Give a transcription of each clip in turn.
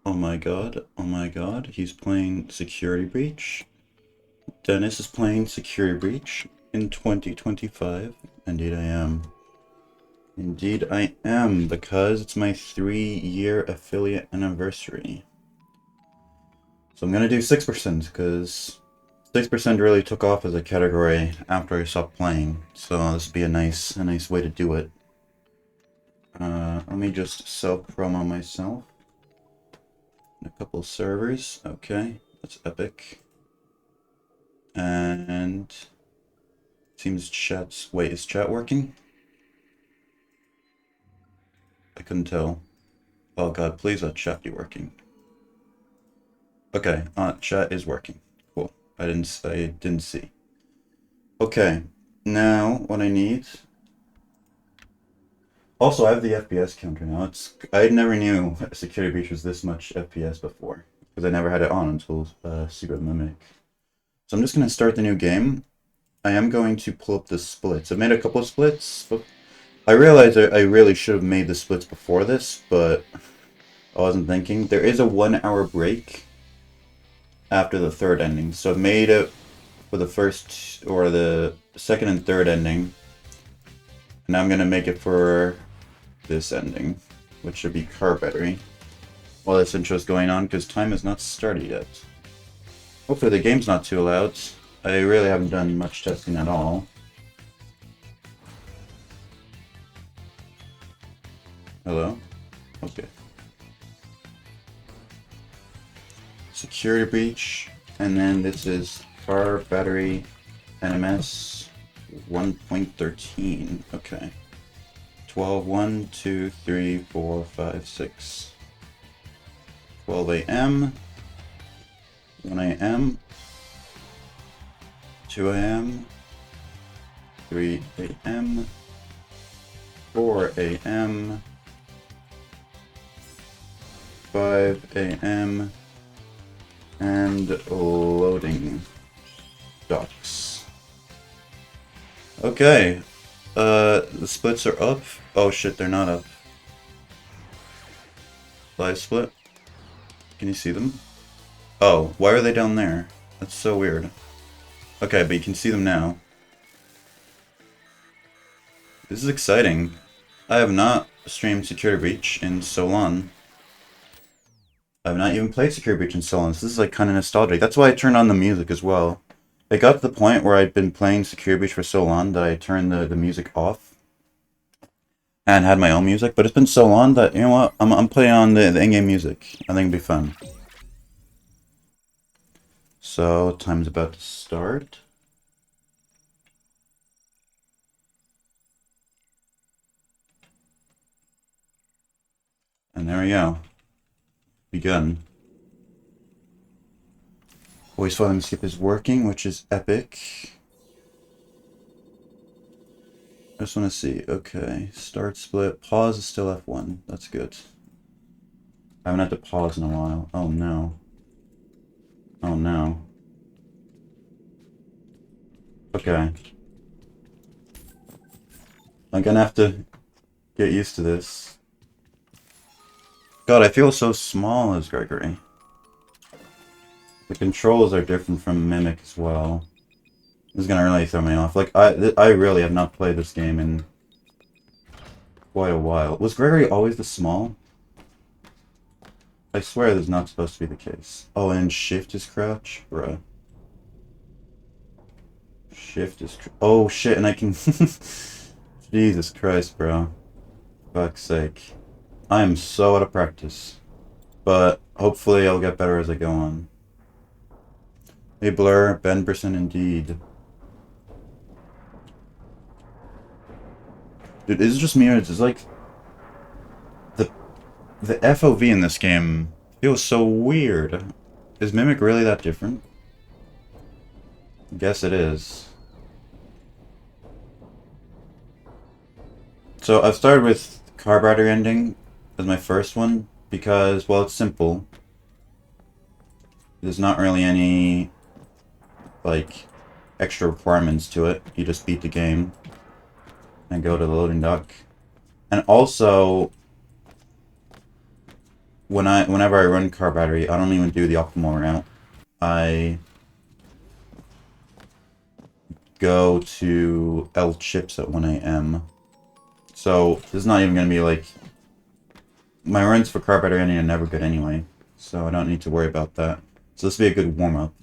Oh my god, oh my god, he's playing Security Breach. Dennis is playing Security Breach in 2025. Indeed I am. Indeed I am, because it's my 3-year affiliate anniversary. So I'm gonna do 6%, because 6% really took off as a category after I stopped playing. So this would be a nice way to do it. Let me just self-promo myself. A couple servers. Okay, that's epic. And seems chat's... Wait, is chat working? I couldn't tell. Oh god, please let chat be working. Okay, chat is working. Cool. I didn't see. Okay, now what I need... Also, I have the FPS counter now. I never knew Security Breach was this much FPS before, because I never had it on until Secret Mimic. So I'm just going to start the new game. I am going to pull up the splits. I've made a couple of splits, but I realized I really should have made the splits before this, but I wasn't thinking. There is a 1-hour break after the third ending, so I've made it for the first, or the second and third ending. And now I'm going to make it for this ending, which should be car battery, while this intro is going on, because time has not started yet. Hopefully the game's not too loud. I really haven't done much testing at all. Hello? Okay. Security Breach, and then this is car battery NMS 1.13. Okay. 12, 1, 2, 3, 4, 5, 6. 12 a.m. 1 a.m. 2 a.m. 3 a.m. 4 a.m. 5 a.m. and loading docks. Okay. The splits are up. Oh shit, they're not up. Live split. Can you see them? Oh, why are they down there? That's so weird. Okay, but you can see them now. This is exciting. I have not streamed Security Breach in so long. I have not even played Security Breach in so long. So this is like kind of nostalgic. That's why I turned on the music as well. It got to the point where I'd been playing Security Breach for so long that I turned the music off and had my own music. But it's been so long that, you know what, I'm playing on the in-game music. I think it'll be fun. So, time's about to start. And there we go. Begun. Voice volume skip is working, which is epic. I just want to see. Okay, start split. Pause is still F1. That's good. I haven't had to pause in a while. Oh no. Oh no. Okay. I'm gonna have to get used to this. God, I feel so small as Gregory. The controls are different from Mimic as well. This is gonna really throw me off. Like, I really have not played this game in quite a while. Was Gregory always this small? I swear this is not supposed to be the case. Oh, and shift is crouch? Bruh. Shift is... Oh, shit, and I can... Jesus Christ, bro. Fuck's sake. I am so out of practice. But hopefully I'll get better as I go on. Hey, Blur. Ben Brisson, indeed. Dude, is it just me or is it like... The FOV in this game feels so weird. Is Mimic really that different? Guess it is. So I've started with Car Battery ending as my first one because, well, it's simple. There's not really any, like, extra requirements to it. You just beat the game and go to the loading dock. And also, whenever I run car battery, I don't even do the optimal route. I go to L chips at 1 a.m. So this is not even gonna be like my runs for car battery ending are never good anyway, so I don't need to worry about that. So this will be a good warm up.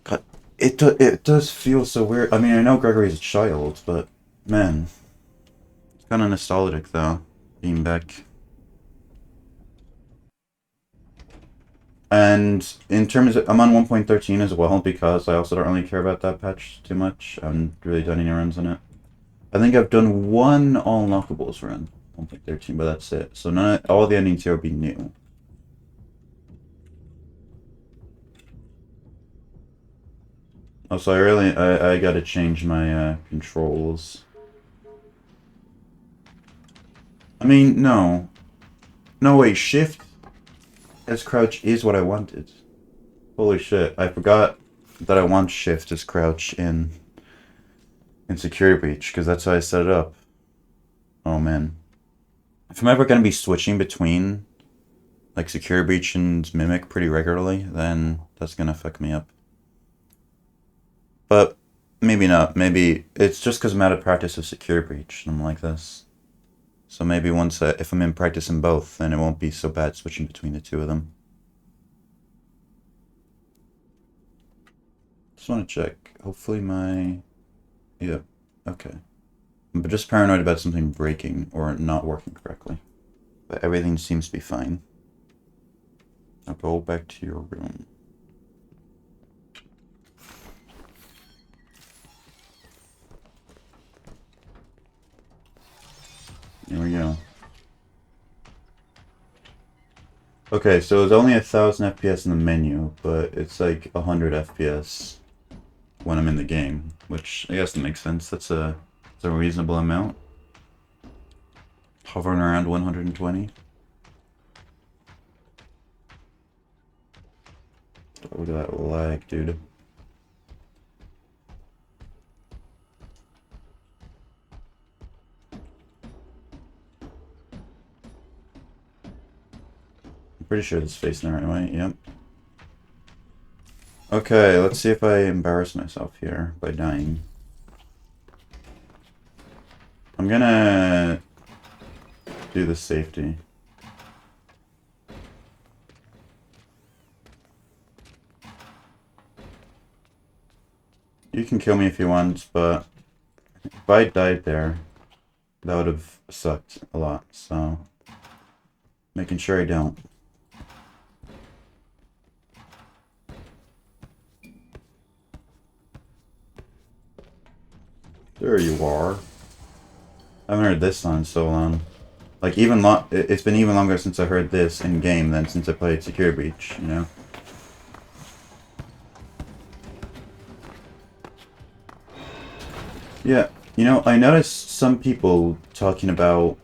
God, it does feel so weird. I mean, I know Gregory's a child, but man, it's kind of nostalgic though, being back. And in terms of, I'm on 1.13 as well because I also don't really care about that patch too much. I haven't really done any runs on it. I think I've done one all unlockables run, 1.13, but that's it. So all the endings here will be new. Also, I gotta change my controls. I mean, no. No, wait, shift as crouch is what I wanted. Holy shit, I forgot that I want shift as crouch in Security Breach, because that's how I set it up. Oh man. If I'm ever gonna be switching between like Security Breach and Mimic pretty regularly, then that's gonna fuck me up. But maybe not. Maybe it's just because I'm out of practice of Security Breach and I'm like this. So maybe once, if I'm in practice in both, then it won't be so bad switching between the two of them. Just want to check. Hopefully my... Yeah, okay. I'm just paranoid about something breaking or not working correctly. But everything seems to be fine. Now go back to your room. Here we go. Okay, so it's only 1,000 FPS in the menu, but it's like 100 FPS when I'm in the game, which I guess that makes sense. That's a reasonable amount. Hovering around 120. Oh, look at that lag, dude. Pretty sure it's facing the right way, yep. Okay, let's see if I embarrass myself here by dying. I'm gonna do the safety. You can kill me if you want, but if I died there, that would have sucked a lot, so making sure I don't. There you are. I haven't heard this song in so long. Like, it's been even longer since I heard this in-game than since I played Security Breach, you know? Yeah, you know, I noticed some people talking about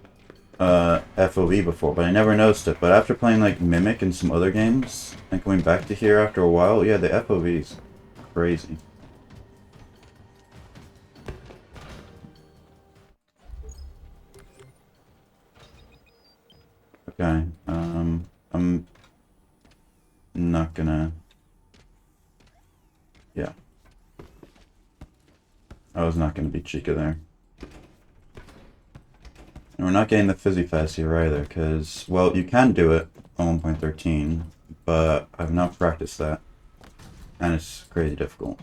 FOV before, but I never noticed it. But after playing, like, Mimic and some other games, and coming back to here after a while, yeah, the FOV's crazy. Okay, I'm not gonna... Yeah. I was not gonna be Chica there. And we're not getting the Fizzy Fast here either, because, well, you can do it on 1.13, but I've not practiced that. And it's crazy difficult.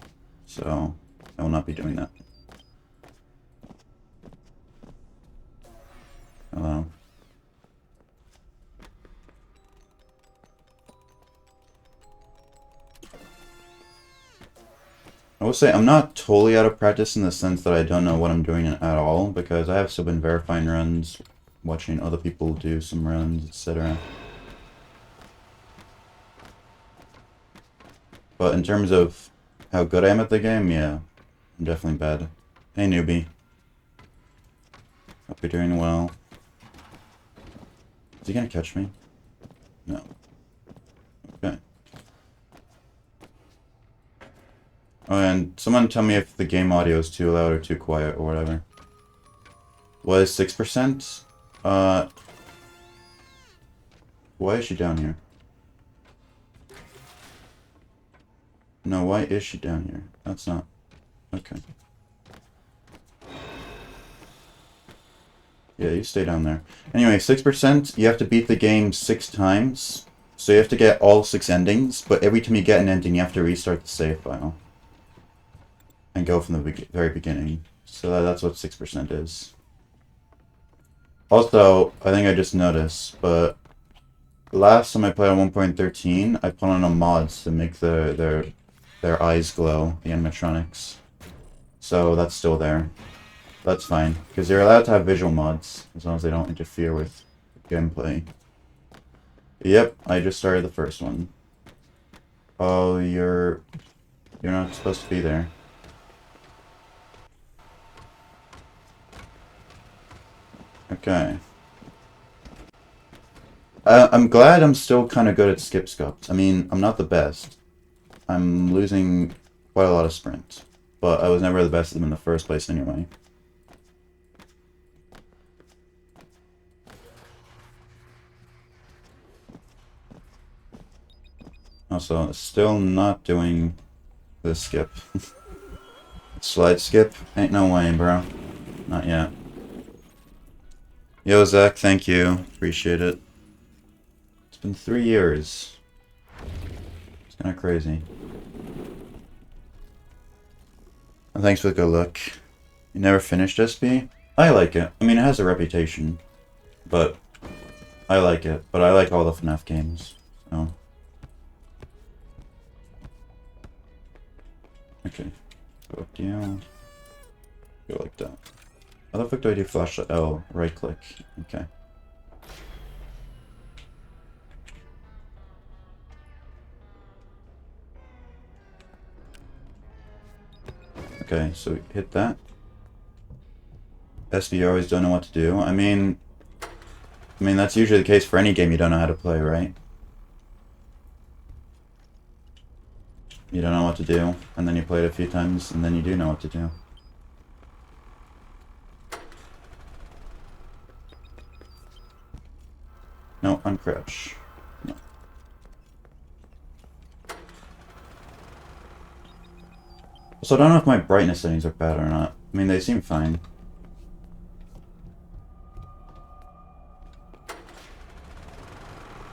So, I will not be doing that. Hello. I will say I'm not totally out of practice in the sense that I don't know what I'm doing at all, because I have still been verifying runs, watching other people do some runs, etc. But in terms of how good I am at the game, yeah, I'm definitely bad. Hey newbie. Hope you're doing well. Is he gonna catch me? No. Okay. Oh, and someone tell me if the game audio is too loud or too quiet or whatever. Was 6%? Why is she down here? No, why is she down here? That's not... Okay. Yeah, you stay down there. Anyway, 6%, you have to beat the game 6 times. So you have to get all 6 endings, but every time you get an ending, you have to restart the save file. And go from the very beginning. So that's what 6% is. Also, I think I just noticed, but last time I played on 1.13, I put on a mods to make their eyes glow, the animatronics. So that's still there. That's fine, because you're allowed to have visual mods, as long as they don't interfere with gameplay. Yep, I just started the first one. Oh, you're not supposed to be there. Okay. I'm glad I'm still kind of good at skip scopes. I mean, I'm not the best. I'm losing quite a lot of sprints, but I was never the best at them in the first place anyway. Also, still not doing the skip. Slide skip? Ain't no way, bro. Not yet. Yo, Zach, thank you. Appreciate it. It's been 3 years. It's kind of crazy. And thanks for the good luck. You never finished SB? I like it. I mean, it has a reputation. But I like it. But I like all the FNAF games. So. Okay. Go up down. Go like that. How the fuck do I do flash? Oh, right click. Okay. Okay, so hit that. SB always don't know what to do. I mean that's usually the case for any game you don't know how to play, right? You don't know what to do, and then you play it a few times, and then you do know what to do. No, uncrouch. No. So I don't know if my brightness settings are bad or not. I mean, they seem fine.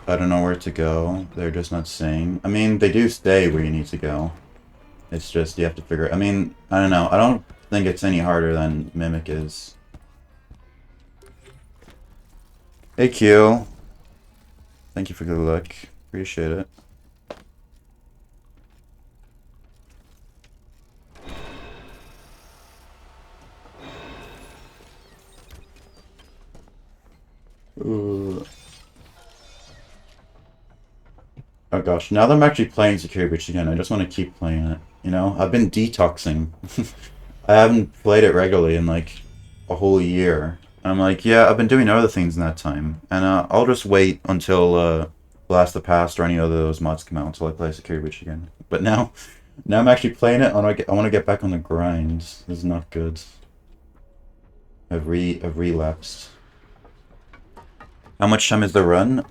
I don't know where to go. They're just not saying. I mean, they do say where you need to go. It's just, you have to figure it. I mean, I don't know. I don't think it's any harder than Mimic is. Hey, Q. Thank you for good luck. Appreciate it. Ooh. Oh gosh, now that I'm actually playing Security Breach again, I just want to keep playing it. You know, I've been detoxing. I haven't played it regularly in like a whole year. I'm like, yeah, I've been doing other things in that time, and I'll just wait until Blast the Past or any other of those mods come out until I play Security Breach again. But now I'm actually playing it. I want to get back on the grind. This is not good. I've relapsed. How much time is the run?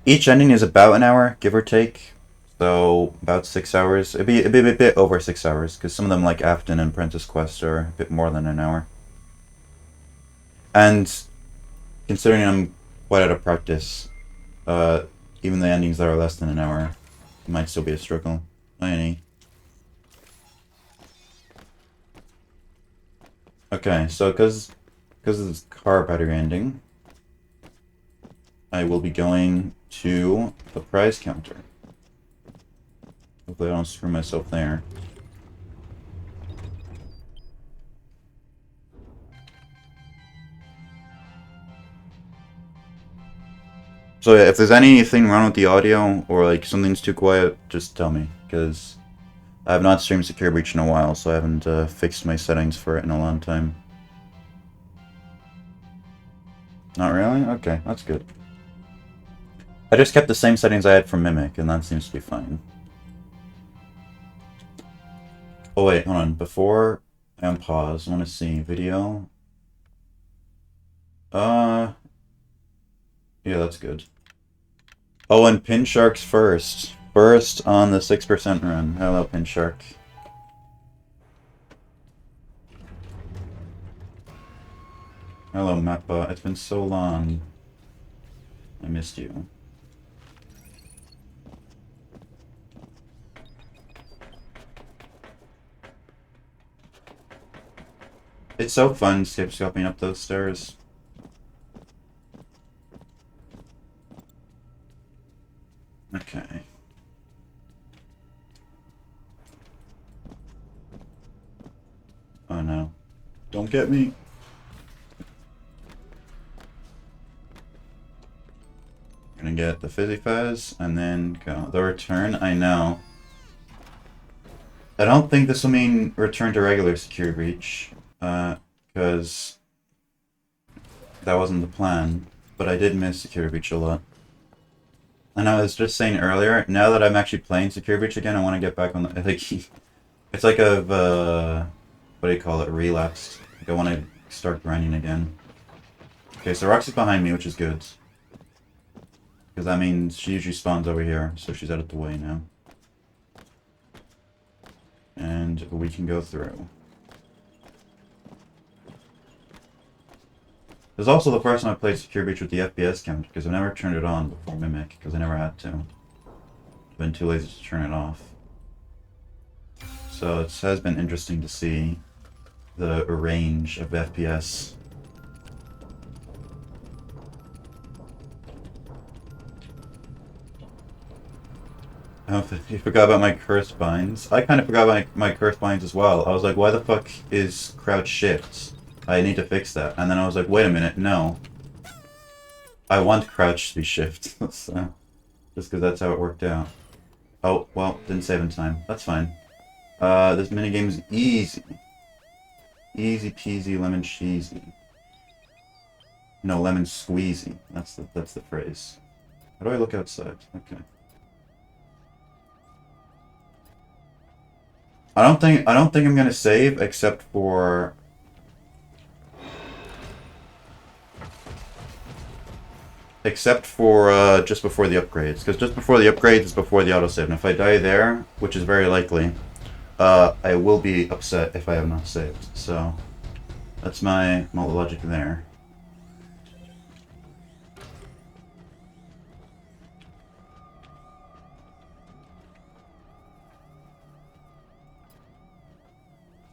Each ending is about an hour, give or take. So about 6 hours. It'd be a bit over 6 hours, because some of them, like Afton and Apprentice Quest, are a bit more than an hour. And considering I'm quite out of practice, even the endings that are less than an hour might still be a struggle. Any. Okay, so because of this car battery ending, I will be going to the prize counter. Hopefully I don't screw myself there. So yeah, if there's anything wrong with the audio, or like something's too quiet, just tell me, because I have not streamed Secure Breach in a while, so I haven't fixed my settings for it in a long time. Not really? Okay, that's good. I just kept the same settings I had for Mimic, and that seems to be fine. Oh wait, hold on. Before I unpause, I want to see video. Yeah, that's good. Oh, and Pin Shark's first. First on the 6% run. Hello, Pin Shark. Hello, Mappa. It's been so long. I missed you. It's so fun skip-scopping up those stairs. Okay. Oh no. Don't get me. Gonna get the Fizzy Fuzz and then go. The return, I know. I don't think this will mean return to regular secure breach, because that wasn't the plan. But I did miss secure breach a lot. And I was just saying earlier, now that I'm actually playing secure breach again, I want to get back on the like. It's like I've what do you call it? Relapsed. Like I want to start grinding again. Okay, so Roxy's behind me, which is good. Because that means she usually spawns over here, so she's out of the way now. And we can go through. This is also the first time I played Secure Breach with the FPS count, because I've never turned it on before Mimic, because I never had to. I've been too lazy to turn it off. So it has been interesting to see the range of FPS. Oh, you forgot about my cursed binds. I kind of forgot about my cursed binds as well. I was like, why the fuck is crouch shift? I need to fix that. And then I was like, wait a minute, no. I want crouch to be shift. So, just because that's how it worked out. Oh, well, didn't save in time. That's fine. This minigame is easy. Easy peasy lemon cheesy. No, lemon squeezy. That's the phrase. How do I look outside? Okay. I don't think I'm gonna save except for just before the upgrades, because just before the upgrades is before the autosave, and if I die there, which is very likely, I will be upset if I have not saved. So that's my logic there.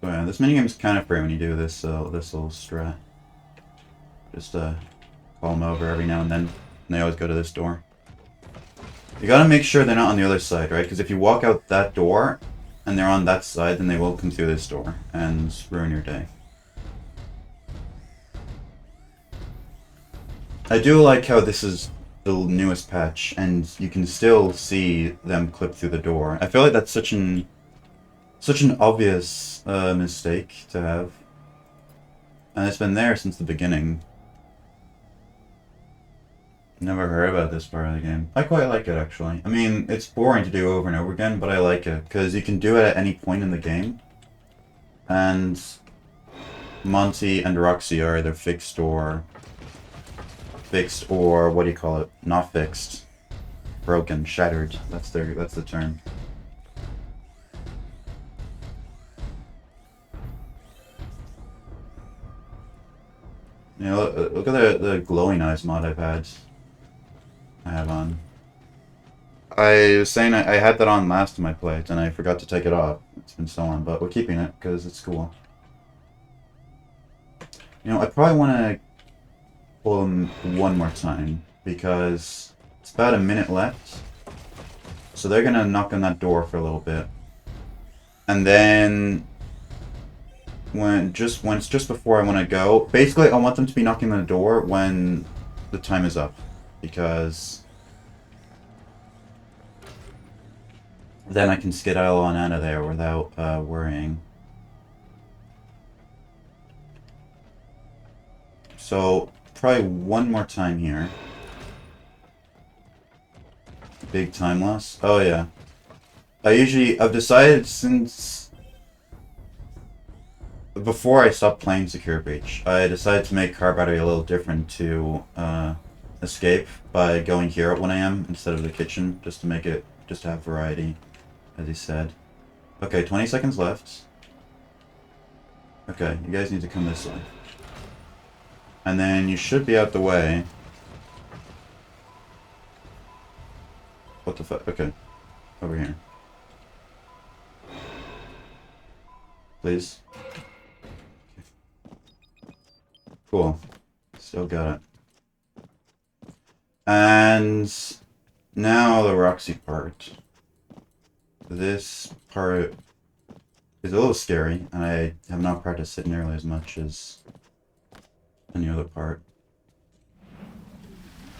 So yeah, this minigame is kind of free when you do this this little strat. Just call them over every now and then, and they always go to this door. You gotta make sure they're not on the other side, right? Because if you walk out that door and they're on that side, then they will come through this door and ruin your day. I do like how this is the newest patch, and you can still see them clip through the door. I feel like that's such an obvious mistake to have, and it's been there since the beginning. Never heard about this part of the game. I quite like it, actually. I mean, it's boring to do over and over again, but I like it, because you can do it at any point in the game. And Monty and Roxy are either fixed or what do you call it? Not fixed. Broken, shattered. That's the term. You know, look at the glowing eyes mod I have on. I was saying I had that on last time I played, and I forgot to take it off. It's been so long, but we're keeping it because it's cool. You know, I probably want to pull them one more time because it's about a minute left. So they're gonna knock on that door for a little bit, and then when it's just before I want to go, basically I want them to be knocking on the door when the time is up, because then I can skedaddle on out of there without worrying. So probably one more time here. Big time loss. Oh yeah. I've decided since before I stopped playing Secure Breach, I decided to make car battery a little different to escape by going here at 1 a.m. instead of the kitchen, just to make it, just to have variety, as he said. Okay, 20 seconds left. Okay, you guys need to come this way. And then you should be out the way. What the fuck? Okay. Over here. Please. Cool. Still got it. And now the Roxy part. This part is a little scary, and I have not practiced it nearly as much as any other part.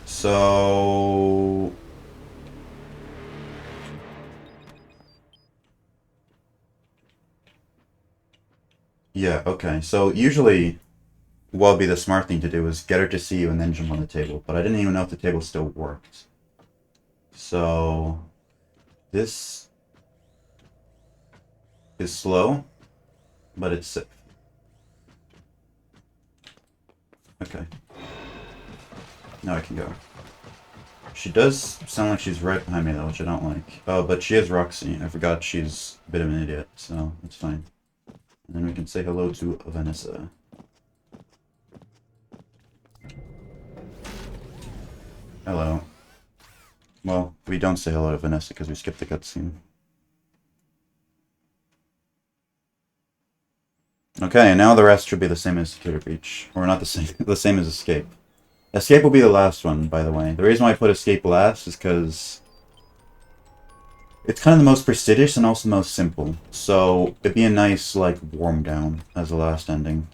So... yeah, okay. So usually what would be the smart thing to do is get her to see you and then jump on the table. But I didn't even know if the table still worked. So this is slow, but it's safe. Okay. Now I can go. She does sound like she's right behind me though, which I don't like. Oh, but she is Roxy. I forgot she's a bit of an idiot, so it's fine. And then we can say hello to Vanessa. Hello. Well, we don't say hello to Vanessa because we skipped the cutscene. Okay, and now the rest should be the same as Security Breach. Or not the same, the same as Escape. Escape will be the last one, by the way. The reason why I put Escape last is because it's kind of the most prestigious and also the most simple. So it'd be a nice, like, warm down as the last ending.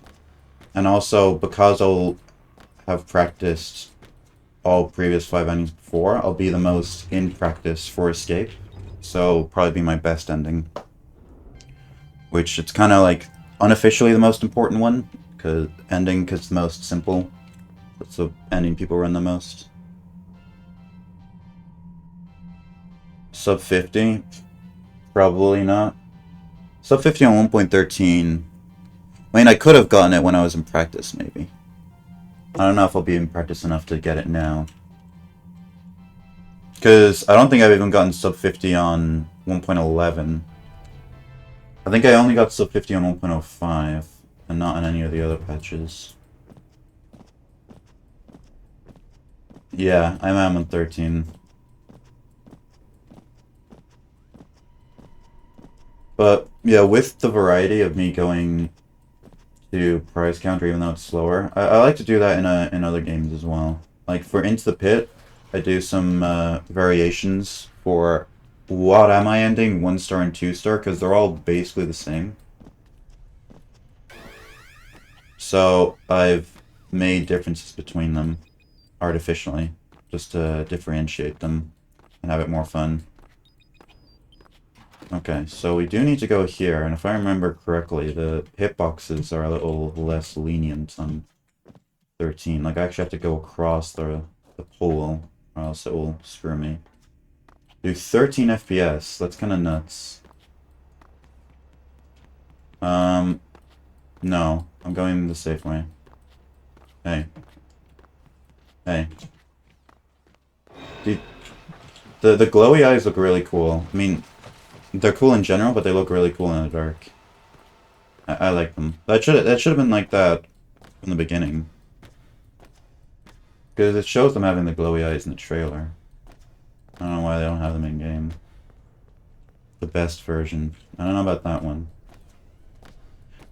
And also, because I'll have practiced all previous 5 endings before, I'll be the most in practice for Escape. So probably be my best ending. Which it's kind of like unofficially the most important one, because it's the most simple. That's the ending people run the most. Sub 50? Probably not. Sub 50 on 1.13. I mean, I could have gotten it when I was in practice, maybe. I don't know if I'll be in practice enough to get it now. Because I don't think I've even gotten sub 50 on 1.11. I think I only got sub 50 on 1.05, and not on any of the other patches. Yeah, I'm on 13. But, yeah, with the variety of me going to prize counter, even though it's slower, I like to do that in other games as well. Like, for Into the Pit, I do some variations for what am I ending, 1 star and 2 star, because they're all basically the same. So, I've made differences between them artificially, just to differentiate them and have it more fun. Okay, so we do need to go here, and if I remember correctly, the hitboxes are a little less lenient on 13. Like, I actually have to go across the pole, or else it will screw me. Do 13 FPS, that's kind of nuts. No, I'm going the safe way. Hey. Hey. Dude, the glowy eyes look really cool. I mean, they're cool in general, but they look really cool in the dark. I like them. That should have been like that from the beginning. Because it shows them having the glowy eyes in the trailer. I don't know why they don't have them in game. The best version. I don't know about that one.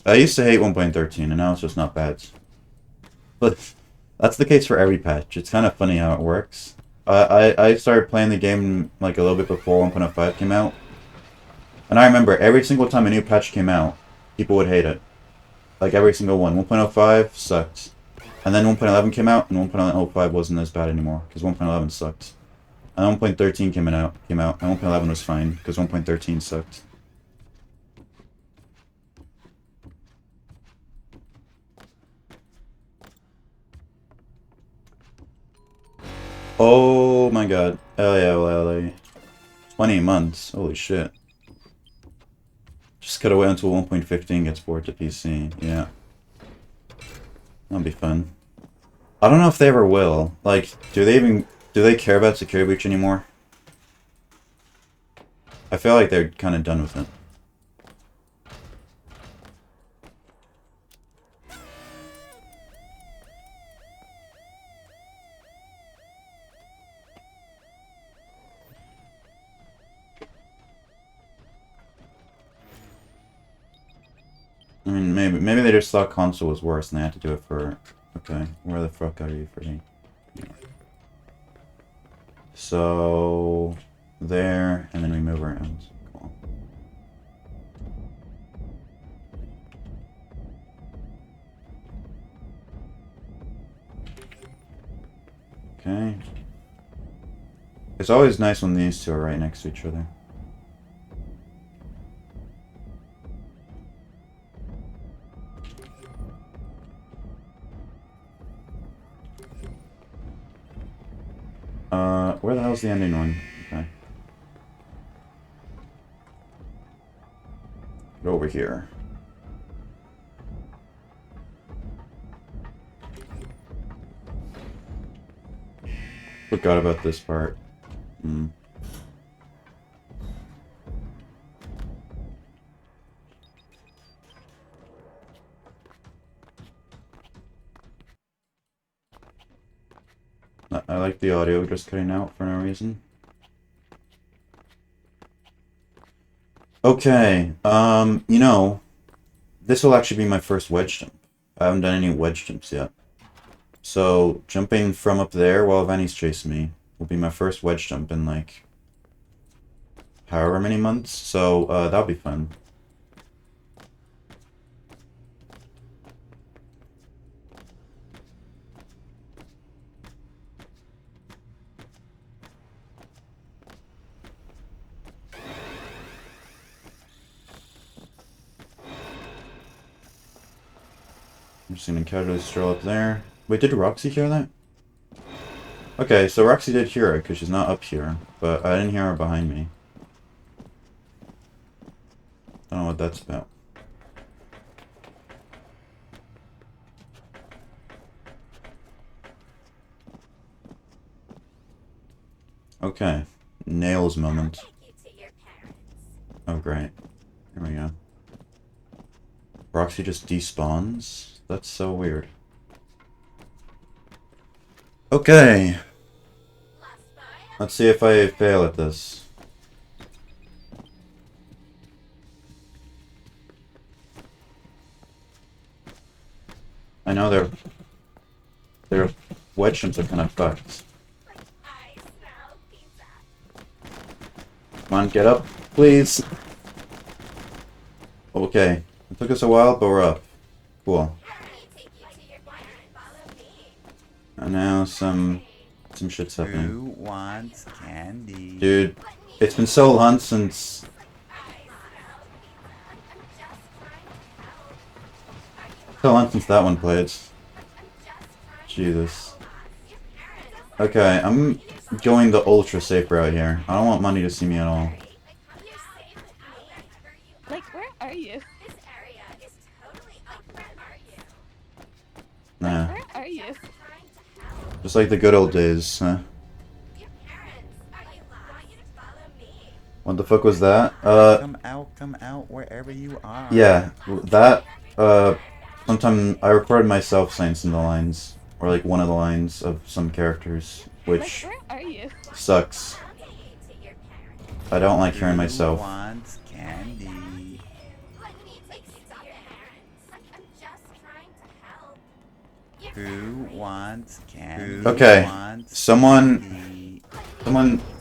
I used to hate 1.13, and now it's just not bad. But that's the case for every patch. It's kind of funny how it works. I started playing the game like a little bit before 1.05 came out. And I remember every single time a new patch came out, people would hate it. Like every single one. 1.05 sucked. And then 1.11 came out, and 1.05 wasn't as bad anymore, because 1.11 sucked. And 1.13 came out, and 1.11 was fine, because 1.13 sucked. Oh my god. LA. 20 months. Holy shit. Just gotta wait until 1.15 gets ported to PC. Yeah. That'll be fun. I don't know if they ever will. Like, do they care about security breach anymore? I feel like they're kind of done with it. I mean, maybe they just thought console was worse and they had to do it for... Okay, where the fuck are you, Freddy? So... There, and then we move around. Cool. Okay. It's always nice when these two are right next to each other. Where the hell's the ending one? Okay. Go over here. Forgot about this part. I like the audio just cutting out for no reason. Okay, you know, this will actually be my first wedge jump. I haven't done any wedge jumps yet. So, jumping from up there while Vanny's chasing me will be my first wedge jump in, like, however many months. So, that'll be fun. I'm just gonna casually stroll up there. Wait, did Roxy hear that? Okay, so Roxy did hear it, because she's not up here. But I didn't hear her behind me. I don't know what that's about. Okay. Nails moment. Oh, great. Here we go. Roxy just despawns? That's so weird. Okay. Let's see if I fail at this. I know their wedge jumps are kind of fucked. Come on, get up, please. Okay. It took us a while, but we're up. Cool. And now some shit's happening. Who wants candy? Dude, it's been so long since... So long since that one played. Jesus. Okay, I'm going the ultra safe route here. I don't want money to see me at all. Like, where are you? Nah. Where are you? Just like the good old days, huh? What the fuck was that? Come out, wherever you are. Yeah, that, sometime I recorded myself saying some of the lines, or like one of the lines of some characters, which Like, where are you? sucks. I don't like hearing myself. Who wants candy? Who wants candy? Okay, Who wants someone, candy?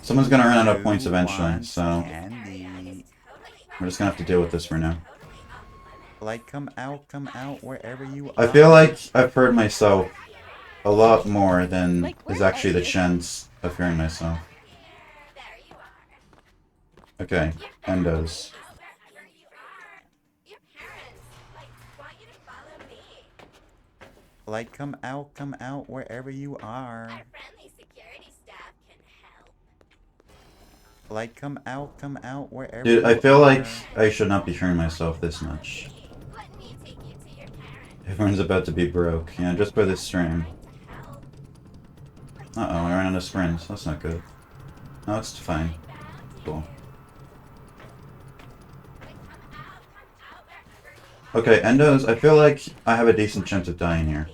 someone's gonna run out of Who points eventually, wants so candy? we're just gonna have to deal with this for now. Like, come out, wherever you are. I feel like I've heard myself a lot more than Like, is where actually are the you? chance of hearing myself. Okay, endos. Like, come out, wherever you are. Like, come out, wherever Dude, you I feel like are. I should not be hearing myself this much. Everyone's about to be broke, you know, just by this stream. trying to sprint. That's not good. No, it's fine. Cool. Okay, Endos, I feel like I have a decent chance of dying here.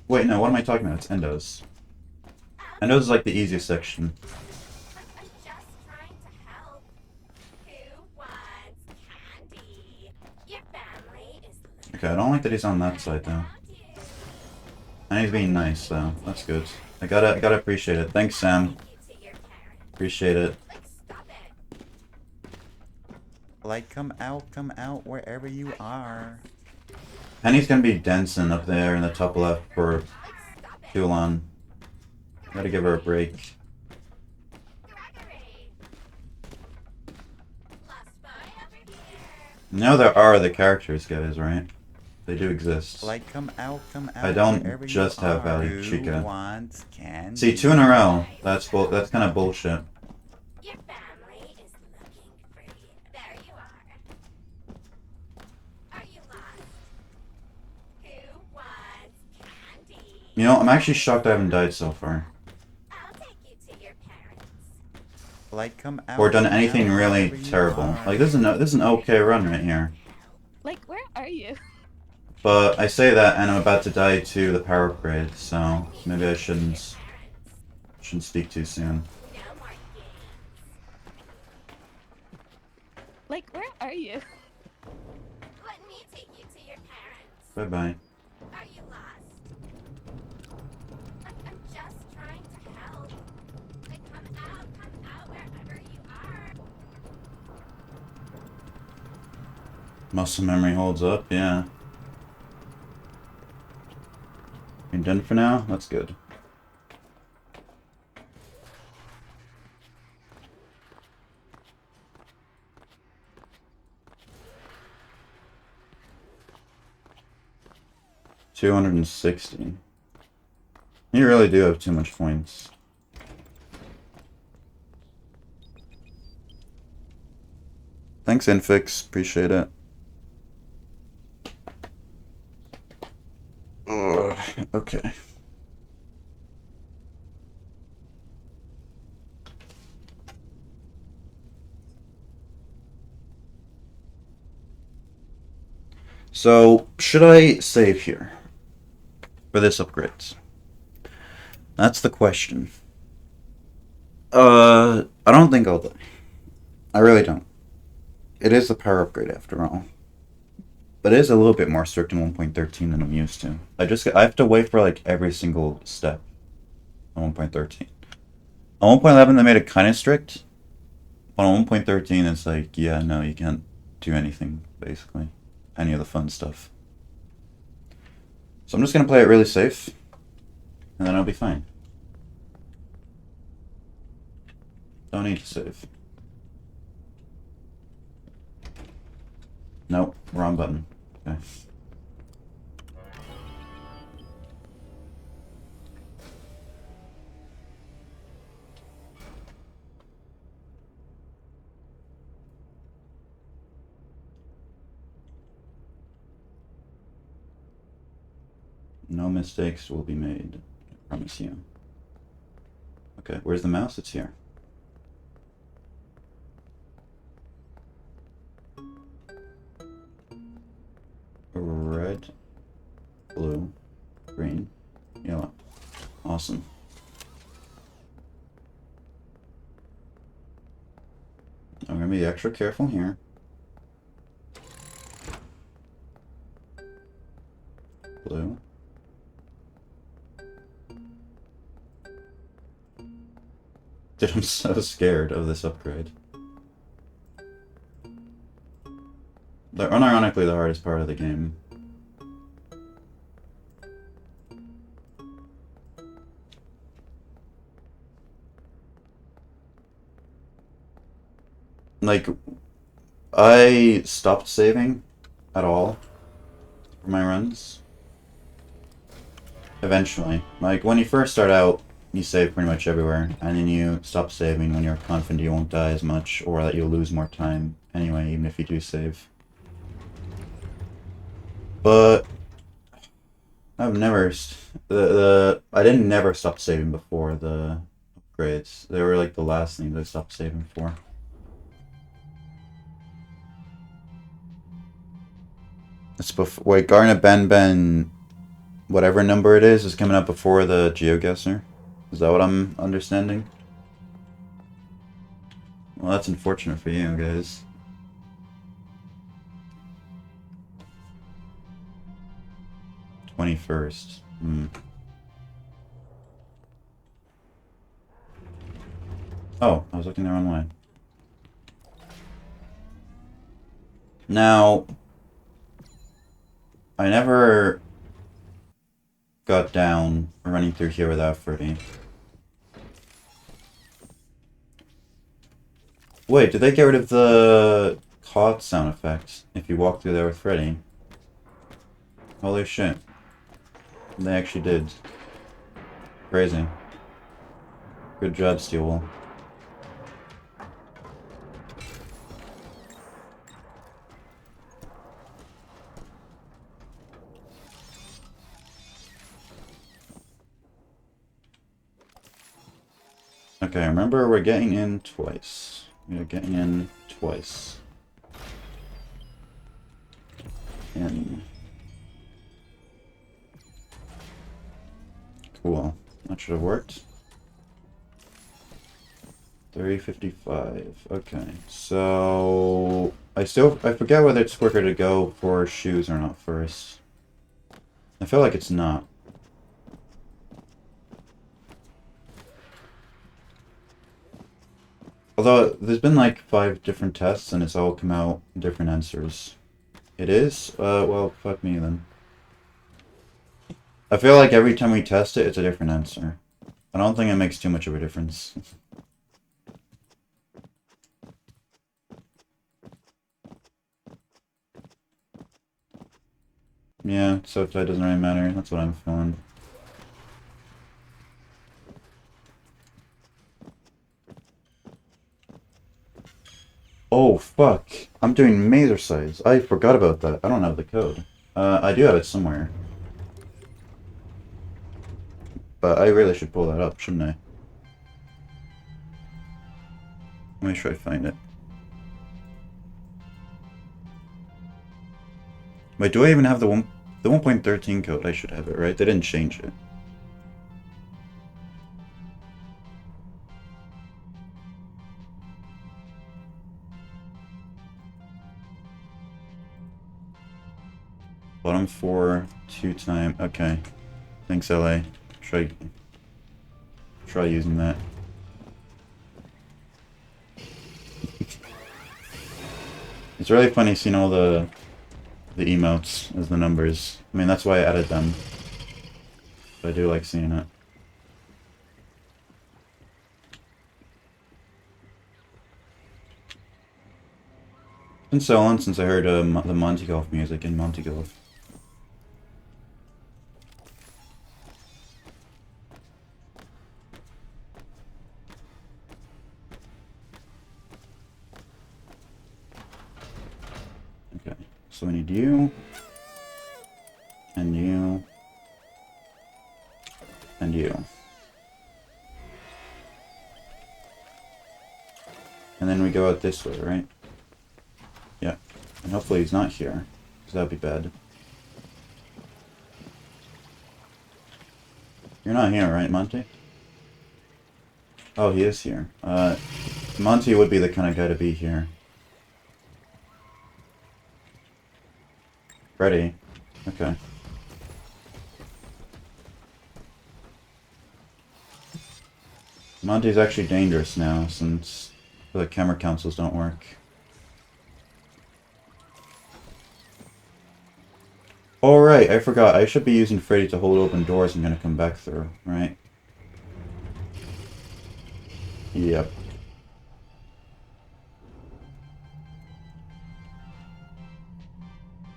Wait, no, what am I talking about? It's Endos. Endos is like the easiest section. Okay, I don't like that he's on that side though. And he's being nice though. That's good. I gotta appreciate it. Thanks, Sam. Appreciate it. Like, come out, wherever you are. Penny's gonna be dancing up there in the top left for too long. Gotta give her a break. No, there are the characters, guys, right? They do exist. Like, come out. I don't wherever just you have are. Value Who Chica. wants candy? See, 2 in a row. That's kind of bullshit. Your family is looking for you. There you are. Are you lost? Who wants candy? You know, I'm actually shocked I haven't died so far. I'll take you to your parents. Like, come out. Or done anything wherever really you terrible. are. Like, this is an okay run right here. Like, where are you? But I say that and I'm about to die to the power upgrade, so maybe I shouldn't speak too soon. No more games. Like, where are you? Let me take you to your parents. Bye-bye. Are you lost? I'm just trying to help. Like, come out wherever you are. Muscle memory holds up, yeah. You done for now? That's good. $260. You really do have too much points. Thanks, Infix. Appreciate it. Ugh, okay. So, should I save here for this upgrade? That's the question. I don't think I'll die. I really don't. It is the power upgrade after all. But it is a little bit more strict in 1.13 than I'm used to. I have to wait for like every single step on 1.13. On 1.11 they made it kind of strict. But on 1.13 it's like, yeah, no, you can't do anything, basically. Any of the fun stuff. So I'm just gonna play it really safe. And then I'll be fine. Don't need to save. Nope, wrong button. Okay. No mistakes will be made, I promise you. Okay, where's the mouse? It's here. Red, blue, green, yellow. Awesome. I'm gonna be extra careful here. Blue. Dude, I'm so scared of this upgrade. They're unironically the hardest part of the game. Like, I stopped saving at all for my runs. Eventually. Like, when you first start out, you save pretty much everywhere, and then you stop saving when you're confident you won't die as much, or that you'll lose more time anyway, even if you do save. But I've never the I didn't never stop saving before the upgrades. They were like the last things I stopped saving for. It's before. Wait, Garnet Ben, whatever number it is coming up before the GeoGuessr. Is that what I'm understanding? Well, that's unfortunate for you guys. '21st. Oh, I was looking the wrong way. Now, I never got down running through here without Freddy. Wait, did they get rid of the caught sound effect if you walk through there with Freddy? Holy shit. They actually did. Crazy. Good job, Steelwall. Okay, remember we're getting in twice. We're getting in twice. In. Cool. That should have worked. 355. Okay, so I forget whether it's quicker to go for shoes or not first. I feel like it's not. Although there's been like 5 different tests and it's all come out different answers. It is? Well, fuck me then. I feel like every time we test it, it's a different answer. I don't think it makes too much of a difference. Yeah, so it doesn't really matter. That's what I'm feeling. Oh, fuck. I'm doing Mazer size. I forgot about that. I don't have the code. I do have it somewhere. But I really should pull that up, shouldn't I? Let me try to find it. Wait, do I even have the 1.13 code? I should have it, right? They didn't change it. Bottom 4, 2 time. Okay. Thanks, LA. Try using that. It's really funny seeing all the emotes as the numbers. I mean, that's why I added them. But I do like seeing it. It's been so long since I heard the Monty Golf music in Monty Golf. Okay, so we need you, and you, and you. And then we go out this way, right? Yeah. And hopefully he's not here, because that would be bad. You're not here, right, Monty? Oh, he is here. Monty would be the kind of guy to be here. Ready? Okay. Monty's actually dangerous now, since the camera consoles don't work. Oh right, I forgot. I should be using Freddy to hold open doors I'm gonna come back through, right? Yep.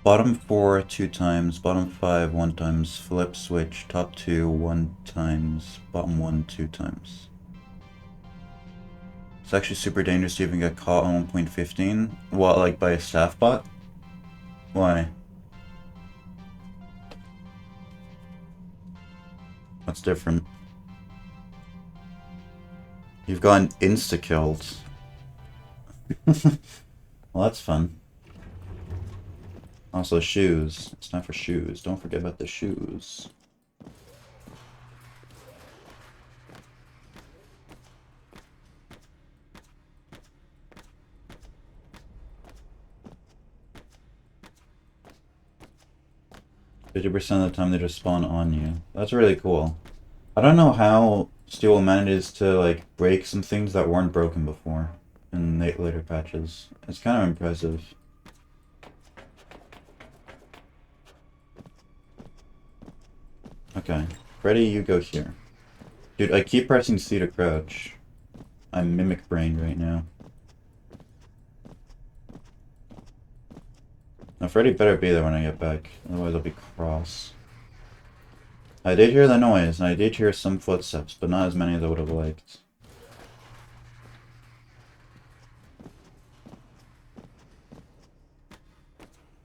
Bottom 4, 2 times. Bottom 5, 1 times. Flip switch. Top 2, 1 times. Bottom 1, 2 times. It's actually super dangerous to even get caught on 1.15. What, like by a staff bot? Why? That's different. You've gotten insta-killed. Well, that's fun. Also, shoes. It's time for shoes. Don't forget about the shoes. %of the time they just spawn on you. That's really cool. I don't know how Steel manages to like break some things that weren't broken before in later patches. It's kind of impressive. Okay, Freddy, you go here. Dude, I keep pressing C to crouch. I'm mimic brain right now. Now Freddy better be there when I get back, otherwise I'll be cross. I did hear the noise, and I did hear some footsteps, but not as many as I would have liked.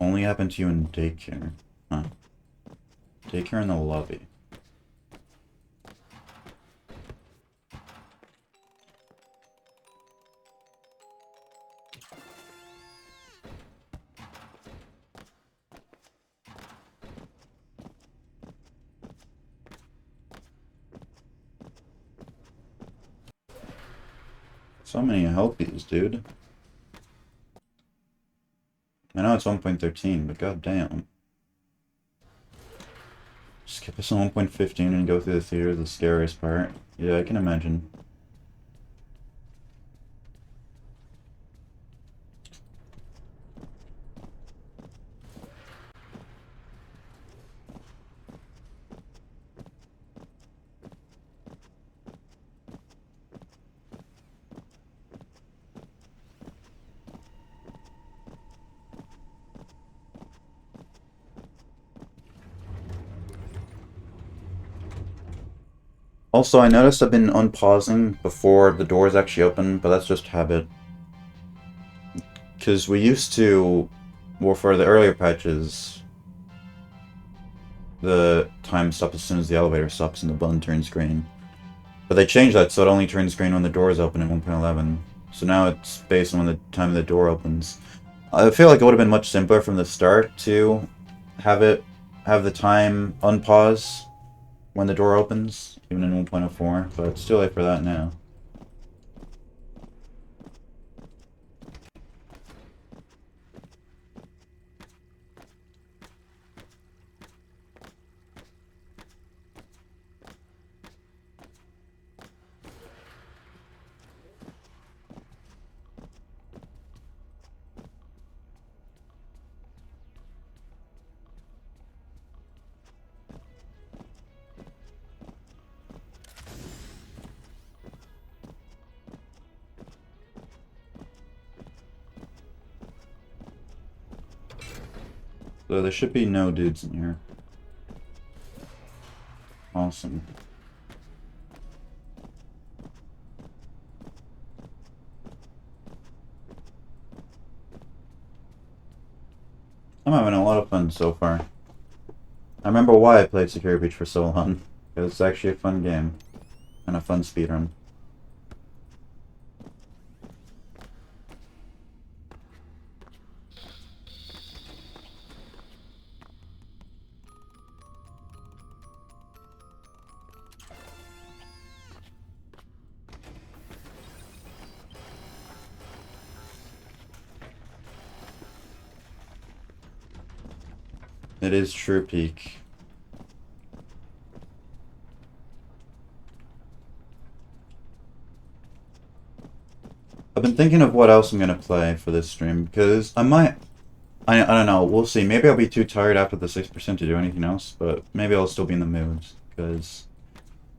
Only happened to you in daycare. Huh. Daycare in the lobby. So many helpies, dude. I know it's 1.13, but goddamn. Skip us on 1.15 and go through the theater is the scariest part. Yeah, I can imagine. Also, I noticed I've been unpausing before the doors actually open, but that's just habit. Because we used to, well, for the earlier patches, the time stops as soon as the elevator stops and the button turns green. But they changed that so it only turns green when the doors open in 1.11. So now it's based on when the time the door opens. I feel like it would have been much simpler from the start to have the time unpause when the door opens, even in 1.04, but it's too late for that now. So there should be no dudes in here. Awesome. I'm having a lot of fun so far. I remember why I played Security Breach for so long. It was actually a fun game. And a fun speedrun. It is true peak. I've been thinking of what else I'm gonna play for this stream, because I don't know, we'll see. Maybe I'll be too tired after the 6% to do anything else, but maybe I'll still be in the mood, because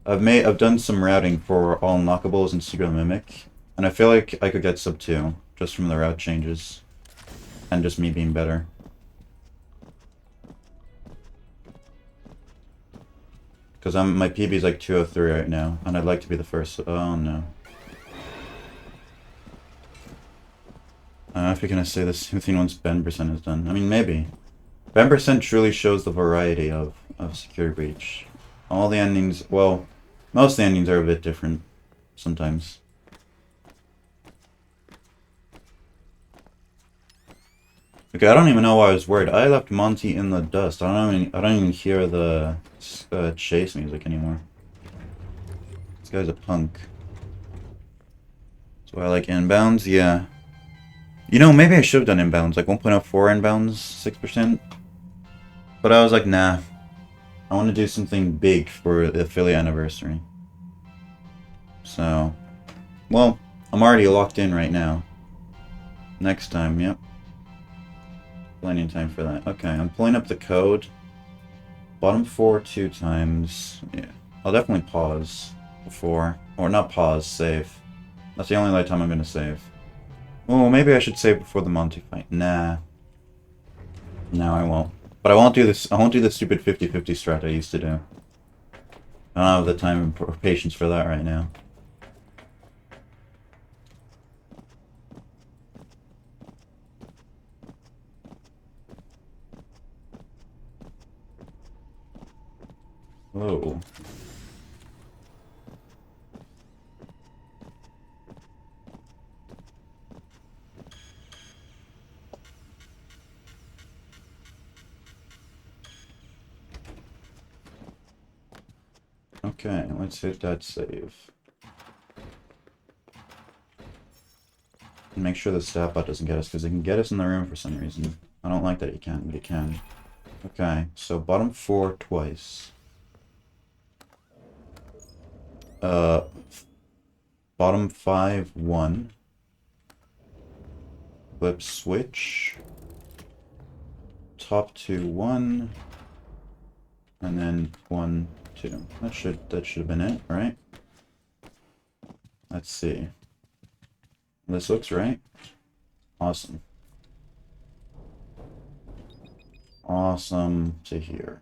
I've done some routing for all unlockables and Secret Mimic, and I feel like I could get sub 2, just from the route changes, and just me being better. Because my PB is like 203 right now, and I'd like to be the first. Oh no. I don't know if you're gonna say the same thing once Ben percent is done. I mean, maybe. Ben percent truly shows the variety of Security Breach. All the endings, well, most of the endings are a bit different sometimes. Okay, I don't even know why I was worried. I left Monty in the dust. I don't even hear the chase music anymore. This guy's a punk. So I like inbounds, yeah. You know, maybe I should have done inbounds, like 1.04 inbounds, 6%. But I was like, nah. I want to do something big for the affiliate anniversary. So, well, I'm already locked in right now. Next time, yep. Plenty of time for that. Okay, I'm pulling up the code. Bottom 4 2 times. Yeah, I'll definitely pause before. Or not pause, save. That's the only time I'm going to save. Oh, maybe I should save before the Monty fight. Nah. No, I won't. But I won't do this. I won't do the stupid 50-50 strat I used to do. I don't have the time or patience for that right now. Whoa. Okay, let's hit that save. And make sure the stat bot doesn't get us, because it can get us in the room for some reason. I don't like that he can, but he can. Okay, so bottom 4 twice. Bottom 5 1. Flip switch. Top 2 1. And then 1 2. That should have been it, right? Let's see. This looks right. Awesome. Awesome to hear.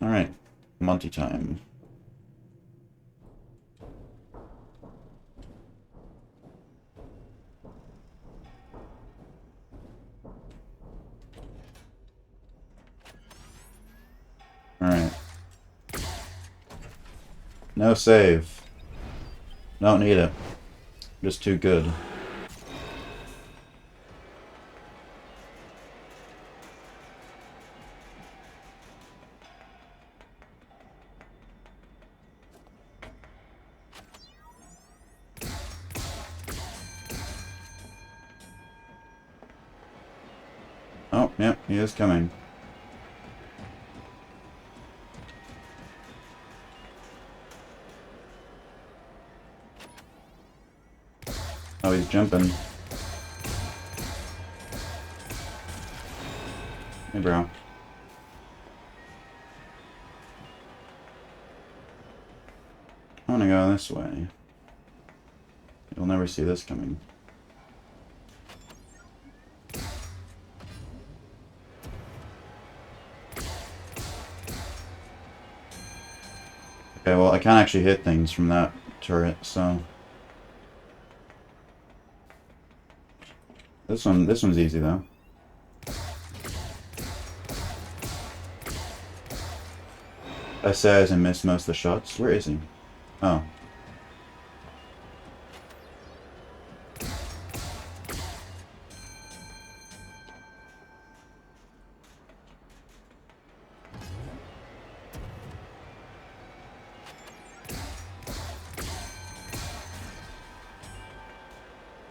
Alright. Monty time. Alright. No save. Don't need it. Just too good. Oh, yep, he is coming. Oh, he's jumping. Hey, bro. I want to go this way. You'll never see this coming. Okay, well, I can't actually hit things from that turret, so... This one's easy, though. I say as I missed most of the shots. Where is he? Oh.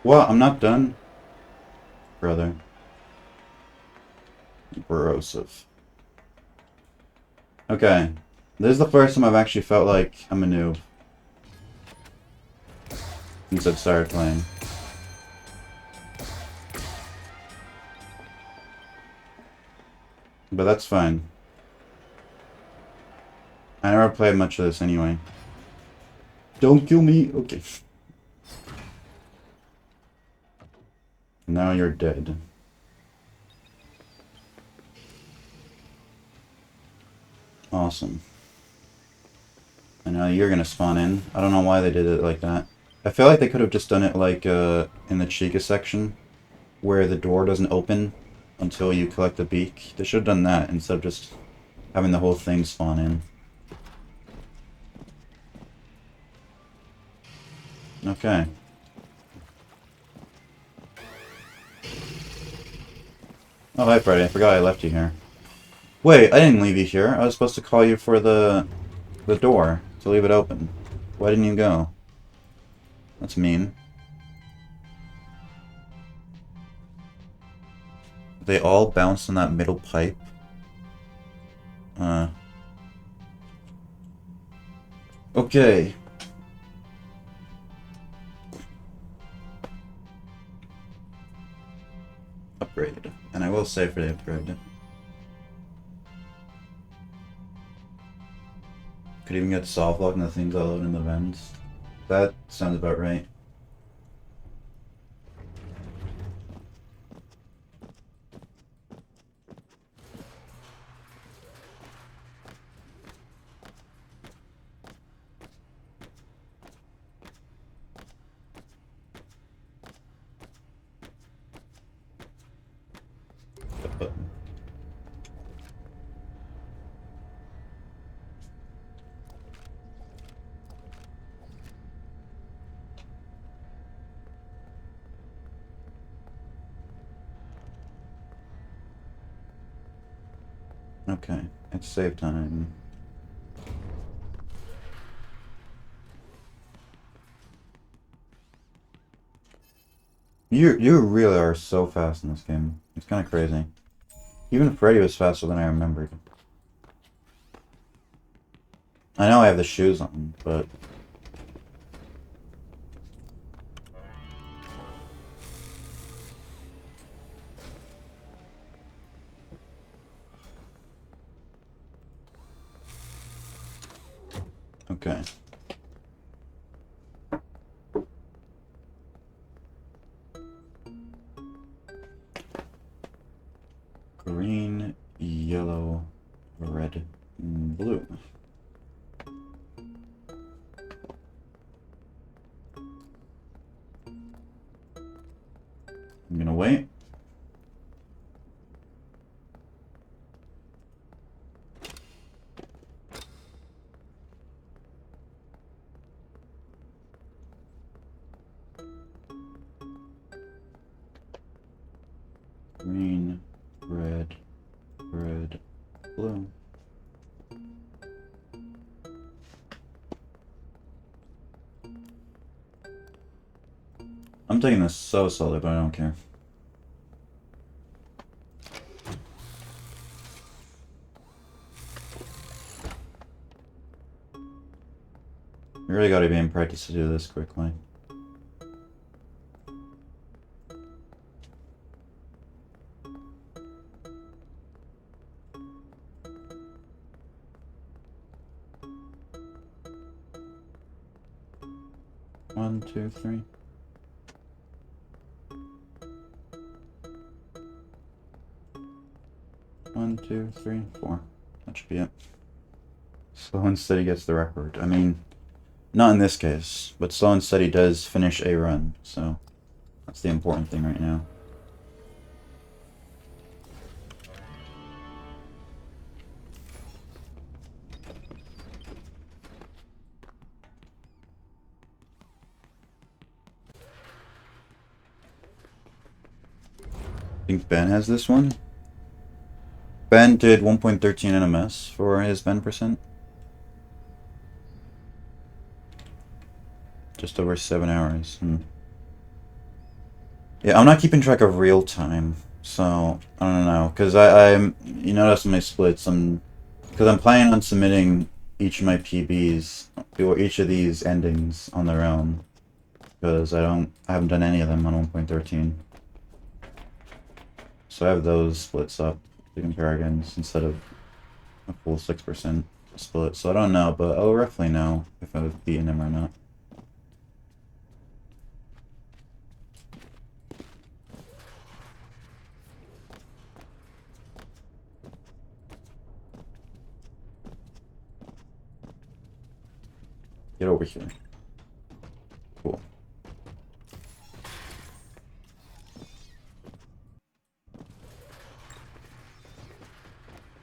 What? I'm not done? Brother. Corrosive. Okay. This is the first time I've actually felt like I'm a noob. Since I've started playing. But that's fine. I never played much of this anyway. Don't kill me! Okay. Now you're dead. Awesome. And now you're gonna spawn in. I don't know why they did it like that. I feel like they could have just done it like in the Chica section, where the door doesn't open until you collect the beak. They should have done that instead of just having the whole thing spawn in. Okay. Oh, hi, Freddy. I forgot I left you here. Wait, I didn't leave you here. I was supposed to call you for the door to leave it open. Why didn't you go? That's mean. They all bounced on that middle pipe. Okay. Upgrade. And I will say for the upgrade. Could even get soft lock and the things all load in the vents. That sounds about right. Okay, it's save time. You really are so fast in this game. It's kind of crazy. Even Freddy was faster than I remembered. I know I have the shoes on, but... Okay. Green, yellow, red, blue. I'm gonna wait. Green, red, red, blue. I'm taking this so slowly, but I don't care. You really gotta be in practice to do this quickly. One, two, three. One, two, three, four. That should be it. Slow and Steady gets the record. I mean, not in this case, but Slow and Steady does finish a run, so that's the important thing right now. I think Ben has this one. Ben did 1.13 NMS for his Ben percent. Just over 7 hours. Yeah, I'm not keeping track of real time, so I don't know. Cause I'm you notice my splits. Because I'm planning on submitting each of my PBs or each of these endings on their own. Because I haven't done any of them on 1.13. So I have those splits up to compare against instead of a full 6% split. So I don't know, but I'll roughly know if I've beaten him or not. Get over here. Cool.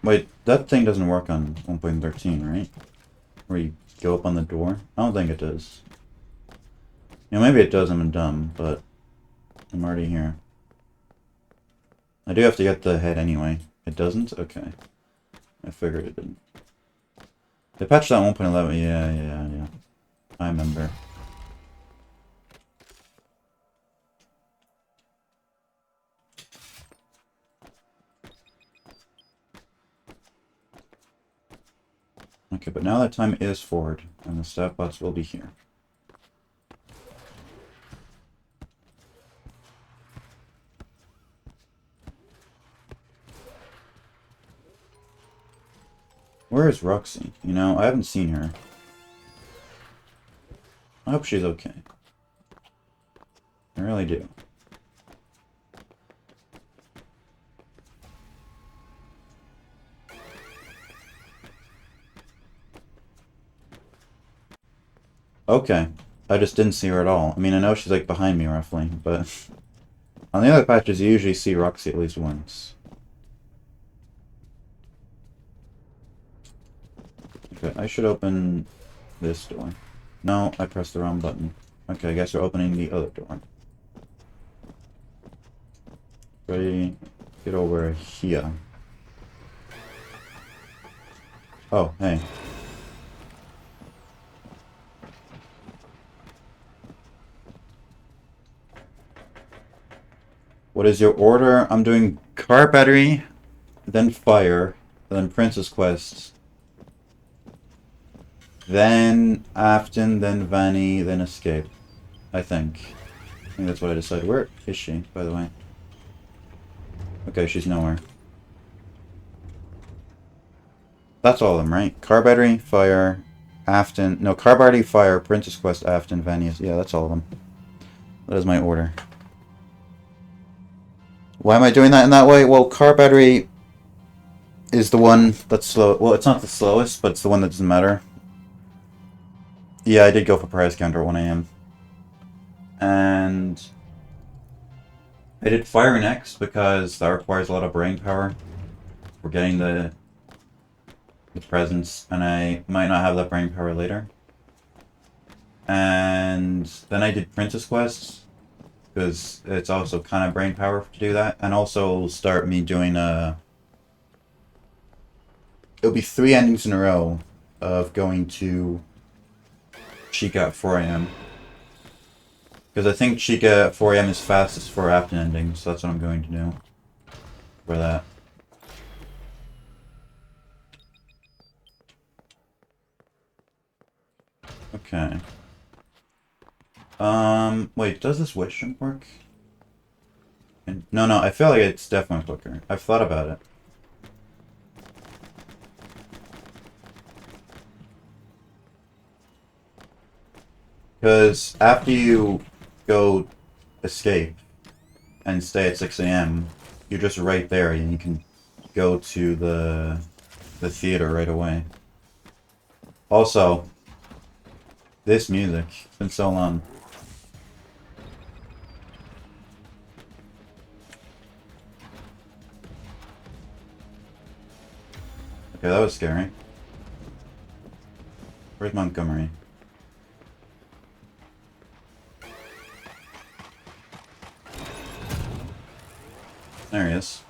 Wait, that thing doesn't work on 1.13, right? Where you go up on the door? I don't think it does. You know, maybe it does, I'm dumb, but I'm already here. I do have to get the head anyway. It doesn't? Okay. I figured it didn't. They patched that 1.11. Yeah. I remember. Okay, but now that time is forward, and the staff bots will be here. Where is Roxy? You know, I haven't seen her. I hope she's okay. I really do. Okay. I just didn't see her at all. I mean, I know she's like behind me roughly, but on the other patches you usually see Roxy at least once. Okay, I should open this door. No, I pressed the wrong button. Okay, I guess we're opening the other door. Ready? Get over here. Oh, hey. What is your order? I'm doing car battery, then fire, then princess quest, then Afton, then Vanny, then escape. I think that's what I decided. Where is she, by the way? Okay, she's nowhere. That's all of them, right? Car battery, fire, Afton. No, car battery, fire, princess quest, Afton, Vanny. Yeah, that's all of them. That is my order. Why am I doing that in that way? Well, car battery is the one that's slow. Well, it's not the slowest, but it's the one that doesn't matter. Yeah, I did go for prize counter at 1 AM. And I did fire next because that requires a lot of brain power for getting the presents, and I might not have that brain power later. And then I did princess quests, because it's also kind of brain power to do that, and also start me doing it'll be 3 endings in a row of going to Chica at 4 AM. Because I think Chica at 4 AM is fastest for Afton endings, so that's what I'm going to do for that. Okay. Wait, does this wish jump work? No, I feel like it's definitely quicker. I've thought about it. Because after you go escape and stay at 6 AM, you're just right there and you can go to the theater right away. Also, this music, it's been so long. Okay, that was scary. Where's Montgomery? There he is.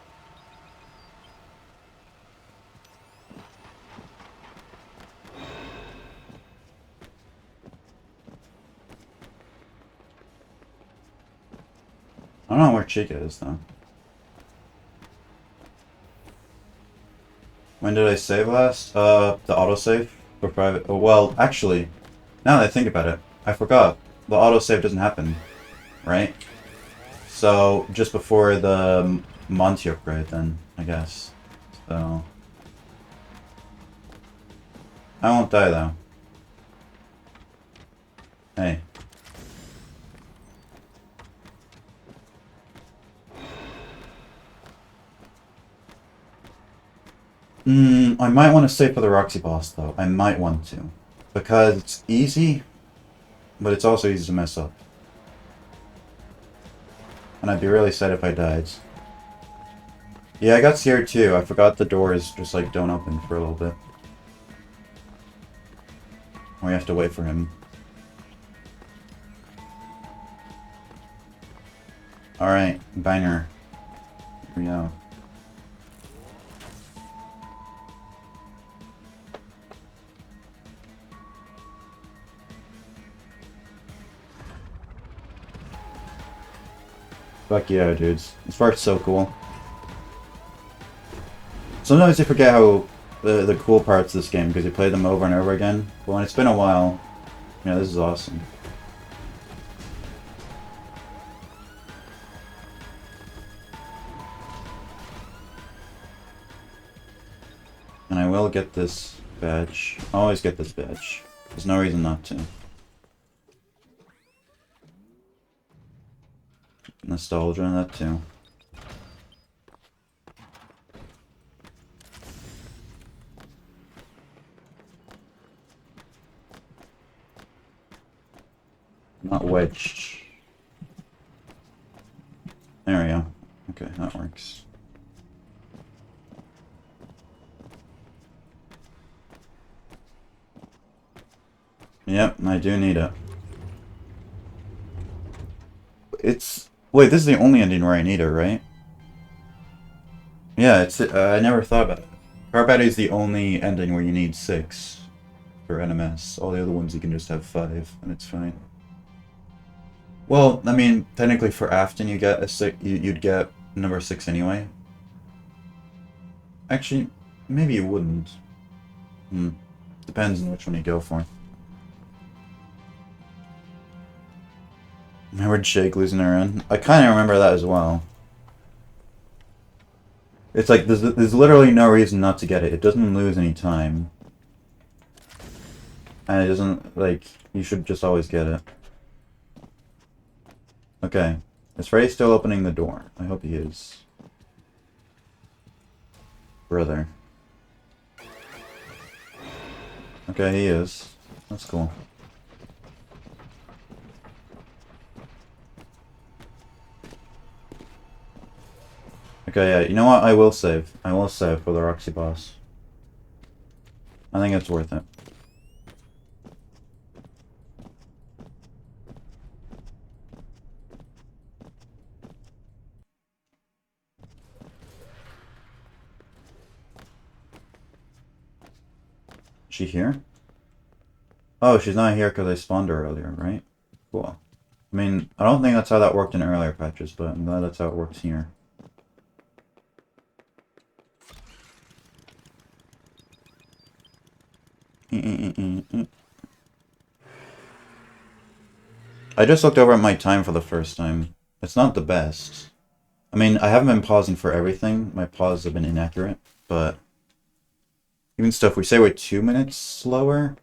I don't know where Chica is, though. When did I save last? The autosave for private. Oh, well, actually, now that I think about it, I forgot. The autosave doesn't happen, right? So, just before the Monty upgrade, then, I guess. So. I won't die, though. Hey. I might want to save for the Roxy boss, though. I might want to. Because it's easy, but it's also easy to mess up. And I'd be really sad if I died. Yeah, I got scared too. I forgot the doors just like don't open for a little bit. We have to wait for him. Alright, banger. Here we go. Fuck yeah, dudes. This part's so cool. Sometimes I forget how the cool parts of this game because you play them over and over again. But when it's been a while, yeah, this is awesome. And I will get this badge. I always get this badge. There's no reason not to. Nostalgia and that too. Not wedged. There we go. Okay, that works. Yep, I do need it. It's... Wait, this is the only ending where I need it, right? Yeah, it's... I never thought about it. Car battery is the only ending where you need 6 for NMS. All the other ones you can just have 5, and it's fine. Well, I mean, technically for Afton you get a 6... You'd get number 6 anyway. Actually, maybe you wouldn't. Depends on which one you go for. Remember Jake losing her run? I kind of remember that as well. It's like, there's literally no reason not to get it. It doesn't lose any time. And it doesn't, like, you should just always get it. Okay. Is Freddy still opening the door? I hope he is. Brother. Okay, he is. That's cool. Okay, yeah, you know what? I will save. I will save for the Roxy boss. I think it's worth it. Is she here? Oh, she's not here because I spawned her earlier, right? Cool. I mean, I don't think that's how that worked in earlier patches, but I'm glad that's how it works here. I just looked over at my time for the first time. It's not the best. I mean, I haven't been pausing for everything. My pauses have been inaccurate, but even stuff we say we're 2 minutes slower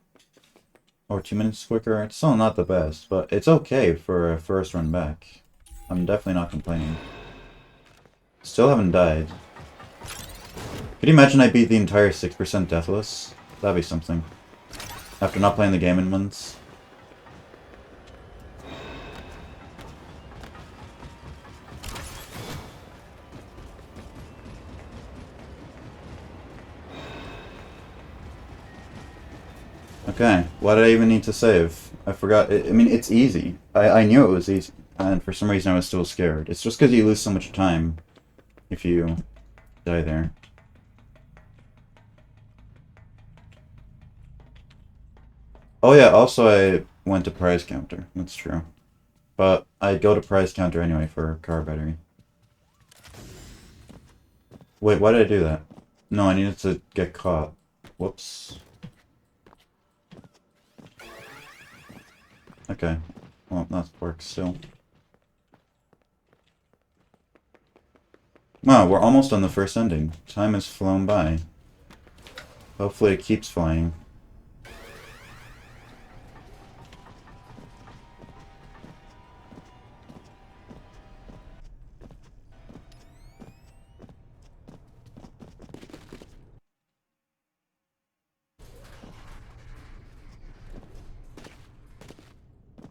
or 2 minutes quicker, it's still not the best, but it's okay for a first run back. I'm definitely not complaining. Still haven't died. Could you imagine I beat the entire 6% deathless? That'd be something. After not playing the game in months. Okay, why did I even need to save? I forgot. I mean, it's easy. I knew it was easy, and for some reason I was still scared. It's just because you lose so much time if you die there. Oh yeah, also I went to prize counter. That's true. But I go to prize counter anyway for car battery. Wait, why did I do that? No, I needed to get caught. Whoops. Okay. Well, that works still. Wow, we're almost on the first ending. Time has flown by. Hopefully it keeps flying.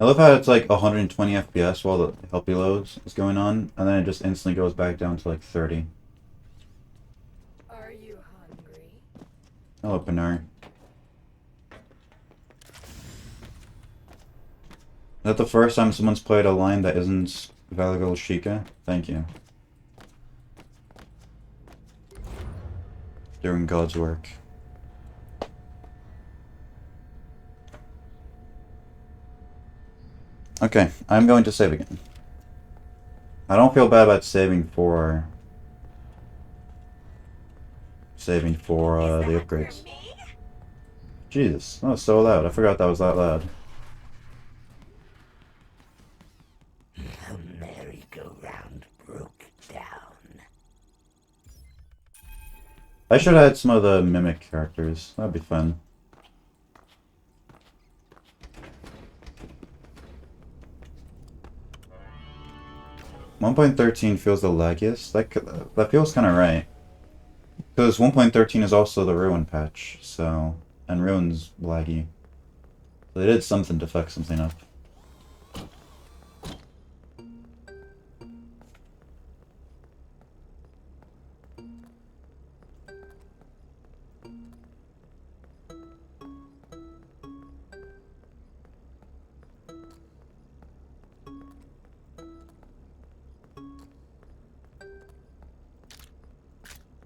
I love how it's like 120 FPS while the helpy loads is going on, and then it just instantly goes back down to like 30. Hello, Pinar. Is that the first time someone's played a line that isn't Valigal Sheikah? Thank you. Doing God's work. Okay, I'm going to save again. I don't feel bad about saving for the upgrades. Jesus, that was so loud. I forgot that was that loud. The merry-go-round broke down. I should add some of the mimic characters. That'd be fun. .13 feels the laggiest. That feels kind of right. Because 1.13 is also the Ruin patch, so... And Ruin's laggy. So they did something to fuck something up.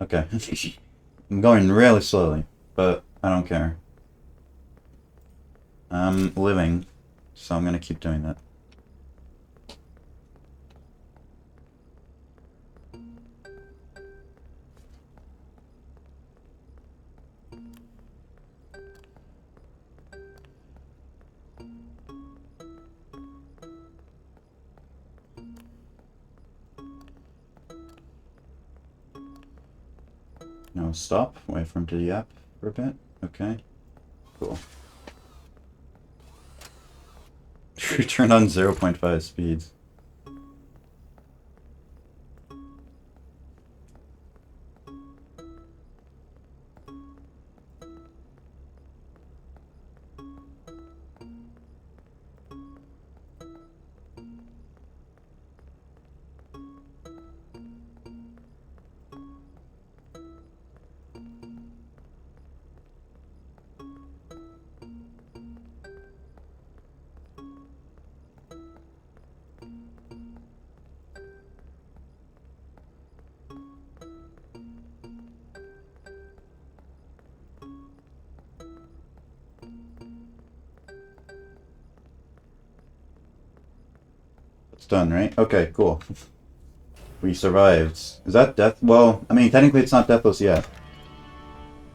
Okay. I'm going really slowly, but I don't care. I'm living, so I'm gonna keep doing that. No, stop. Wait for him to yap for a bit. Okay. Cool. We turned on 0.5 speeds. It's done, right? Okay, cool. We survived. Is that death? Well, I mean, technically it's not deathless yet.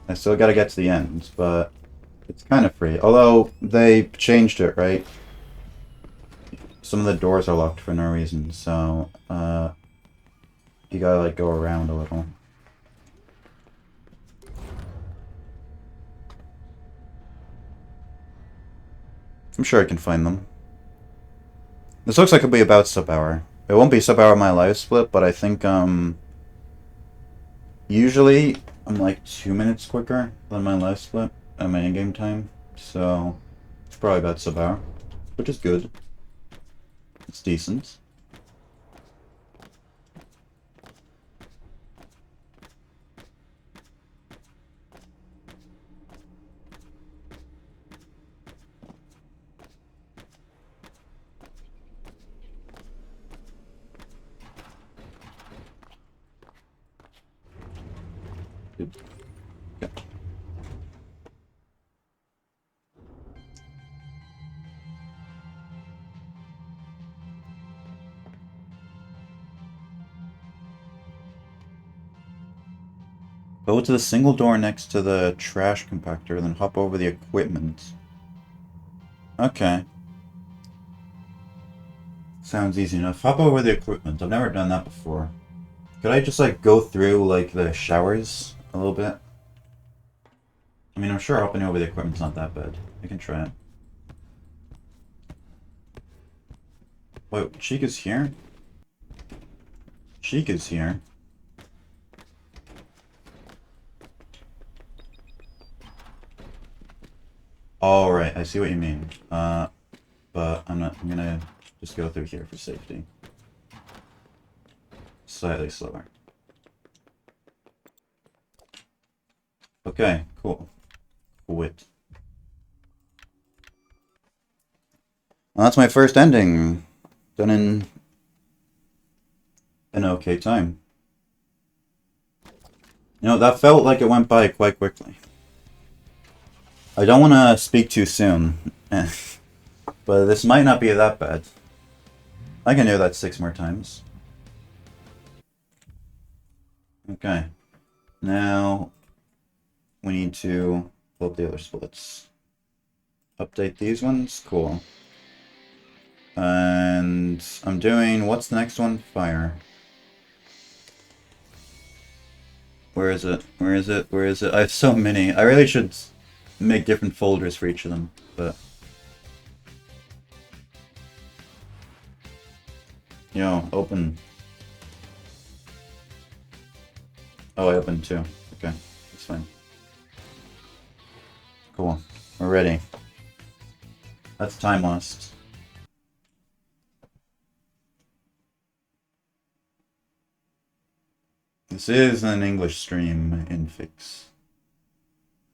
I still gotta get to the end, but it's kind of free. Although, they changed it, right? Some of the doors are locked for no reason, so, you gotta, like, go around a little. I'm sure I can find them. This looks like it'll be about sub-hour. It won't be sub-hour my live split, but I think, usually, I'm like 2 minutes quicker than my live split at my in-game time, so it's probably about sub-hour, which is good. It's decent. Good. Okay. Go to the single door next to the trash compactor, then hop over the equipment. Okay. Sounds easy enough. Hop over the equipment. I've never done that before. Could I just, like, go through, like, the showers a little bit? I mean, I'm sure hopping over the equipment's not that bad. I can try it. Wait, Sheik is here? Sheik is here. Alright, I see what you mean. But I'm gonna just go through here for safety. Slightly slower. Okay, cool. Quit. Well, that's my first ending. Done in an okay time. You know, that felt like it went by quite quickly. I don't want to speak too soon, but this might not be that bad. I can do that 6 more times. Okay. Now, we need to pull up the other splits. Update these ones? Cool. And I'm doing, what's the next one? Fire. Where is it? Where is it? Where is it? I have so many. I really should make different folders for each of them, but... Yo, open. Oh, I opened 2. Okay, that's fine. Cool. We're ready. That's time lost. This is an English stream in Fix.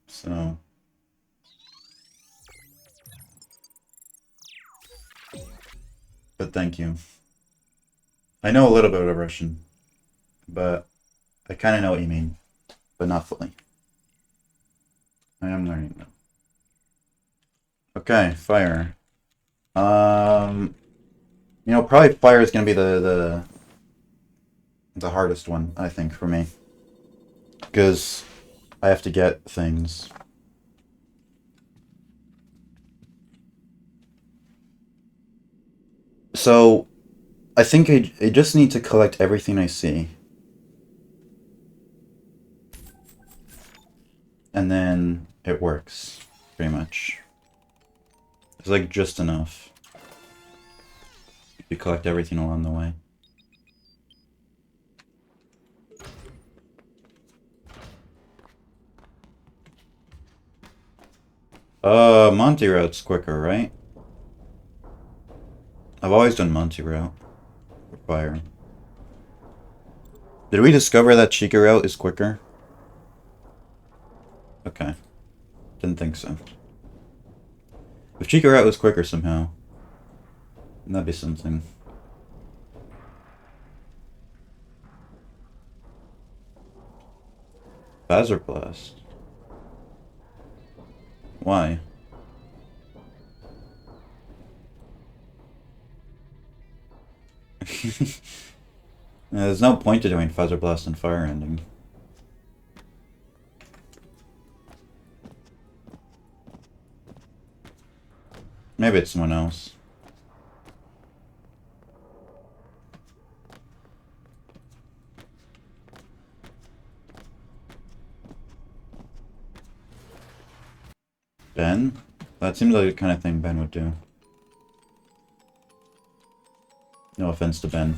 So... But thank you. I know a little bit of Russian, but I kind of know what you mean, but not fully. I am learning though. Okay, fire. You know, probably fire is gonna be the hardest one, I think, for me, because I have to get things. So, I think I just need to collect everything I see. And then it works, pretty much. It's like just enough. You collect everything along the way. Monty route's quicker, right? I've always done Monty route for fire. Did we discover that Chica route is quicker? Okay. Didn't think so. If Chica route was quicker somehow, that'd be something. Phaser Blast. Why? There's no point to doing Phaser Blast and Fire Ending. Maybe it's someone else. Ben? That seems like the kind of thing Ben would do. No offense to Ben.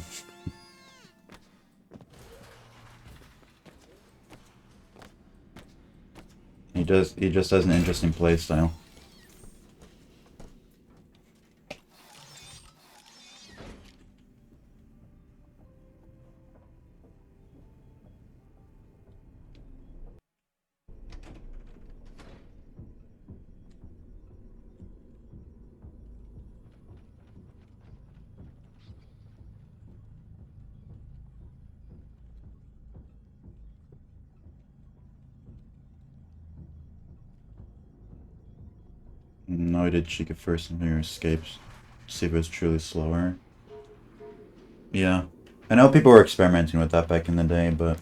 He just has an interesting playstyle. No, I did Chica first and Mirror Escapes. See if it was truly slower. Yeah. I know people were experimenting with that back in the day, but...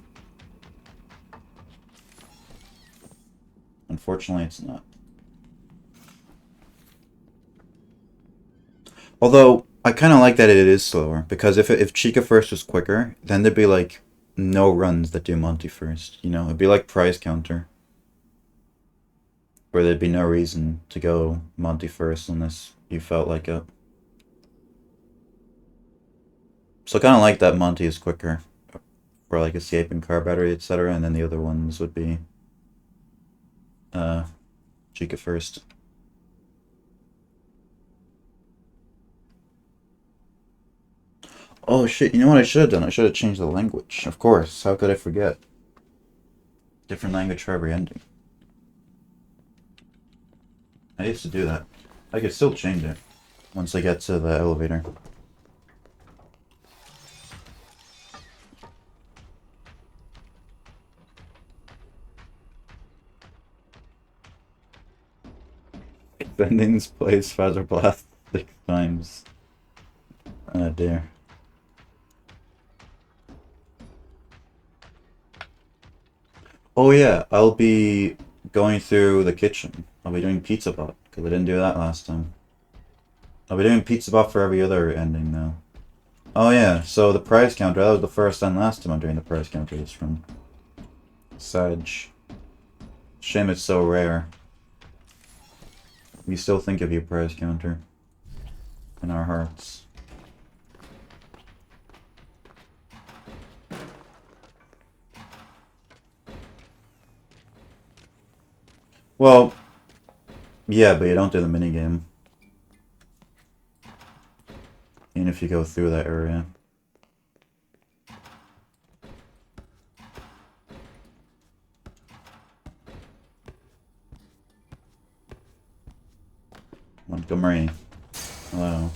unfortunately, it's not. Although, I kind of like that it is slower, because if Chica first was quicker, then there'd be, like, no runs that do Monty first, you know? It'd be like Prize Counter. Where there'd be no reason to go Monty first unless you felt like it. So I kind of like that Monty is quicker for like escape and car battery, etc. And then the other ones would be Chica first. Oh shit, you know what I should have done? I should have changed the language. Of course, how could I forget? Different language for every ending. I used to do that. I could still change it once I get to the elevator. Bendings plays Phaser Blast 6 times. Oh dear. Oh yeah, I'll be going through the kitchen. I'll be doing Pizza Bot, because I didn't do that last time. I'll be doing Pizza Bot for every other ending now. Oh yeah, so the prize counter, that was the first and last time I'm doing the prize counter this from. Sage. Shame it's so rare. We still think of you, prize counter. In our hearts. Well, yeah, but you don't do the minigame. Even if you go through that area. Montgomery. Hello.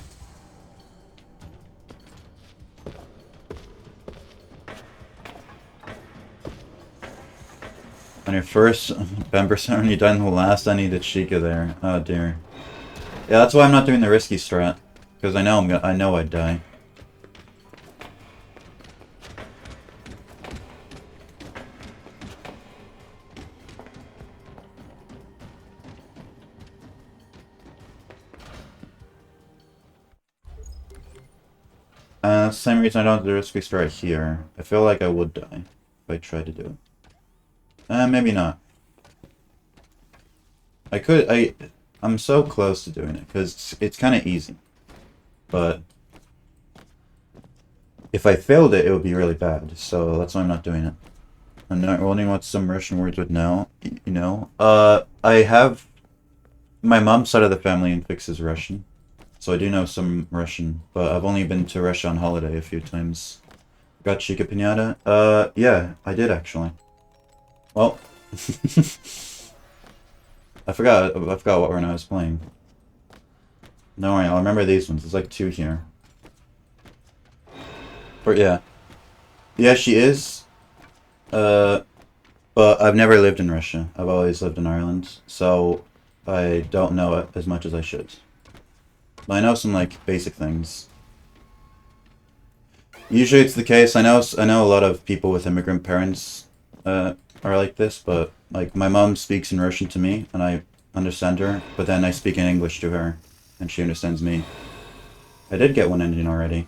On your first Bember when you died in the last, I needed Sheikah there. Oh dear. Yeah, that's why I'm not doing the risky strat. Because I know I'd die. That's the same reason I don't do the risky strat here. I feel like I would die if I tried to do it. Maybe not. I'm so close to doing it, because it's kind of easy. But if I failed it, it would be really bad, so that's why I'm not doing it. I'm not wondering what some Russian words would know, you know? I have... My mom's side of the family fixes Russian, so I do know some Russian, but I've only been to Russia on holiday a few times. Got Chica Pinata? Yeah, I did actually. Well... I forgot what one I was playing. No worry, I'll remember these ones. There's like 2 here. But yeah. Yeah, she is. But I've never lived in Russia. I've always lived in Ireland. So I don't know it as much as I should. But I know some like basic things. Usually it's the case. I know a lot of people with immigrant parents are like this, but like my mom speaks in Russian to me and I understand her, but then I speak in English to her and she understands me. I did get one ending already.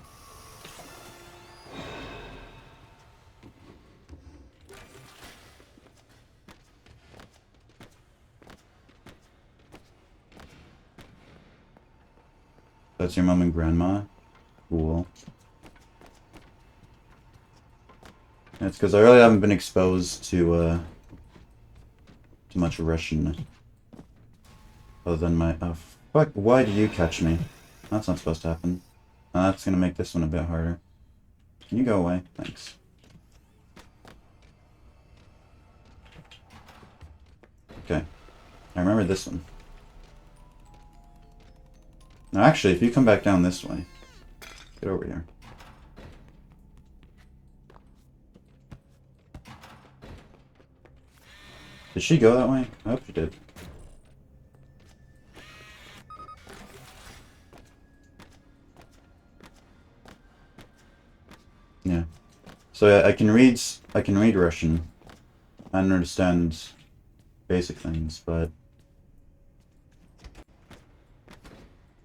That's your mom and grandma? Cool. It's because I really haven't been exposed to much Russian. Other than my... Oh, fuck, why do you catch me? That's not supposed to happen. That's gonna make this one a bit harder. Can you go away? Thanks. Okay. I remember this one. Now actually, if you come back down this way... Get over here. Did she go that way? I hope she did. Yeah. So yeah, I can read Russian and understand basic things, but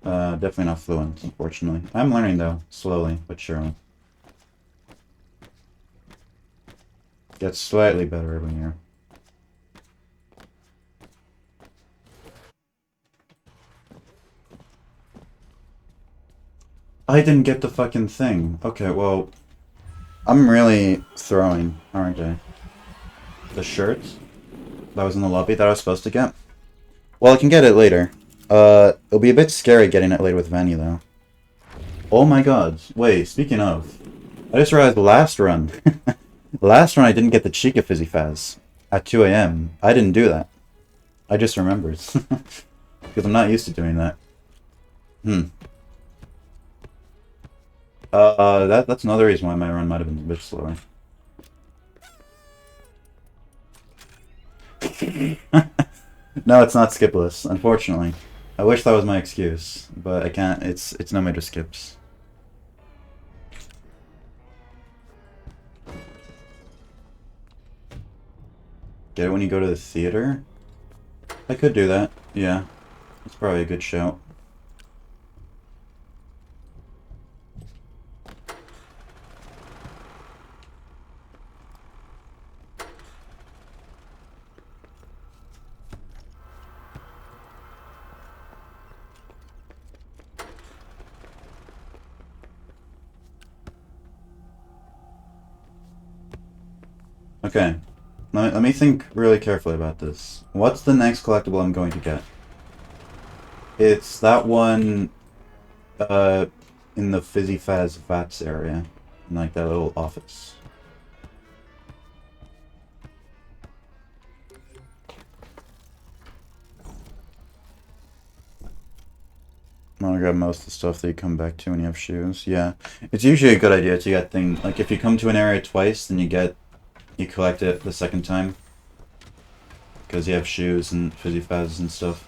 definitely not fluent, unfortunately. I'm learning though, slowly but surely. Gets slightly better every year. I didn't get the fucking thing. Okay, well, I'm really throwing, aren't I? The shirt that was in the lobby that I was supposed to get? Well, I can get it later. It'll be a bit scary getting it later with Vanny, though. Oh my god. Wait, speaking of, I just realized last run. Last run I didn't get the Chica Fizzy Faz at 2 AM. I didn't do that. I just remembered. Because I'm not used to doing that. That's another reason why my run might have been a bit slower. No, it's not skipless, unfortunately. I wish that was my excuse, but I can't. It's no major skips. Get it when you go to the theater? I could do that, yeah. It's probably a good shout. Okay, let me think really carefully about this. What's the next collectible I'm going to get? It's that one, in the Fizzy Faz Vats area. In, like, that little office. I want to grab most of the stuff that you come back to when you have shoes. Yeah, it's usually a good idea to get things, like, if you come to an area twice, then you collect it the second time. Because you have shoes and Fizzy Fazs and stuff.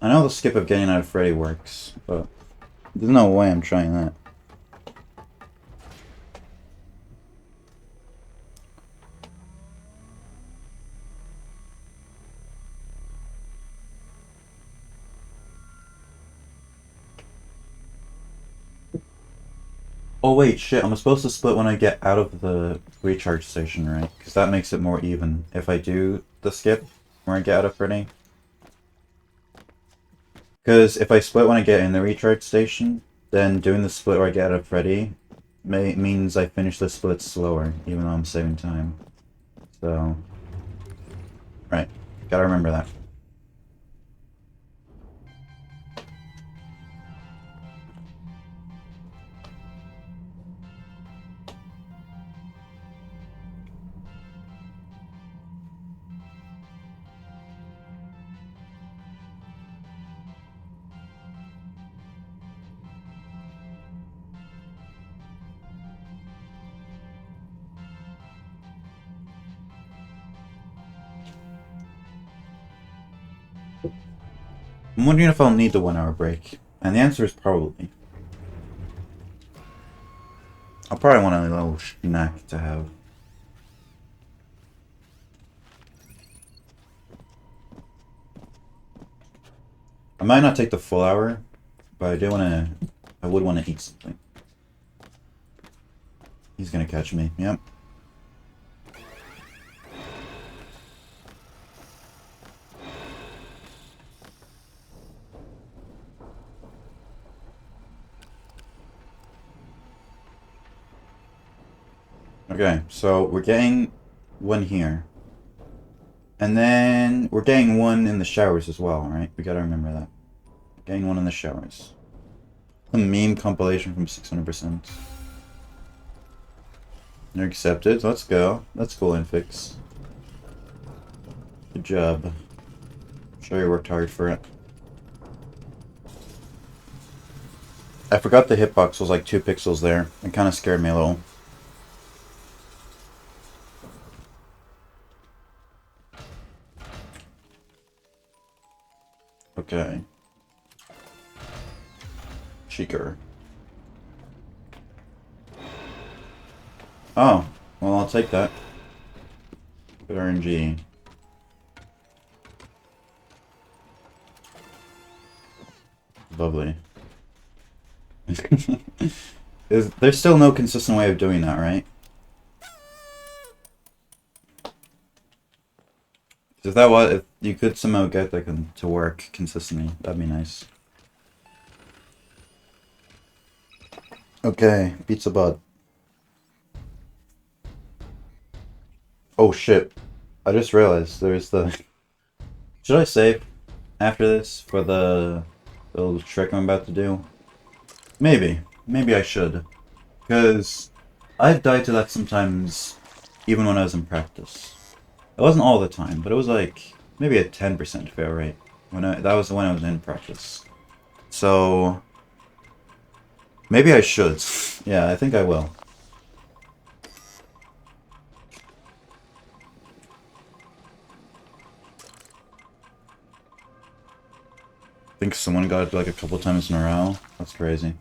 I know the skip of getting out of Freddy works, but there's no way I'm trying that. Oh wait, shit, I'm supposed to split when I get out of the recharge station, right? Because that makes it more even. If I do the skip when I get out of Freddy. Because if I split when I get in the recharge station, then doing the split where I get out of Freddy means I finish the split slower, even though I'm saving time. So, right, gotta remember that. I'm wondering if I'll need the 1 hour break, and the answer is probably. I'll probably want a little snack to have. I might not take the full hour, but I would want to eat something. He's gonna catch me, yep. Okay, so we're getting one here. And then we're getting one in the showers as well, right? We gotta remember that. Getting one in the showers. A meme compilation from 600%. You're accepted. Let's go. That's cool, Infix. Good job. Sure you worked hard for it. I forgot the hitbox was like 2 pixels there. It kind of scared me a little. Okay. Cheeker. Oh, well, I'll take that. Good RNG. Lovely. There's still no consistent way of doing that, right? If you could somehow get that to work consistently, that'd be nice. Okay, pizza bud. Oh shit. I just realized there's the... Should I save after this for the little trick I'm about to do? Maybe. Maybe I should. Because I've died to that sometimes, even when I was in practice. It wasn't all the time, but it was like maybe a 10% fail rate. That was when I was in practice. So maybe I should. Yeah, I think I will. I think someone got it like a couple times in a row. That's crazy.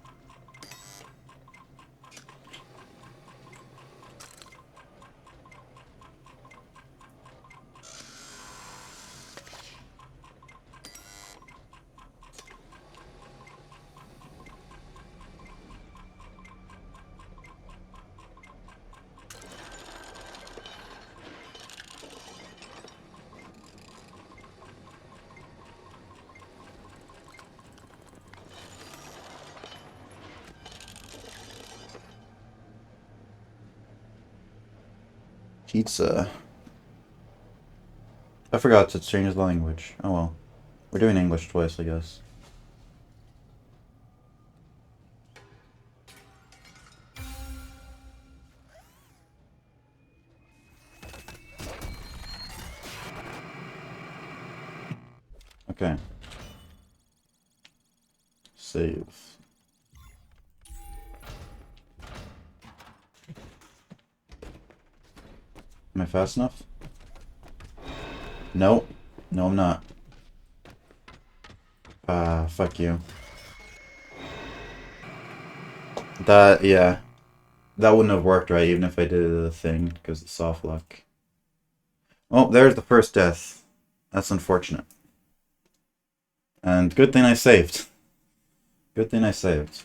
Pizza. I forgot to change the language. Oh well. We're doing English twice, I guess. Okay. Save. Am I fast enough? No. No, I'm not. Fuck you. That, yeah. That wouldn't have worked right, even if I did the thing, because it's soft luck. Oh, there's the first death. That's unfortunate. And good thing I saved. Good thing I saved.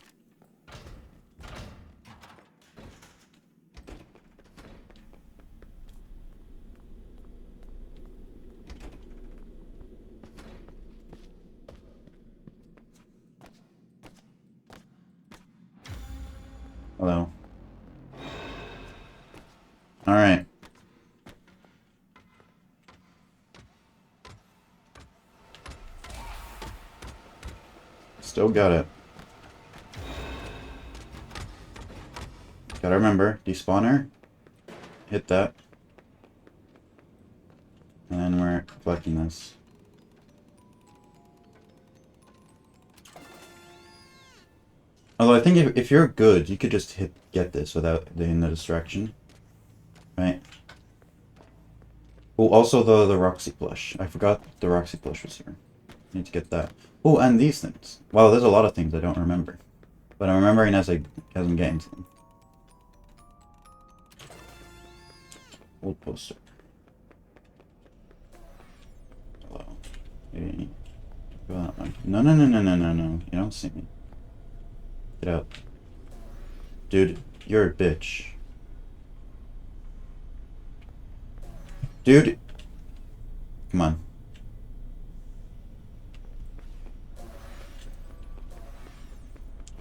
Hello. Alright. Still got it. Gotta remember, despawner. Hit that. And then we're collecting this. Although I think if you're good, you could just get this without doing the distraction. Right? Oh, also the Roxy plush. I forgot the Roxy plush was here. Need to get that. Oh, and these things. Wow, there's a lot of things I don't remember. But I'm remembering as I'm getting to them. Old poster. Hello. Hey. No, no, no, no, no, no, no. You don't see me. Get out. Dude, you're a bitch. Dude. Come on.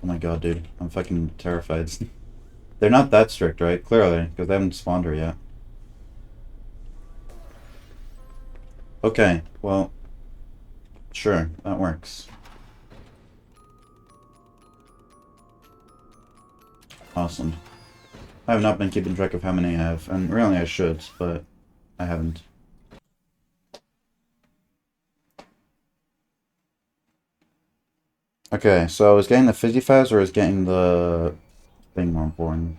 Oh my god, dude. I'm fucking terrified. They're not that strict, right? Clearly, because they haven't spawned her yet. Okay, well... Sure, that works. Awesome. I have not been keeping track of how many I have, and really I should, but I haven't. Okay, so I was getting the Fizzy Faz or I was getting the thing more important?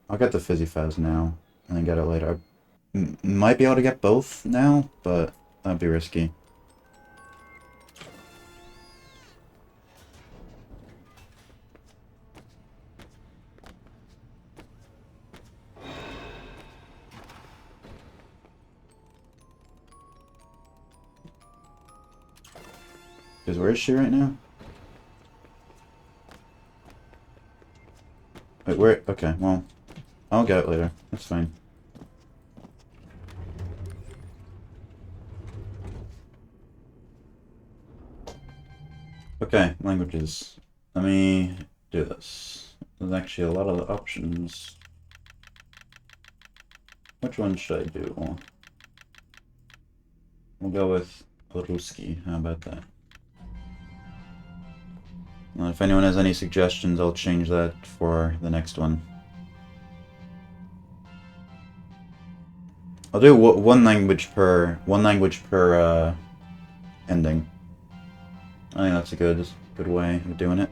I'll get the Fizzy Faz now, and then get it later. I might be able to get both now, but that'd be risky. Because where is she right now? Wait, where? Okay, well, I'll get it later. That's fine. Okay, languages. Let me do this. There's actually a lot of options. Which one should I do? We'll go with Ruski. How about that? Well, if anyone has any suggestions, I'll change that for the next one. I'll do one language per ending. I think that's a good way of doing it.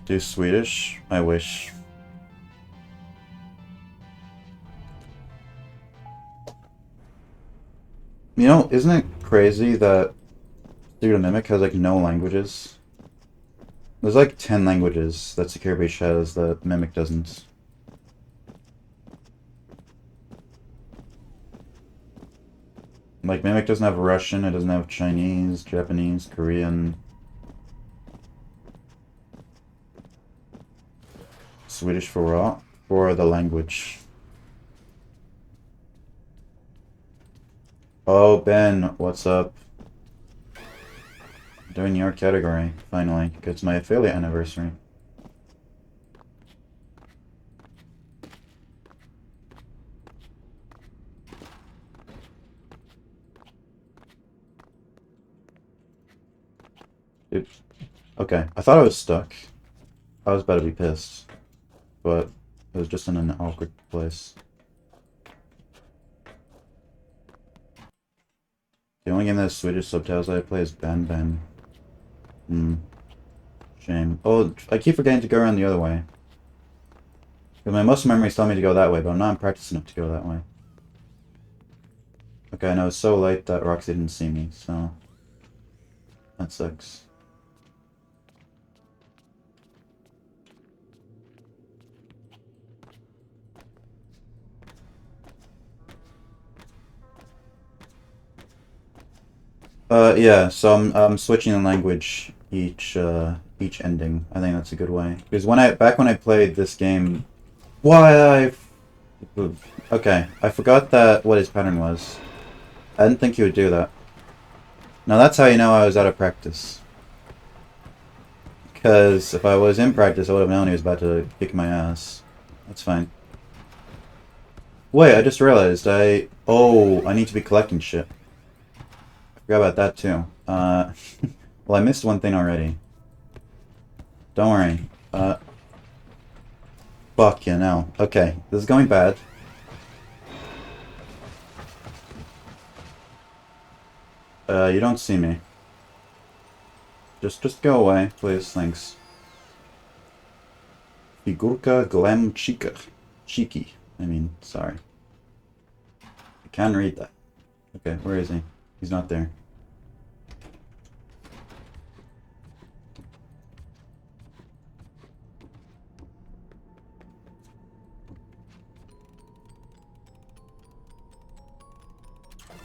Do Swedish? I wish. You know, isn't it crazy that Secret Mimic has like no languages? There's like 10 languages that Secure Beach has that Mimic doesn't. Like, Mimic doesn't have Russian, it doesn't have Chinese, Japanese, Korean, Swedish for the language. Oh, Ben, what's up? Doing your category, finally. It's my affiliate anniversary. Oops. Okay, I thought I was stuck. I was about to be pissed. But it was just in an awkward place. The only game that has Swedish subtitles I play is Ben Ben. Shame. Oh, I keep forgetting to go around the other way. Because my muscle memory's telling me to go that way, but I'm not in practice enough to go that way. Okay, I know it's so late that Roxy didn't see me, so... that sucks. Yeah, so I'm switching the language each ending. I think that's a good way. Because back when I played this game, okay, I forgot what his pattern was. I didn't think he would do that. Now that's how you know I was out of practice. Because if I was in practice, I would have known he was about to kick my ass. That's fine. Wait, I just realized I need to be collecting shit. Forgot about that too. Well, I missed one thing already. Don't worry. Fuck you, no. Okay, this is going bad. You don't see me. Just go away, please, thanks. Figurka Glem Chica. Cheeky. Sorry. I can't read that. Okay, where is he? He's not there.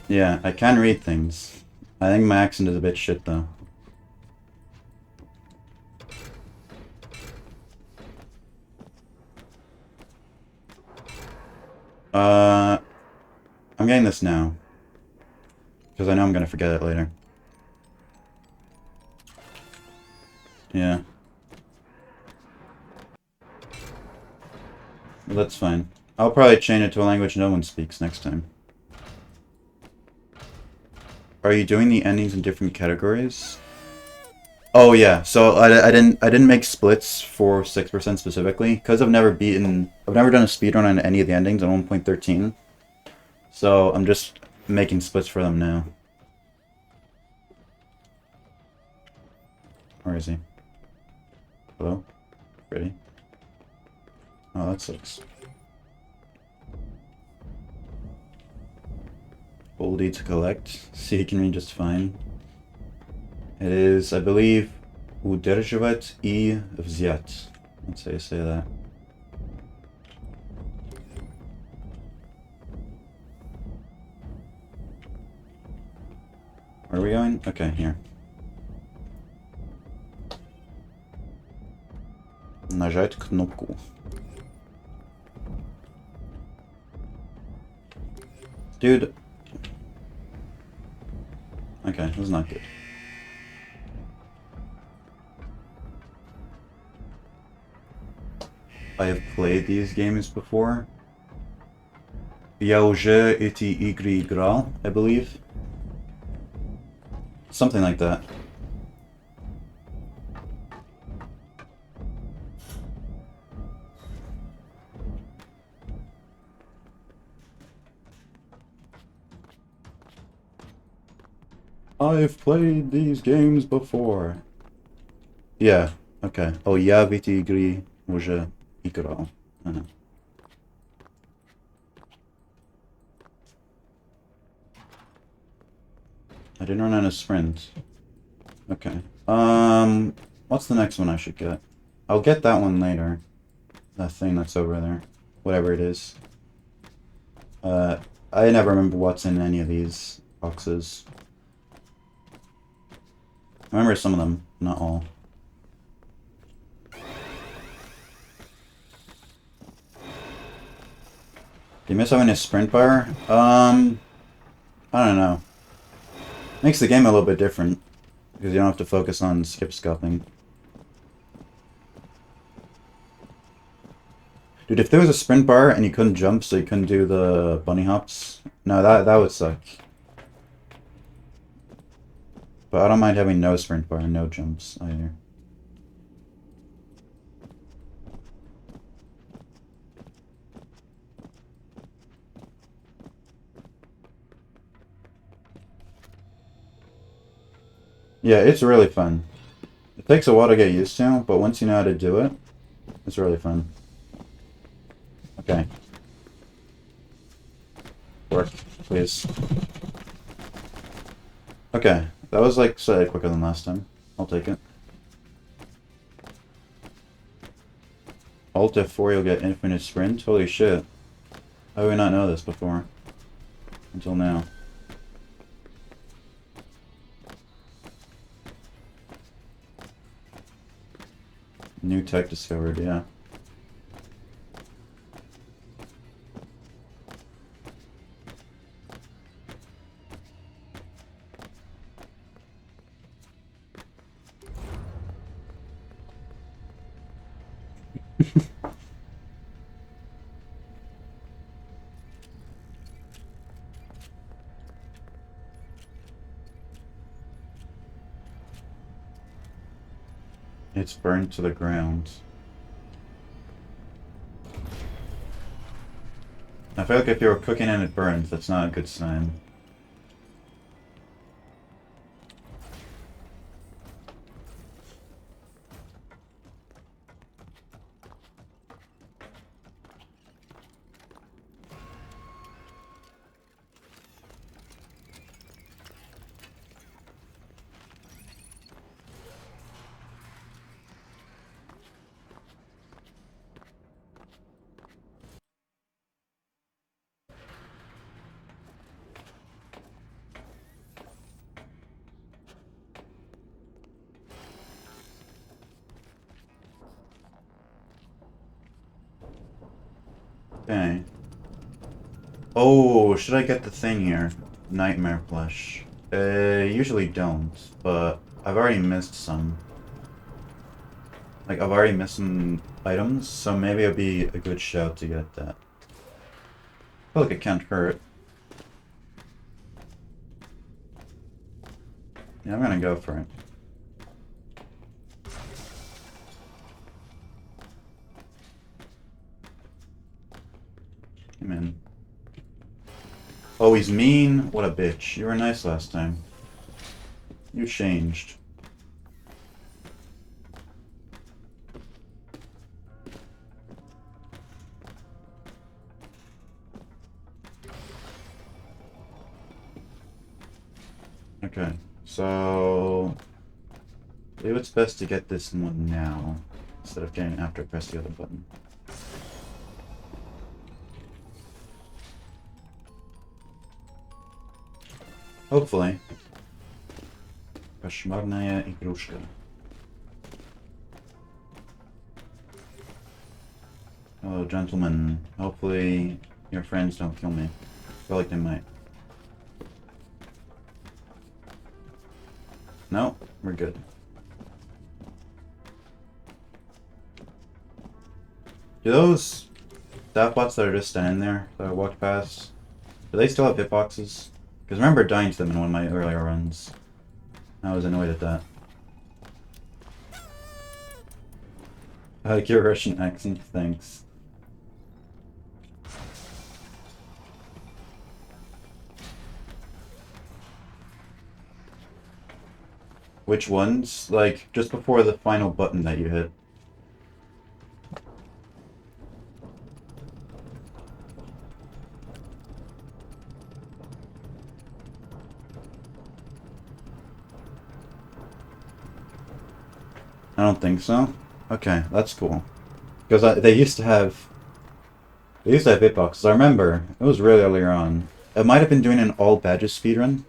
Yeah, I can read things. I think my accent is a bit shit, though. I'm getting this now. Because I know I'm gonna forget it later. Yeah. Well, that's fine. I'll probably change it to a language no one speaks next time. Are you doing the endings in different categories? Oh yeah, so I didn't make splits for 6% specifically, because I've never done a speedrun on any of the endings on 1.13. So I'm just making splits for them now. Where is he? Hello? Ready? Oh, that sucks. Oldie to collect. See, he can read just fine. It is, I believe, удерживать и взять. That's how you say that. Where are we going? Okay, here. Нажать кнопку. Dude. Okay, that's not good. I have played these games before. Я уже эти игры играл, I believe. Something like that. I've played these games before. Yeah, okay. Oh, я в эти игры уже играл. Ага. I didn't run out of sprint. Okay. What's the next one I should get? I'll get that one later. That thing that's over there. Whatever it is. I never remember what's in any of these boxes. I remember some of them, not all. Do you miss having a sprint bar? I don't know. Makes the game a little bit different. Because you don't have to focus on skip scuffing. Dude, if there was a sprint bar and you couldn't jump, so you couldn't do the bunny hops, no, that would suck. But I don't mind having no sprint bar and no jumps either. Yeah, it's really fun. It takes a while to get used to, but once you know how to do it, it's really fun. Okay. Work, please. Okay, that was like slightly quicker than last time. I'll take it. Alt F4, you'll get infinite sprint? Holy shit. How did we not know this before? Until now. New tech discovered, yeah. It's burned to the ground. I feel like if you're cooking and it burns, that's not a good sign. Okay. Oh, should I get the thing here? Nightmare plush. Usually don't, but I've already missed some. Like, I've already missed some items, so maybe it'd be a good shout to get that. I feel like it can't hurt. Yeah, I'm gonna go for it. Come in. Oh, he's mean? What a bitch. You were nice last time. You changed. Okay, so maybe it's best to get this one now instead of getting after I press the other button. Hopefully. Koszmarная игрушка. Hello, gentlemen. Hopefully your friends don't kill me. I feel like they might. No, we're good. Do those staff bots that are just standing there that I walked past, do they still have hitboxes? Because I remember dying to them in one of my earlier runs. I was annoyed at that. I like your Russian accent, thanks. Which ones? Like, just before the final button that you hit. I don't think so. Okay, that's cool. Because they used to have... They used to have hitboxes. I remember. It was really earlier on. It might have been doing an all badges speedrun.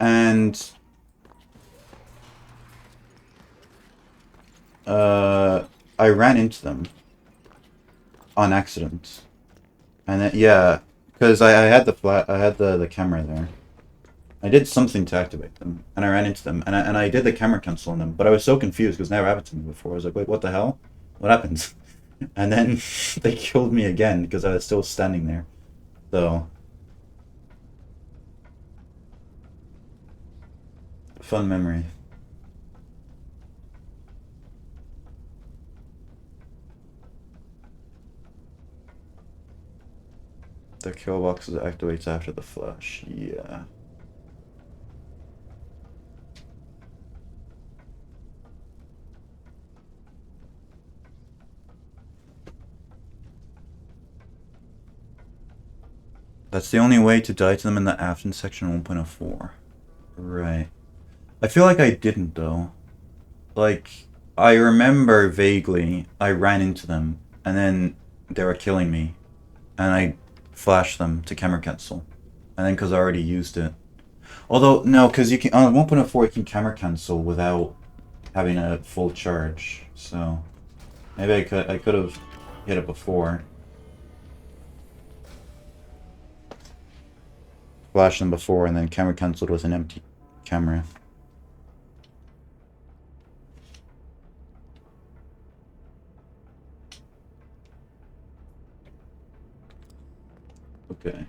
And... I ran into them. On accident. And then, yeah... Because I had the camera there. I did something to activate them, and I ran into them, and I did the camera cancel on them, but I was so confused because never happened to me before. I was like, wait, what the hell? What happened? And then they killed me again because I was still standing there. So, fun memory. The kill box activates after the flash. Yeah. That's the only way to die to them in the Afton section 1.04. Right. I feel like I didn't, though. Like, I remember vaguely I ran into them, and then they were killing me, and I flashed them to camera cancel. And then because I already used it. Although, no, because you can, on 1.04 you can camera cancel without having a full charge, so maybe I could have hit it before. Flashed them before and then camera cancelled with an empty camera. Okay.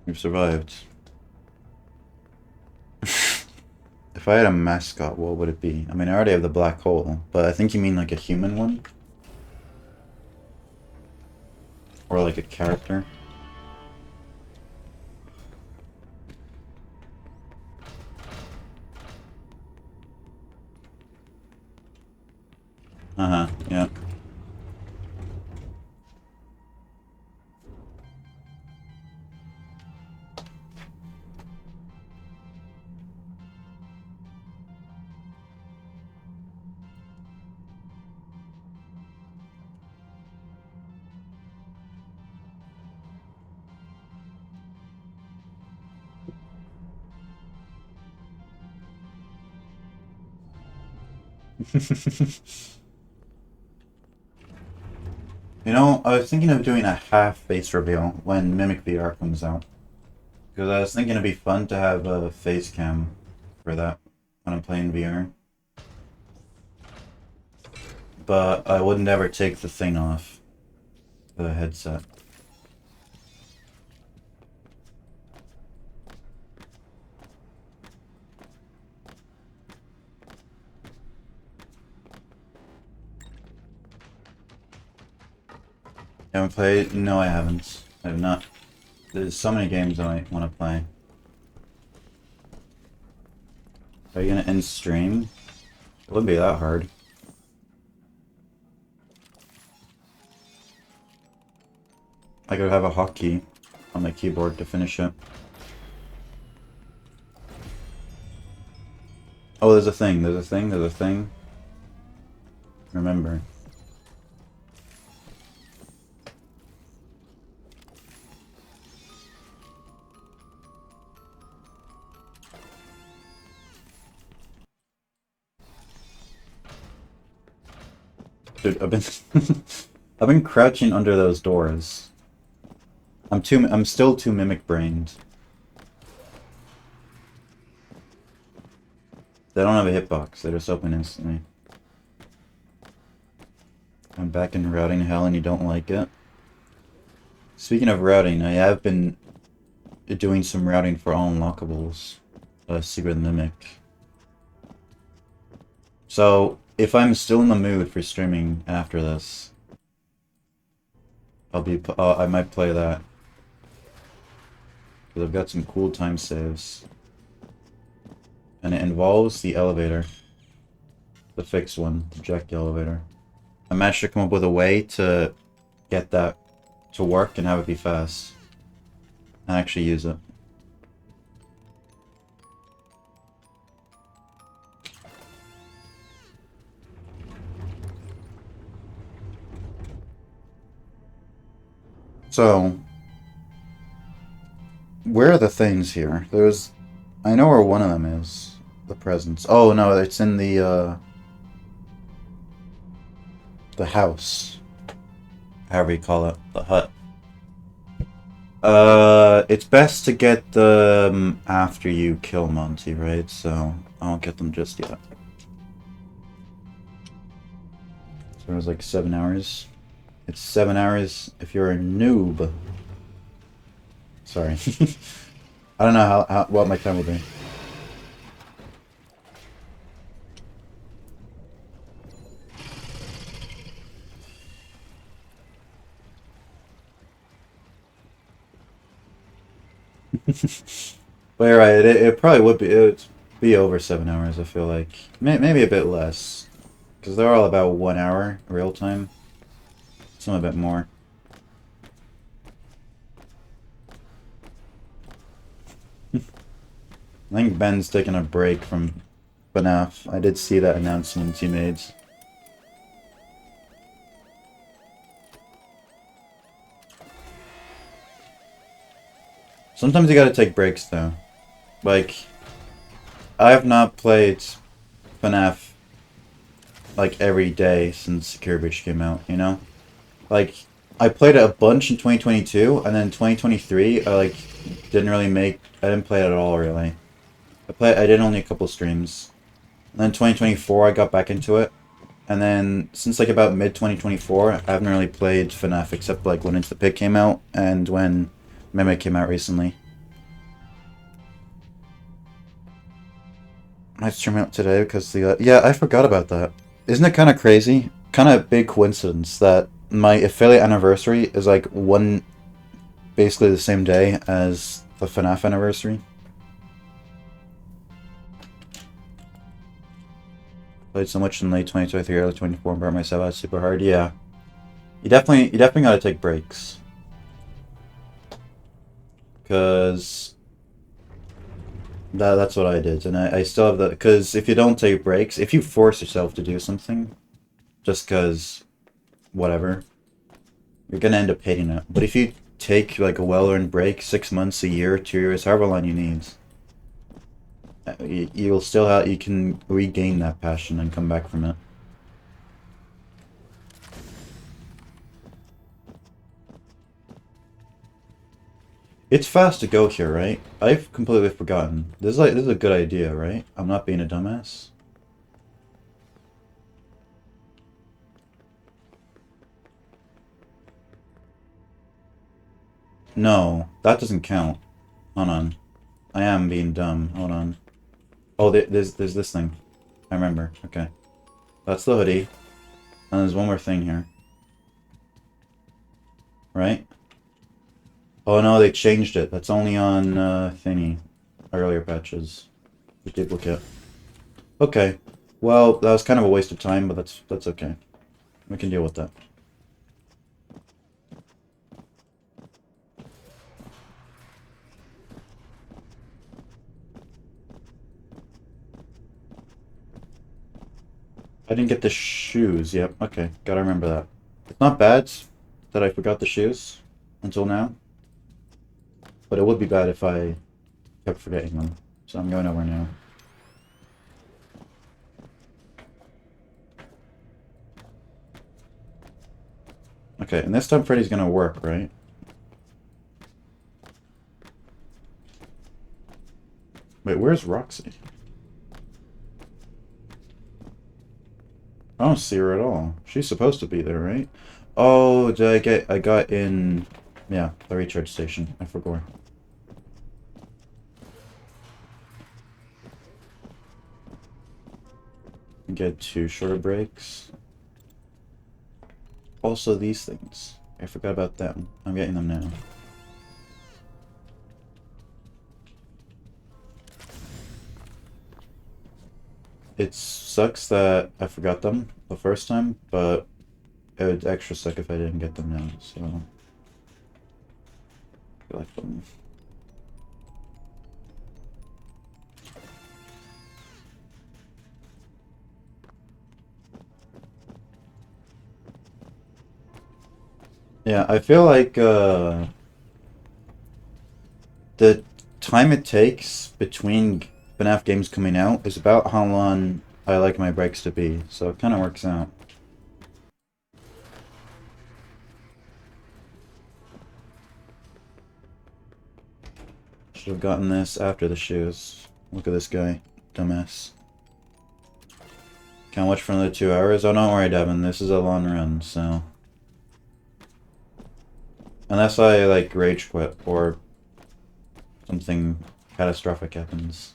You've survived. If I had a mascot, what would it be? I mean, I already have the black hole, but I think you mean like a human one? Or like a character? Uh-huh, yeah. You know, I was thinking of doing a half face reveal when Mimic VR comes out. Because I was thinking it'd be fun to have a face cam for that when I'm playing VR. But I wouldn't ever take the thing off. The headset. Haven't played? No, I haven't. I have not. There's so many games I want to play. Are you gonna end stream? It wouldn't be that hard. I could have a hotkey on my keyboard to finish it. Oh, there's a thing, there's a thing, there's a thing. Remember. Dude, I've been I've been crouching under those doors. I'm still too mimic brained. They don't have a hitbox, they just open instantly. I'm back in routing hell and you don't like it. Speaking of routing, I have been doing some routing for all unlockables. Secret Mimic. So, if I'm still in the mood for streaming after this, I might play that. Because I've got some cool time saves. And it involves the elevator. The fixed one, the jack elevator. I managed to come up with a way to get that to work and have it be fast. And actually use it. So, where are the things here? I know where one of them is. The presents. Oh no, it's in the house. However you call it. The hut. It's best to get them after you kill Monty, right? So, I won't get them just yet. So it was like 7 hours. It's 7 hours if you're a noob. Sorry. I don't know what my time will be. But you're right, it probably would be, it would be over 7 hours, I feel like. Maybe a bit less. Because they're all about 1 hour real time. Some a bit more. I think Ben's taking a break from FNAF. I did see that announcement he made. Sometimes you gotta take breaks though. Like, I have not played FNAF like every day since Secure Breach came out, you know? Like, I played it a bunch in 2022, and then 2023, I didn't play it at all, really. I did only a couple streams. And then 2024, I got back into it. And then, since like about mid-2024, I haven't really played FNAF, except like when Into the Pit came out, and when Mimic came out recently. I stream out today because yeah, I forgot about that. Isn't it kind of crazy? Kind of big coincidence that my affiliate anniversary is like basically the same day as the FNAF anniversary. Played so much in late 2023, early 24, and burnt myself out super hard. Yeah, you definitely gotta take breaks, cause that's what I did, and I still have that. Cause if you don't take breaks, if you force yourself to do something, just cause whatever, you're gonna end up hating it. But if you take like a well-earned break, 6 months, a year, 2 years, however long you need, you can regain that passion and come back from it. It's fast to go here, right? I've completely forgotten. This is a good idea, right? I'm not being a dumbass. No, that doesn't count. Hold on. I am being dumb. Hold on. Oh, there's this thing. I remember. Okay. That's the hoodie. And there's one more thing here. Right? Oh no, they changed it. That's only on thingy. Earlier patches. The duplicate. Okay. Well, that was kind of a waste of time, but that's okay. We can deal with that. I didn't get the shoes. Yep, okay, gotta remember that. It's not bad that I forgot the shoes until now, but it would be bad if I kept forgetting them. So I'm going over now. Okay, and this time Freddy's gonna work, right? Wait, where's Roxy? I don't see her at all. She's supposed to be there, right? Oh, I got in, yeah, the recharge station. I forgot. Get 2 shorter breaks. Also these things. I forgot about them. I'm getting them now. It sucks that I forgot them the first time, but it would extra suck if I didn't get them now, so... I like them. Yeah, I feel like, the time it takes between FNAF games coming out is about how long I like my breaks to be, so it kind of works out. Should have gotten this after the shoes. Look at this guy. Dumbass. Can't watch for another 2 hours? Oh, don't worry, Devin. This is a long run, so... Unless I, like, rage quit or something catastrophic happens.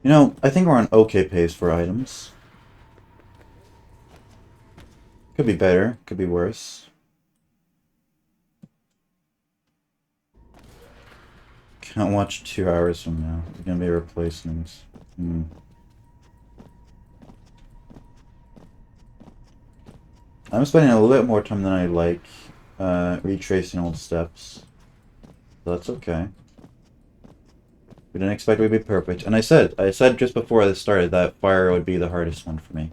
You know, I think we're on okay pace for items. Could be better, could be worse. Can't watch 2 hours from now. There's gonna be replacements. I'm spending a little bit more time than I like retracing old steps. So that's okay. We didn't expect it would be perfect. And I said just before this started that fire would be the hardest one for me.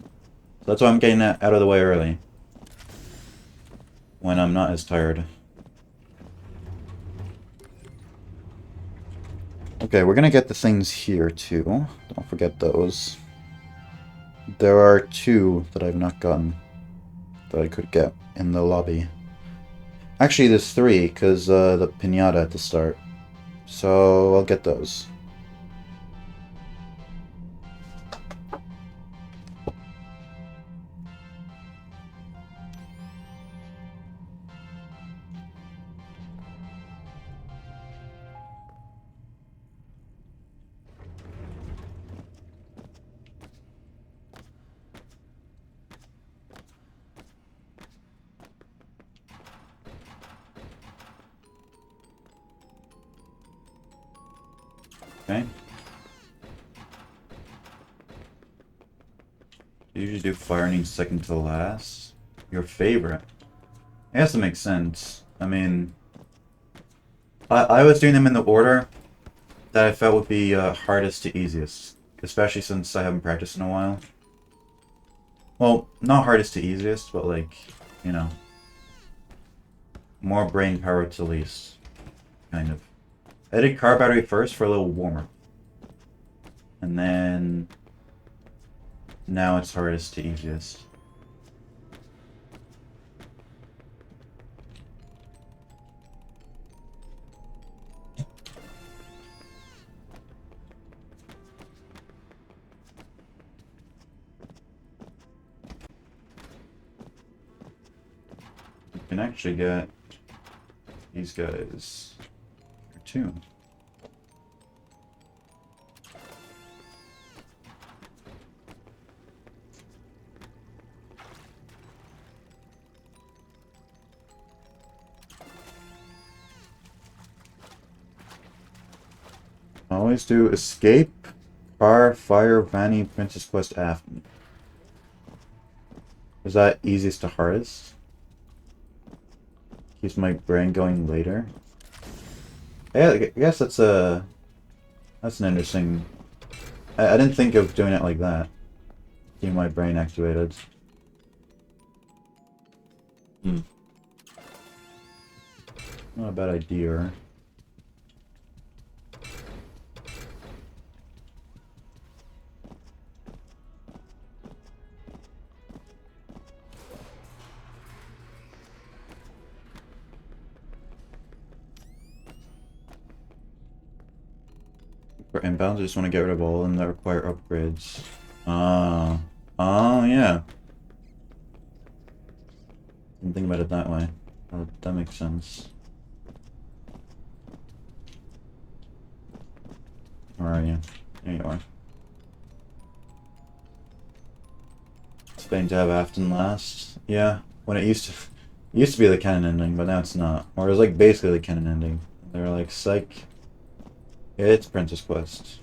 So that's why I'm getting that out of the way early. When I'm not as tired. Okay, we're gonna get the things here too. Don't forget those. There are 2 that I've not gotten that I could get in the lobby. Actually, there's 3, because the pinata at the start. So I'll get those. Okay. You usually do firing second to last. Your favorite. I guess that makes sense. I mean, I was doing them in the order that I felt would be hardest to easiest. Especially since I haven't practiced in a while. Well, not hardest to easiest, but like, you know, more brain power to least. Kind of. I did car battery first for a little warmer. And then... now it's hardest to easiest. You can actually get these guys here too. Always do escape Car, Fire, Vanny, Princess Quest, Afton. Is that easiest to hardest? Keeps my brain going later. Yeah, I guess that's an interesting. I didn't think of doing it like that. Keeping my brain activated. Not a bad idea. For inbounds, I just want to get rid of all of them that require upgrades. Oh, yeah. Didn't think about it that way. Oh, that makes sense. Where are you? There you are. Expecting to have Afton last. Yeah, when it used to be the canon ending, but now it's not. Or it was like basically the canon ending. They were like, psych. It's Princess Quest.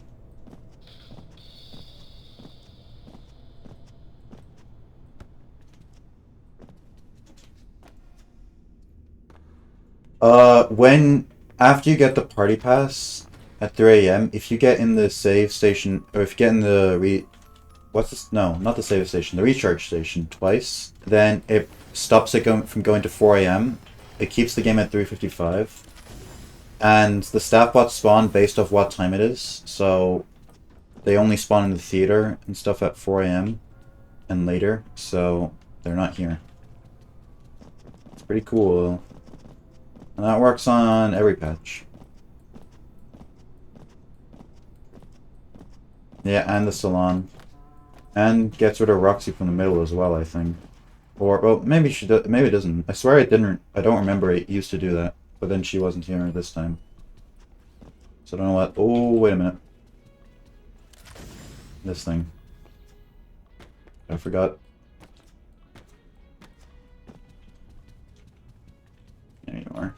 After you get the party pass at 3 AM, if you get in the save station, or if you get in the what's this? No, not the save station, the recharge station twice, then it stops it from going to 4 AM. It keeps the game at 3:55. And the staff bots spawn based off what time it is, so they only spawn in the theater and stuff at 4 AM and later, so they're not here. It's pretty cool. And that works on every patch. Yeah, and the salon. And gets rid of Roxy from the middle as well, I think. Or, well, maybe maybe it doesn't. I swear it didn't. I don't remember it used to do that. But then she wasn't here this time. So I don't know what. Oh, wait a minute. This thing. I forgot. There you are.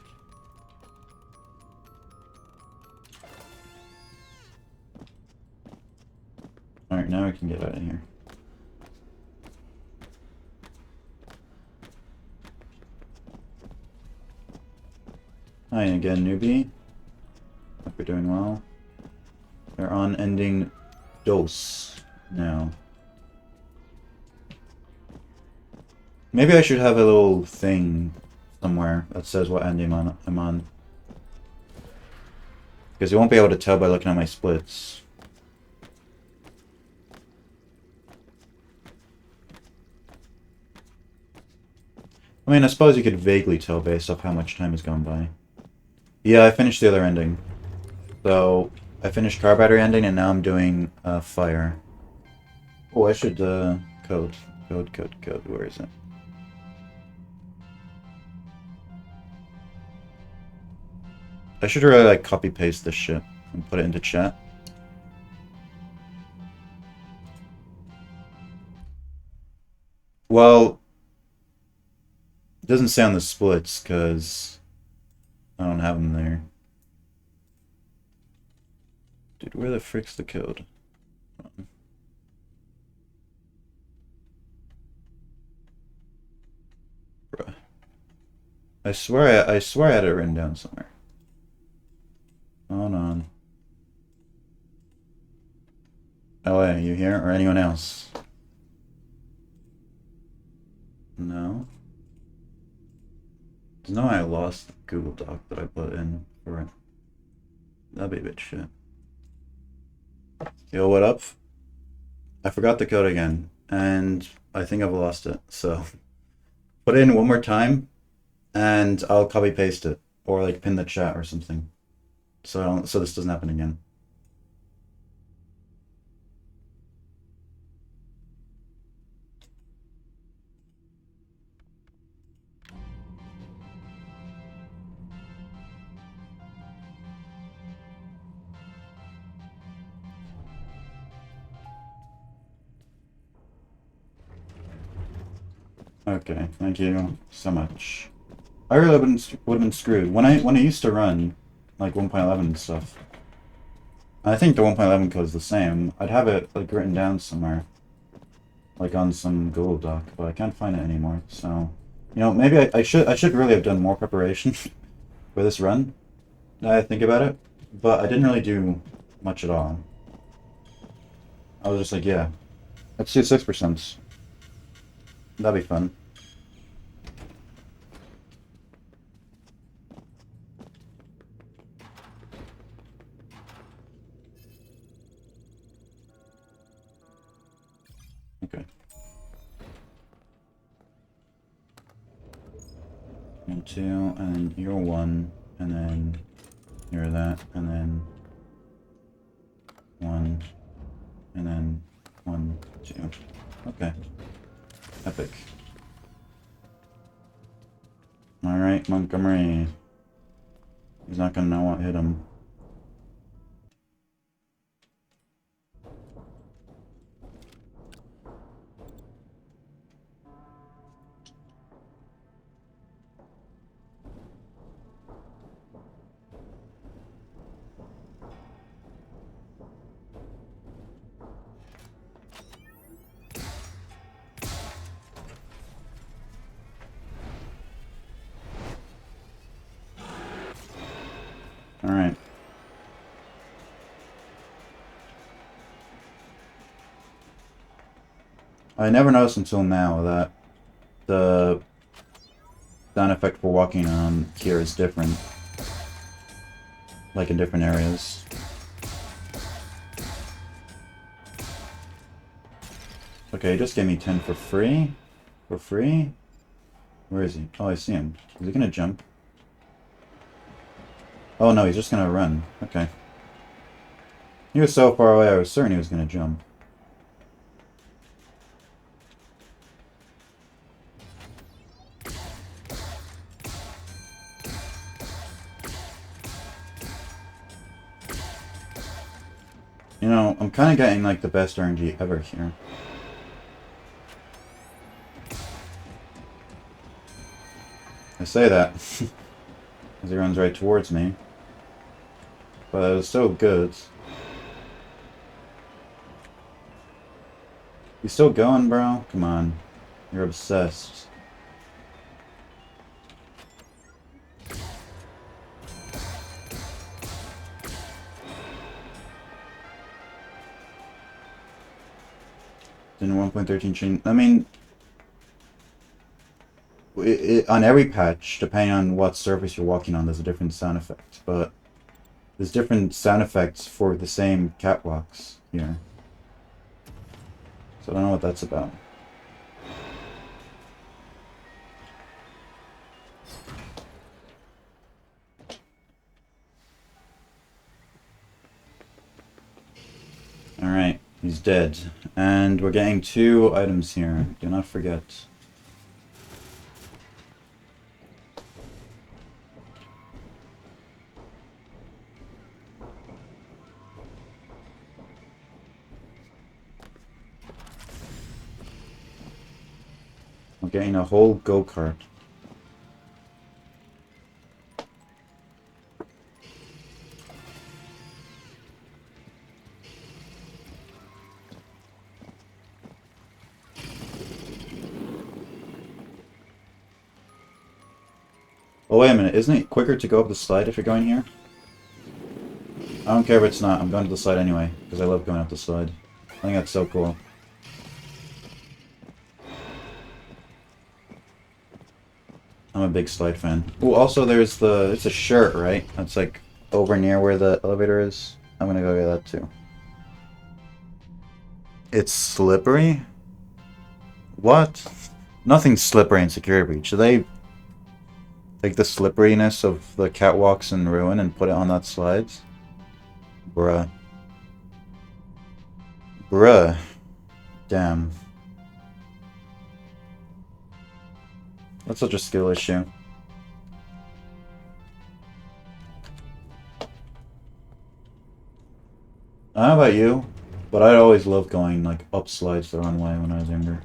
Alright, now we can get out of here. Hi again, newbie. Hope you're doing well. We're on ending Dos now. Maybe I should have a little thing somewhere that says what ending I'm on. Because you won't be able to tell by looking at my splits. I mean, I suppose you could vaguely tell based off how much time has gone by. Yeah, I finished the other ending. So, I finished car battery ending, and now I'm doing fire. Oh, I should code. Code. Where is it? I should really like copy paste this shit and put it into chat. Well, it doesn't say on the splits because I don't have them there. Dude, where the frick's the code? Bruh. I swear I had it written down somewhere. Hold on. LA, you here? Or anyone else? No? There's no way I lost the Google Doc that I put in for it. That'd be a bit shit. Yo, what up? I forgot the code again, and I think I've lost it, so put it in one more time, and I'll copy paste it, or like pin the chat or something, so this doesn't happen again. Okay, thank you so much. I really would have been screwed when I used to run like 1.11 and stuff. I think the 1.11 code is the same. I'd have it like written down somewhere, like on some Google Doc, but I can't find it anymore. So, you know, maybe I should really have done more preparation for this run. Now I think about it, but I didn't really do much at all. I was just like, yeah, let's do 6%. That'd be fun. Okay. And 2, and then you're 1, and then you're that, and then 1, and then 1, 2. Okay. Epic. Alright, Montgomery. He's not gonna know what hit him. Alright. I never noticed until now that the sound effect for walking on here is different. Like in different areas. Okay, he just gave me 10 for free? For free? Where is he? Oh, I see him. Is he gonna jump? Oh no, he's just gonna run. Okay. He was so far away, I was certain he was gonna jump. You know, I'm kind of getting like the best RNG ever here. I say that as he runs right towards me. But it was so good. You still going, bro? Come on. You're obsessed. Didn't 1.13 change? I mean, on every patch, depending on what surface you're walking on, there's a different sound effect. But there's different sound effects for the same catwalks here. So I don't know what that's about. Alright, he's dead. And we're getting 2 items here. Do not forget. We're getting a whole go-kart. Oh, wait a minute. Isn't it quicker to go up the slide if you're going here? I don't care if it's not. I'm going to the slide anyway, because I love going up the slide. I think that's so cool. I'm a big slide fan. Oh, also there's the... It's a shirt, right? That's like over near where the elevator is. I'm gonna go get that too. It's slippery? What? Nothing's slippery in Security Breach. Do they take the slipperiness of the catwalks in Ruin and put it on that slides? Bruh. Bruh. Damn. That's such a skill issue. I don't know about you, but I'd always love going like up slides the wrong way when I was younger.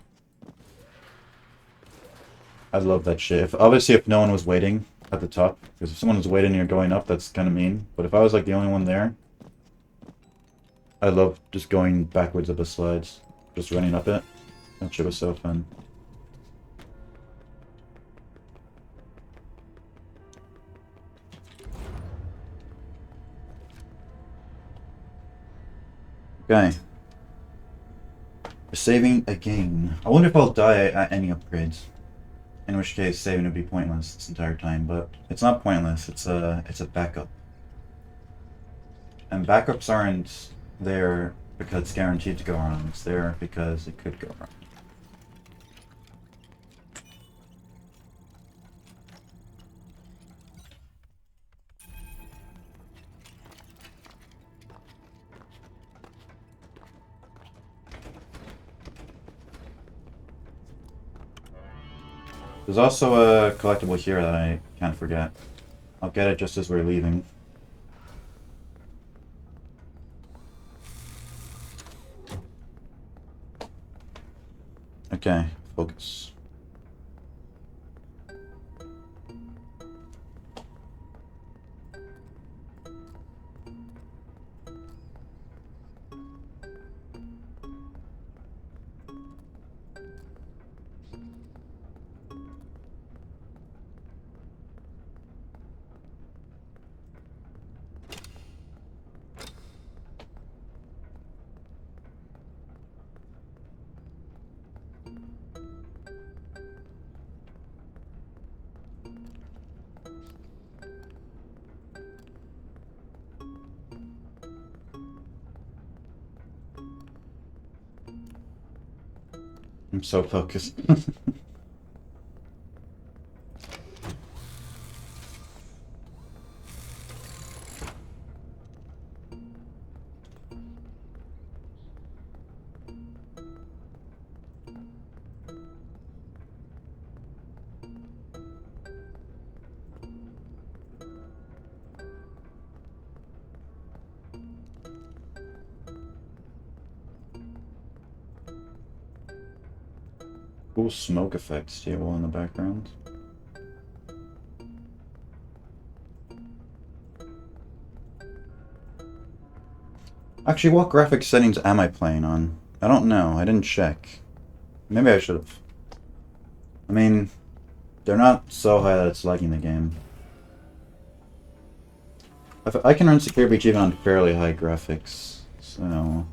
I'd love that shit. Obviously if no one was waiting at the top, because if someone was waiting and you're going up, that's kind of mean. But if I was like the only one there, I love just going backwards up the slides. Just running up it. That shit was so fun. Okay. We're saving again. I wonder if I'll die at any upgrades. In which case saving would be pointless this entire time, but it's not pointless, it's a backup. And backups aren't there because it's guaranteed to go wrong, it's there because it could go wrong. There's also a collectible here that I can't forget. I'll get it just as we're leaving. Okay, focus. I'm so focused. Cool smoke effects table in the background. Actually, what graphics settings am I playing on? I don't know. I didn't check. Maybe I should have. I mean, they're not so high that it's lagging the game. I can run Secure Beach even on fairly high graphics, so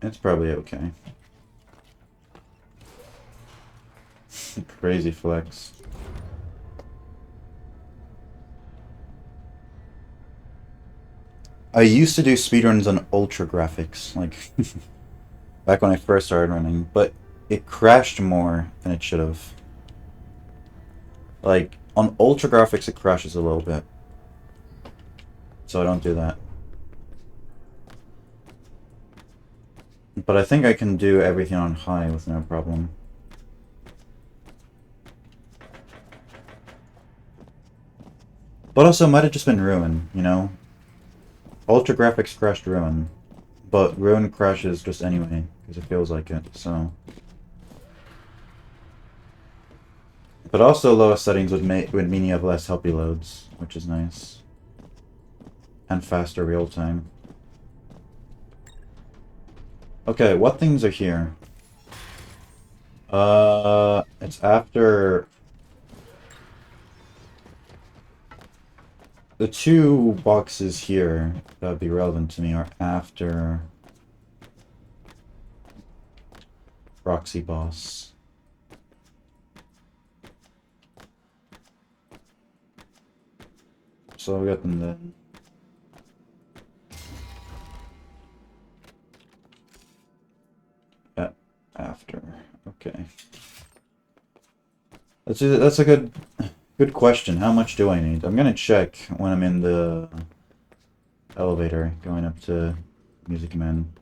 it's probably okay. Crazy flex. I used to do speedruns on ultra graphics, like back when I first started running, but it crashed more than it should have. Like, on ultra graphics it crashes a little bit. So I don't do that. But I think I can do everything on high with no problem. But also, it might have just been Ruin, you know? Ultra graphics crashed Ruin. But Ruin crashes just anyway, because it feels like it, so... But also, lowest settings would mean you have less healthy loads, which is nice. And faster real time. Okay, what things are here? It's after... The two boxes here that would be relevant to me are after... Proxy Boss. So we got them then. After. Okay. That's a good question. How much do I need? I'm gonna check when I'm in the elevator going up to Music Man.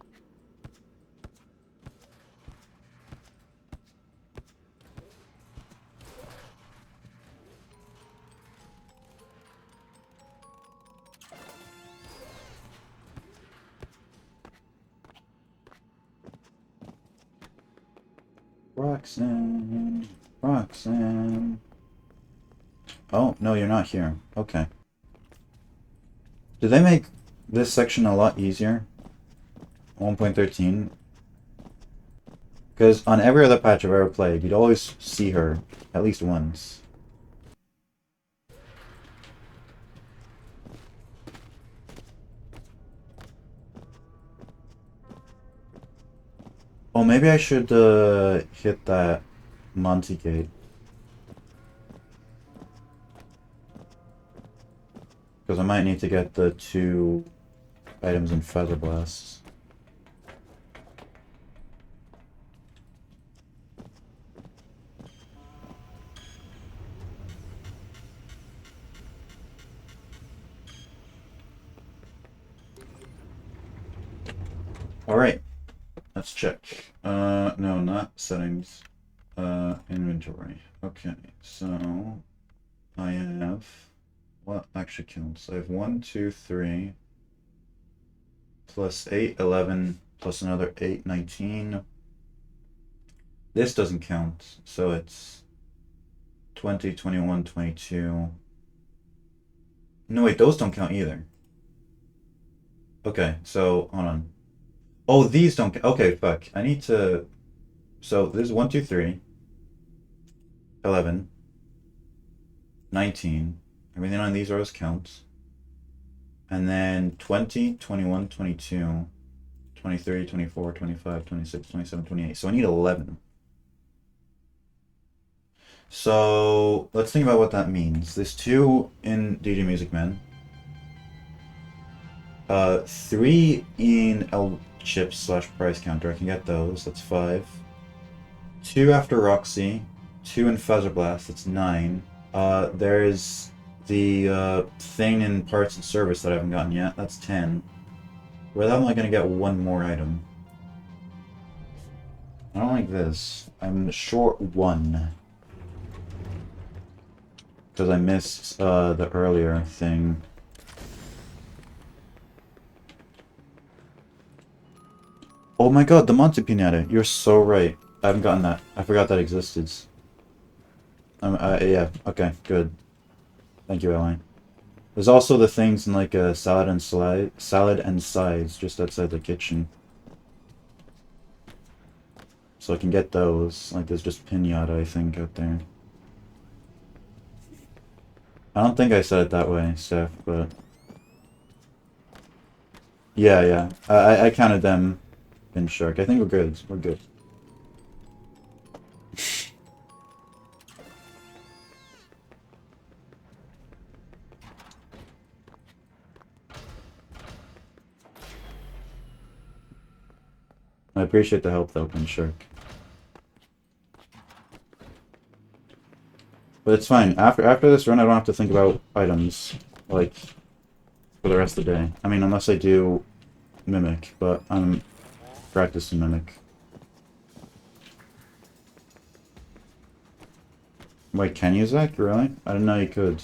Roxanne. Roxanne. Oh, no, you're not here. Okay. Did they make this section a lot easier? 1.13? Because on every other patch I've ever played, you'd always see her at least once. Oh, maybe I should hit that Monty gate. Because I might need to get the 2 items in Feather Blasts. Alright, let's check. No, not settings. Inventory. Okay, so I have what actually counts? I have 1, 2, 3 plus 8, 11 plus another 8, 19. This doesn't count, so it's 20, 21, 22. No, wait, those don't count either. Okay, so hold on. Oh, these don't. Okay, fuck. I need to. So this is 1, 2, 3, 11, 19. Everything on these rows counts. And then 20, 21, 22, 23, 24, 25, 26, 27, 28. So I need 11. So let's think about what that means. There's 2 in DJ Music Man. 3 in L chips / price counter. I can get those. That's 5. 2 after Roxy. 2 in Feather Blast. That's 9. There's the thing in parts and service that I haven't gotten yet. That's 10. Where the hell am I gonna get one more item? I don't like this. I'm short 1. Because I missed the earlier thing. Oh my god, the Monte Pinata. You're so right. I haven't gotten that. I forgot that existed. Yeah, okay, good. Thank you, Ally. There's also the things in like a salad and sides just outside the kitchen. So I can get those. Like there's just pinata, I think, out there. I don't think I said it that way, Steph, but... Yeah. I counted them in Shark. I think we're good. We're good. I appreciate the help though, Pin Shark. But it's fine. After this run, I don't have to think about items, like, for the rest of the day. I mean, unless I do Mimic, but I'm practicing Mimic. Wait, can you, Zach? Really? I didn't know you could.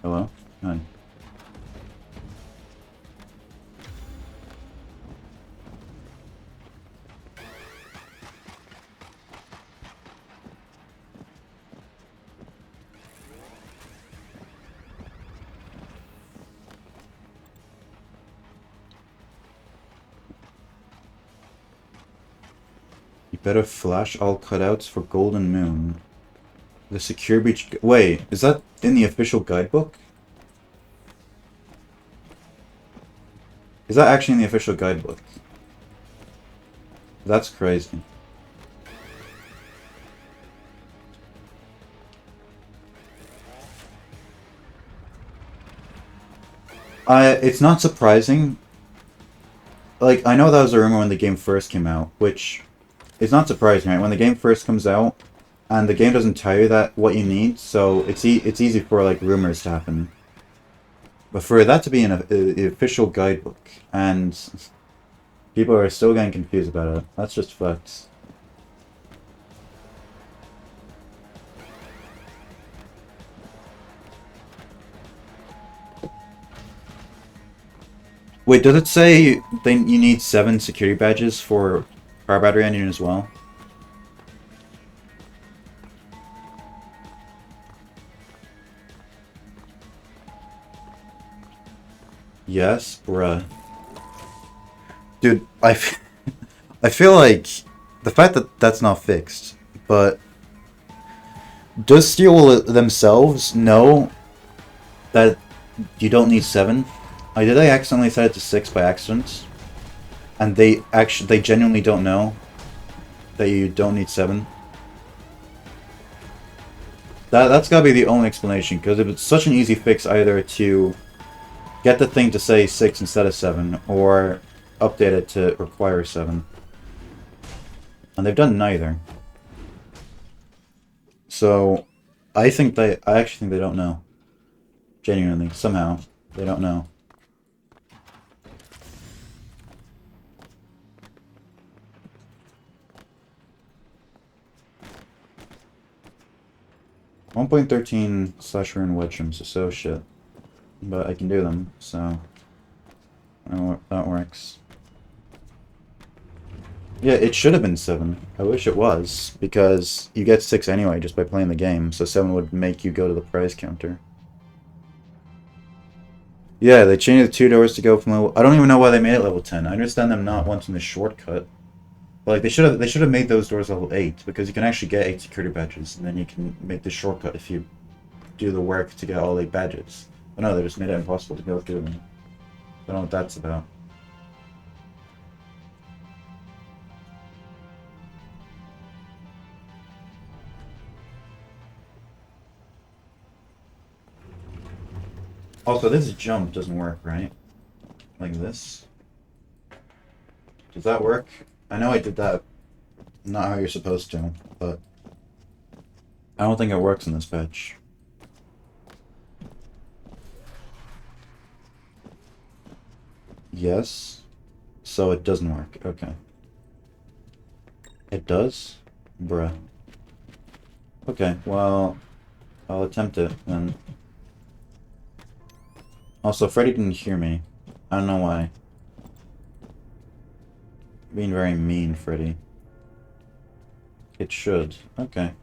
Hello? Hi. You better flash all cutouts for Golden Moon. The Secure Beach... Wait, is that in the official guidebook? Is that actually in the official guidebook? That's crazy. It's not surprising. Like, I know that was a rumor when the game first came out, which is not surprising, right? When the game first comes out, and the game doesn't tell you that what you need, so it's easy for, like, rumors to happen. But for that to be in the official guidebook, and people are still getting confused about it, that's just fucked. Wait, does it say you need 7 security badges for Power Battery Engine as well? Yes, bruh. Dude, I feel like the fact that that's not fixed, but does Steel themselves know that you don't need 7? Like, did I accidentally set it to 6 by accident? And they genuinely don't know that you don't need 7? That's gotta be the only explanation, because if it's such an easy fix either to get the thing to say 6 instead of 7, or update it to require 7. And they've done neither. So, I actually think they don't know. Genuinely, somehow, they don't know. .13/rune wedge jumps are so shit. But I can do them, so that works. Yeah, it should have been 7. I wish it was, because you get 6 anyway just by playing the game, so 7 would make you go to the prize counter. Yeah, they changed the 2 doors to go from level... I don't even know why they made it level 10. I understand them not wanting the shortcut. But like, they should have made those doors level 8, because you can actually get 8 security badges, and then you can make the shortcut if you do the work to get all 8 badges. But no, they just made it impossible to go through them. I don't know what that's about. Also, this jump doesn't work, right? Like this. Does that work? I know I did that. Not how you're supposed to, but I don't think it works in this patch. Yes. So it doesn't work. Okay. It does? Bruh. Okay, well, I'll attempt it then. Also, Freddy didn't hear me. I don't know why. Being very mean, Freddy. It should. Okay.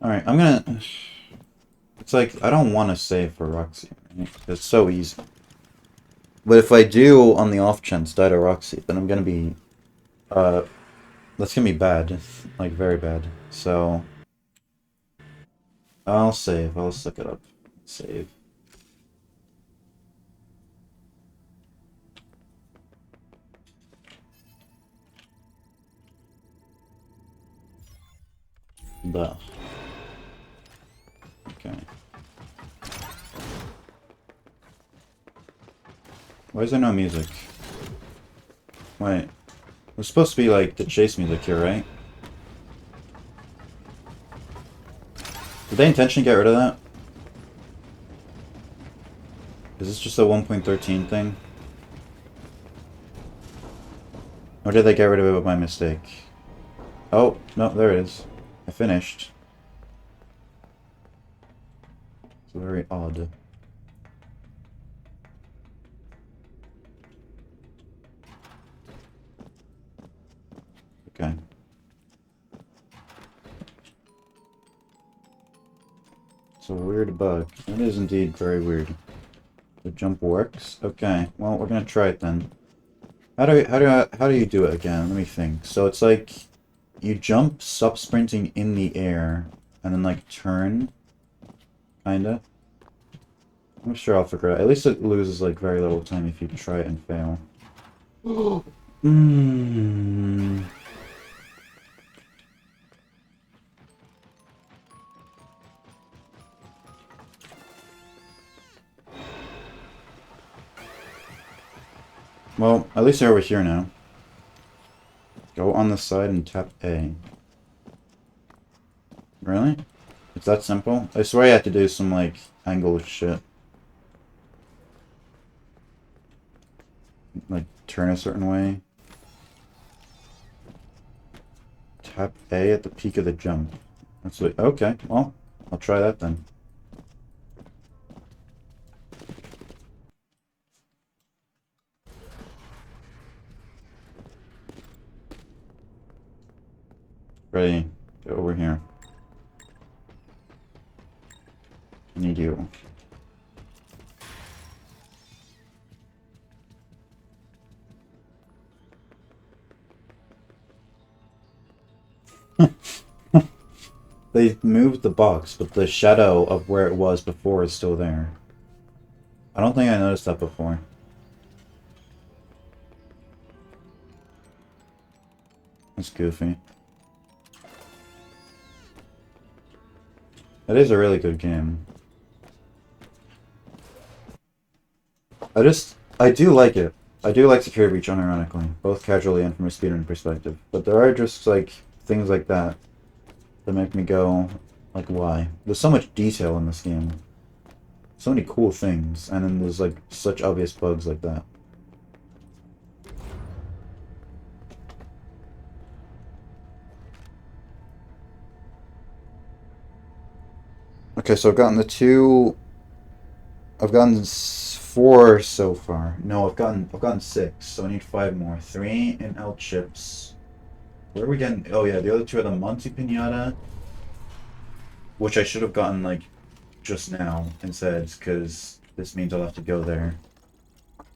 Alright, I'm gonna... It's like, I don't want to save for Roxy. Right? It's so easy. But if I do, on the off chance, die to Roxy, then I'm gonna be... that's gonna be bad. Like, very bad. So... I'll save. I'll suck it up. Save. Duh. Okay. Why is there no music? Wait. There's supposed to be, like, the chase music here, right? Did they intentionally get rid of that? Is this just a 1.13 thing? Or did they get rid of it by mistake? Oh, no, there it is. I finished. It's very odd. Okay. It's a weird bug. It is indeed very weird. The jump works? Okay, well, we're gonna try it then. How do you do it again? Let me think. So it's like you jump, stop sprinting in the air, and then like turn, kinda. I'm sure I'll figure it out. At least it loses like very little time if you try it and fail. Hmm. Well, at least they're over here now. Go on the side and tap A. Really? It's that simple? I swear I had to do some, like, angle shit. Like, turn a certain way. Tap A at the peak of the jump. That's what... Okay, well, I'll try that then. Ready? Get over here. I need you. They moved the box, but the shadow of where it was before is still there. I don't think I noticed that before. That's goofy. It is a really good game. I do like it. I do like Security Breach unironically, both casually and from a speedrun perspective. But there are just, like, things like that that make me go, like, why? There's so much detail in this game. So many cool things, and then there's, like, such obvious bugs like that. Okay, so I've gotten the two... I've gotten 4 so far. No, I've gotten 6, so I need 5 more. 3 in L chips. Where are we getting? Oh yeah, the other 2 are the Monty Pinata, which I should have gotten like just now instead, because this means I'll have to go there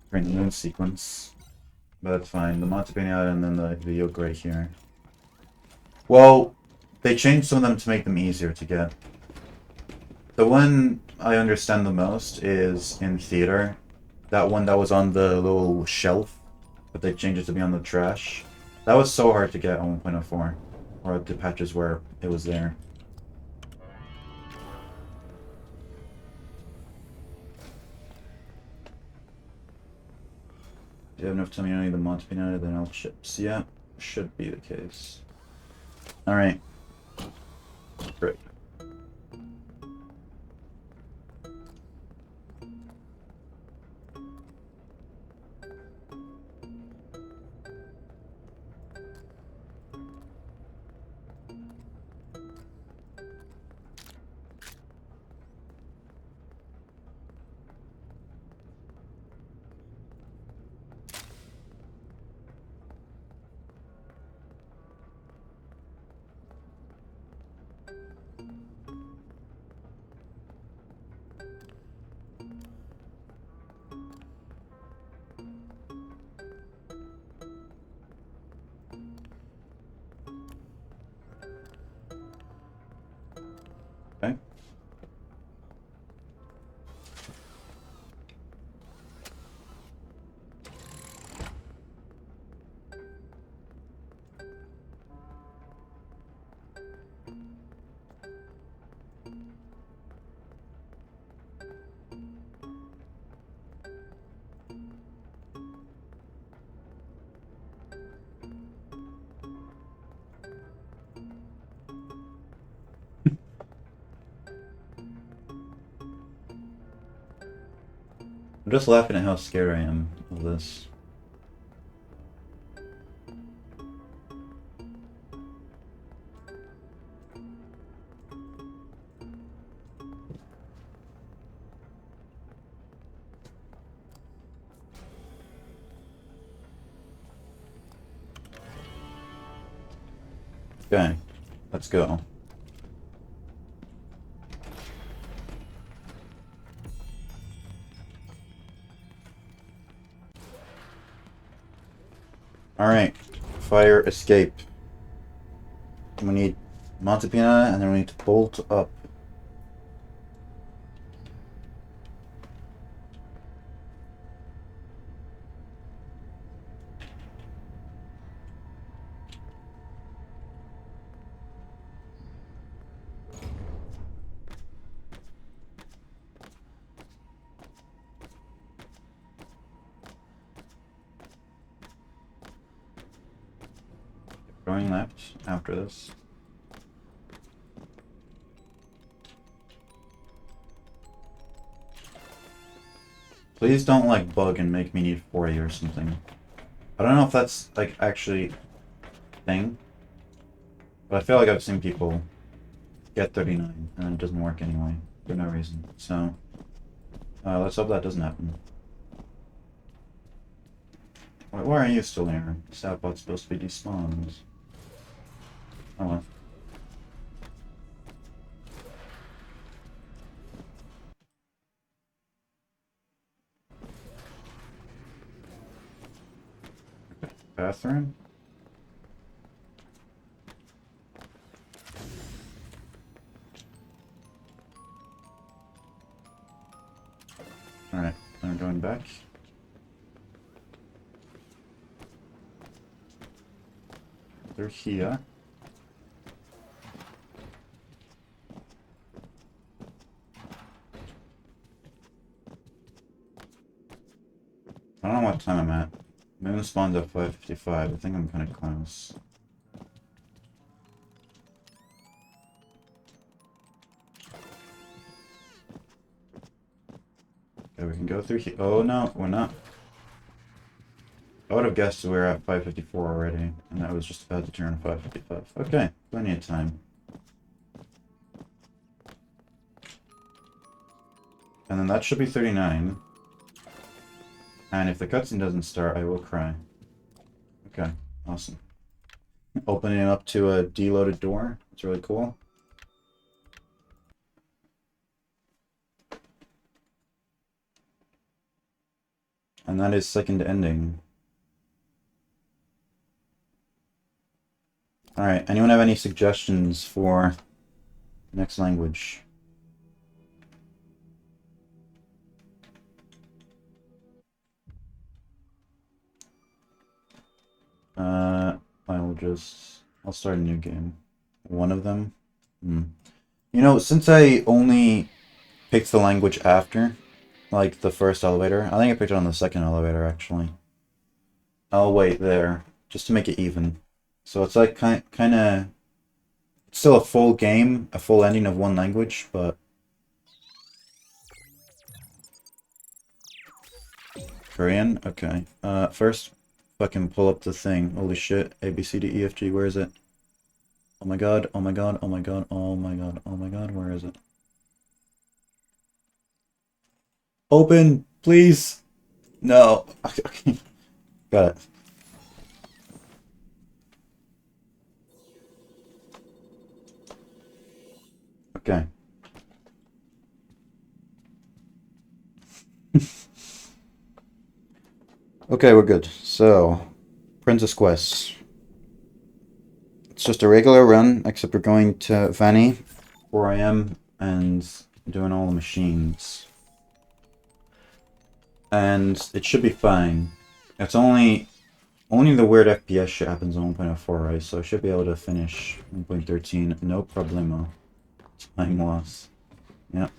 during the moon sequence. But that's fine. The Monty Pinata and then the yoke right here. Well, they changed some of them to make them easier to get. The one I understand the most is in theater. That one that was on the little shelf, but they changed it to be on the trash. That was so hard to get on 1.04, or the patches where it was there. Do you have enough time? You don't need the Monty Pinata, then I'll chips. Yeah, should be the case. Alright. Great. Okay. I'm just laughing at how scared I am of this. Okay, let's go. Alright, fire escape. We need Montepina, and then we need to bolt up. Going left after this. Please don't like bug and make me need 40 or something. I don't know if that's like actually a thing, but I feel like I've seen people get 39 and it doesn't work anyway for no reason. So let's hope that doesn't happen. Why are you still here? Sapbot's supposed to be despawned. Oh well. Bathroom? Alright, I'm going back. They're here. I don't know what time I'm at. Moon spawned at 5:55. I think I'm kind of close. Okay, we can go through here. Oh no, we're not. I would have guessed we were at 5:54 already, and I was just about to turn 5:55. Okay, plenty of time. And then that should be 39. And if the cutscene doesn't start, I will cry. Okay, awesome. Opening up to a deloaded door. It's really cool. And that is second ending. Alright, anyone have any suggestions for next language? I'll start a new game. One of them? Hmm. You know, since I only picked the language after, like, the first elevator, I think I picked it on the second elevator, actually. I'll wait there, just to make it even. So it's like, kinda... It's still a full game, a full ending of one language, but... Korean? Okay. First, fucking pull up the thing. Holy shit. A, B, C, D, E, F, G, where is it? Oh my god, oh my god, oh my god, oh my god, oh my god, where is it? Open, please! No. Okay. Got it. Okay. Okay, we're good. So, Princess Quest. It's just a regular run, except we're going to Vanny, where I am, and doing all the machines. And it should be fine. It's only the weird FPS shit happens on 1.04, right? So I should be able to finish 1.13, no problemo. Time loss. Yep.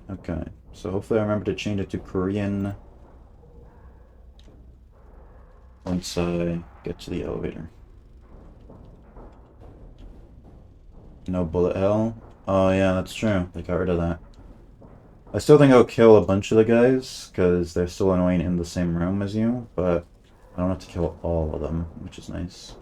Okay, so hopefully I remember to change it to Korean once I get to the elevator. No bullet hell? Oh yeah, that's true. They got rid of that. I still think I'll kill a bunch of the guys, because they're still annoying in the same room as you, but I don't have to kill all of them, which is nice.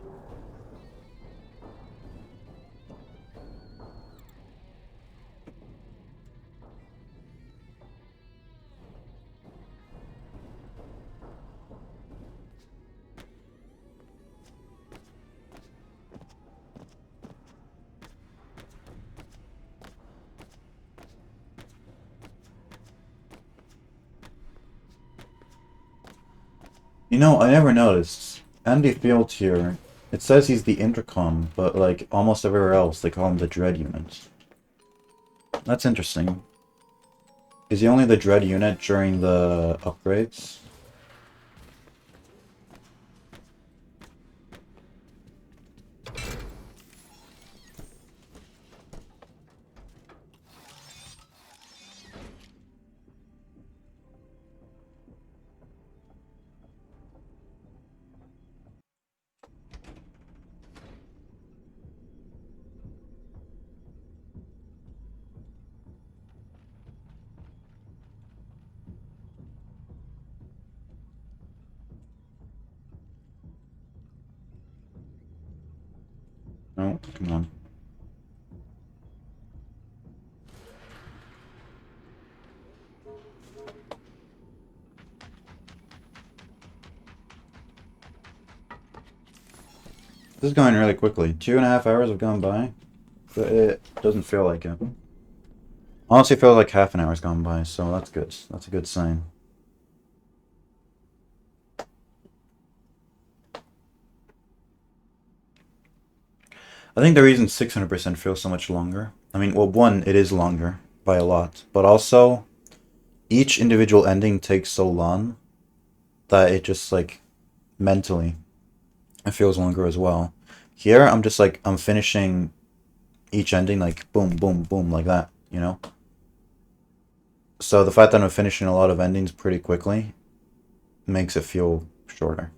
You know, I never noticed. Andy Field here, it says he's the intercom, but like almost everywhere else they call him the dread unit. That's interesting. Is he only the dread unit during the upgrades? No, come on. This is going really quickly. 2.5 hours have gone by, but it doesn't feel like it. Honestly, it feels like half an hour's gone by, so that's good. That's a good sign. I think the reason 600% feels so much longer. I mean, well, one, it is longer by a lot, but also each individual ending takes so long that it just like mentally it feels longer as well. Here, I'm just like I'm finishing each ending like boom, boom, boom like that, you know? So the fact that I'm finishing a lot of endings pretty quickly makes it feel shorter.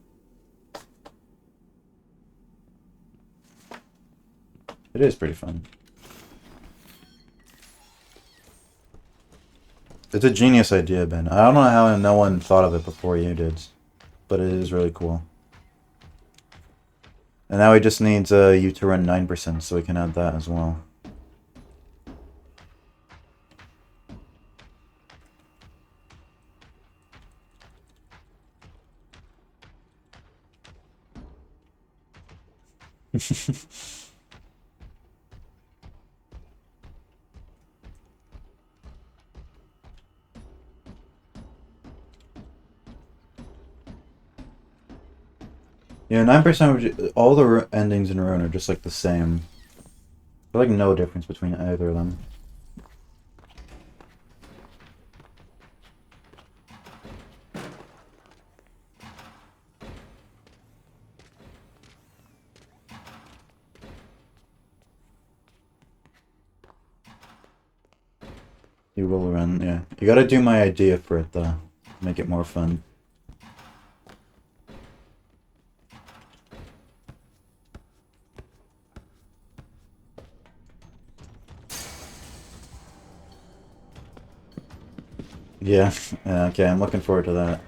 It is pretty fun. It's a genius idea, Ben. I don't know how no one thought of it before you did, but it is really cool. And now he just needs you to run 9%, so we can add that as well. Yeah, 9% all the endings in Rune are just like the same. There's like no difference between either of them. You will run, yeah. You gotta do my idea for it though. Make it more fun. Yeah, yeah, okay, I'm looking forward to that.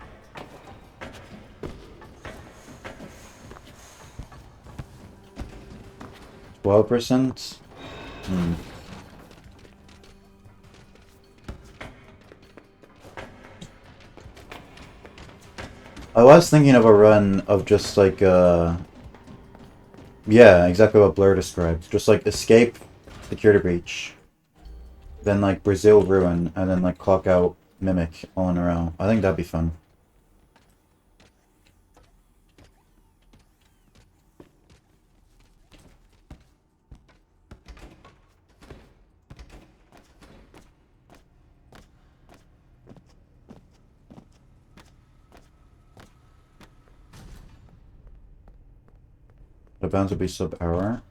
12%? Hmm. I was thinking of a run of just like, yeah, exactly what Blur described. Just like escape security breach, then like Brazil ruin, and then like clock out Mimic all in a row. I think that'd be fun. The bounds would be sub-hour.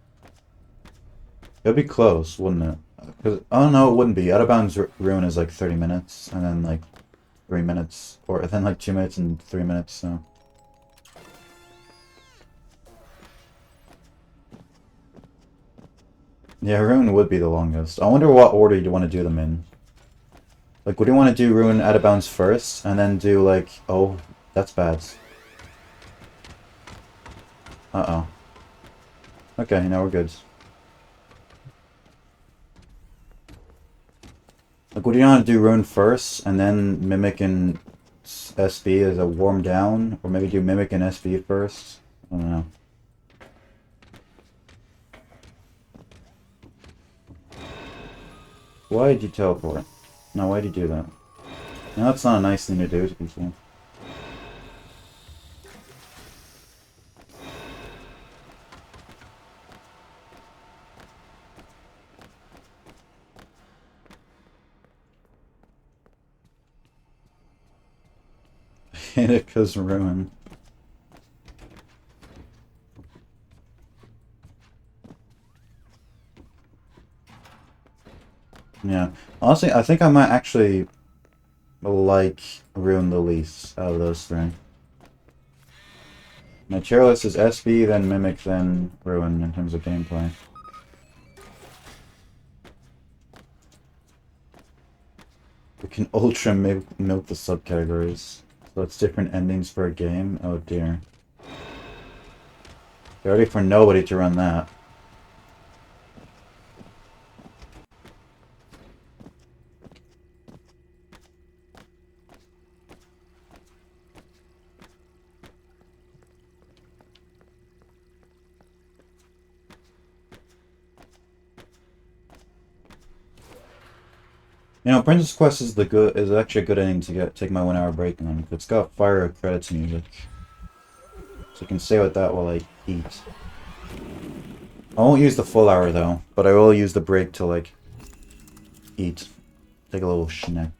It'd be close, wouldn't it? Cause, oh no, it wouldn't be. Out of bounds ruin is like 30 minutes, and then like 3 minutes, or then like 2 minutes and 3 minutes, so. Yeah, ruin would be the longest. I wonder what order you want to do them in. Like, would you want to do ruin out of bounds first, and then do like, oh, that's bad. Uh-oh. Okay, now we're good. Like, would you want to do Ruin first, and then Mimic and SB as a warm down? Or maybe do Mimic and SB first? I don't know. Why did you teleport? No, why did you do that? No, that's not a nice thing to do to people. Hideka's Ruin. Yeah. Honestly, I think I might actually like Ruin the least out of those three. My tier list is SB, then Mimic, then Ruin in terms of gameplay. We can ultra milk the subcategories. So it's different endings per game? Oh dear. They're ready for nobody to run that. You know, Princess Quest is actually a good ending to take my 1 hour break on. It's got fire credits music. So I can stay with that while I eat. I won't use the full hour though, but I will use the break to like eat. Take a little snack.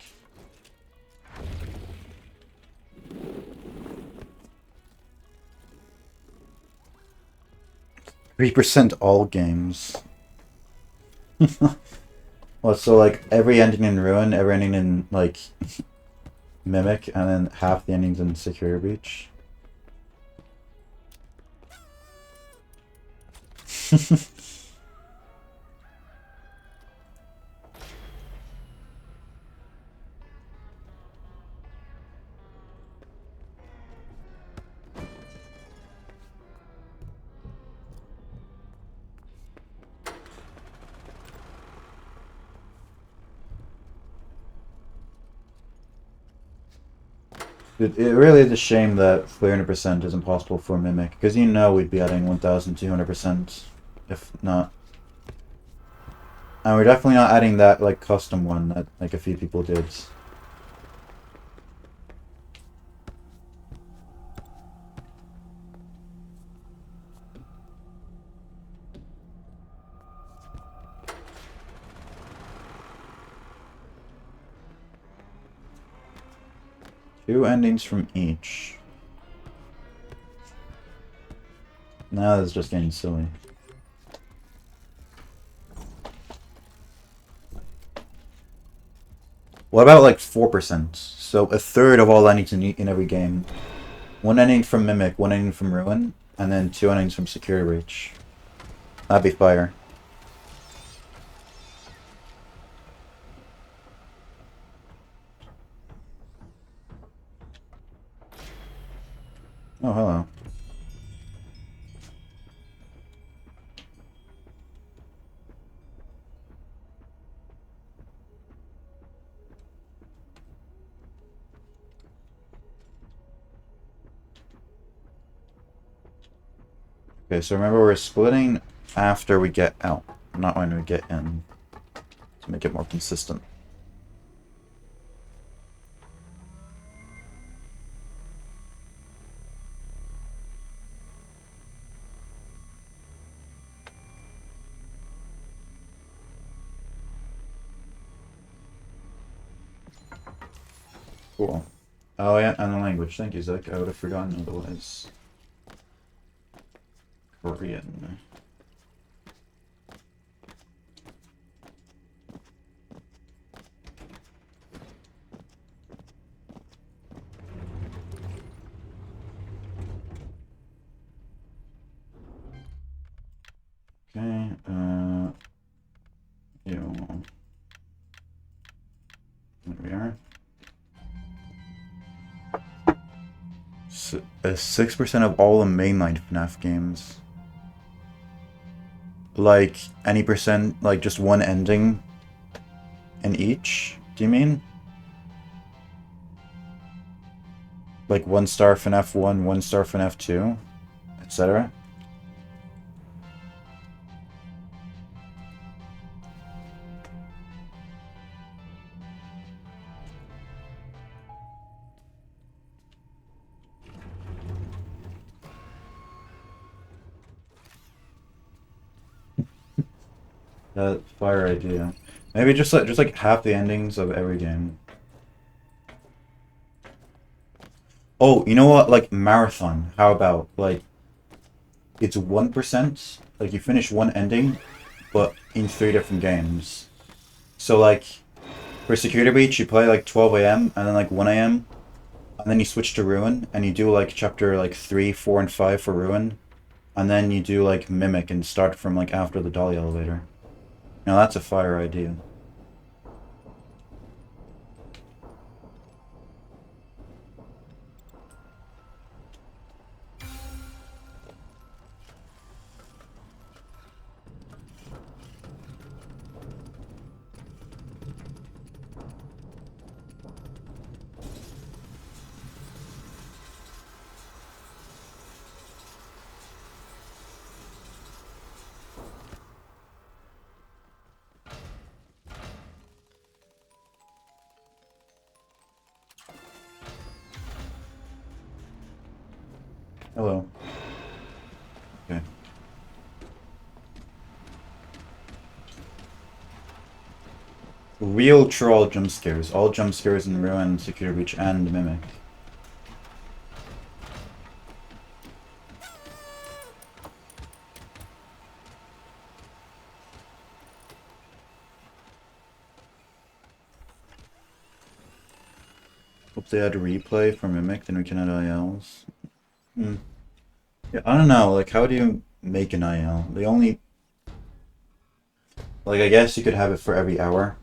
3% all games. Well, so like every ending in Ruin, every ending in like Mimic, and then half the endings in Security Breach. It really is a shame that 300% is impossible for Mimic, because you know we'd be adding 1200% if not. And we're definitely not adding that like custom one that like a few people did. Two endings from each. Now this is just getting silly. What about like 4%? So a third of all endings in every game. One ending from Mimic, one ending from Ruin, and then two endings from Security Breach. That'd be fire. Oh, hello. Okay, so remember we're splitting after we get out, not when we get in, to make it more consistent. Cool. Oh yeah, and the language. Thank you, Zach. I would have forgotten otherwise. Korean. Okay, you. There we are. 6% of all the mainline FNAF games. Like, any percent, like just one ending in each, do you mean? Like 1 star FNAF 1, 1 star FNAF 2, etc.? That fire idea. Maybe just like half the endings of every game. Oh, you know what? Like marathon. How about like it's 1%? Like you finish one ending, but in 3 different games. So like for Security Breach, you play like 12 a.m. and then like 1 a.m. and then you switch to Ruin and you do like chapter like 3, 4, and 5 for Ruin, and then you do like Mimic and start from like after the dolly elevator. Now that's a fire idea. Hello. Okay. Real troll jump scares. All jump scares in Ruin, Security Breach, and Mimic. Hope they add replay for Mimic, then we can add ILs. Hmm. Yeah, I don't know, like, how do you make an IL? They only... Like, I guess you could have it for every hour,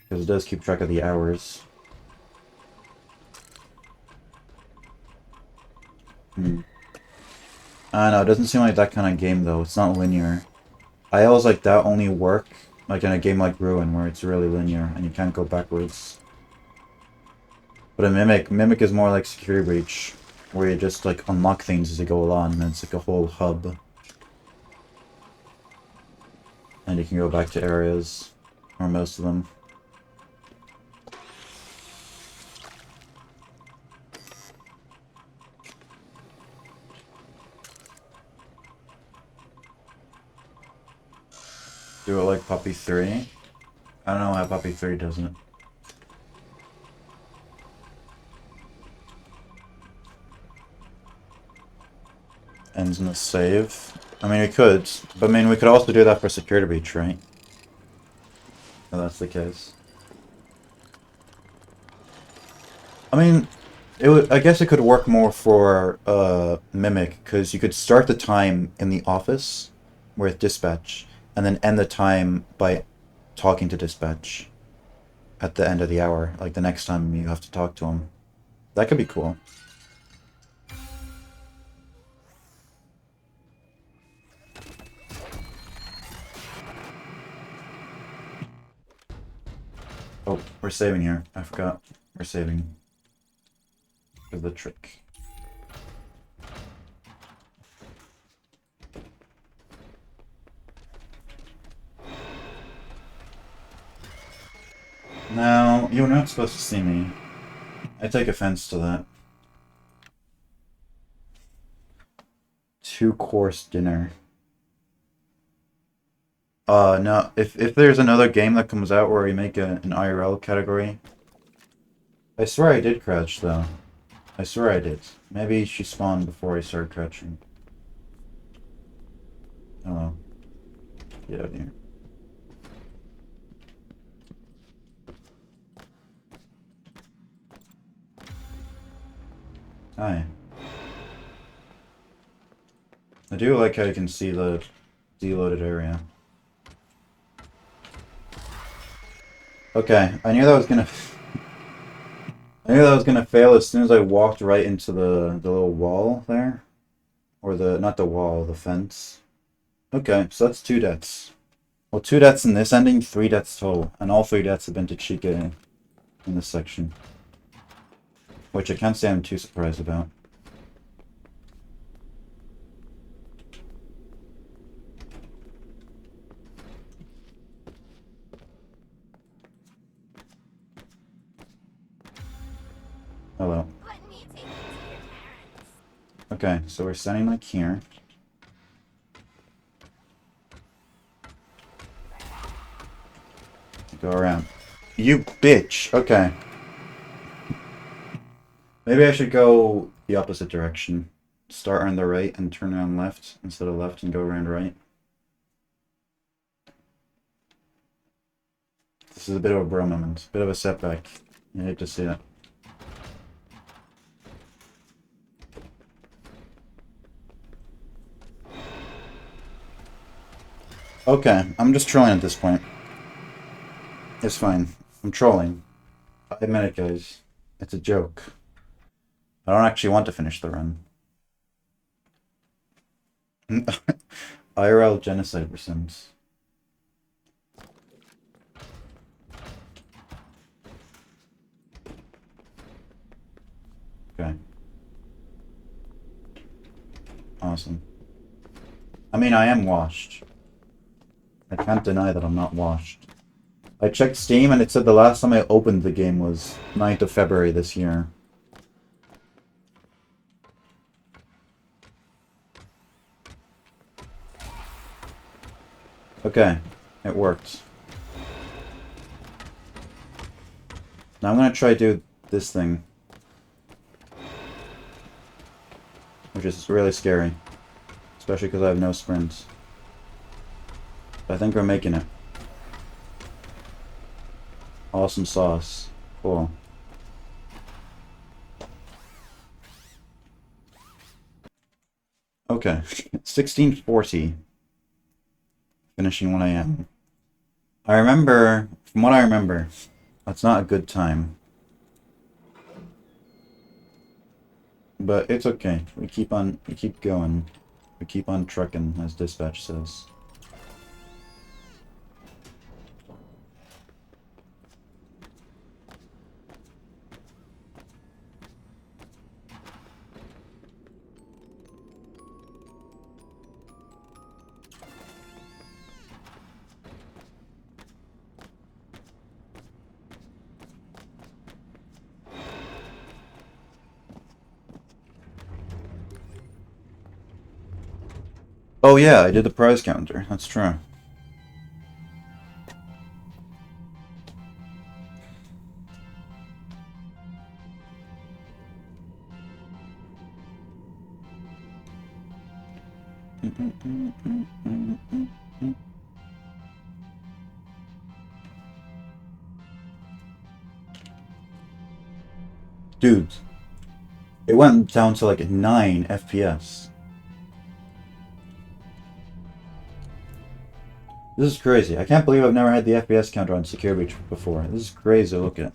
because it does keep track of the hours. Hmm. I don't know, it doesn't seem like that kind of game, though. It's not linear. ILs like that only work, like, in a game like Ruin, where it's really linear, and you can't go backwards. But a Mimic is more like Security Breach, where you just, like, unlock things as you go along, and it's like a whole hub. And you can go back to areas, or most of them. Do it like Puppy 3? I don't know how Puppy 3 does it. Ends in a save. I mean, we could, but I mean, we could also do that for Security Breach, right? If that's the case. I mean, it would. I guess it could work more for Mimic, because you could start the time in the office with dispatch, and then end the time by talking to dispatch at the end of the hour, like the next time you have to talk to him. That could be cool. Oh, we're saving here. I forgot. We're saving for the trick. No, you're not supposed to see me. I take offense to that. 2-course dinner. No. If there's another game that comes out where we make an IRL category. I swear I did crouch, though. I swear I did. Maybe she spawned before I started crouching. Hello. Get out of here. Hi. I do like how you can see the deloaded area. Okay, I knew that was gonna... I knew that was gonna fail as soon as I walked right into the little wall there. Or the... not the wall, the fence. Okay, so that's 2 deaths. Well, 2 deaths in this ending, 3 deaths total. And all 3 deaths have been to Chica in this section. Which I can't say I'm too surprised about. Hello. Let me take you to your parents. Okay, so we're sending like here. Go around. You bitch! Okay. Maybe I should go the opposite direction. Start on the right and turn around left instead of left and go around right. This is a bit of a bro moment. Bit of a setback. I hate to see it. Okay, I'm just trolling at this point. It's fine. I'm trolling. I admit it, guys. It's a joke. I don't actually want to finish the run. IRL genocide for Sims. Okay. Awesome. I mean, I am washed. I can't deny that I'm not washed. I checked Steam and it said the last time I opened the game was 9th of February this year. Okay, it worked. Now I'm gonna try to do this thing. Which is really scary. Especially because I have no sprints. But I think we're making it. Awesome sauce. Cool. Okay. 1640. Finishing 1 a.m. I remember, from what I remember, that's not a good time. But it's okay. We keep going. We keep on trucking, as dispatch says. Oh yeah, I did the prize counter. That's true. Dude, it went down to like 9 FPS. This is crazy. I can't believe I've never had the FPS counter on Secure Breach before. This is crazy to look at.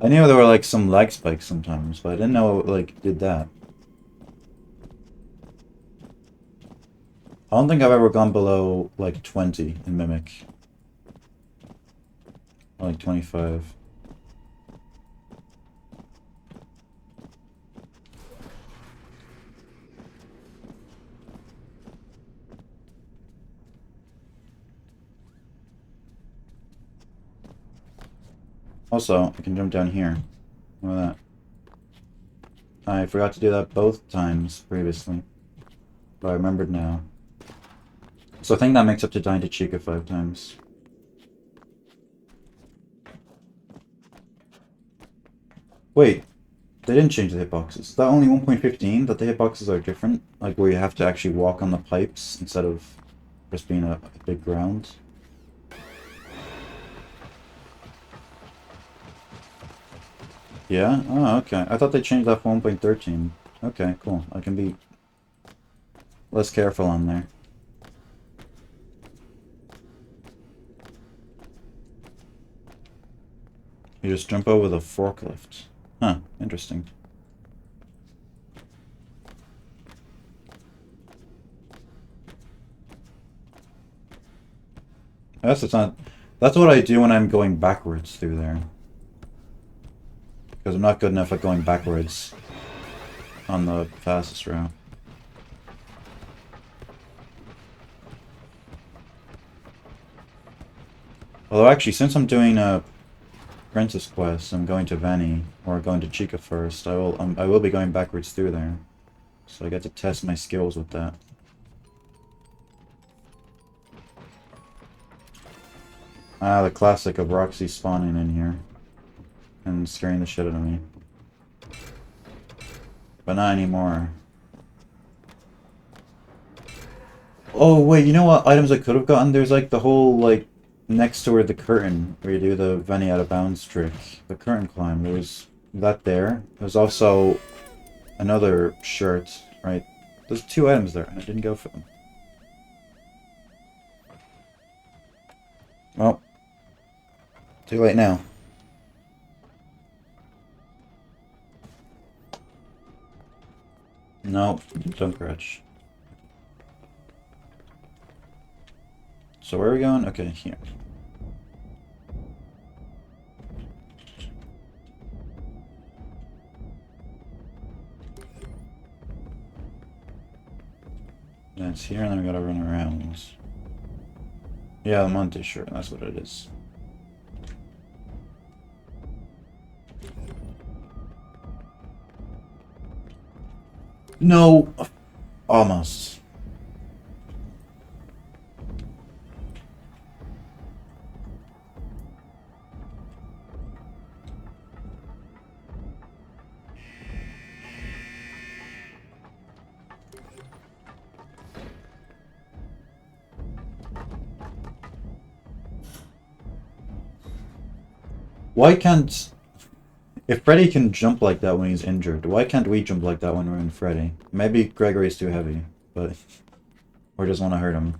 I knew there were like some lag spikes sometimes, but I didn't know it like did that. I don't think I've ever gone below like 20 in Mimic. Or like 25. Also, I can jump down here. Look at that. I forgot to do that both times previously. But I remembered now. So I think that makes up to dying to Chica 5 times. Wait, they didn't change the hitboxes. Is that only 1.15 that the hitboxes are different? Like where you have to actually walk on the pipes instead of just being a big ground? Yeah? Oh, okay. I thought they changed that for 1.13. Okay, cool. I can be less careful on there. You just jump over the forklift. Huh, interesting. I guess it's not... That's what I do when I'm going backwards through there. Because I'm not good enough at going backwards on the fastest route. Although actually, since I'm doing a Princess Quest, I'm going to Vanny, or going to Chica first. I will be going backwards through there. So I get to test my skills with that. Ah, the classic of Roxy spawning in here. And scaring the shit out of me. But not anymore. Oh, wait, you know what items I could have gotten? There's like the whole, like, next to where the curtain, where you do the Venny out of bounds trick. The curtain climb, there was that there. There's also another shirt, right? There's 2 items there, and I didn't go for them. Well, too late now. No, don't crouch. So where are we going? Okay, here. That's here, and then we gotta run around. Yeah, the Monte shirt, that's what it is. No! Almost. Why can't... If Freddy can jump like that when he's injured, why can't we jump like that when we're in Freddy? Maybe Gregory's too heavy, but... Or just want to hurt him.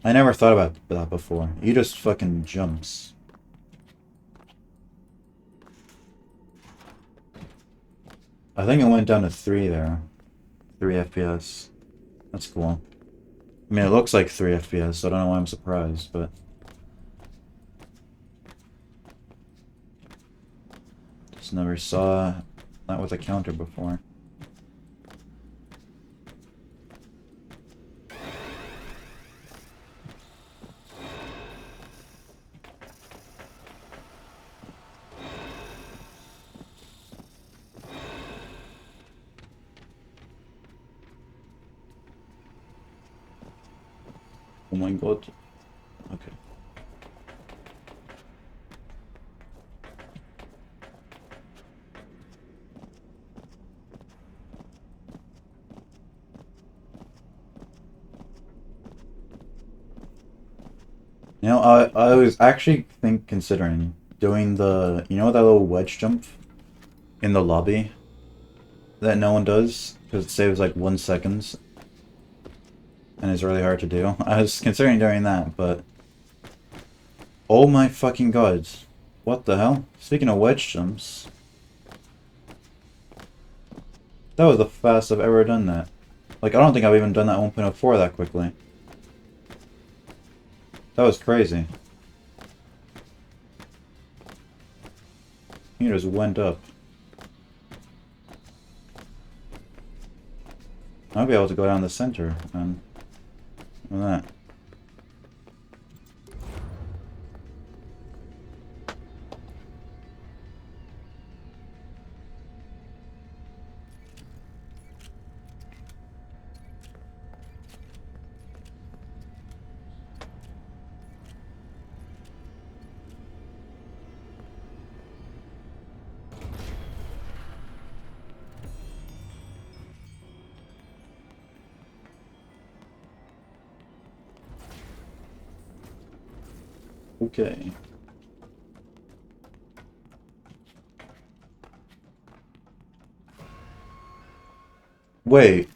I never thought about that before. He just fucking jumps. I think it went down to 3 there. 3 FPS. That's cool. I mean, it looks like 3 FPS, so I don't know why I'm surprised, but... Just never saw that with a counter before. Oh my god. Okay. You know, I was actually considering doing the, you know that little wedge jump in the lobby that no one does because it saves like 1 second and it's really hard to do. I was considering doing that, but oh my fucking god. What the hell? Speaking of wedge jumps, that was the fastest I've ever done that. Like, I don't think I've even done that 1.04 that quickly. That was crazy. He just went up. I'll be able to go down the center and look at that. Okay. Wait.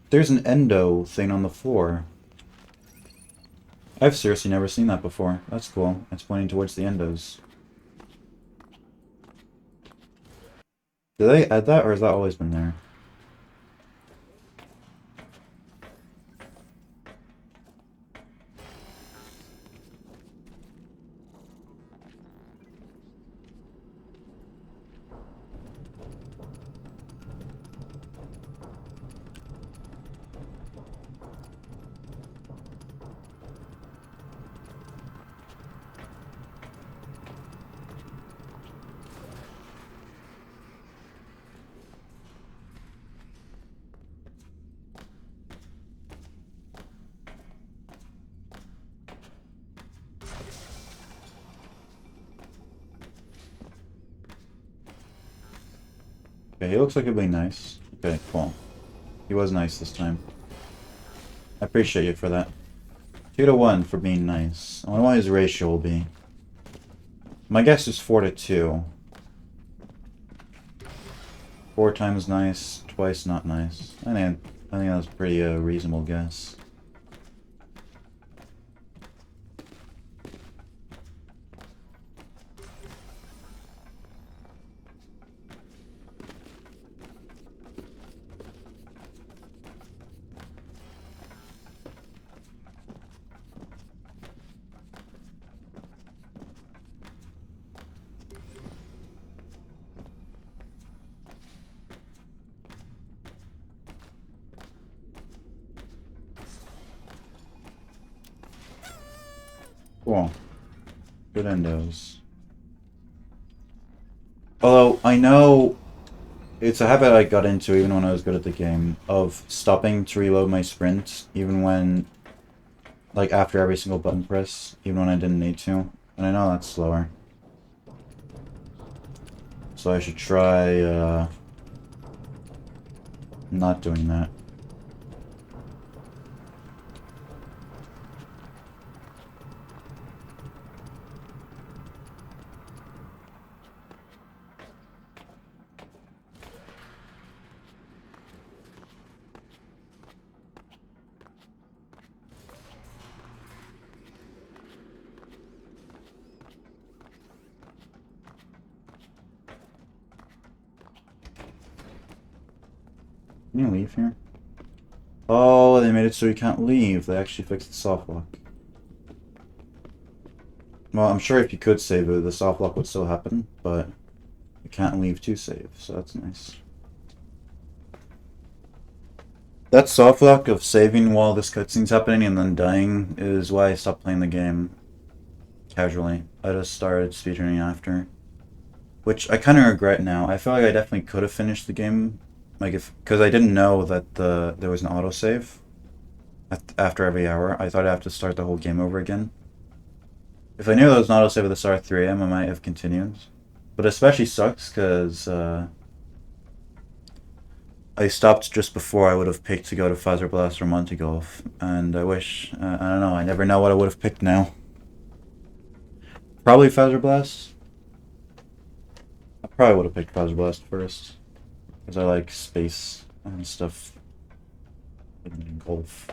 There's an endo thing on the floor. I've seriously never seen that before. That's cool. It's pointing towards the endos. Did they add that, or has that always been there? Okay, he looks like he'll be nice. Okay, cool. He was nice this time. I appreciate you for that. 2 to 1 for being nice. I wonder what his ratio will be. My guess is 4 to 2. 4 times nice, twice not nice. I think that's a pretty reasonable guess. Cool. Good endos. Although, I know it's a habit I got into even when I was good at the game, of stopping to reload my sprint, even when, like, after every single button press, even when I didn't need to. And I know that's slower. So I should try, not doing that. Can you leave here? Oh, they made it so you can't leave. They actually fixed the soft lock. Well, I'm sure if you could save it, the soft lock would still happen, but you can't leave to save, so that's nice. That soft lock of saving while this cutscene's happening and then dying is why I stopped playing the game casually. I just started speedrunning after. Which I kind of regret now. I feel like I definitely could have finished the game, like because I didn't know that there was an autosave after every hour. I thought I'd have to start the whole game over again. If I knew there was an autosave at the start of 3 AM, I might have continued. But it especially sucks because I stopped just before I would have picked to go to Fazer Blast or Monte Golf, and I wish, I don't know, I never know what I would have picked now. Probably Fazer Blast. I probably would have picked Fazer Blast first, because I like space and stuff in golf.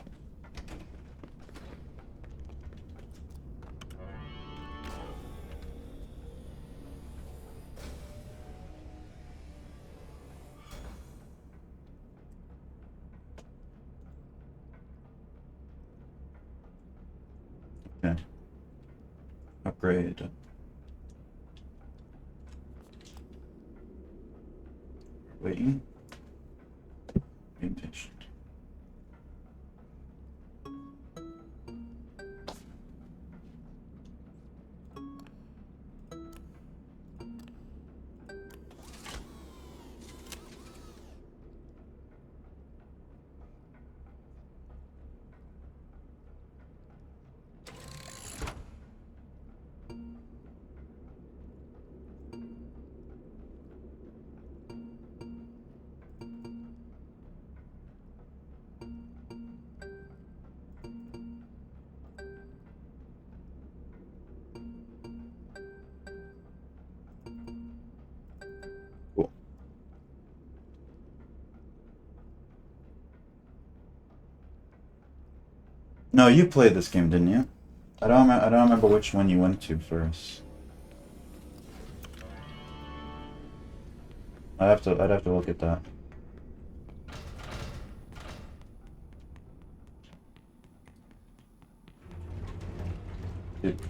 Okay. Upgrade. Waiting. Being patient. Cool. No, you played this game, didn't you? I don't remember which one you went to first. I'd have to look at that. Dude.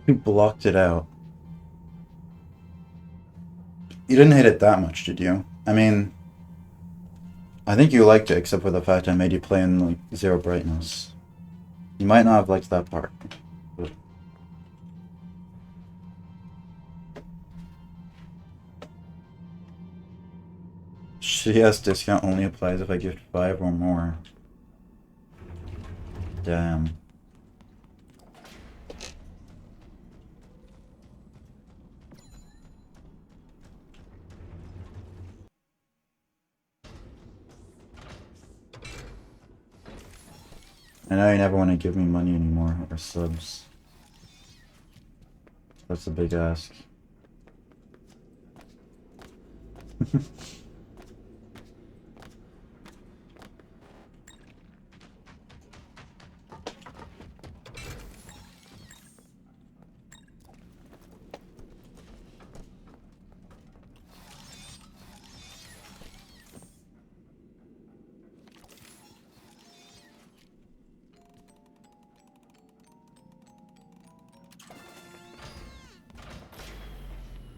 You blocked it out. You didn't hate it that much, did you? I mean, I think you liked it, except for the fact I made you play in like zero brightness. You might not have liked that part. But... CS discount only applies if I gift 5 or more. Damn. I know you never want to give me money anymore, or subs. That's a big ask.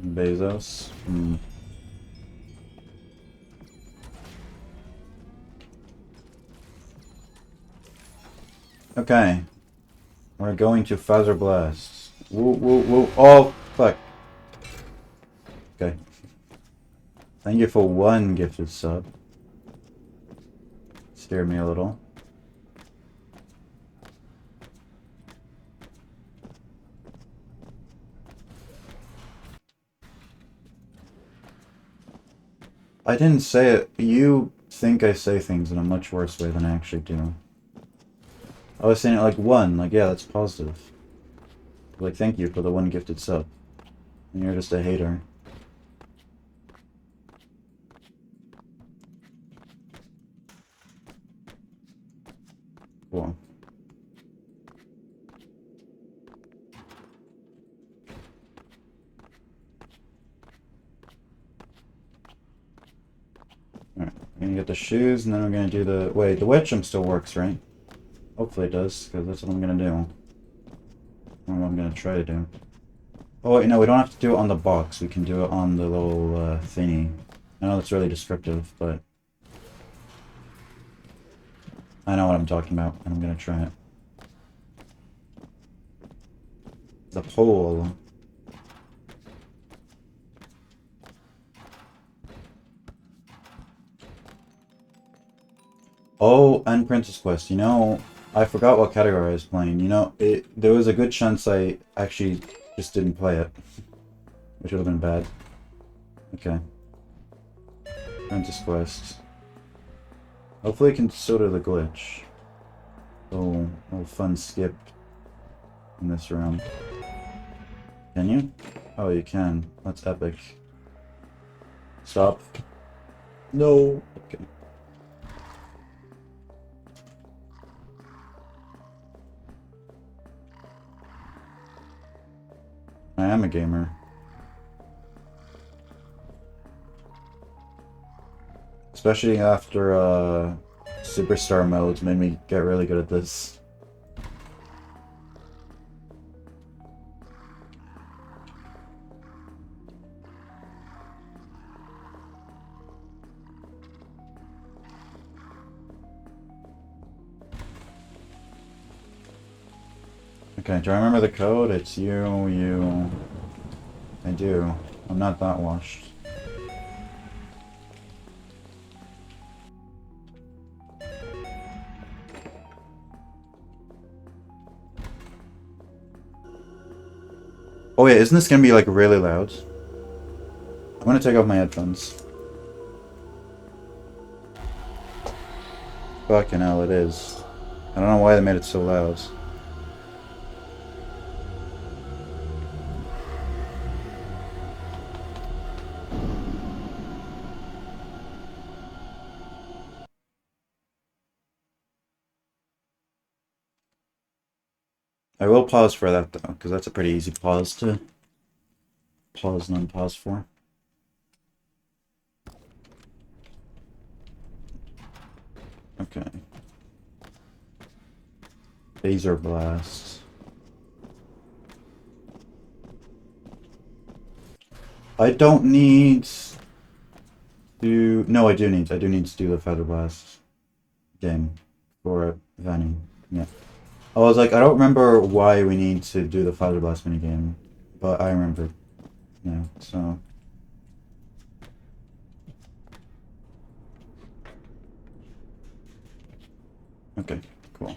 Bezos. Okay. We're going to Fazer Blast. Woo, woo, woo. Oh, fuck. Okay. Thank you for 1 gifted sub. Scared me a little. I didn't say it. You think I say things in a much worse way than I actually do. I was saying it like 1, like, yeah, that's positive. Like, thank you for the 1 gifted sub. And you're just a hater. Cool. gonna get the shoes, and then we're gonna do the... Wait, the wedge jump still works, right? Hopefully it does, because that's what I'm gonna do. Or what I'm gonna try to do. Oh, wait, no, we don't have to do it on the box. We can do it on the little thingy. I know that's really descriptive, but... I know what I'm talking about, and I'm gonna try it. The pole. Oh, and Princess Quest. You know, I forgot what category I was playing. You know, there was a good chance I actually just didn't play it. Which would have been bad. Okay. Princess Quest. Hopefully I can still do the glitch. Oh, little fun skip in this round. Can you? Oh, you can. That's epic. Stop. No. Okay. I am a gamer. Especially after Superstar modes made me get really good at this. Okay, do I remember the code? It's you. I do. I'm not that washed. Oh yeah, isn't this gonna be like really loud? I'm gonna take off my headphones. Fucking hell, it is. I don't know why they made it so loud. I will pause for that though, because that's a pretty easy pause to pause and unpause for. Okay. Laser blast. I don't need to... No, I do need to do the feather blast game for Vanny. Yeah. I was like, I don't remember why we need to do the feather blast minigame, but I remember. Yeah, so... Okay, cool.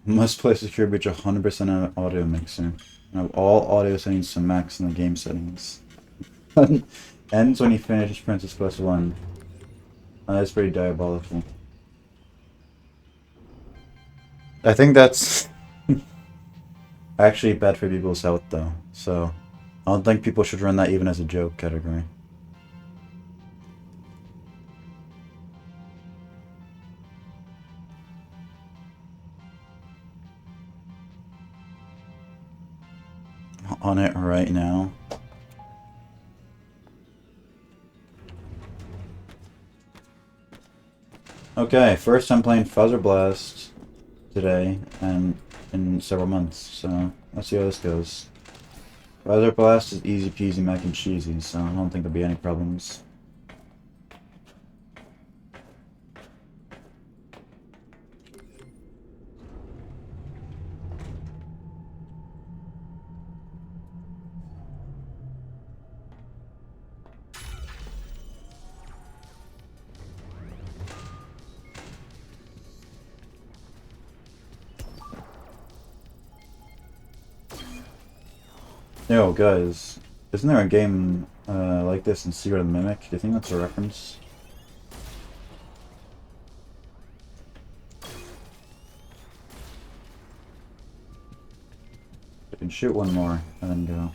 Must play Secure Breach 100% on audio mixer. Have all audio settings to max in the game settings. Ends when you finish Princess Quest 1. That's pretty diabolical. I think that's actually bad for people's health though, so I don't think people should run that even as a joke category. On it right now. Okay, first I'm playing Fuzzer Blast today and in several months, so let's see how this goes. Fuzzer Blast is easy peasy mac and cheesy, so I don't think there'll be any problems. Yo, guys, isn't there a game like this in Secret of the Mimic? Do you think that's a reference? I can shoot one more and then go.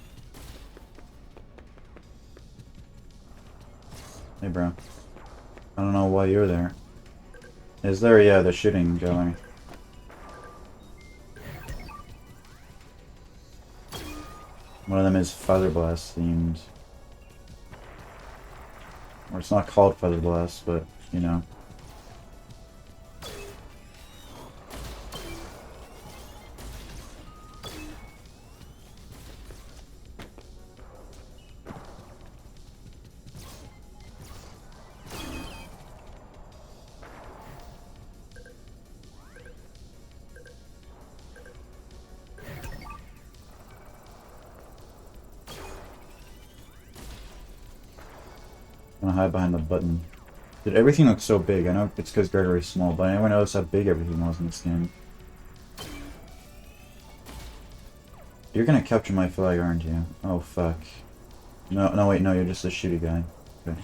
Hey, bro. I don't know why you're there. Is there? Yeah, the shooting going. One of them is Feather Blast themed. Or it's not called Feather Blast, but, you know. I'm gonna hide behind the button. Dude, everything looks so big. I know it's because Gregory's small, but I never noticed how big everything was in this game. You're gonna capture my flag, aren't you? Oh, fuck. No, no, wait, no, you're just a shooty guy. Okay.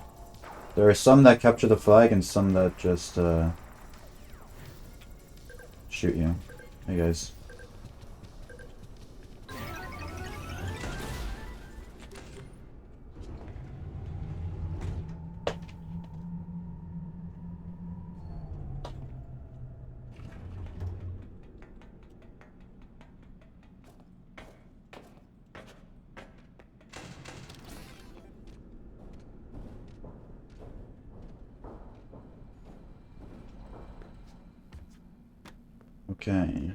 There are some that capture the flag and some that just, shoot you. Hey, guys. Okay.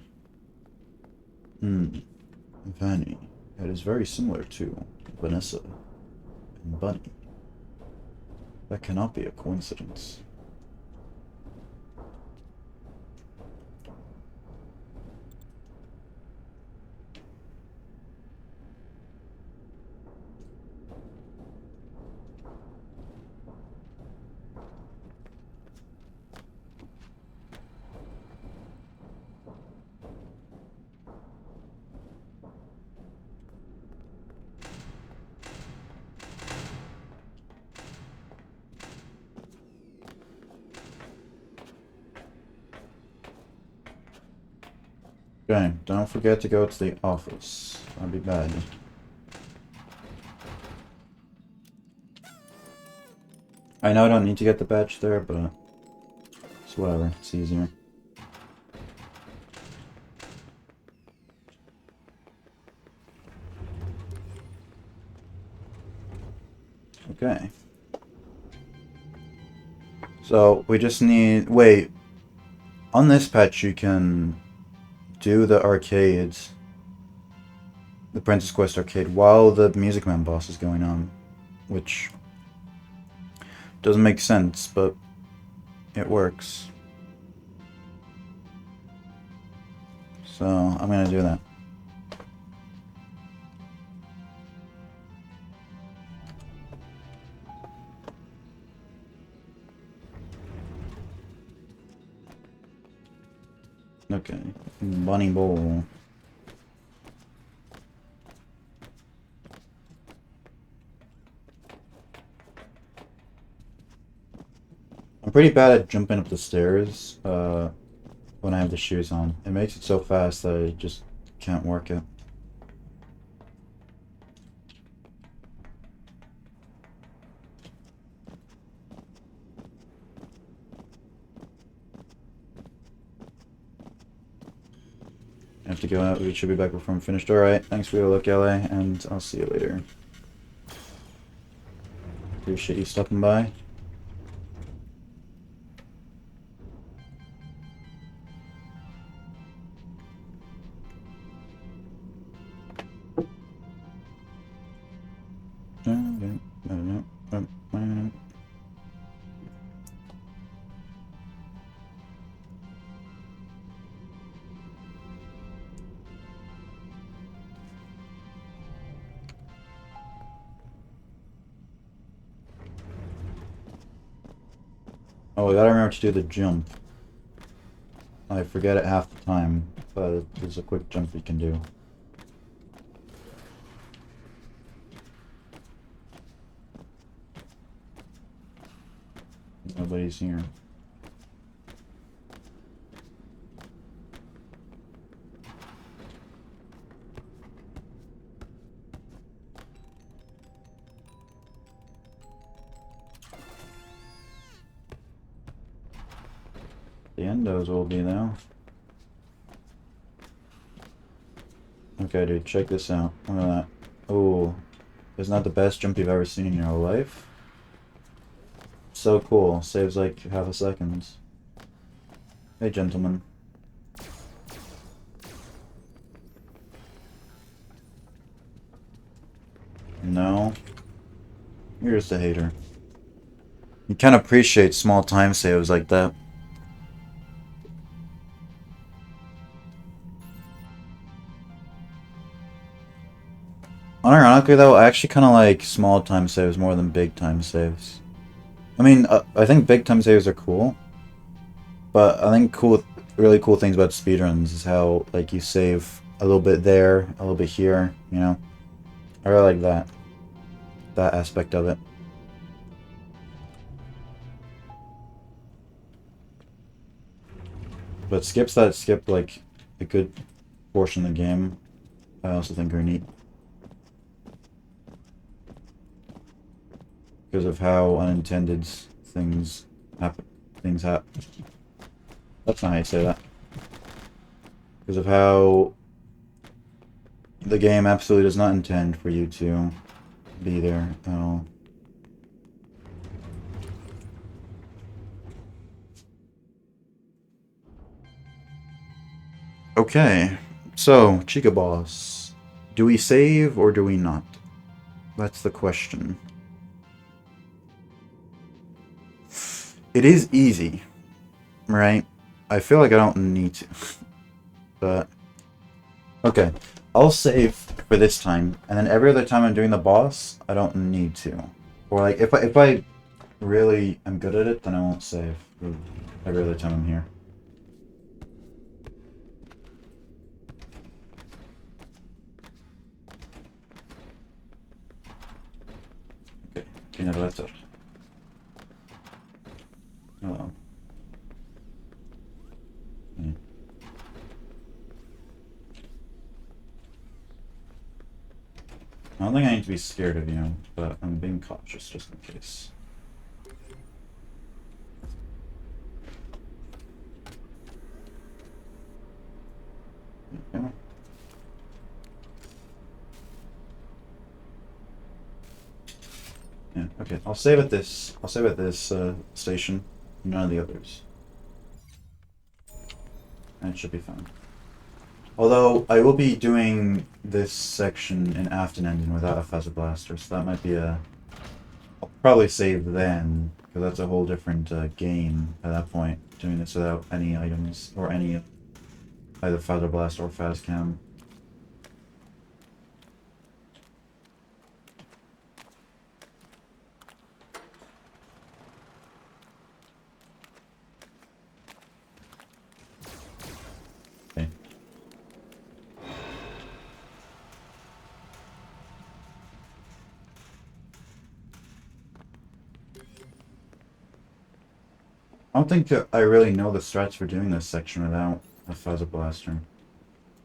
Vanny. That is very similar to Vanessa and Bunny. That cannot be a coincidence. Okay, don't forget to go to the office. That'd be bad. I know I don't need to get the badge there, but it's whatever. It's easier. Okay. So, we just need... Wait. On this patch, you can do the arcades. The Princess Quest arcade while the Music Man boss is going on. Which doesn't make sense, but it works. So, I'm gonna do that. Okay, Bunny Bowl. I'm pretty bad at jumping up the stairs when I have the shoes on. It makes it so fast that I just can't work it. I have to go out. We should be back before I'm finished. Alright, thanks for your look, LA, and I'll see you later. Appreciate you stopping by. Oh, I gotta remember to do the jump. I forget it half the time, but there's a quick jump you can do. Nobody's here. The endos will be though. Okay, dude, check this out. Look at that. Oh, isn't that the best jump you've ever seen in your life? So cool. Saves like half a second. Hey, gentlemen. No. You're just a hater. You can't appreciate small time saves like that. Unironically though, I actually kind of like small time saves more than big time saves. I mean, I think big time saves are cool, but I think really cool things about speedruns is how like you save a little bit there, a little bit here, you know? I really like that aspect of it. But skips that skip like a good portion of the game, I also think are neat. Because of how unintended things happen. That's not how you say that. Because of how the game absolutely does not intend for you to be there at all. Okay, so Chica Boss. Do we save or do we not? That's the question. It is easy, right? I feel like I don't need to. But okay, I'll save for this time, and then every other time I'm doing the boss, I don't need to. Or like if I really am good at it, then I won't save every other time I'm here. Okay, generator. Hello. Okay. I don't think I need to be scared of you, but I'm being cautious just in case. Okay. Yeah, okay. I'll save at this station. None of the others. And it should be fine. Although, I will be doing this section in Afton without a Phaser Blaster, so that might be a... I'll probably save then, because that's a whole different game at that point, doing this without any items, or any either Phaser Blast or Phas Cam. Okay. I don't think I really know the strats for doing this section without a Phaser Blaster.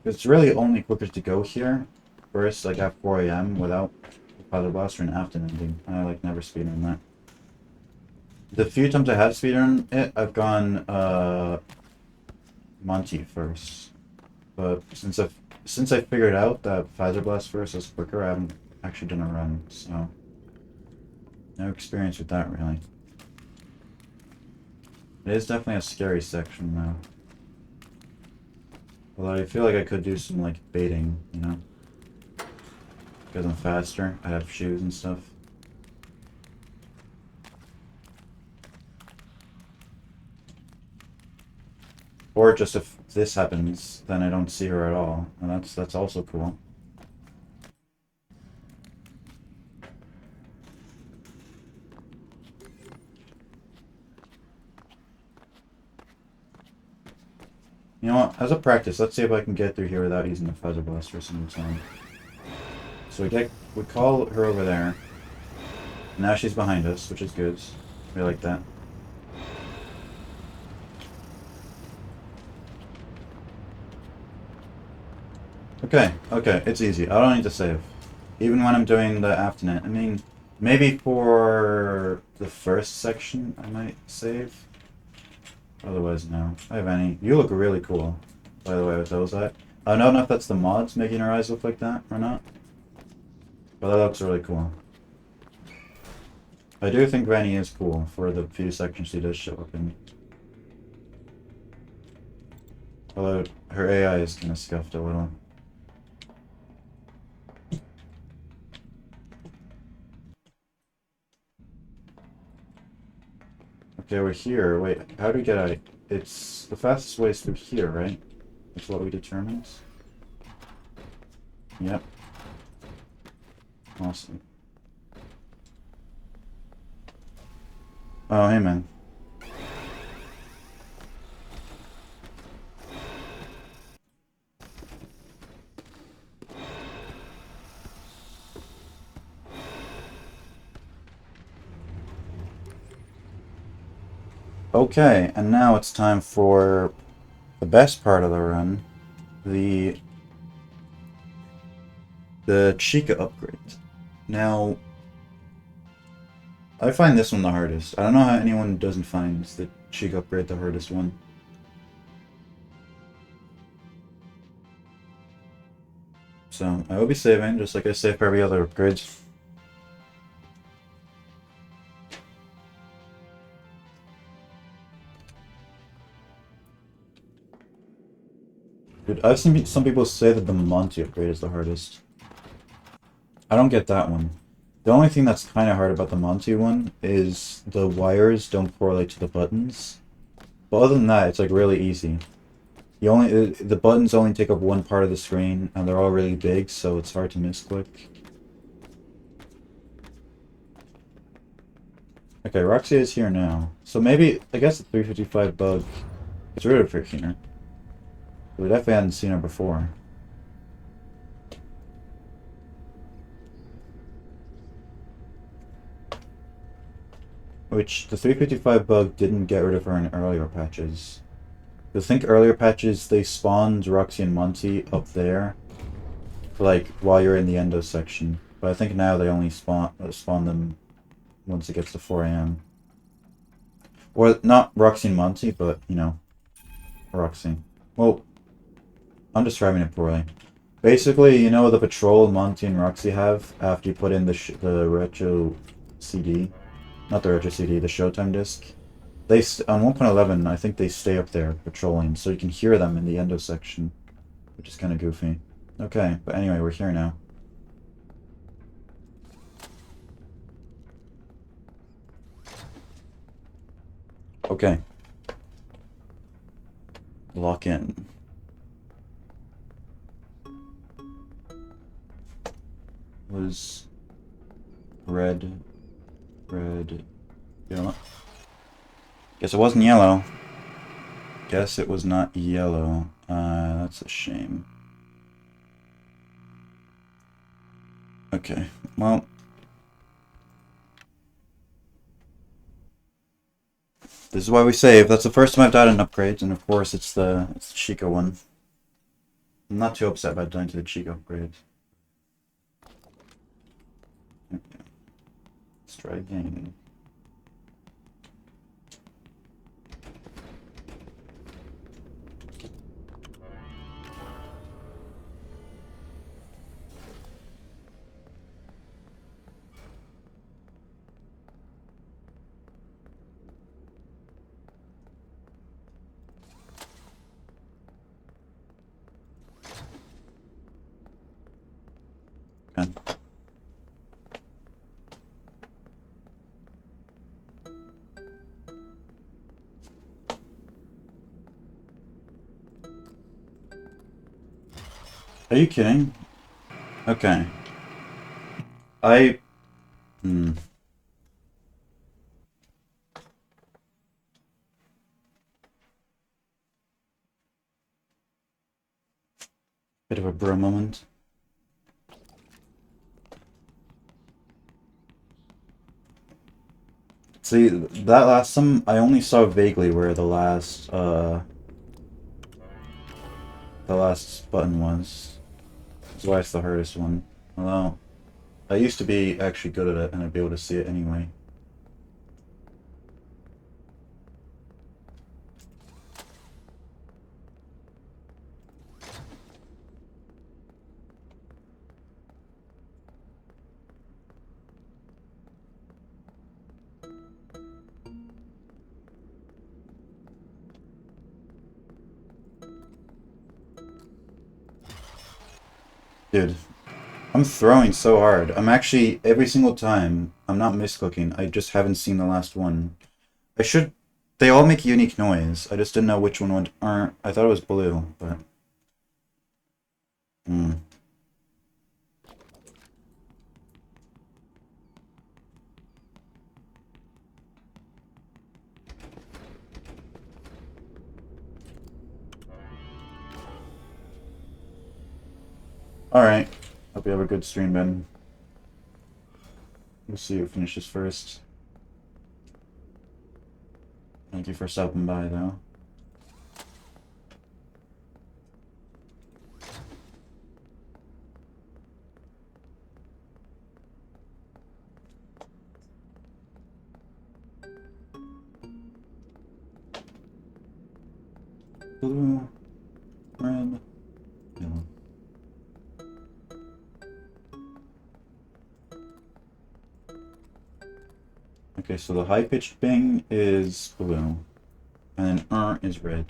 It's really only quicker to go here first, like at 4 AM without a Phaser Blaster and Afton ending. I like never speedrun that. The few times I have speedrun it, I've gone Monty first. But since I figured out that Phaser Blast first is quicker, I haven't actually done a run, so no experience with that really. It is definitely a scary section though. Although I feel like I could do some like baiting, you know? Because I'm faster, I have shoes and stuff. Or just if this happens, then I don't see her at all. And that's also cool. You know what? As a practice, let's see if I can get through here without using the Phaser Blaster a single time. So we call her over there. Now she's behind us, which is good. We like that. Okay, it's easy. I don't need to save. Even when I'm doing the afternet. I mean, maybe for the first section I might save. Otherwise, no. I have any. You look really cool, by the way, with those eyes. I don't know if that's the mods making her eyes look like that or not. But that looks really cool. I do think Granny is cool for the few sections she does show up in. Although her AI is kind of scuffed a little. Okay, we're here. Wait, how do we get out? It's the fastest way is through here, right? That's what we determined. Yep. Awesome. Oh, hey man. Okay, and now it's time for the best part of the run, the Chica upgrade. Now, I find this one the hardest. I don't know how anyone doesn't find the Chica upgrade the hardest one. So, I will be saving, just like I save for every other upgrade. Dude, I've seen some people say that the Monty upgrade is the hardest. I don't get that one. The only thing that's kind of hard about the Monty one is the wires don't correlate to the buttons. But other than that, it's like really easy. The buttons only take up one part of the screen, and they're all really big, so it's hard to misclick. Okay, Roxy is here now. So maybe, I guess the 355 bug gets rid of her here. We definitely hadn't seen her before. Which, the 355 bug didn't get rid of her in earlier patches. I think earlier patches, they spawned Roxy and Monty up there, like, while you're in the endo section. But I think now they only spawn them once it gets to 4 AM. Or, not Roxy and Monty, but, you know, Roxy. Well, I'm describing it poorly. Basically, you know the patrol Monty and Roxy have after you put in the retro CD? Not the retro CD, the Showtime disc? On 1.11, I think they stay up there patrolling, so you can hear them in the endo section, which is kind of goofy. Okay, but anyway, we're here now. Okay. Lock in. Was red, yellow. Guess it wasn't yellow. Guess it was not yellow. That's a shame. Okay, well. This is why we save. That's the first time I've died in upgrades, and of course it's the Chica one. I'm not too upset about dying to the Chica upgrade. Okay. Let's try again. Okay. Are you kidding? Okay. Hmm. Bit of a bro moment. See, that last some I only saw vaguely where the last button was. That's why it's the hardest one. Although I used to be actually good at it and I'd be able to see it anyway. Dude, I'm throwing so hard. I'm actually, every single time, I'm not misclicking. I just haven't seen the last one. I should, they all make a unique noise. I just didn't know which one would, I thought it was blue, but. Hmm. Alright. Hope you have a good stream, Ben. We'll see who finishes first. Thank you for stopping by, though. Blue, red, yellow. Okay, so the high-pitched bing is blue, and then is red.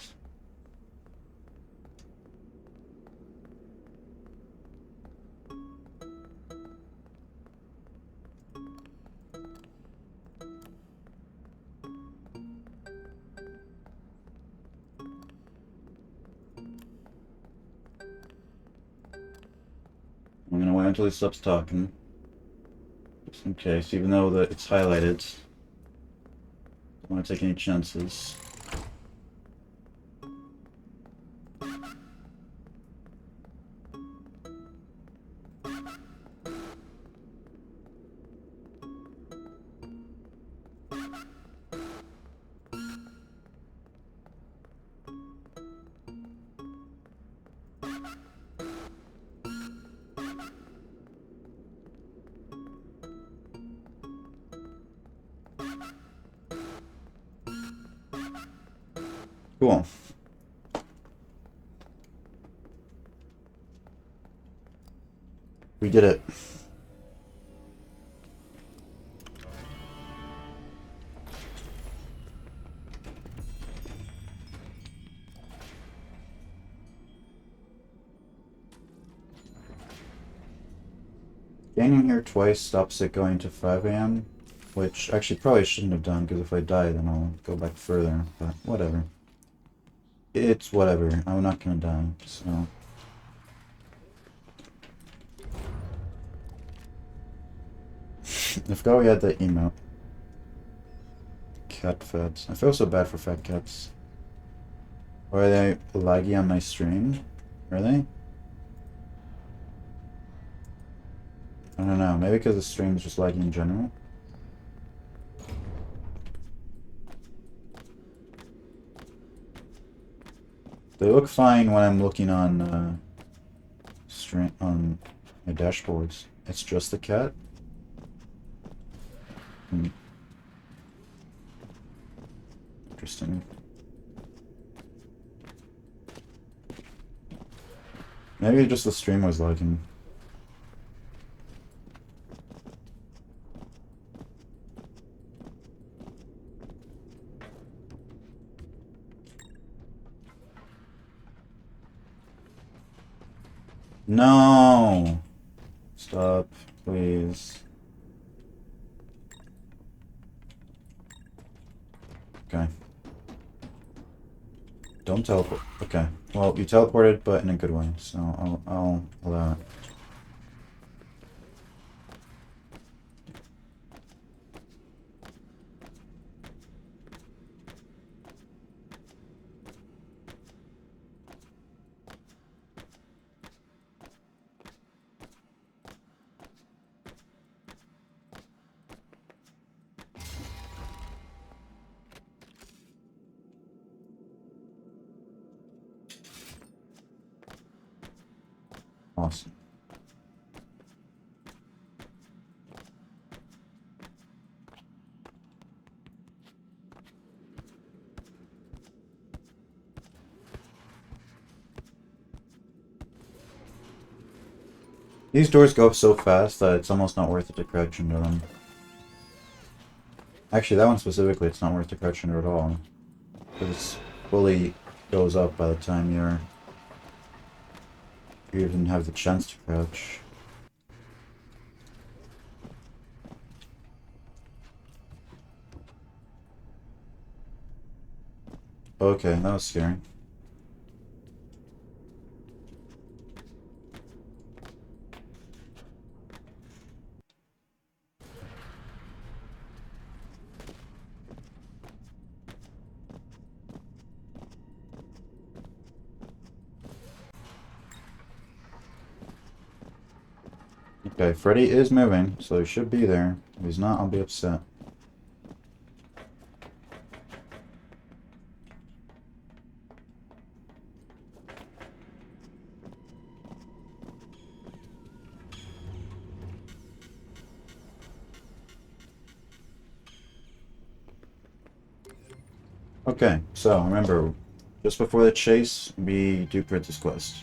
I'm gonna wait until he stops talking, just in case, even though it's highlighted. Don't want to take any chances. Cool. We did it. Gaining here twice stops it going to 5 AM, which actually probably shouldn't have done, because if I die then I'll go back further, but whatever. It's whatever, I'm not gonna die, so... If Gowie had that emote. Cat feds. I feel so bad for fat cats. Or are they laggy on my stream? Are they? I don't know, maybe because the stream's just laggy in general? They look fine when I'm looking on stream on my dashboards. It's just the cat? Interesting. Maybe just the stream was lagging. No! Stop, please. Okay. Don't teleport. Okay. Well, you teleported, but in a good way, so I'll allow it. Awesome. These doors go up so fast that it's almost not worth it to crouch into them. Actually, that one specifically, it's not worth to crouch into at all. Because it fully goes up by the time you're even have the chance to crouch. Okay, that was scary. Okay, Freddy is moving, so he should be there. If he's not, I'll be upset. Okay, so remember, just before the chase, we do Princess Quest.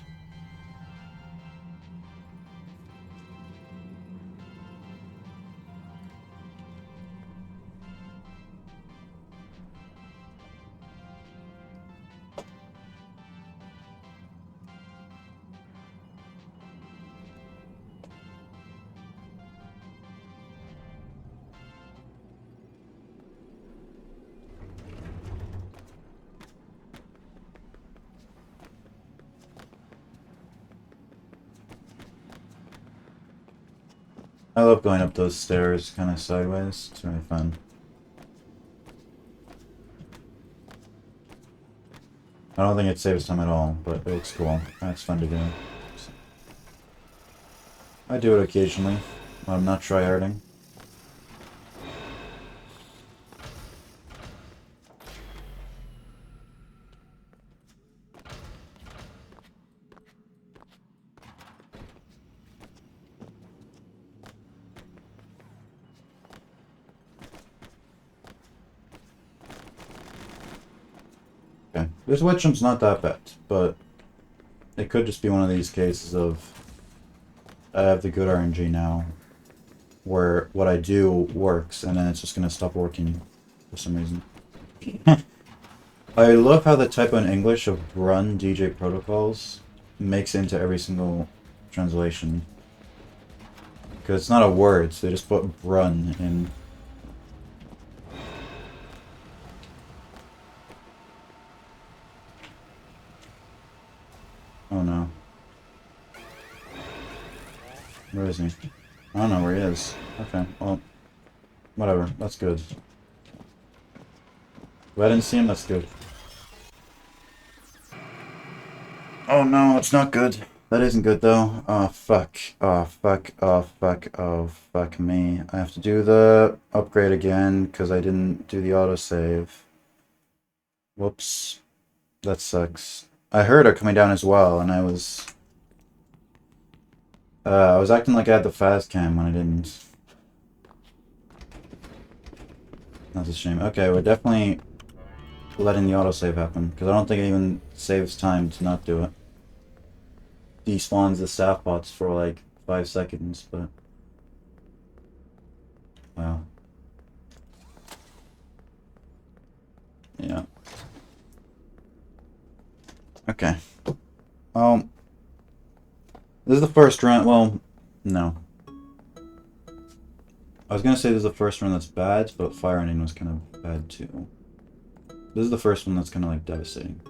I love going up those stairs kind of sideways. It's really fun. I don't think it saves time at all, but it looks cool. That's fun to do. So, I do it occasionally when I'm not tryharding. Okay, this witch hunt's not that bad, but it could just be one of these cases of I have the good RNG now, where what I do works, and then it's just gonna stop working for some reason. I love how the typo in English of run DJ protocols makes it into every single translation. Because it's not a word, so they just put run in. Oh no. Where is he? I don't know where he is. Okay, well, whatever. That's good. If I didn't see him, that's good. Oh no, it's not good. That isn't good though. Oh fuck. Oh fuck. Oh fuck. Oh fuck me. I have to do the upgrade again because I didn't do the autosave. Whoops. That sucks. I heard her coming down as well, and I was acting like I had the fast cam when I didn't. That's a shame. Okay, we're definitely letting the autosave happen, because I don't think it even saves time to not do it. Despawns the staff bots for like 5 seconds, but... Wow. Yeah. Okay. This is the first run. Well, no. I was gonna say this is the first run that's bad, but fire ending was kind of bad too. This is the first one that's kind of like devastating.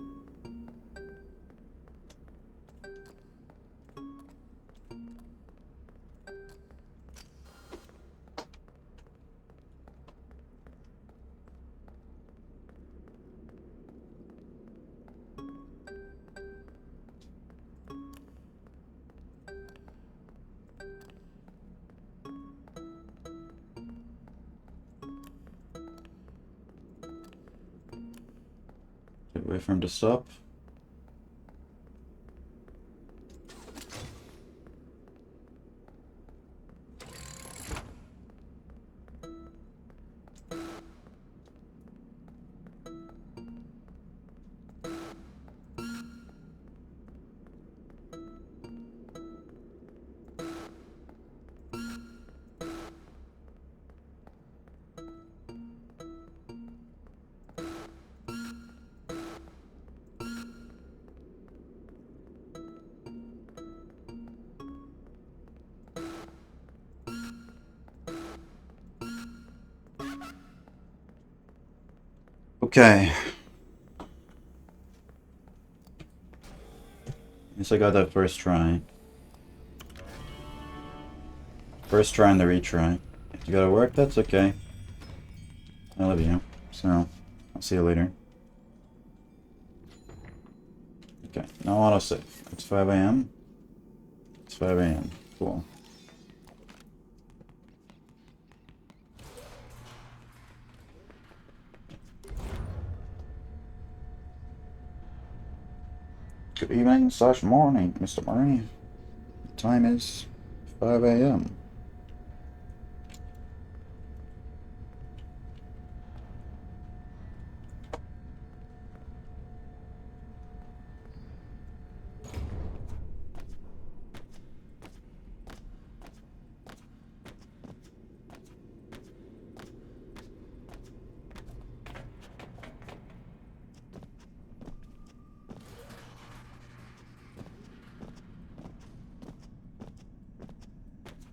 Wait for him to stop. Okay. Guess I got that first try. First try and the retry. If you gotta work, that's okay. I love you. So, I'll see you later. Okay, now autosave. It's 5 a.m. It's 5 a.m. Cool. Good evening / morning, Mr. Murray. The time is 5 a.m.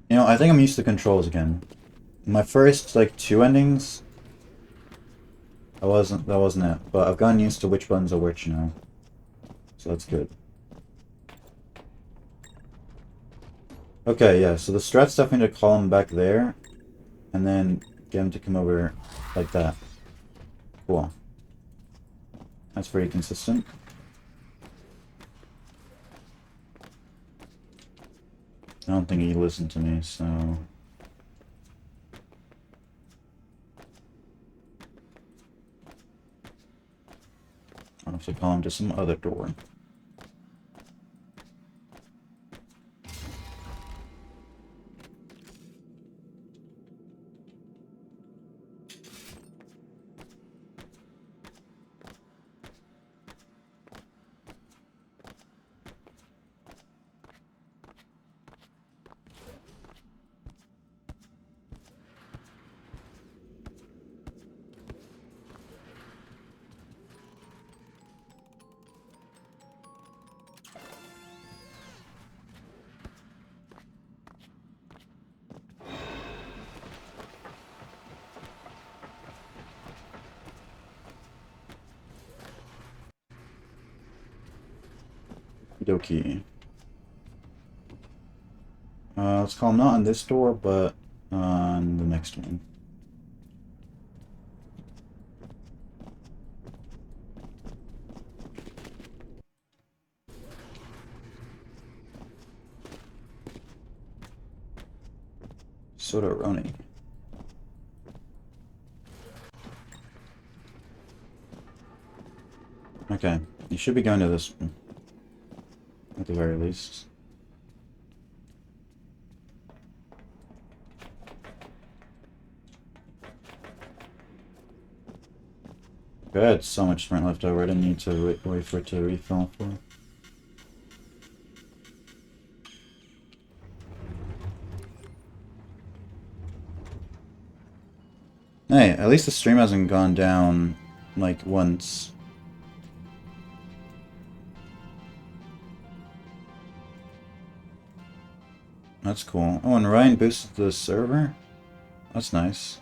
You know, I think I'm used to controls again. My first, like, 2 endings, that wasn't it. But I've gotten used to which buttons are which now. So that's good. Okay, yeah, so the strat's definitely to call him back there, and then get him to come over like that. Cool. That's pretty consistent. I don't think he listened to me, so... I'll have to call him to some other door. Okie. Let's call him not on this door, but on the next one. Soda-roni. Okay, you should be going to this one. At the very least. Good, so much sprint left over. I didn't need to wait for it to refill for. Hey, at least the stream hasn't gone down, like, once. That's cool. Oh, and Ryan boosted the server? That's nice.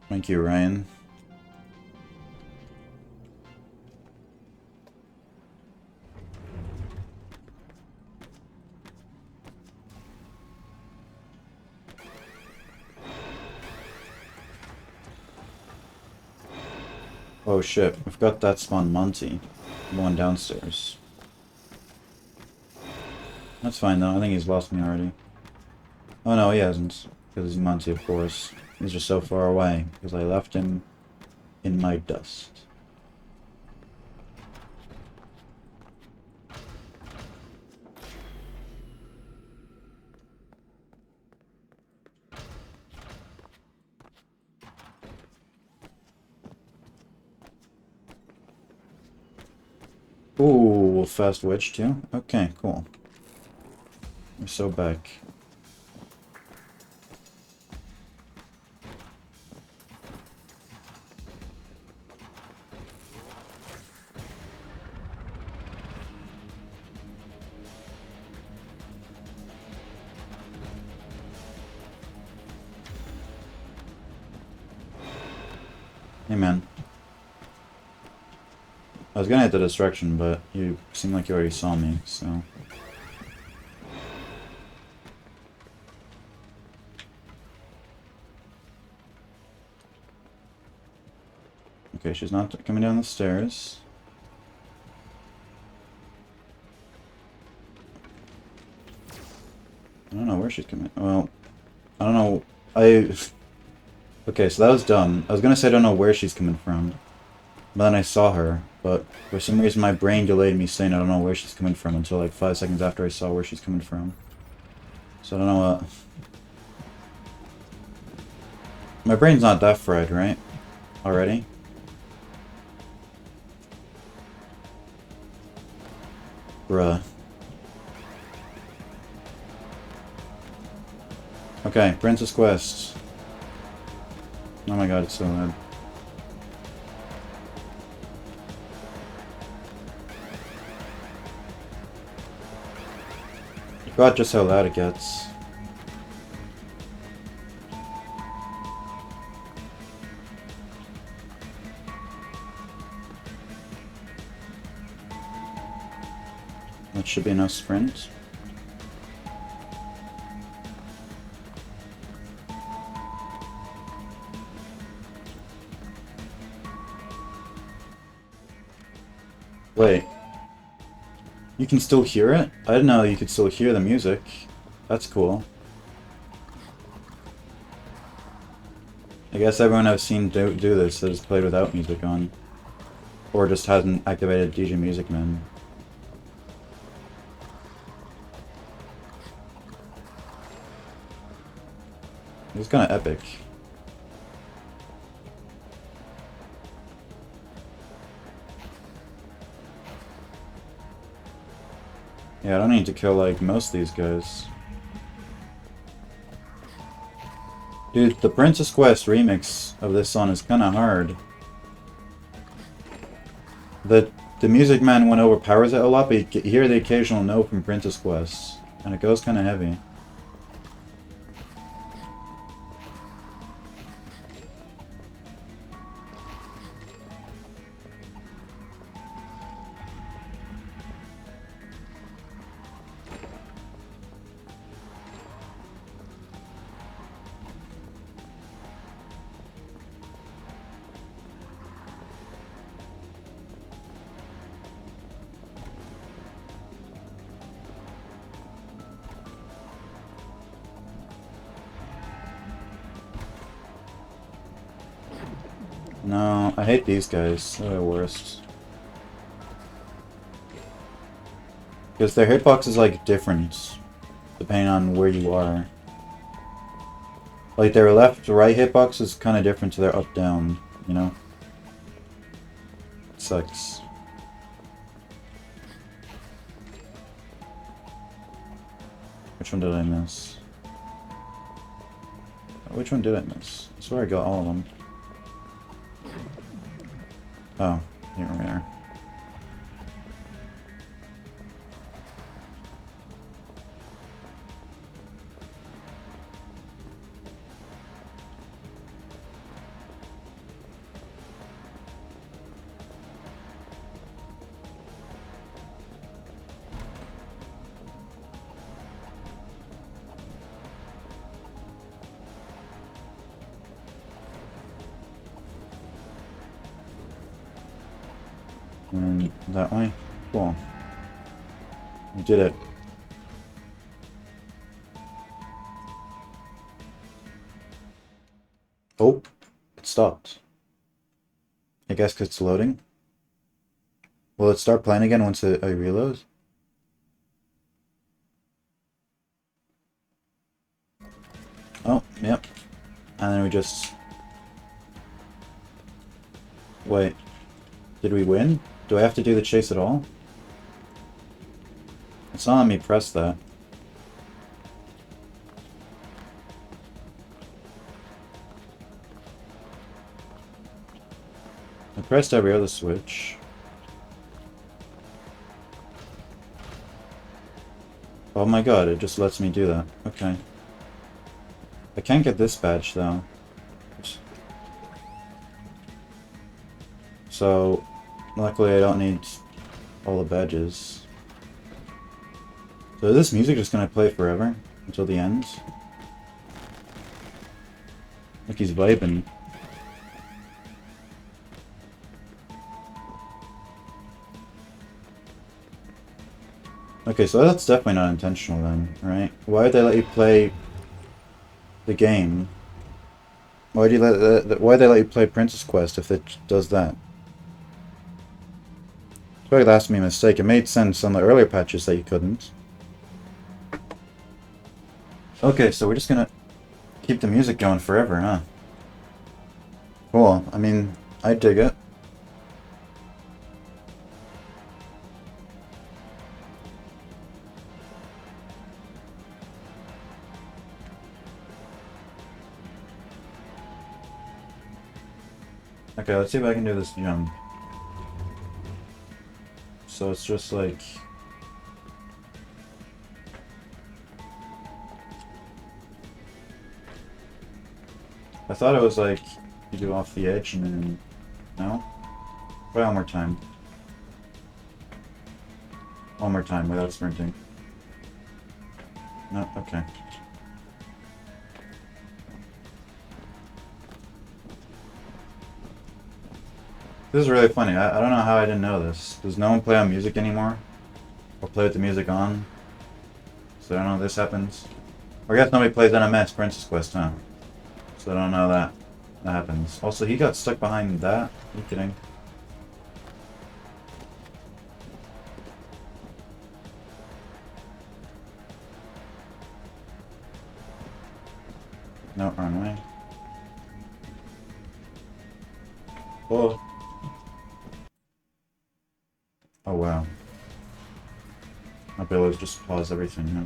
Thank you, Ryan. Oh shit, we've got that spawn Monty. One downstairs. That's fine though, I think he's lost me already. Oh no, he hasn't. Because he's Monty, of course. He's just so far away, because I left him in my dust. Ooh, fast wedge too? Okay, cool. We're so back. Hey man. I was gonna hit the distraction, but you seem like you already saw me, so... Okay, she's not coming down the stairs. I don't know where she's coming. Well, I don't know. Okay, so that was dumb. I was gonna say I don't know where she's coming from. But then I saw her. But for some reason my brain delayed me saying I don't know where she's coming from until like 5 seconds after I saw where she's coming from. So I don't know what... My brain's not that fried, right? Already? Bruh. Okay, Princess Quest. Oh my god, it's so loud. I forgot just how loud it gets. That should be enough sprint. Wait. You can still hear it? I didn't know you could still hear the music. That's cool. I guess everyone I've seen do this has played without music on. Or just hasn't activated DJ Music Man. It's kinda epic. Yeah, I don't need to kill, like, most of these guys. Dude, the Princess Quest remix of this song is kinda hard. The Music Man one overpowers it a lot, but you hear the occasional note from Princess Quest. And it goes kinda heavy. No, I hate these guys. They're the worst. Because their hitbox is, like, different. Depending on where you are. Like, their left-right hitbox is kind of different to their up-down, you know? It sucks. Which one did I miss? Which one did I miss? I swear I got all of them. Oh, here we are. And that way? Cool. We did it. Oh, it stopped. I guess 'cause it's loading. Will it start playing again once I reload? Oh, yep. And then we just... Wait. Did we win? Do I have to do the chase at all? It's not letting me press that. I pressed every other switch. Oh my god, it just lets me do that. Okay. I can't get this badge though. So, luckily I don't need all the badges. So is this music just gonna play forever? Until the end? Like he's vibing. Okay, so that's definitely not intentional then, right? Why would they let you play the game? Why do you why they let you play Princess Quest if it does that? Probably that's me a mistake. It made sense on the earlier patches that you couldn't. Okay, so we're just gonna keep the music going forever, huh? Cool. I mean, I dig it. Okay, let's see if I can do this jump. So it's just like... I thought it was like, you do off the edge and then... No? Try one more time. One more time without sprinting. No, okay. This is really funny. I don't know how I didn't know this. Does no one play on music anymore? Or play with the music on? So I don't know if this happens. Or I guess nobody plays NMS Princess Quest, huh? So I don't know that happens. Also, he got stuck behind that? Are you kidding? No, wrong way. Oh. Oh wow. My abilities just pause everything, huh?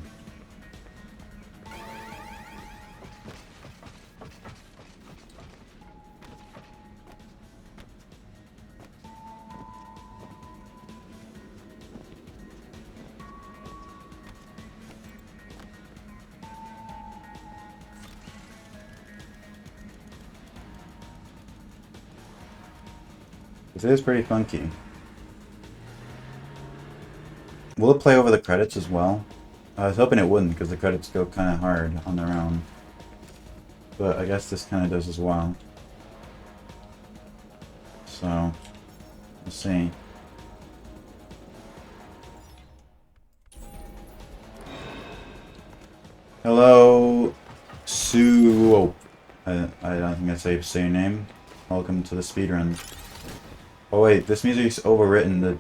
This is pretty funky. Will it play over the credits as well? I was hoping it wouldn't, because the credits go kind of hard on their own. But I guess this kind of does as well. So, we'll see. Hello, Sue. Oh, I don't think that's how you say your name. Welcome to the speedrun. Oh wait, this music's overwritten.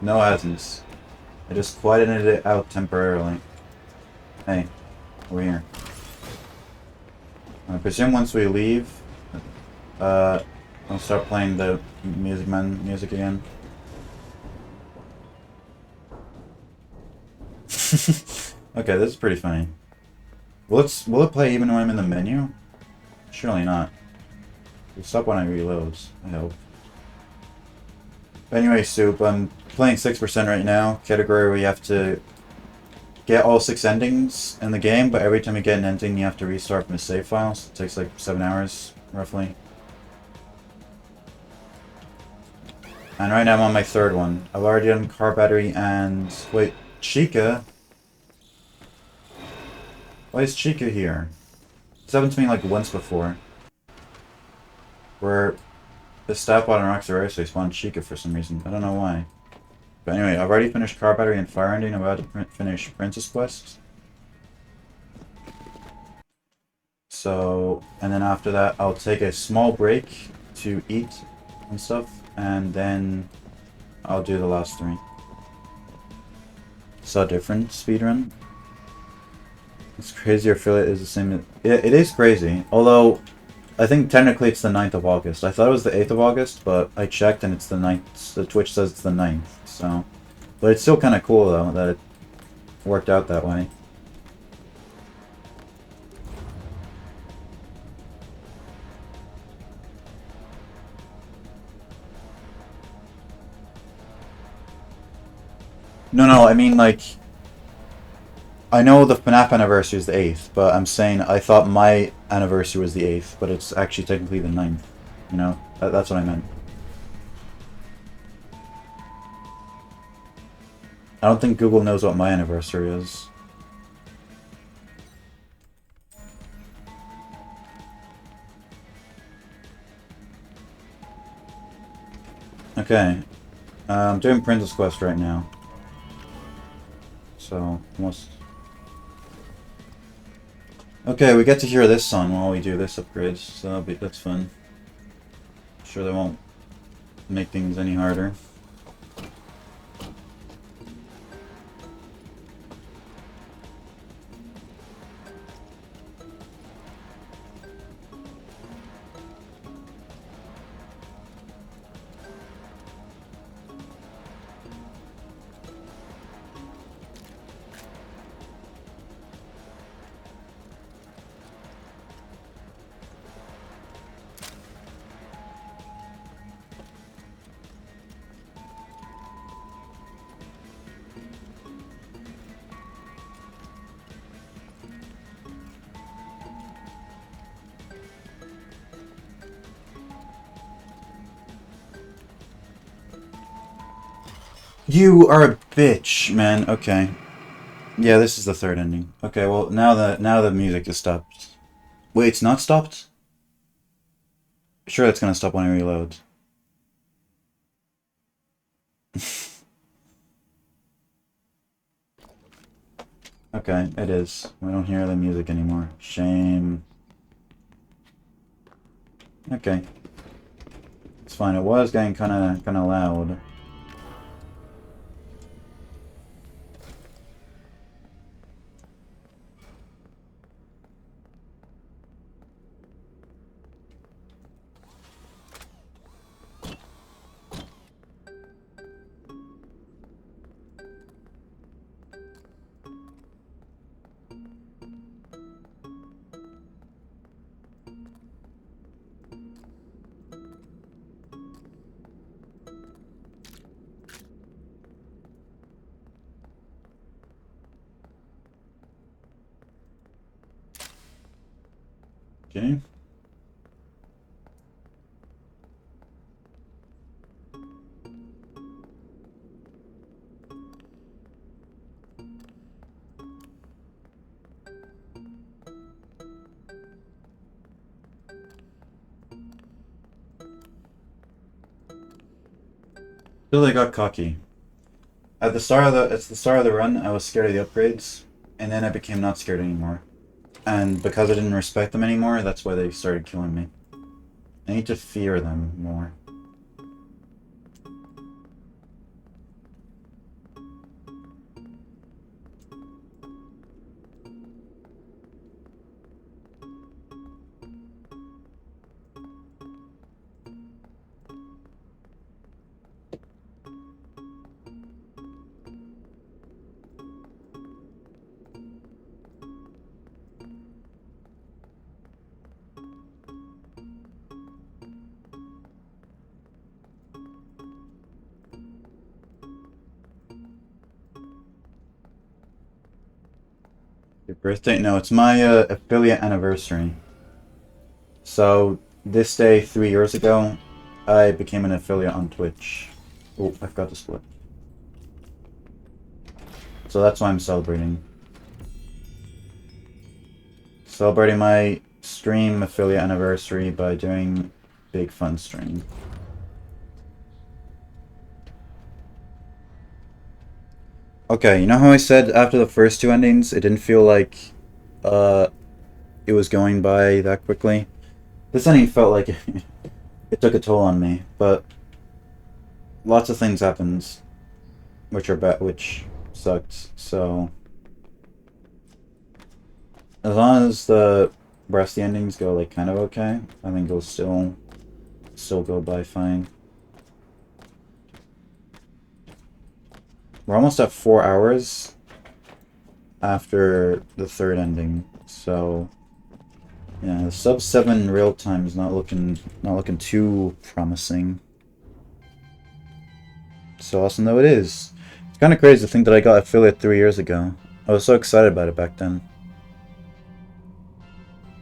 No, it hasn't. I just quieted it out temporarily. Hey, over here. I presume once we leave, I'll start playing the music again. Okay, this is pretty funny. Will it play even when I'm in the menu? Surely not. It'll stop when I reload, I hope. But anyway, Soup, I'm playing 6% right now. Category where you have to get all 6 endings in the game, but every time you get an ending you have to restart from a save file. So it takes like 7 hours, roughly. And right now I'm on my 3rd one. I've already done car battery and... Wait, Chica? Why is Chica here? This happened to me like once before. Where the staff bot and rocks are so spawned Chica for some reason. I don't know why. But anyway, I've already finished car battery and fire ending. I'm about to finish Princess Quest. So, and then after that, I'll take a small break to eat and stuff, and then I'll do the last 3. So different speedrun. It's crazy. Our affiliate is the same. It is crazy. Although, I think technically it's the 9th of August. I thought it was the 8th of August, but I checked and it's the 9th. The Twitch says it's the 9th. So, but it's still kind of cool though that it worked out that way. No, I mean like, I know the FNAF anniversary is the 8th, but I'm saying I thought my anniversary was the 8th, but it's actually technically the 9th. You know, that's what I meant. I don't think Google knows what my anniversary is. Okay. I'm doing Princess Quest right now. So, almost... Okay, we get to hear this song while we do this upgrade, so that's fun. Sure they won't make things any harder. You are a bitch, man. Okay. Yeah, this is the third ending. Okay, well now the music is stopped. Wait, it's not stopped? Sure, it's gonna stop when I reload. Okay, it is. We don't hear the music anymore. Shame. Okay. It's fine. It was getting kinda loud. Okay. Feel I got cocky. At the start of the run, I was scared of the upgrades, and then I became not scared anymore. And because I didn't respect them anymore, that's why they started killing me. I need to fear them more. Your birthday? No, it's my affiliate anniversary. So, this day 3 years ago, I became an affiliate on Twitch. Oh, I forgot to split. So that's why I'm celebrating. Celebrating my stream affiliate anniversary by doing big fun stream. Okay, you know how I said after the first two endings, it didn't feel like it was going by that quickly? This ending felt like it took a toll on me, but lots of things happened which sucked, so as long as the rest of the endings go like kind of okay, I think it'll still go by fine. We're almost at 4 hours after the third ending, so yeah, the sub 7 real time is not looking too promising. So awesome though it is. It's kind of crazy to think that I got affiliate 3 years ago. I was so excited about it back then.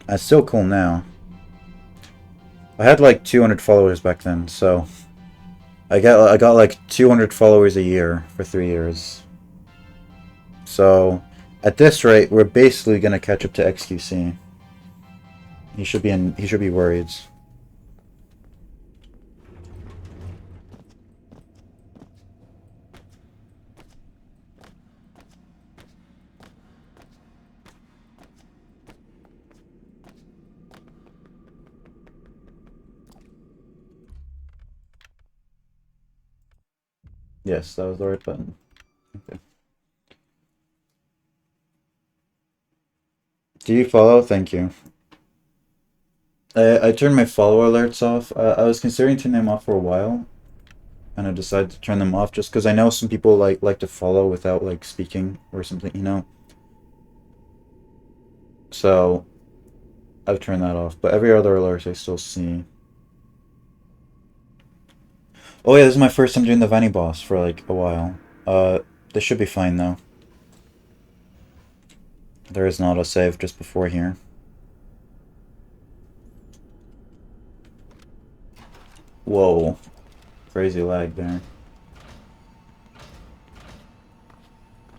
It's still cool now. I had like 200 followers back then, so I got like 200 followers a year for 3 years. So, at this rate, we're basically gonna catch up to XQC. He should be worried. Yes, that was the right button. Okay. Do you follow? Thank you. I turned my follow alerts off. I was considering turning them off for a while, and I decided to turn them off just because I know some people like to follow without like speaking or something, you know. So I've turned that off, but every other alert I still see. Oh yeah, this is my first time doing the Vanny boss for like a while. This should be fine though. There is an autosave just before here. Whoa. Crazy lag there.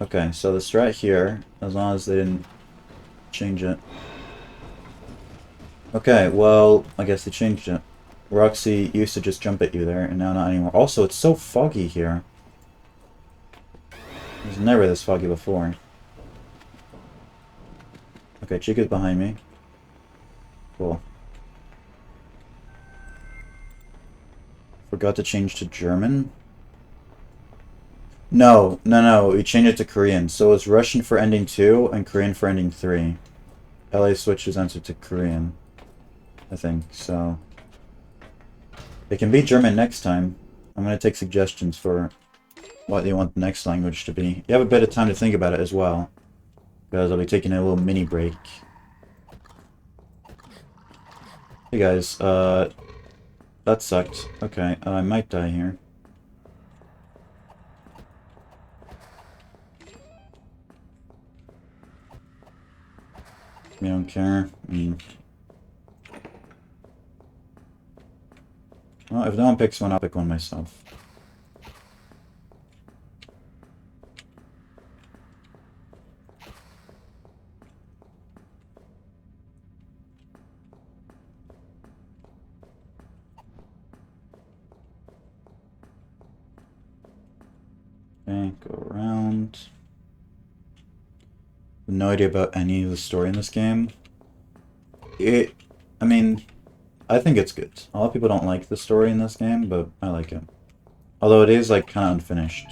Okay, so the strat here, as long as they didn't change it. Okay, well, I guess they changed it. Roxy used to just jump at you there, and now not anymore. Also, it's so foggy here. It was never this foggy before. Okay, Chica's behind me. Cool. Forgot to change to German? No, we changed it to Korean. So it's Russian for ending 2 and Korean for ending 3. LA switches answer to Korean, I think, so... It can be German next time. I'm gonna take suggestions for what you want the next language to be. You have a bit of time to think about it as well, because I'll be taking a little mini break. Hey guys, that sucked. Okay, I might die here. You don't care? Well, if no one picks one, I'll pick one myself. Okay, go around. No idea about any of the story in this game. I mean, I think it's good. A lot of people don't like the story in this game, but I like it. Although it is, like, kind of unfinished.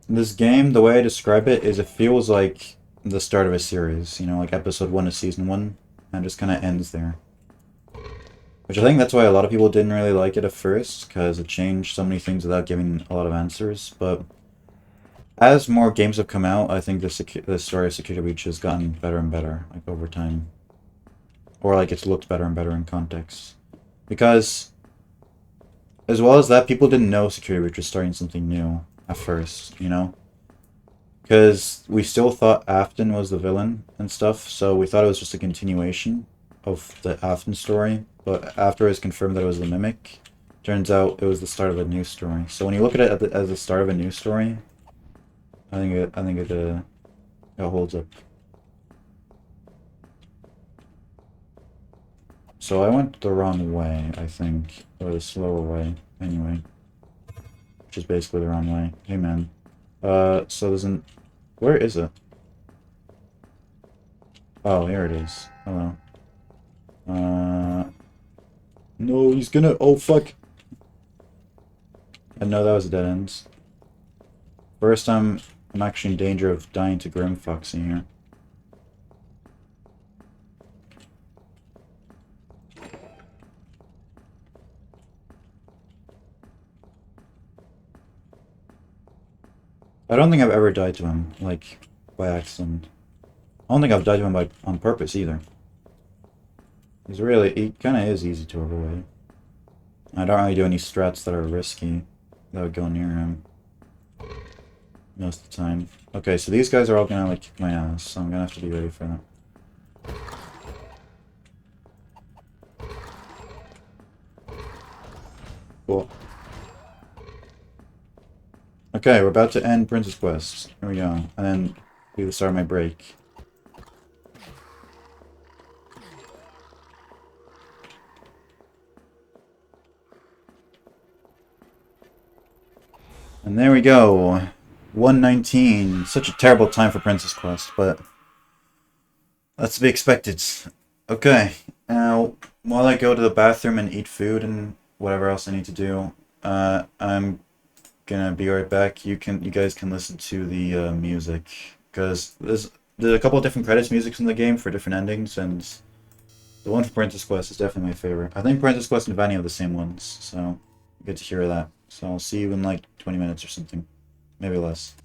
This game, the way I describe it, is it feels like the start of a series. You know, like episode 1 of season 1, and it just kind of ends there. Which I think that's why a lot of people didn't really like it at first, because it changed so many things without giving a lot of answers, but... As more games have come out, I think the story of Security Breach has gotten better and better, like, over time. Or, like, it's looked better and better in context. Because, as well as that, people didn't know Security Breach was starting something new at first, you know? Because we still thought Afton was the villain and stuff, so we thought it was just a continuation of the Afton story. But after it was confirmed that it was the Mimic, turns out it was the start of a new story. So when you look at it as the start of a new story, I think it holds up. So I went the wrong way, I think, or the slower way, anyway. Which is basically the wrong way. Hey man. So there's an... Where is it? Oh, here it is. Hello. No, he's gonna... Oh, fuck! I know that was a dead end. First time I'm actually in danger of dying to Grim Foxy here. I don't think I've ever died to him, like, by accident. I don't think I've died to him on purpose, either. He kinda is easy to avoid. I don't really do any strats that are risky that would go near him. Most of the time. Okay, so these guys are all gonna, like, kick my ass, so I'm gonna have to be ready for them. Cool. Okay, we're about to end Princess Quest. Here we go. And then do the start of my break. And there we go. 119. Such a terrible time for Princess Quest, but that's to be expected. Okay, now while I go to the bathroom and eat food and whatever else I need to do, I'm gonna be right back. You guys can listen to the music because there's a couple of different credits musics in the game for different endings, and the one for Princess Quest is definitely my favorite. I think Princess Quest and Vanny are the same ones, so good to hear that. So I'll see you in like 20 minutes or something, maybe less.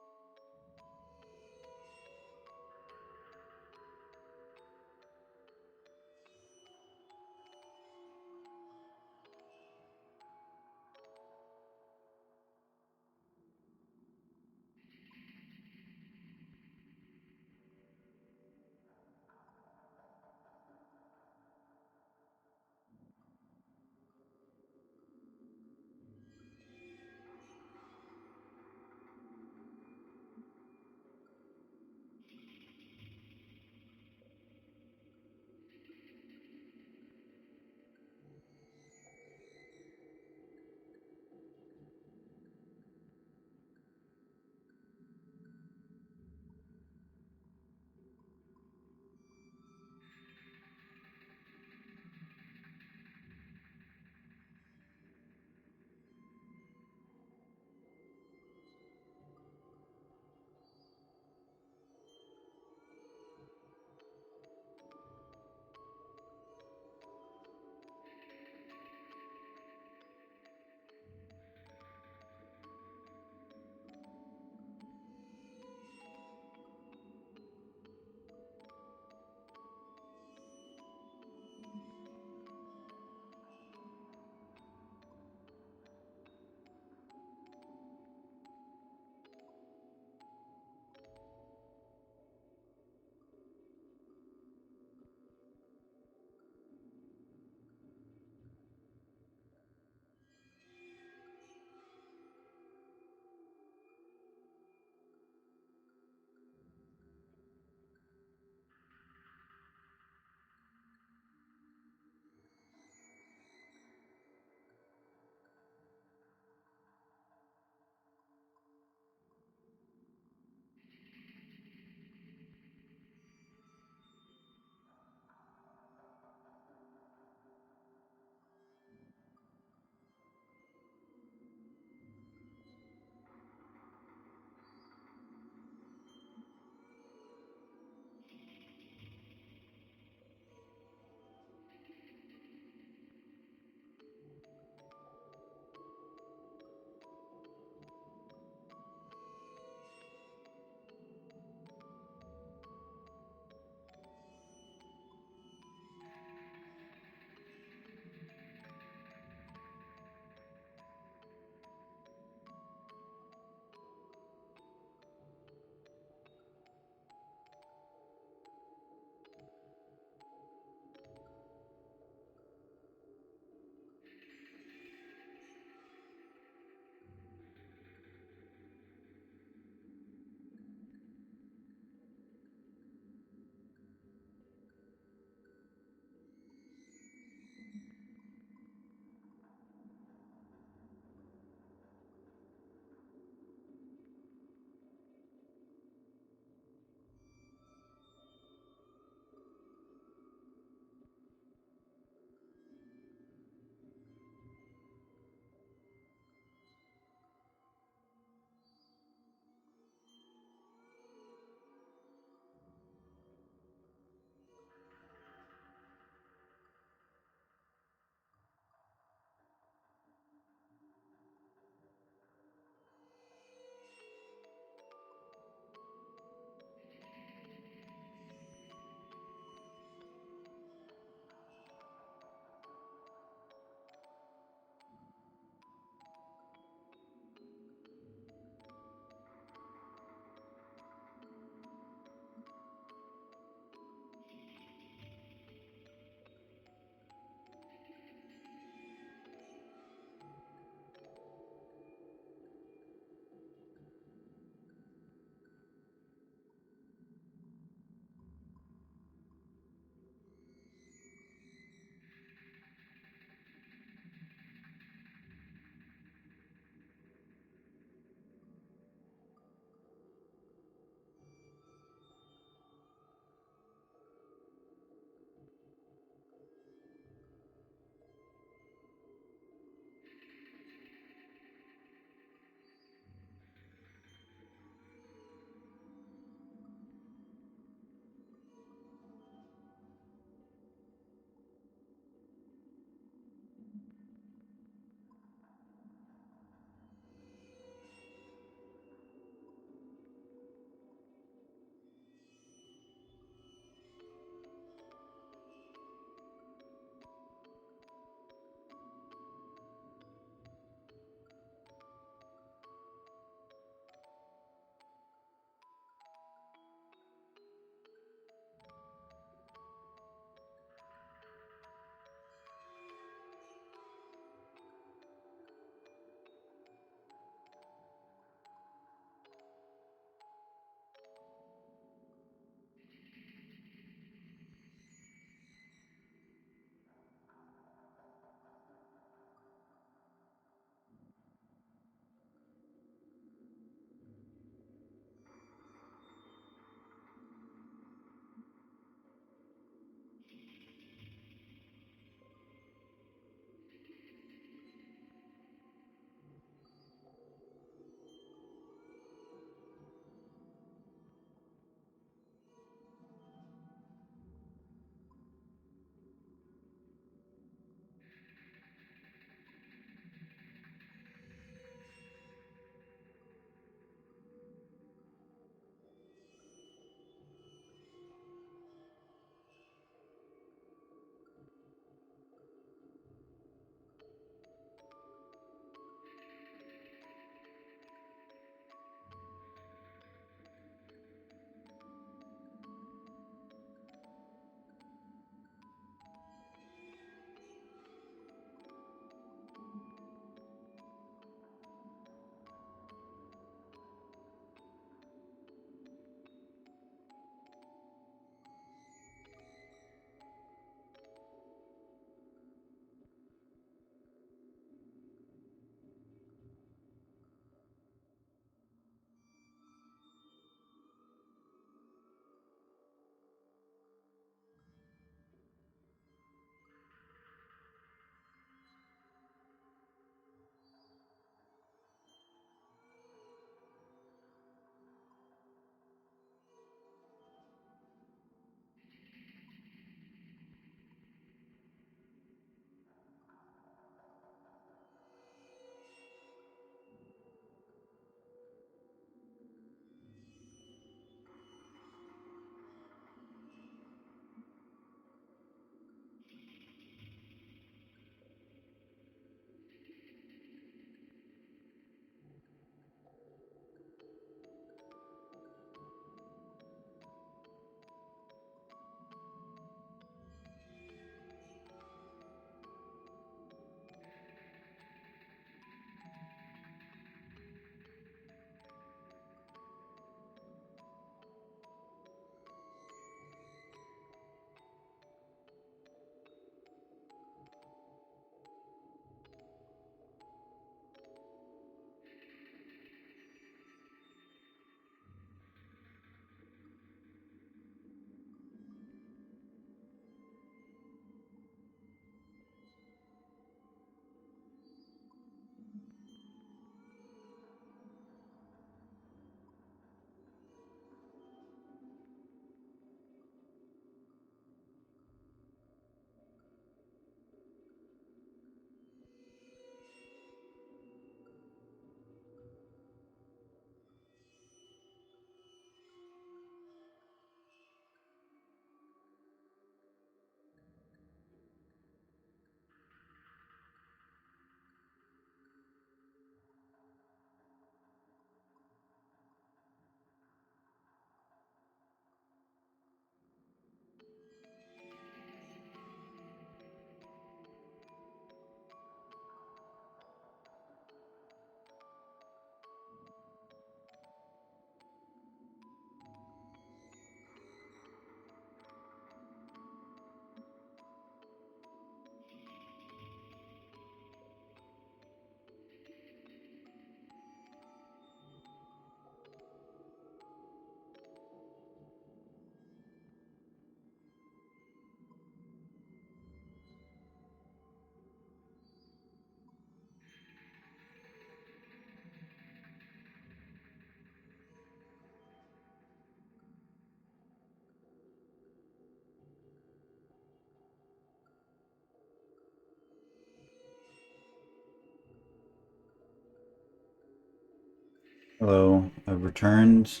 Hello, I've returned.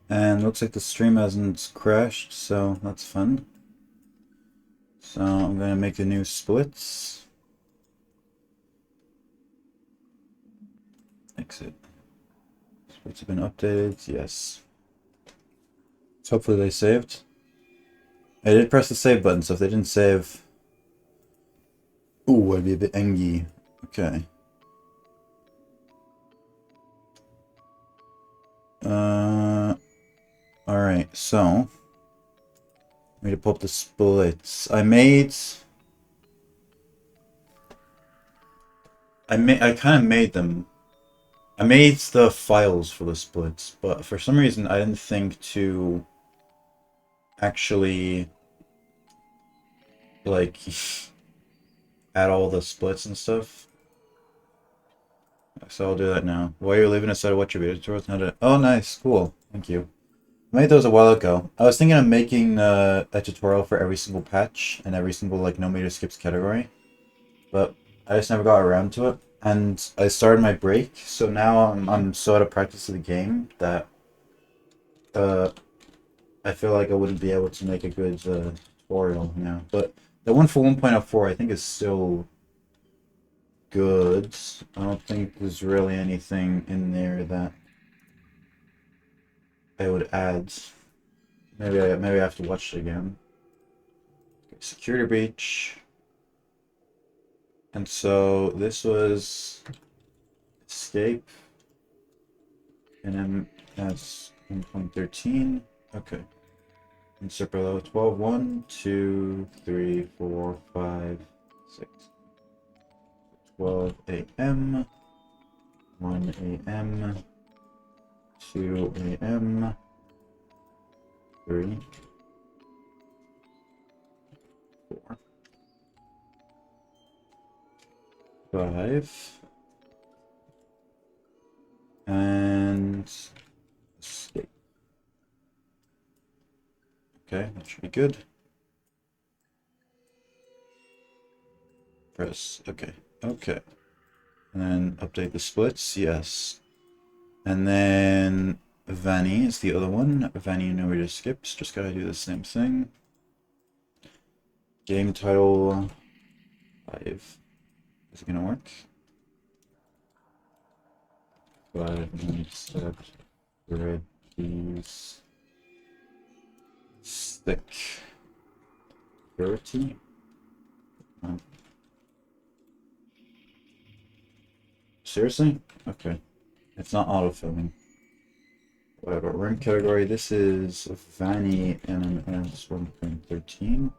And looks like the stream hasn't crashed, so that's fun. So I'm gonna make the new splits. Exit. Splits have been updated, yes. So hopefully they saved. I did press the save button, so if they didn't save... Ooh, I'd be a bit angry. Okay. Alright, so... I need to pull up the splits. I kind of made them. I made the files for the splits, but for some reason I didn't think to actually like add all the splits and stuff. So I'll do that now. While you're leaving aside, watch your video tutorials how to. Oh, nice, cool, thank you. I made those a while ago. I was thinking of making a tutorial for every single patch and every single like no meter skips category, but I just never got around to it. And I started my break, so now I'm so out of practice of the game that I feel like I wouldn't be able to make a good tutorial now. But the one for 1.04 I think is still good. I don't think there's really anything in there that I would add. Maybe I have to watch it again. Okay, security breach. And so this was escape and MS 1.13. Okay. Insert below 12, 1, 2, 3, 4, 5, 6. 12 a.m. 1 a.m. 2 a.m. 3, 4, 5, and escape. Okay, that should be good. Press, okay, okay. And then update the splits, yes. And then Vanny is the other one. Vanny no reader skips, just gotta do the same thing. Game title 5. Is it gonna work? 5 minutes set. Red keys. Stick. Purity. Oh. Seriously? Okay. It's not autofilling. Whatever. Room category. This is Vanny NMS 1.13.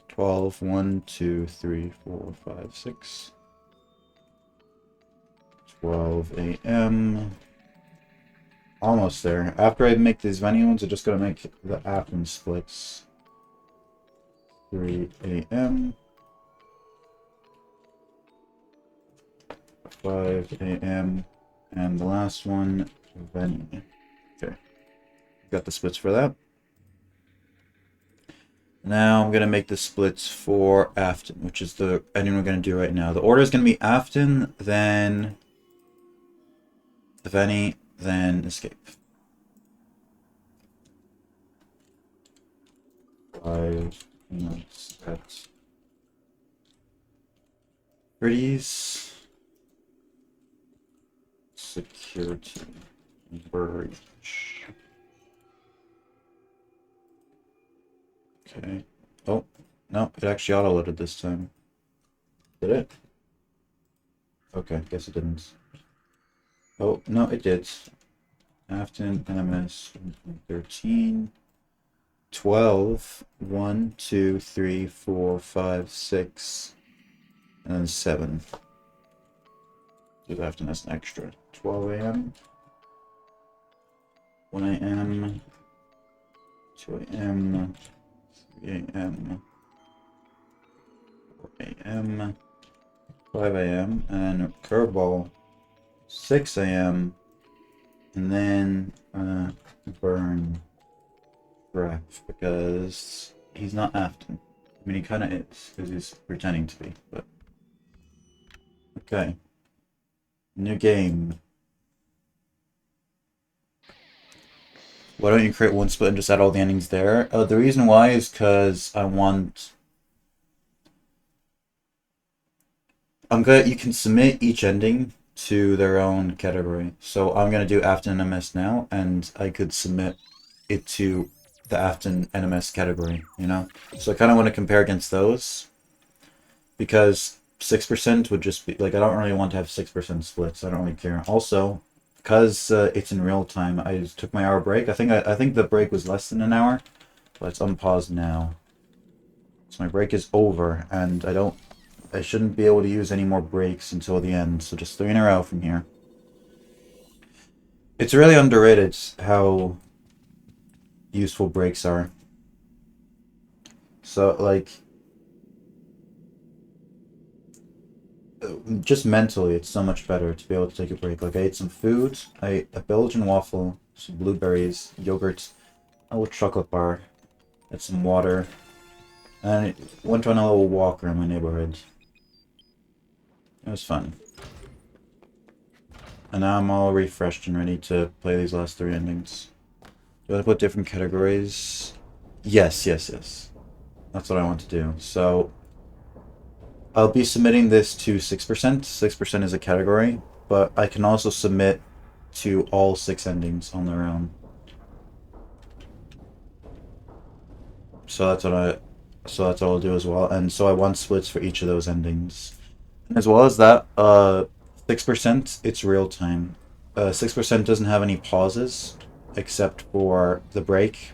12, 1, 2, 3, 4, 5, 6. 12 a.m. Almost there. After I make these Vanny ones, I just gotta make the Afton splits. 3 a.m. 5 a.m. And the last one, Vanny. Okay. Got the splits for that. Now I'm gonna make the splits for Afton, which is the ending we're gonna do right now. The order is gonna be Afton, then the Vanny, then escape. 5 minutes at pretties. Security breach. Okay. Oh, no, it actually auto-loaded this time. Did it? Okay, guess it didn't. Oh, no, it did. Afton NMS 13. 12. 1, 2, 3, 4, 5, 6. And then 7. Do Afton as an extra. 12 a.m. 1 a.m. 2 a.m. 3 a.m. 4 a.m. 5 a.m. and curveball 6 a.m. and then burn Graf because he's not Afton. I mean, he kind of is because he's pretending to be, but okay. New game. Why don't you create one split and just add all the endings there? The reason why is because I want... You can submit each ending to their own category. So I'm going to do Afton NMS now, and I could submit it to the Afton NMS category, you know? So I kind of want to compare against those, because 6% would just be, like, I don't really want to have 6% splits, I don't really care. Also, because it's in real time, I took my hour break. I think the break was less than an hour, but it's unpaused now. So my break is over, and I shouldn't be able to use any more breaks until the end, so just 3 in a row from here. It's really underrated how useful breaks are. So, like, just mentally, it's so much better to be able to take a break. Like, I ate some food, I ate a Belgian waffle, some blueberries, yogurt, a little chocolate bar, had some water, and I went on a little walk around my neighborhood. It was fun. And now I'm all refreshed and ready to play these last 3 endings. Do I want to put different categories? Yes. That's what I want to do. So, I'll be submitting this to 6%. 6% is a category, but I can also submit to all 6 endings on their own. So that's what I'll do as well. And so I want splits for each of those endings. As well as that, 6%, it's real time. 6% doesn't have any pauses, except for the break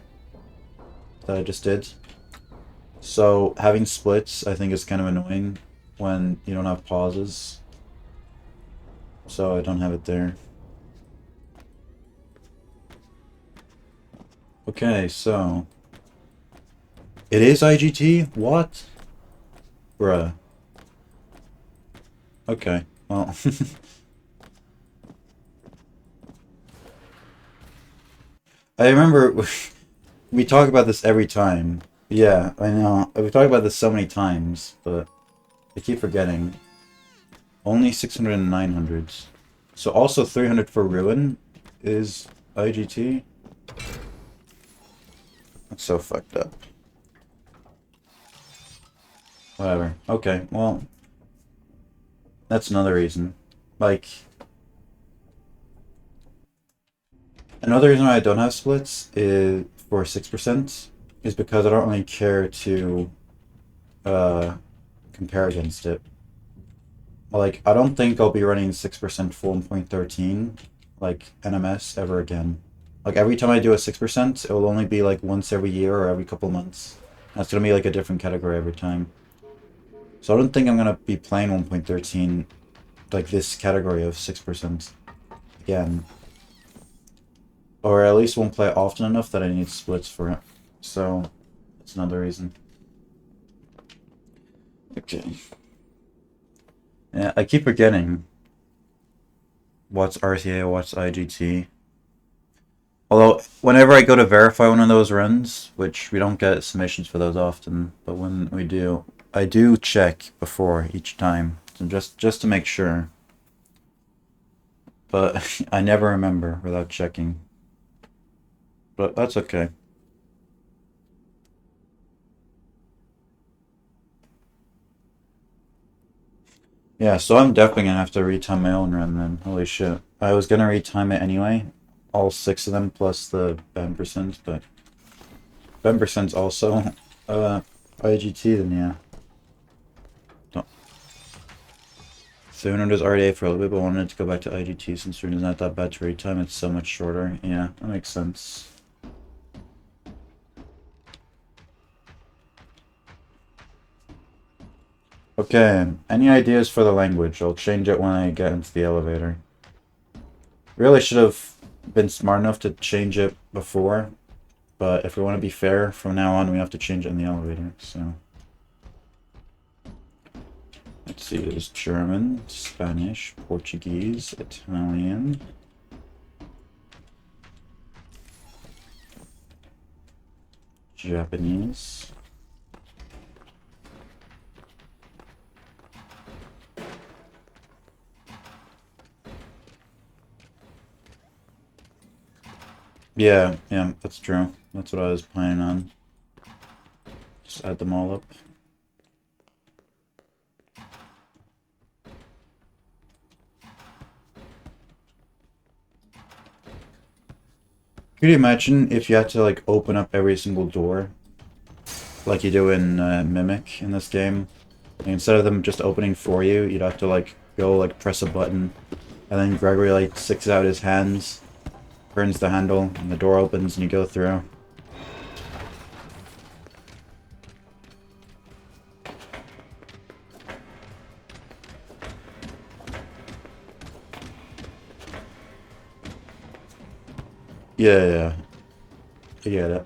that I just did. So having splits, I think, is kind of annoying when you don't have pauses. So I don't have it there. Okay, so... It is IGT? What? Bruh. Okay, well... I remember we talk about this every time. Yeah, I know. We talk about this so many times, but I keep forgetting. Only 600 and 900. So also 300 for Ruin is IGT? That's so fucked up. Whatever. Okay, well... That's another reason. Like... Another reason why I don't have splits is for 6% is because I don't really care to compare against it. Like, I don't think I'll be running 6% full 1.13 like NMS ever again. Like, every time I do a 6%, it will only be like once every year or every couple months. That's gonna be like a different category every time. So I don't think I'm gonna be playing 1.13 like this category of 6% again. Or at least won't play often enough that I need splits for it. So, that's another reason. Okay. Yeah, I keep forgetting what's RTA, what's IGT. Although, whenever I go to verify one of those runs, which we don't get submissions for those often, but when we do, I do check before each time, so just to make sure. But I never remember without checking. But that's okay. Yeah, so I'm definitely gonna have to retime my own run then. Holy shit. I was gonna retime it anyway. All 6 of them plus the Ben%, but Ben%'s also IGT, then yeah. Don't. 300 is RDA for a little bit, but wanted to go back to IGT since Rune is not that bad to retime. It's so much shorter. Yeah, that makes sense. Okay, any ideas for the language? I'll change it when I get into the elevator. Really should have been smart enough to change it before, but if we want to be fair, from now on we have to change it in the elevator, so... Let's see, there's German, Spanish, Portuguese, Italian... Japanese... Yeah, yeah, that's true. That's what I was planning on. Just add them all up. Could you imagine if you had to like open up every single door like you do in Mimic in this game? Like, instead of them just opening for you, you'd have to like go like press a button, and then Gregory like sticks out his hands, turns the handle, and the door opens and you go through. Yeah, yeah, I get it.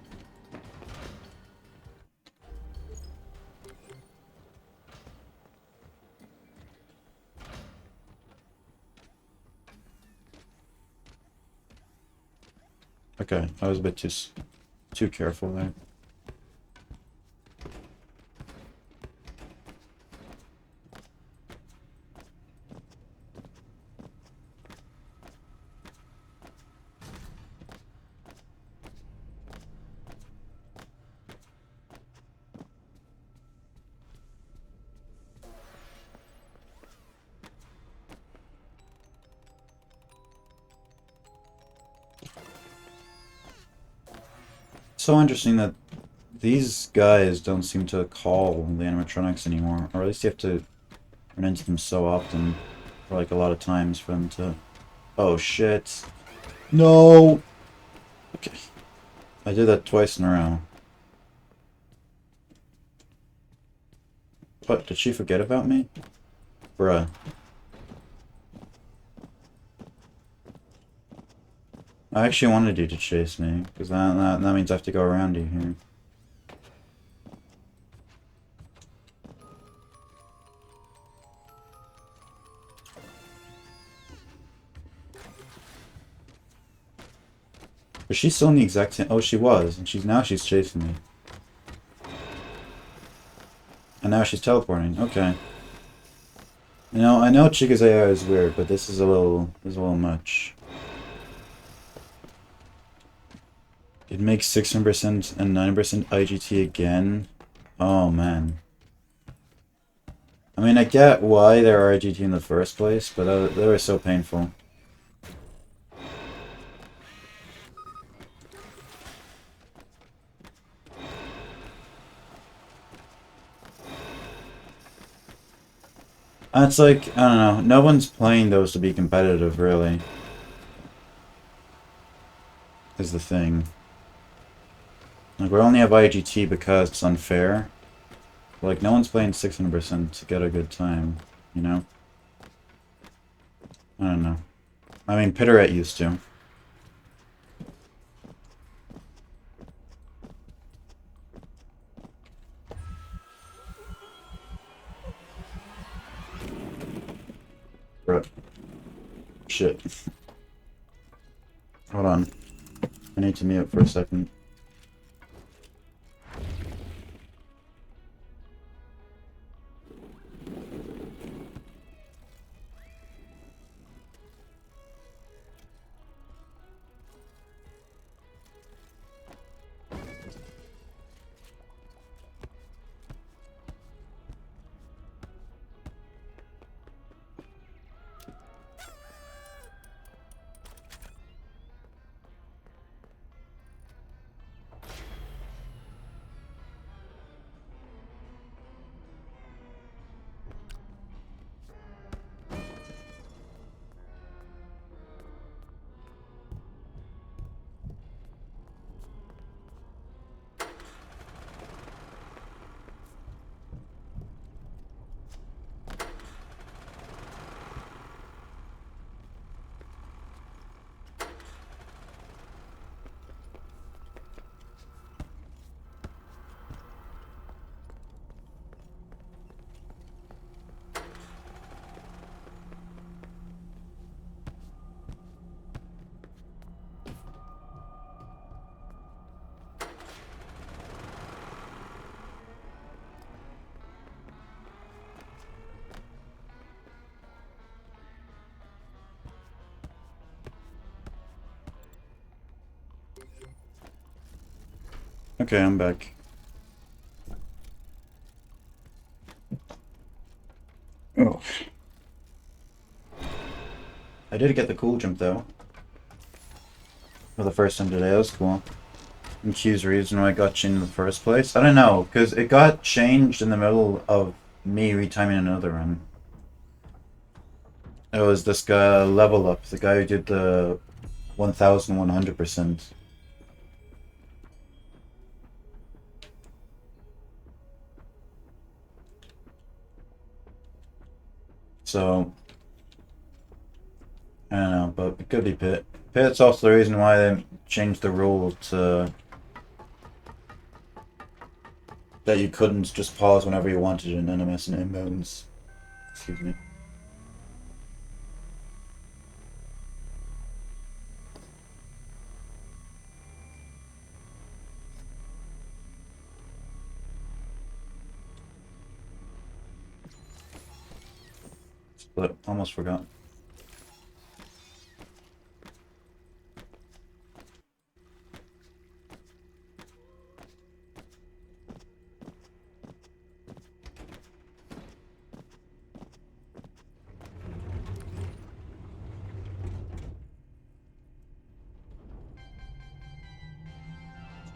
Okay, I was a bit too careful there. So interesting that these guys don't seem to call the animatronics anymore, or at least you have to run into them so often, or like a lot of times for them to... Oh shit. No! Okay. I did that twice in a row. What, did she forget about me? Bruh. I actually wanted you to chase me, because that means I have to go around you here. But she's still in the exact same... Oh, she was, and now she's chasing me. And now she's teleporting. Okay. You know, I know Chica's AI is weird, but this is a little much. It makes 600% and 9% IGT again. Oh man. I mean, I get why they're IGT in the first place, but they were so painful. It's like, I don't know, no one's playing those to be competitive, really. Is the thing. Like, we only have IGT because it's unfair. Like, no one's playing 600% to get a good time, you know? I don't know. I mean, Pitterette used to. But, shit. Hold on. I need to mute for a second. Okay, I'm back. Oh. I did get the cool jump though. For the first time today, that was cool. And Q's reason why it got changed in the first place? I don't know, because it got changed in the middle of me retiming another run. It was this guy, Level Up, the guy who did the 1100%. So, I don't know, but it could be Pit. Pit's also the reason why they changed the rule to that you couldn't just pause whenever you wanted in NMS and inbounds. Excuse me. Split. Almost forgot.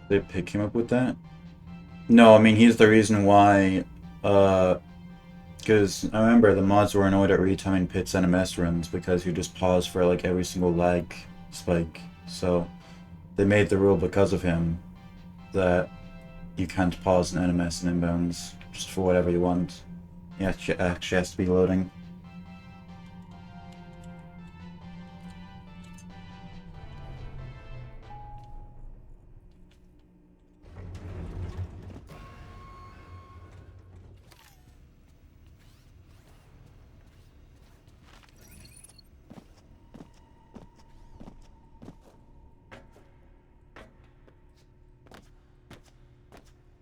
They pick him up with that? No, I mean, he's the reason why, because I remember the mods were annoyed at retiming Pit's NMS runs because you just pause for like every single lag spike. So they made the rule because of him that you can't pause an NMS and inbounds just for whatever you want. Yeah, it actually has to be loading.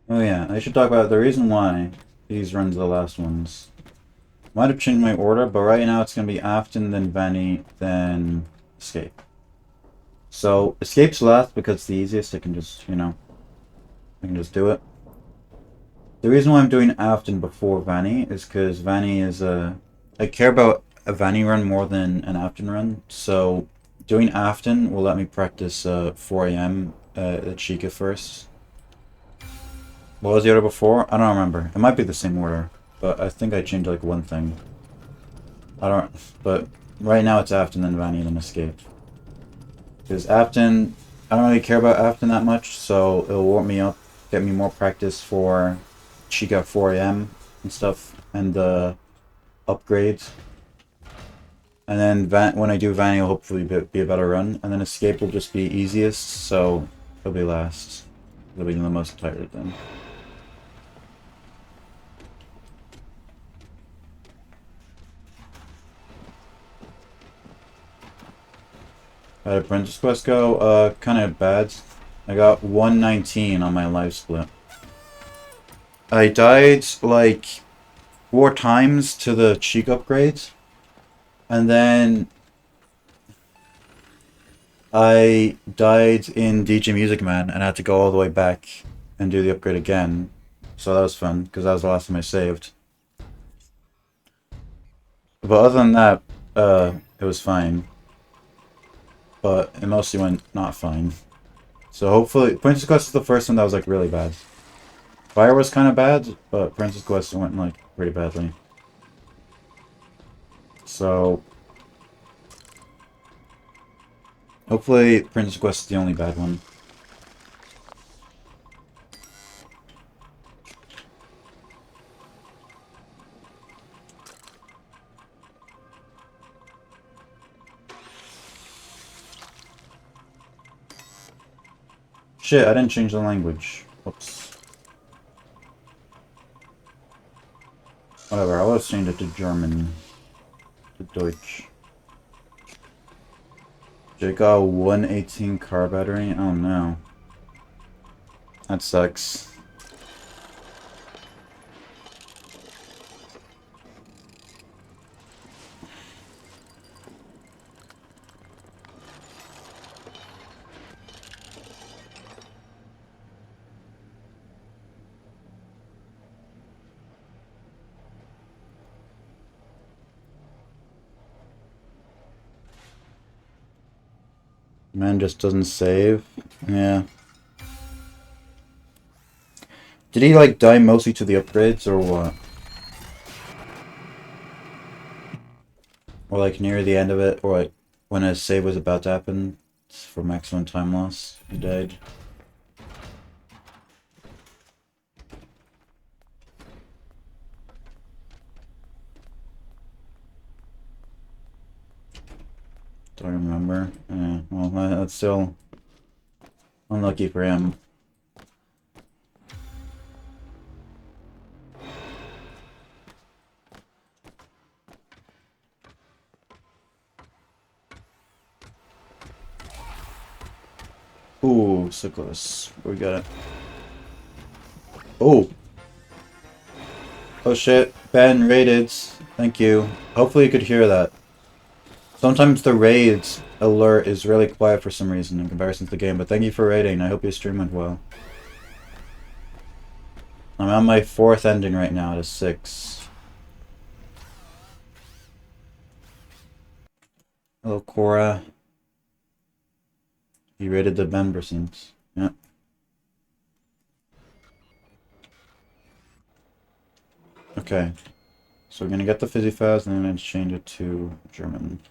Oh yeah, I should talk about the reason why these runs are the last ones. Might have changed my order, but right now it's going to be Afton, then Vanny, then Escape. So, Escape's last because it's the easiest. I can just, you know, I can just do it. The reason why I'm doing Afton before Vanny is because Vanny is I care about a Vanny run more than an Afton run, so doing Afton will let me practice 4 a.m. At Chica first. What was the order before? I don't remember. It might be the same order, but I think I changed like one thing. I don't, but right now it's Afton, then Vanny, then Escape. Because Afton, I don't really care about Afton that much, so it'll warm me up, get me more practice for Chica at 4 a.m. and stuff, and the upgrades. And then when I do Vanny, it'll hopefully be a better run. And then Escape will just be easiest, so it'll be last. It'll be the most tired then. How did Princess Quest go? Kind of bad. I got 119 on my life split. I died like 4 times to the cheek upgrades, and then I died in DJ Music Man and had to go all the way back and do the upgrade again. So that was fun because that was the last time I saved. But other than that, it was fine. But it mostly went not fine. So hopefully, Princess Quest is the first one that was like really bad. Fire was kind of bad, but Princess Quest went like pretty badly. So hopefully, Princess Quest is the only bad one. Shit, I didn't change the language. Whoops. Whatever, I'll just change it to German. To Deutsch. Jake got 118 car battery? Oh no. That sucks. Man just doesn't save. Yeah. Did he like die mostly to the upgrades or what? Or like near the end of it, or like when a save was about to happen for maximum time loss, he died. Don't remember. Yeah, well, that's still unlucky for him. Ooh, so close. We got it. Oh! Oh shit. Ben raided. Thank you. Hopefully you could hear that. Sometimes the raids alert is really quiet for some reason in comparison to the game, but thank you for raiding. I hope your stream went well. I'm on my 4th ending right now to 6. Hello, Cora. You raided the member since. Yeah. Okay. So we're gonna get the Fizzy Faz and then change it to German.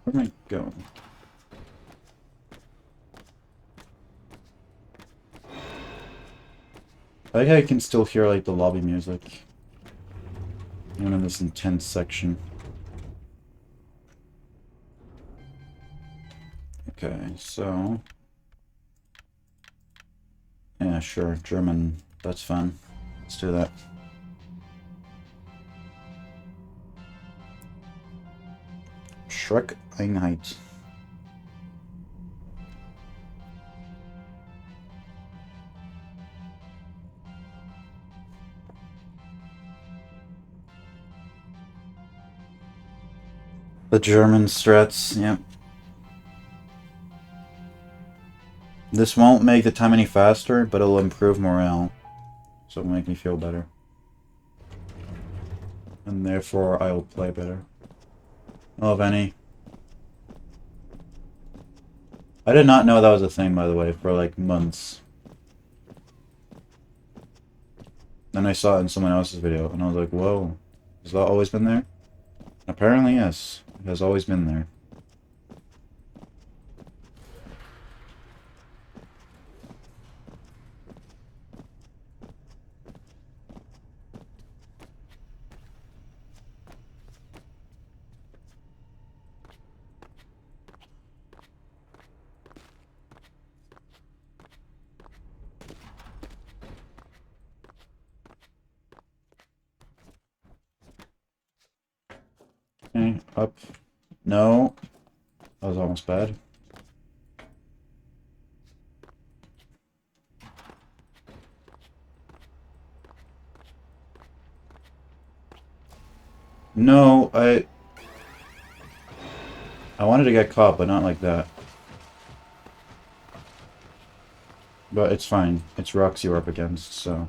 Where am I going? I like how you can still hear like the lobby music. Even in this intense section. Okay, so... yeah, sure, German. That's fun. Let's do that. Shrek Einheit. The German strats, yep. This won't make the time any faster, but it'll improve morale. So it'll make me feel better. And therefore, I will play better. Oh, of any. I did not know that was a thing, by the way, for like months. Then I saw it in someone else's video, and I was like, whoa, has that always been there? Apparently, yes. It has always been there. Okay, up. No. That was almost bad. No, I wanted to get caught, but not like that. But it's fine. It's rocks you're up against, so...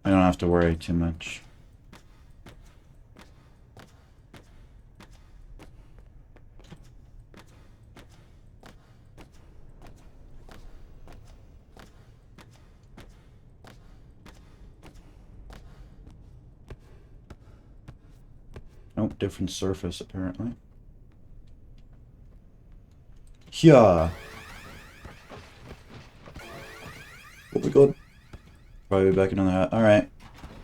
I don't have to worry too much. Oh, different surface, apparently. Yeah. Oh my god. Probably back into that. Alright.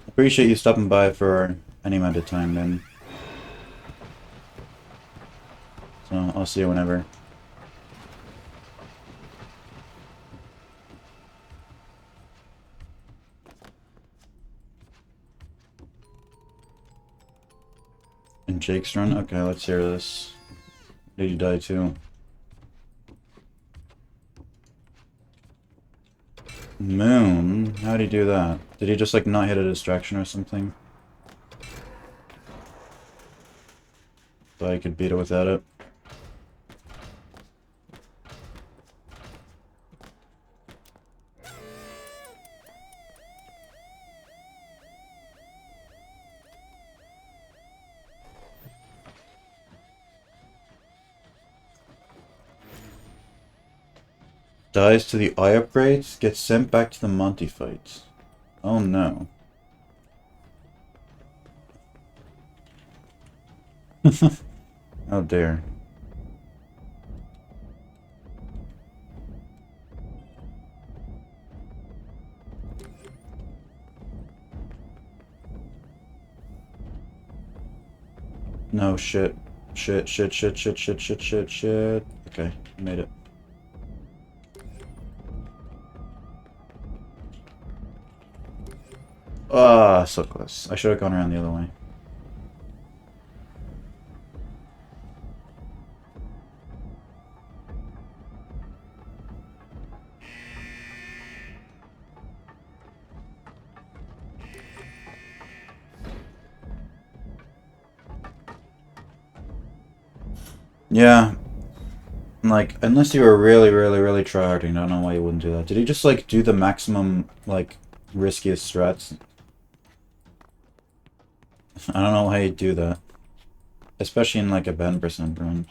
Appreciate you stopping by for any amount of time, then. So, I'll see you whenever. In Jake's run? Okay, let's hear this. Did you die too? Moon? How'd he do that? Did he just like not hit a distraction or something? Thought I could beat it without it. Dies to the eye upgrades, gets sent back to the Monty fights. Oh no. Oh dear. No shit. Shit. Okay, made it. Ah, so close. I should have gone around the other way. Yeah. Like, unless you were really tryharding, I don't know why you wouldn't do that. Did he just, like, do the maximum, like, riskiest strats? I don't know how you do that. Especially in, like, a Ben percent run.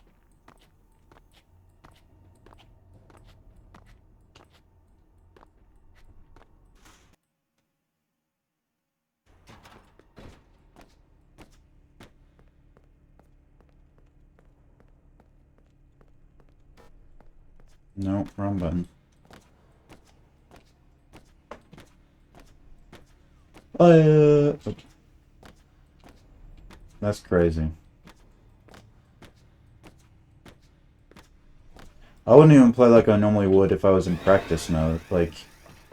No, wrong button. Okay. That's crazy. I wouldn't even play like I normally would if I was in practice mode, like,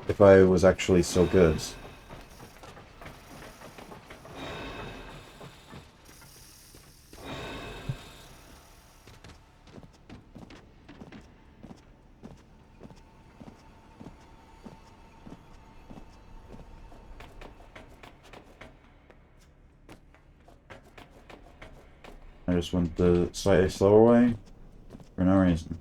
if I was actually so good. I just went the slightly slower way for no reason.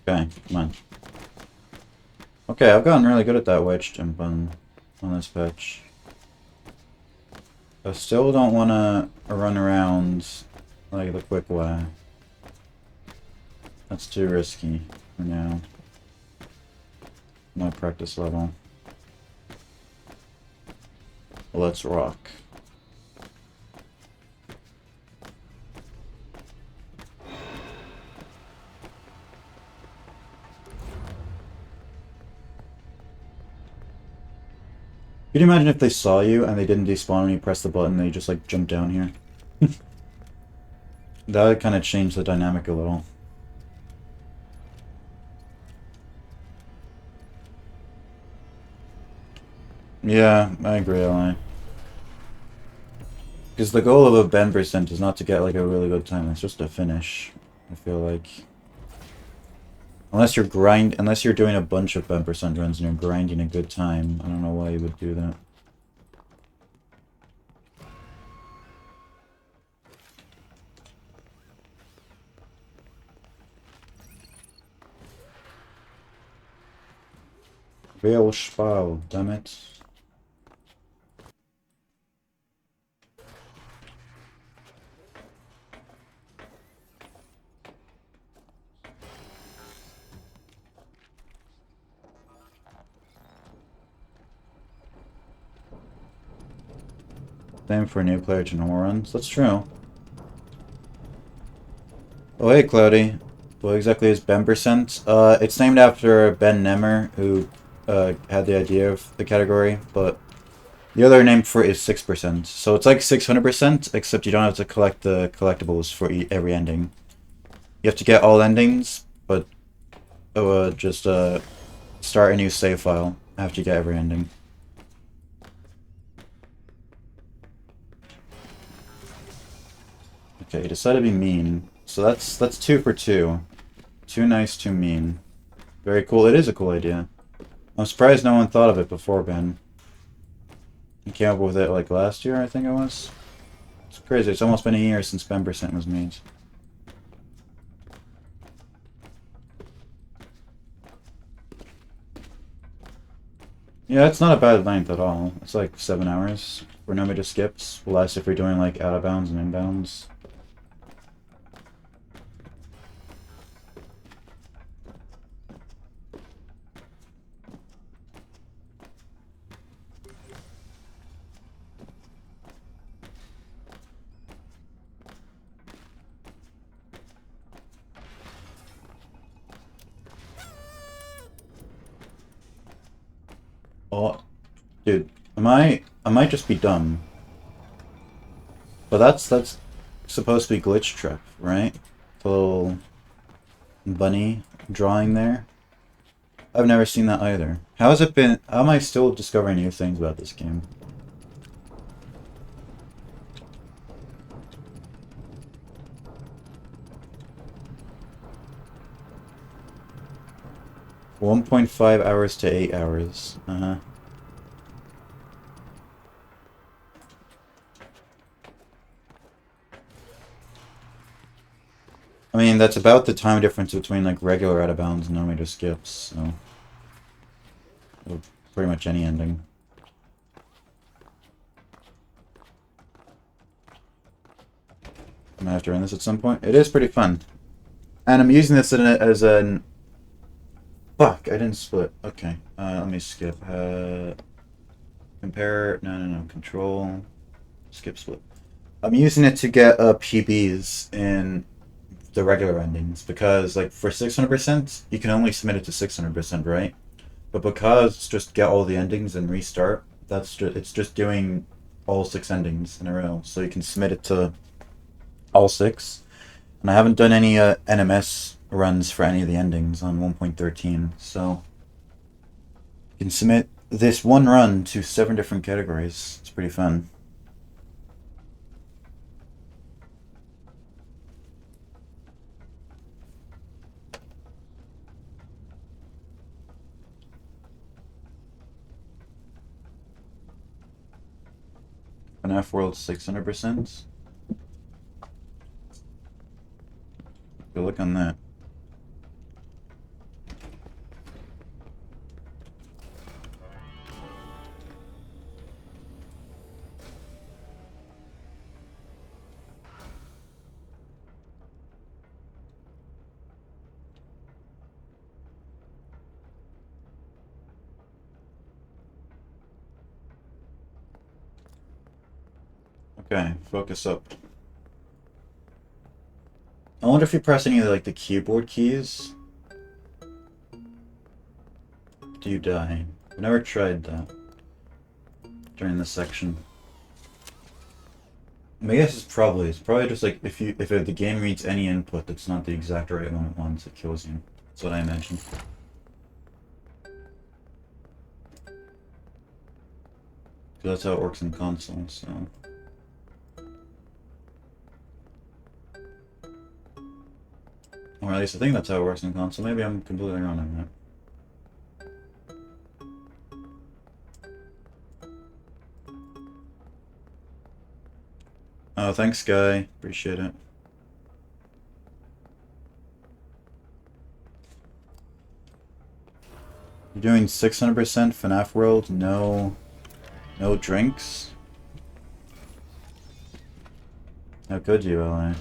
Okay, come on. Okay, I've gotten really good at that wedge jump on this patch. I still don't want to run around like the quick way. That's too risky for now. My practice level. Let's rock. Could you imagine if they saw you and they didn't despawn when you press the button, they just like jump down here? That would kind of change the dynamic a little. Yeah, I agree, Ally. Because the goal of a Ben percent is not to get like a really good time, it's just to finish. I feel like. Unless you're doing a bunch of Ben percent runs and you're grinding a good time, I don't know why you would do that. Real Spal, damn it. Same for a new player to normal runs. That's true. Oh hey Cloudy. What exactly is Ben percent? It's named after Ben Nemmer, who had the idea of the category, but the other name for it is 6%. So it's like 600%, except you don't have to collect the collectibles for every ending. You have to get all endings, but just start a new save file after you get every ending. Okay, he decided to be mean. So that's 2 for 2. Too nice, too mean. Very cool. It is a cool idea. I'm surprised no one thought of it before, Ben. He came up with it like last year, I think it was. It's crazy. It's almost been a year since Ben % was made. Yeah, it's not a bad length at all. It's like 7 hours for nobody just skips. Less if you're doing like out of bounds and inbounds. Oh, dude, I might just be dumb. But that's supposed to be glitch trap, right? The little bunny drawing there. I've never seen that either. How has it been? How am I still discovering new things about this game? $1.5 to 8 hours. I mean, that's about the time difference between like regular out of bounds and no just skips, so pretty much any ending. I'm gonna have to run this at some point. It is pretty fun. And I'm using this as an... Fuck, I didn't split. Okay, let me skip. Compare... No. Control... Skip split. I'm using it to get PBs in the regular endings, because like for 600%, you can only submit it to 600%, right? But because it's just get all the endings and restart, it's just doing all 6 endings in a row, so you can submit it to all 6. And I haven't done any NMS runs for any of the endings on 1.13, so you can submit this one run to 7 different categories. It's pretty fun. FNAF World 600%. Good look on that. Okay, focus up. I wonder if you press any of like the keyboard keys, do you die? I've never tried that during this section. My guess is it's probably just like if the game reads any input that's not the exact right one it wants, it kills you. That's what I imagine. That's how it works in console, so. Or at least I think that's how it works in console. Maybe I'm completely wrong on that. Oh, thanks, Guy. Appreciate it. You're doing 600% FNAF World, no drinks? How could you, LA?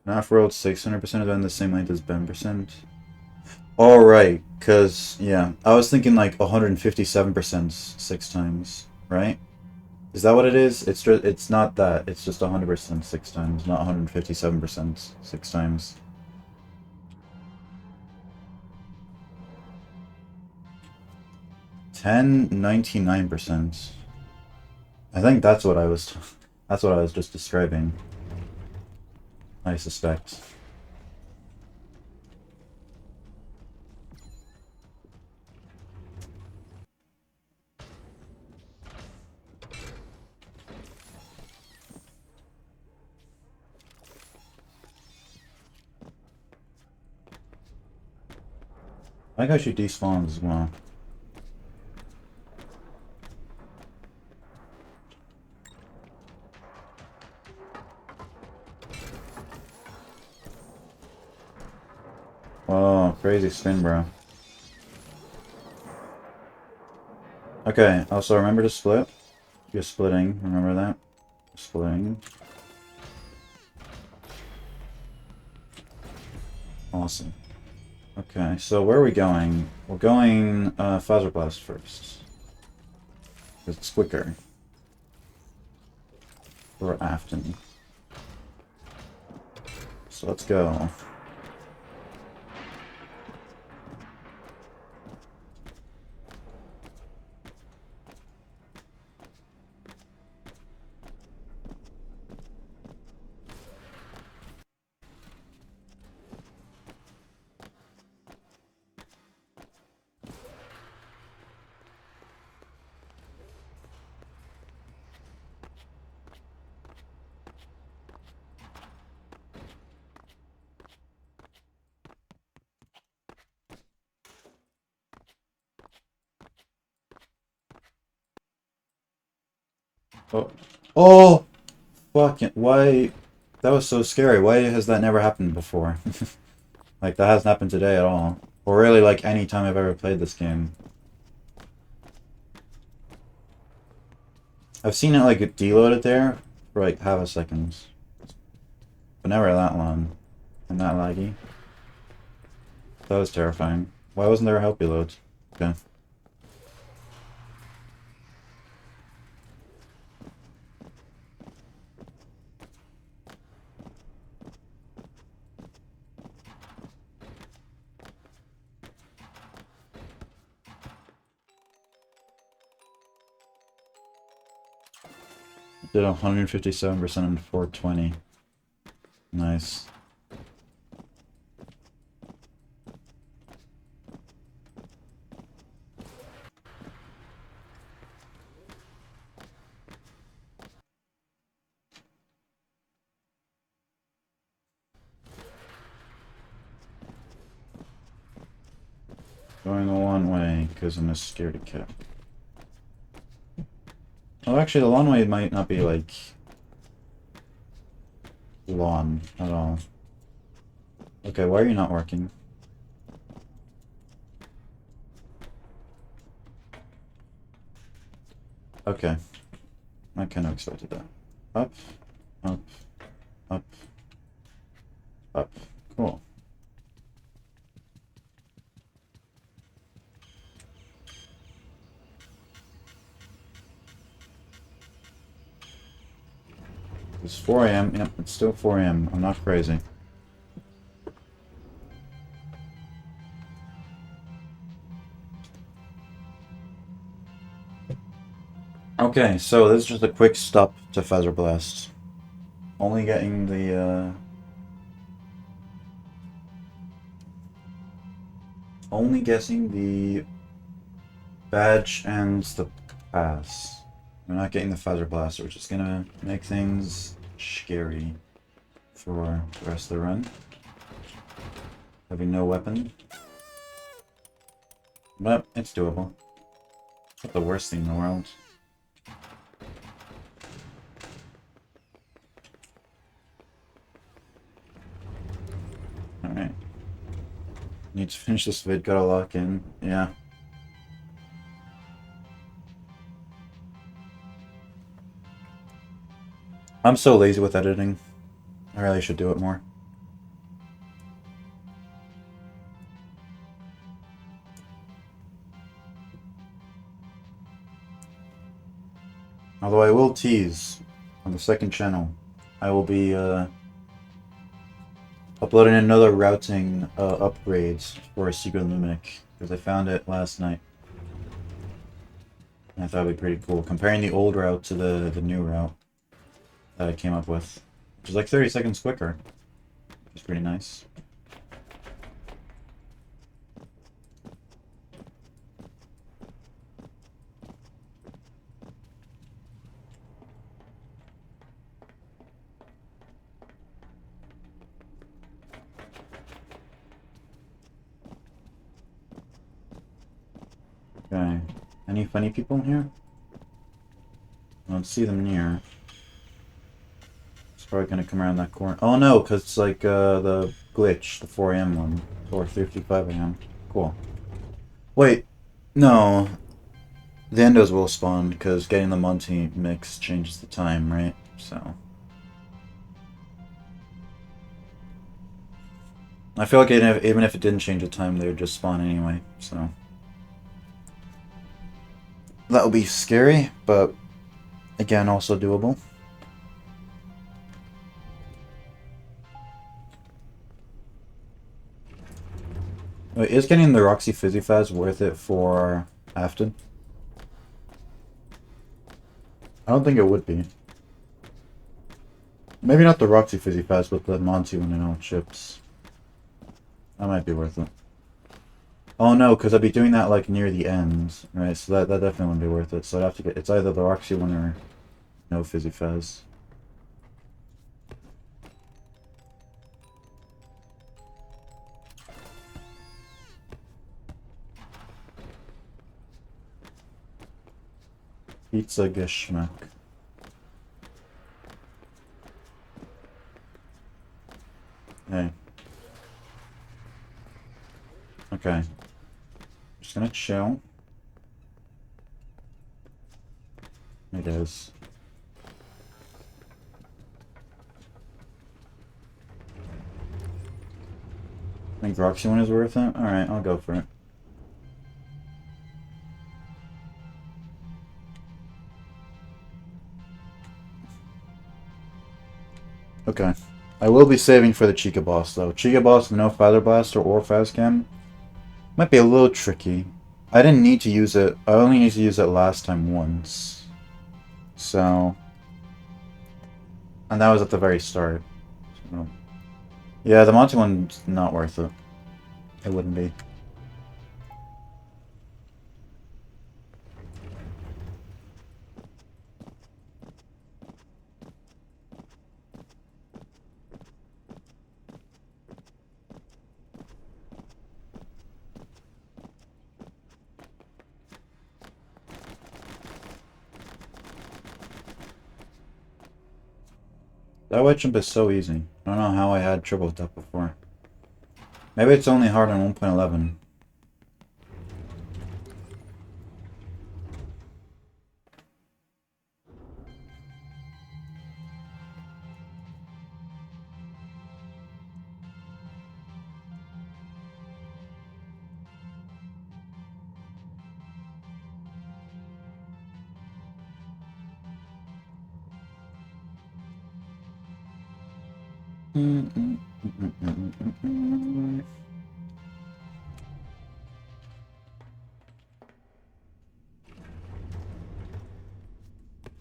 FNAF World 600% of them the same length as Ben%. Alright, cause yeah, I was thinking like 157% 6 times, right? Is that what it is? It's not that. It's just 100% 6 times, not 157% 6 times. $10.99%. I think that's what I was just describing. I suspect. like how she despawns as well. Whoa, crazy spin, bro. Okay, also remember to split. You're splitting, remember that? Splitting. Awesome. Okay, so where are we going? We're going Phaser Blast first. It's quicker. For Afton. So let's go. Oh. Oh! Fucking, why? That was so scary. Why has that never happened before? Like, that hasn't happened today at all. Or really, like, any time I've ever played this game. I've seen it, like, deload there for, like, half a second. But never that long. And that laggy. That was terrifying. Why wasn't there a help reload? Okay. Did 157% in 420. Nice. Going the long way, because I'm a scaredy cat. Oh, actually, the long way might not be, like, long at all. Okay, why are you not working? Okay. I kind of expected that. Up, up, up, up. Cool. It's 4 a.m. Yep, it's still 4 a.m. I'm not crazy. Okay, so this is just a quick stop to Feather Blast. Only getting the, only guessing the badge and the pass. We're not getting the Feather Blast, which is gonna make things scary for the rest of the run. Having no weapon. But it's doable. Not the worst thing in the world. Alright. Need to finish this vid, gotta lock in. Yeah. I'm so lazy with editing. I really should do it more. Although I will tease, on the second channel, I will be uploading another routing upgrades for a secret mimic, because I found it last night. And I thought it'd be pretty cool, comparing the old route to the new route that I came up with, which is like 30 seconds quicker, which is pretty nice. Okay. Any funny people in here? I don't see them near. It's probably gonna come around that corner. Oh no, because it's like the glitch, the 4 a.m. one. Or 3:55 a.m. Cool. Wait. No. The endos will spawn, because getting the Monty mix changes the time, right? So... I feel like even if it didn't change the time, they would just spawn anyway, so... That would be scary, but... Again, also doable. Wait, is getting the Roxy Fizzy Faz worth it for Afton? I don't think it would be. Maybe not the Roxy Fizzy Faz, but the Monty when it all chips. That might be worth it. Oh no, because I'd be doing that like near the end, right? So that definitely wouldn't be worth it. So I'd have to get... It's either the Roxy one or no Fizzy Faz. Pizza Geschmack. Hey. Okay. Just gonna chill. It is. Think the Roxy one is worth it? Alright, I'll go for it. Okay. I will be saving for the Chica boss, though. Chica boss with no Feather Blaster or Fazcam might be a little tricky. I didn't need to use it. I only need to use it last time once. So... And that was at the very start. So, yeah, the Monty one's not worth it. It wouldn't be. That wedge jump is so easy. I don't know how I had trouble with that before. Maybe it's only hard on 1.11.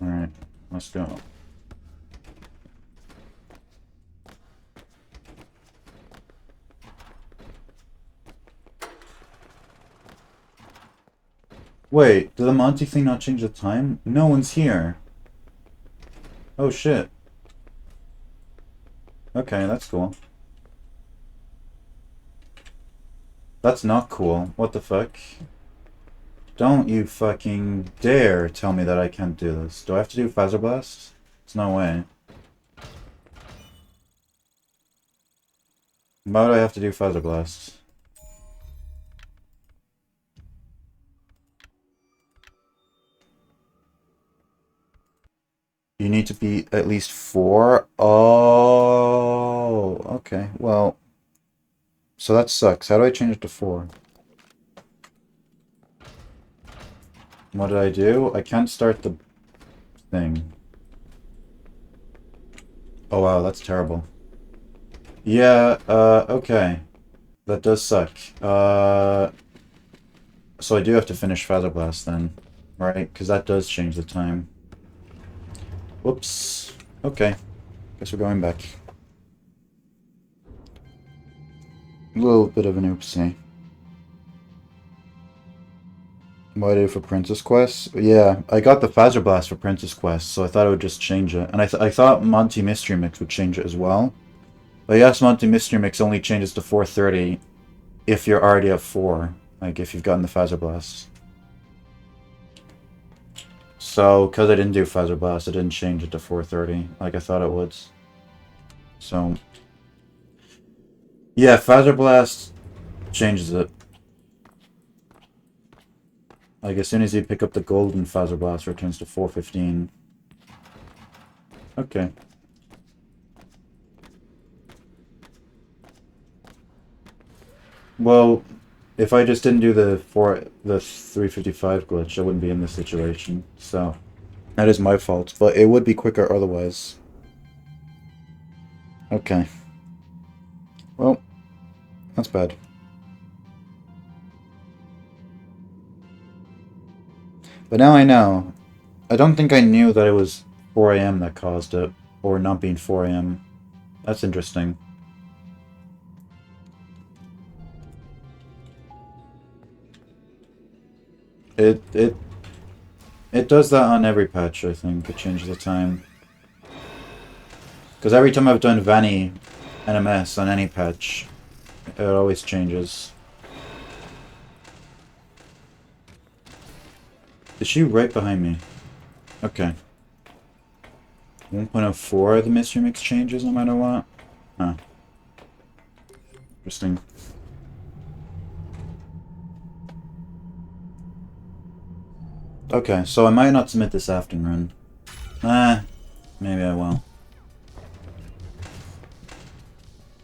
Alright, let's go. Wait, did the Monty thing not change the time? No one's here. Oh shit. Okay, that's cool. That's not cool. What the fuck? Don't you fucking dare tell me that I can't do this. Do I have to do Phaser Blast? There's no way. Why would I have to do Phaser Blast? You need to be at least 4? Oh, okay. Well, so that sucks. How do I change it to 4? What did I do? I can't start the thing. Oh wow, that's terrible. Yeah, okay. That does suck. So I do have to finish Phaser Blast then, right? Because that does change the time. Whoops. Okay. Guess we're going back. A little bit of an oopsie. What I did for Princess Quest? Yeah, I got the Phaser Blast for Princess Quest, so I thought it would just change it. And I thought Monty Mystery Mix would change it as well. But yes, Monty Mystery Mix only changes to 430 if you're already at 4. Like, if you've gotten the Phaser Blast. So, because I didn't do Phaser Blast, I didn't change it to 430 like I thought it would. So, yeah, Phaser Blast changes it. Like, as soon as you pick up the golden Phaser Blast, it returns to 415. Okay. Well, if I just didn't do the 355 glitch, I wouldn't be in this situation. So, that is my fault, but it would be quicker otherwise. Okay. Well, that's bad. But now I know. I don't think I knew that it was 4 a.m. that caused it, or not being 4 a.m. That's interesting. It does that on every patch, I think. It changes the time. Because every time I've done Vanny NMS on any patch, it always changes. Is she right behind me? Okay. 1.04 the mystery mix changes no matter what? Huh. Interesting. Okay, so I might not submit this afternoon. Maybe I will.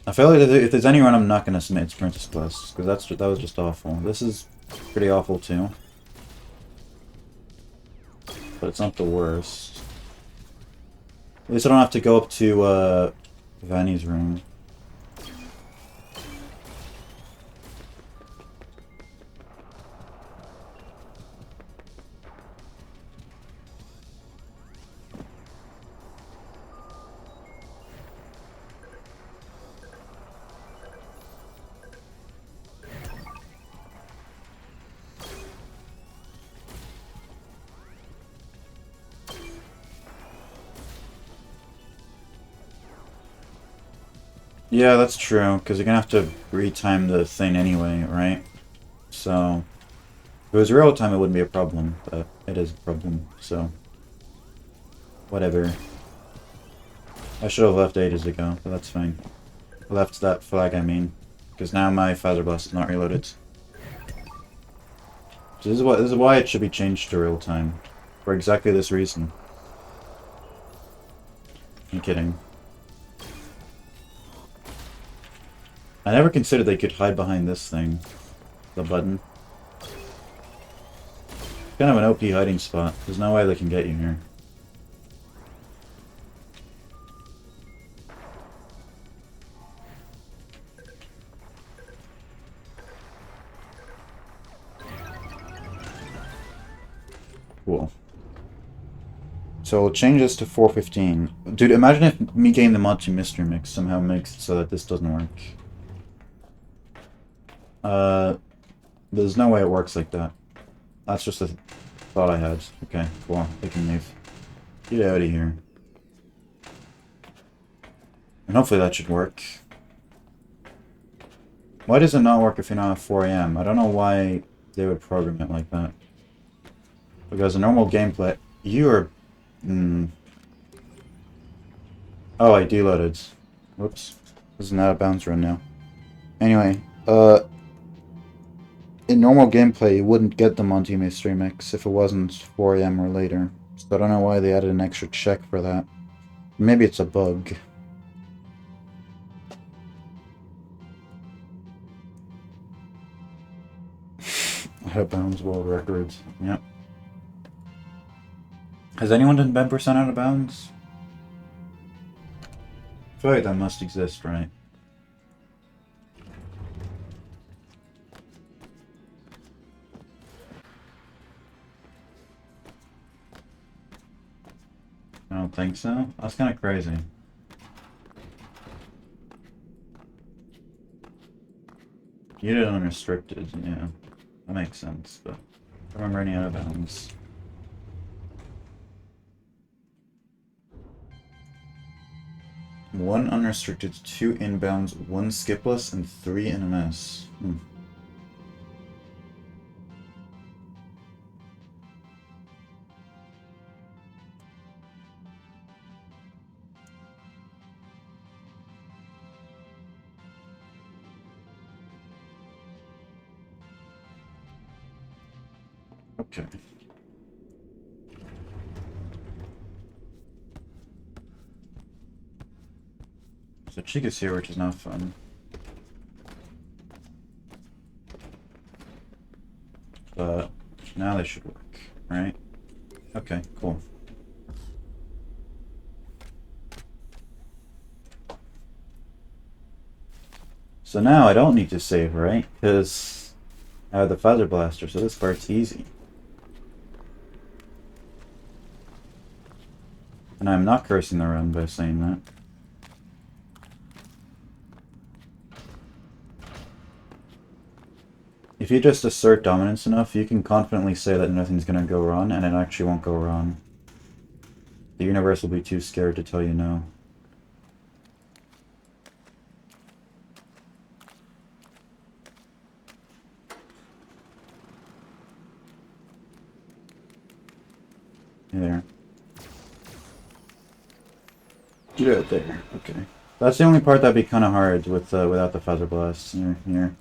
I feel like if there's any run I'm not gonna submit, it's Princess Quest, because that was just awful. This is pretty awful too. But it's not the worst. At least I don't have to go up to Vanny's room. Yeah, that's true, because you're gonna have to retime the thing anyway, right? So, if it was real time, it wouldn't be a problem, but it is a problem, so. Whatever. I should have left ages ago, but that's fine. Left that flag, I mean, because now my Phaser Blast is not reloaded. So this is why it should be changed to real time, for exactly this reason. I'm kidding. I never considered they could hide behind this thing. The button. Kind of an OP hiding spot. There's no way they can get you here. Cool. So we'll change this to 415. Dude, imagine if me getting the mod to Mystery Mix somehow makes it so that this doesn't work. There's no way it works like that. That's just a thought I had. Okay, cool. They can leave. Get out of here. And hopefully that should work. Why does it not work if you're not at 4 a.m.? I don't know why they would program it like that. Because a normal gameplay... You're... Oh, I deloaded. Whoops. This is an out of bounds run now. Anyway, in normal gameplay, you wouldn't get the Monty Mystery Mix if it wasn't 4 a.m. or later. So I don't know why they added an extra check for that. Maybe it's a bug. Out of bounds world records. Yep. Has anyone done 10% out of bounds? I feel like that must exist, right? I don't think so. That's kind of crazy. You did unrestricted, yeah. That makes sense, but I don't remember any out of bounds. One unrestricted, 2 inbounds, 1 skipless, and 3 NMS. Okay. So Chica's here, which is not fun. But now they should work, right? Okay, cool. So now I don't need to save, right? Because I have the Feather Blaster, so this part's easy. And I'm not cursing the run by saying that. If you just assert dominance enough, you can confidently say that nothing's gonna go wrong, and it actually won't go wrong. The universe will be too scared to tell you no. There. Get out there. Okay. That's the only part that'd be kind of hard with without the Feather Blast. Here.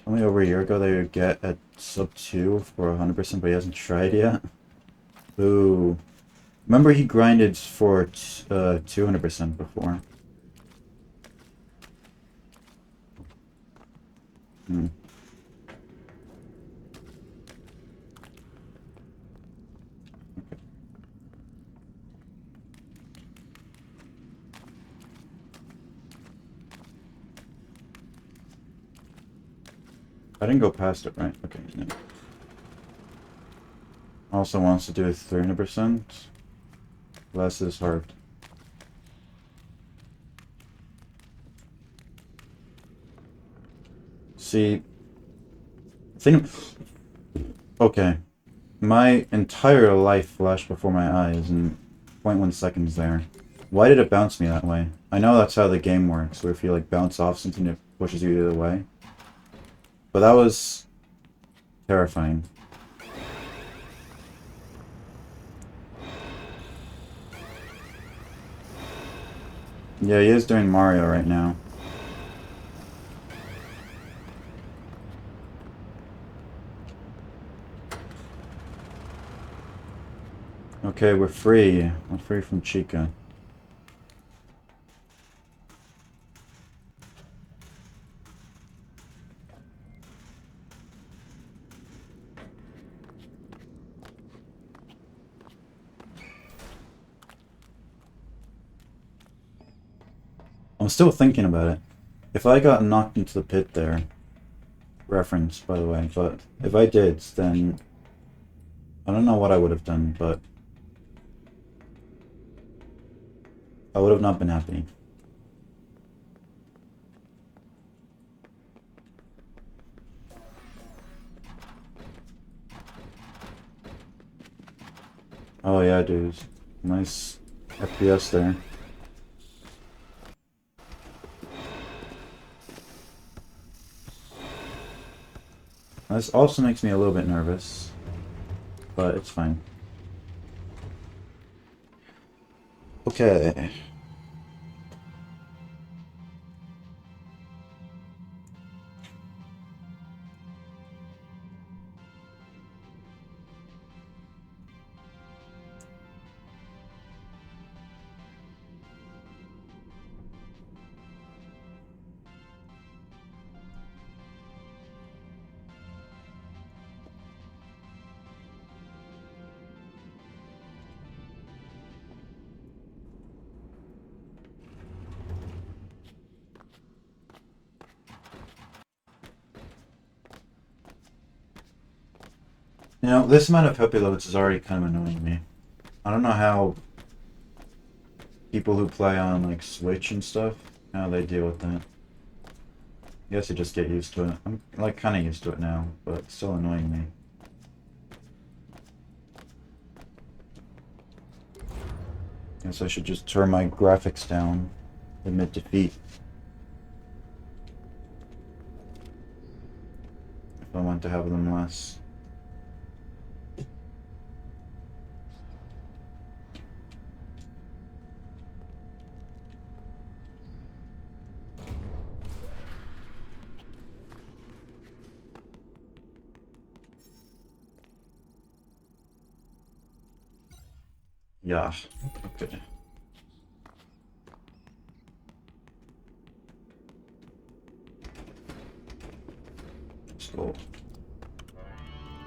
Told me over a year ago they would get at sub 2 for 100%, but he hasn't tried yet. Ooh. Remember he grinded for 200% before. Hmm. I didn't go past it, right? Okay. No. Also wants to do 300%. Less is hard. See, okay. My entire life flashed before my eyes in 0.1 seconds there. Why did it bounce me that way? I know that's how the game works, where if you like bounce off something, it pushes you the other way. But that was terrifying. Yeah, he is doing Mario right now. Okay, we're free. We're free from Chica. I'm still thinking about it. If I got knocked into the pit there, reference, by the way, but if I did, then I don't know what I would have done, but I would have not been happy. Oh yeah, dudes. Nice FPS there. This also makes me a little bit nervous, but it's fine. Okay. You know, this amount of puppy loads is already kind of annoying me. I don't know how people who play on like Switch and stuff, how they deal with that. I guess you just get used to it. I'm like kind of used to it now, but it's still annoying me. Guess I should just turn my graphics down amid defeat. If I want to have them less. Yeah. Okay. Let's go.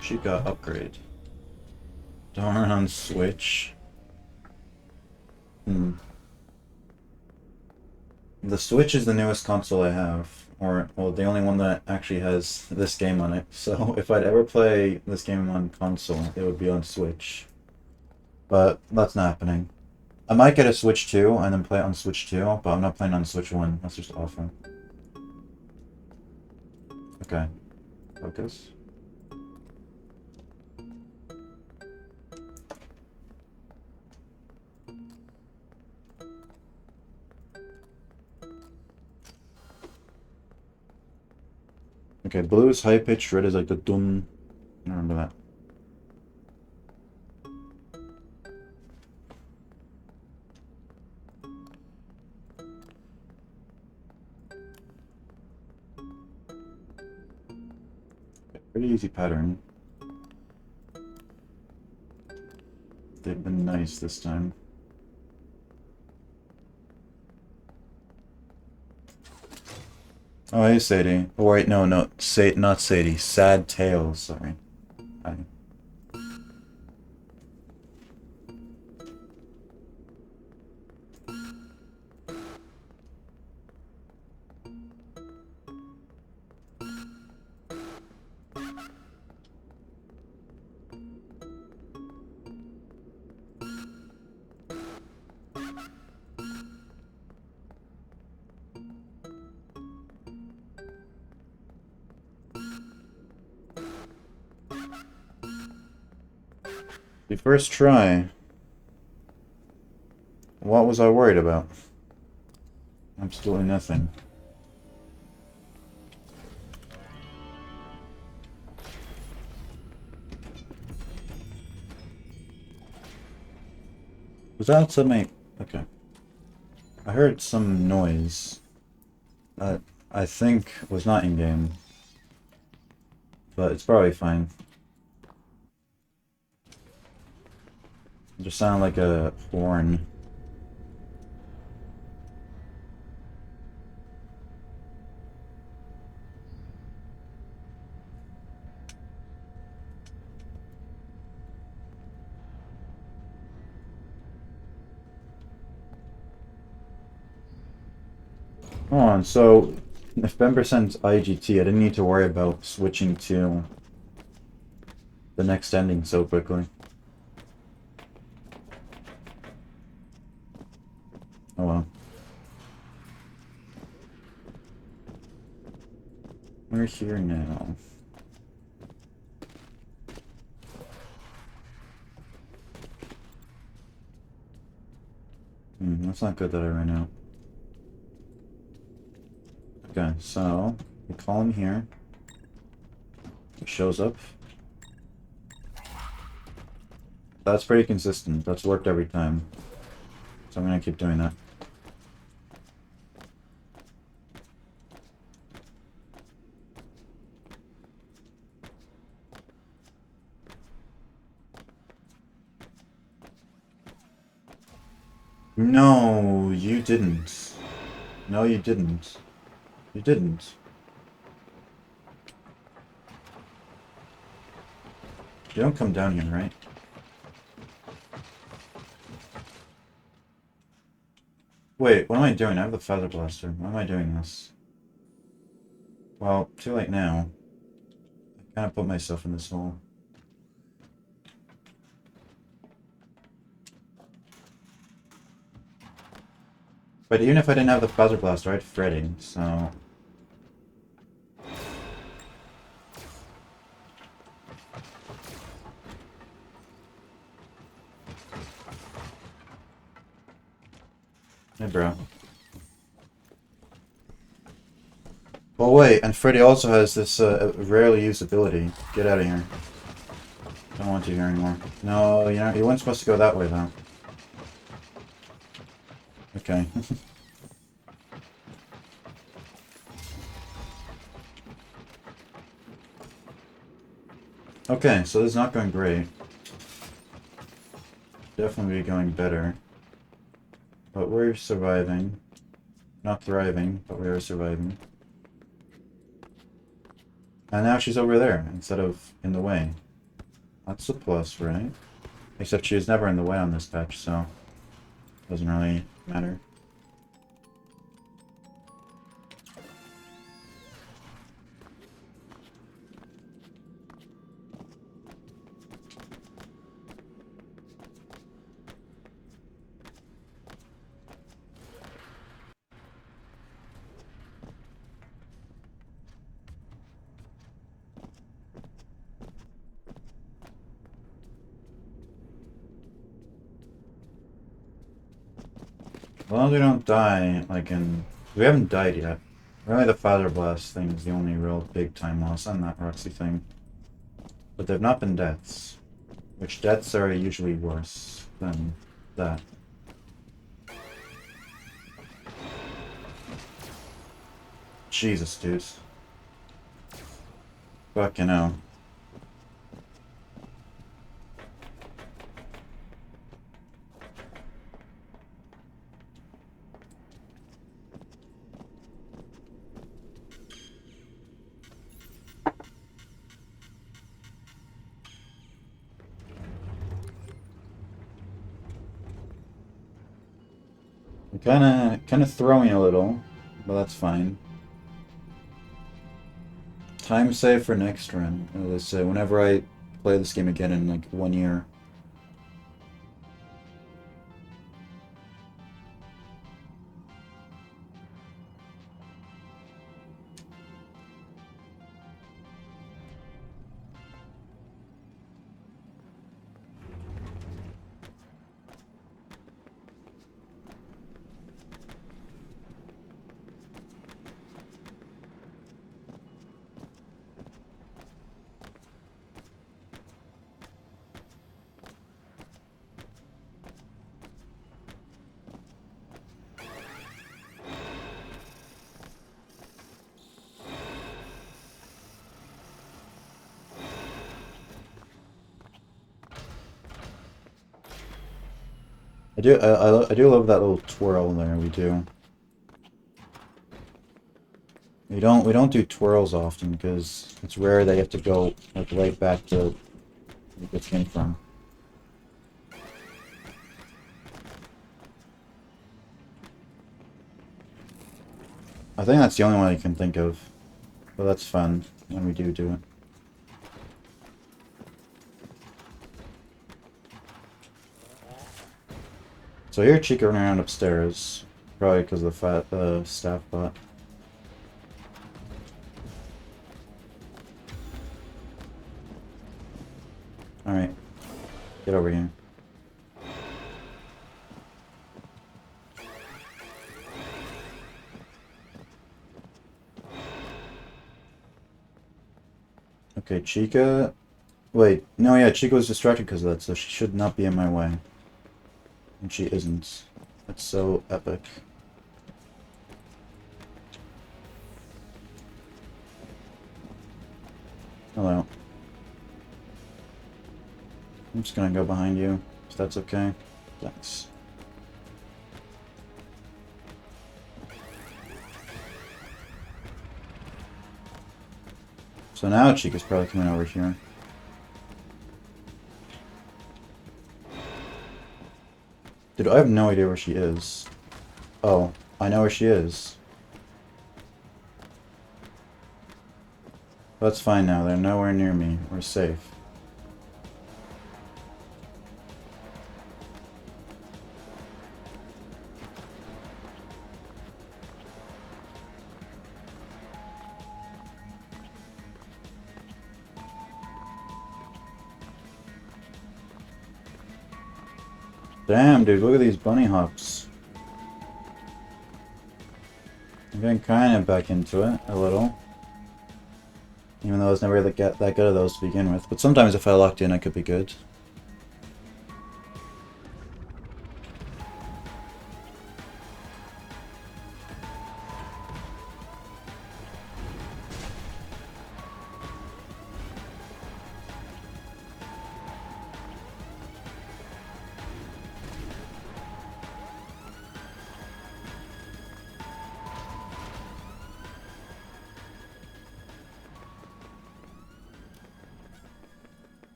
She got upgrade. Don't run on Switch. Hmm. The Switch is the newest console I have. Or, well, the only one that actually has this game on it. So if I'd ever play this game on console, it would be on Switch. But that's not happening. I might get a Switch 2 and then play it on Switch 2, but I'm not playing on Switch 1. That's just awful. Okay. Focus. Okay, blue is high pitched, red is like the dun. I remember that. Pretty easy pattern. They've been nice this time. Oh, hey, Sadie. Oh, wait, no, no. Not Sadie. Sad Tales, sorry. Hi. The first try. What was I worried about? Absolutely nothing. Was that something? Okay. I heard some noise that I think was not in game, but it's probably fine. It just sounded like a horn. Hold on, so if Bember sends IGT, I didn't need to worry about switching to the next ending so quickly. Oh well. We're here now. That's not good that I ran out. Okay, so we call him here. He shows up. That's pretty consistent. That's worked every time. So I'm gonna keep doing that. No, you didn't. No, you didn't. You didn't. You don't come down here, right? Wait, what am I doing? I have the feather blaster. Why am I doing this? Well, too late now. I kind of put myself in this hole. But even if I didn't have the feather blaster, I had Freddy, so... Hey, bro. Well, wait, and Freddy also has this rarely used ability. Get out of here. Don't want you here anymore. No, you weren't supposed to go that way, though. Okay. Okay, so this is not going great. definitely be going better. But we're surviving. Not thriving, but we are surviving. And now she's over there, instead of in the way. That's a plus, right? Except she was never in the way on this patch, so... doesn't really matter. As long as we don't die, like in... we haven't died yet. Really, the Father Blast thing is the only real big time loss on that Roxy thing. But there have not been deaths. Which deaths are usually worse than that. Jesus, dudes. Fucking hell. I'm kinda throwing a little, but that's fine. Time save for next run. As I say, whenever I play this game again in like 1 year. I do love that little twirl there. We do. We don't do twirls often because it's rare they have to go like right back to where it came from. I think that's the only one I can think of, but that's fun when we do it. So I hear Chica running around upstairs, probably because of the fat staff bot. Alright, get over here. Okay, Chica... wait, no, yeah, Chica was distracted because of that, so she should not be in my way. And she isn't. That's so epic. Hello. I'm just gonna go behind you, if that's okay. Thanks. So now Chica's probably coming over here. Dude, I have no idea where she is. Oh, I know where she is. That's fine now, they're nowhere near me. We're safe. Damn, dude, look at these bunny hops. I'm getting kind of back into it, a little. Even though I was never really that good at those to begin with. But sometimes if I locked in, I could be good.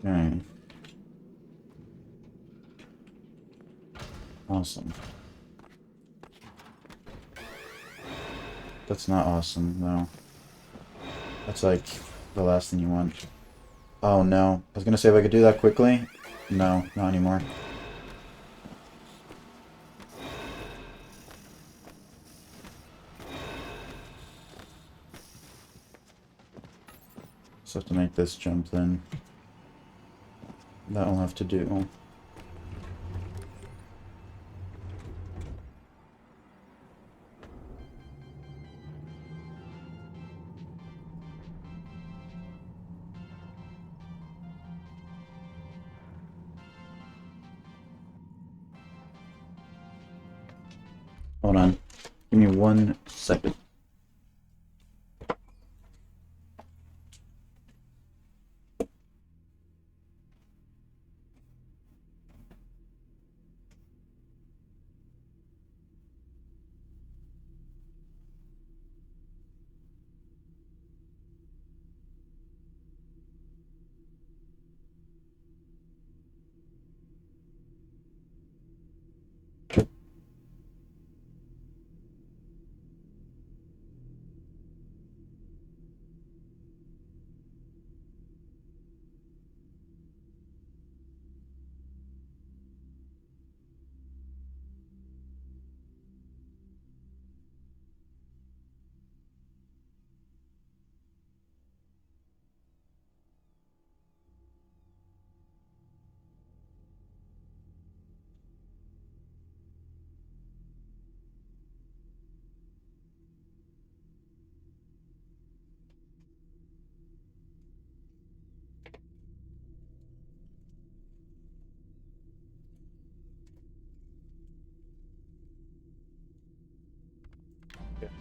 Alright. Awesome. That's not awesome, no. That's like the last thing you want. Oh no. I was gonna say if I could do that quickly. No, not anymore. Just have to make this jump then. That'll have to do. Hold on. Give me 1 second.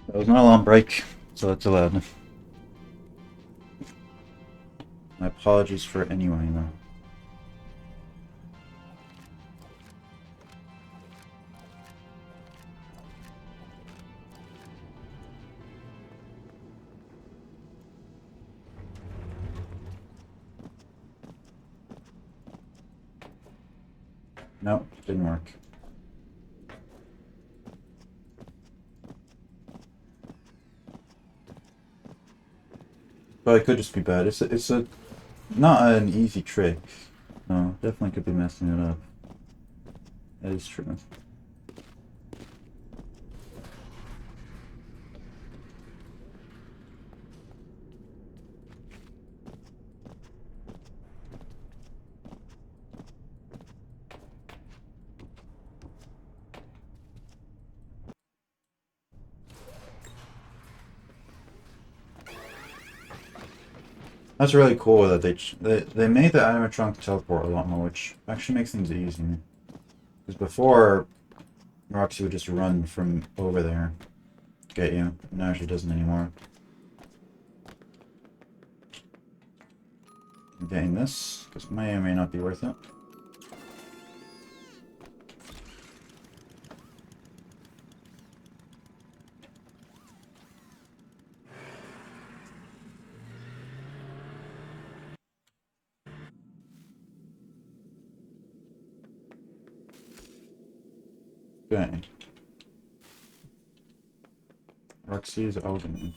That was my alarm break, so that's allowed. My apologies for it anyway, though. Nope, didn't work. But it could just be bad. It's a not an easy trick. No, definitely could be messing it up. That is true. That's really cool that they made the animatronic teleport a lot more, which actually makes things easy. Because before, Roxy would just run from over there, get you. Now she doesn't anymore. I'm getting this, because it may or may not be worth it. Okay. Roxy's Elden.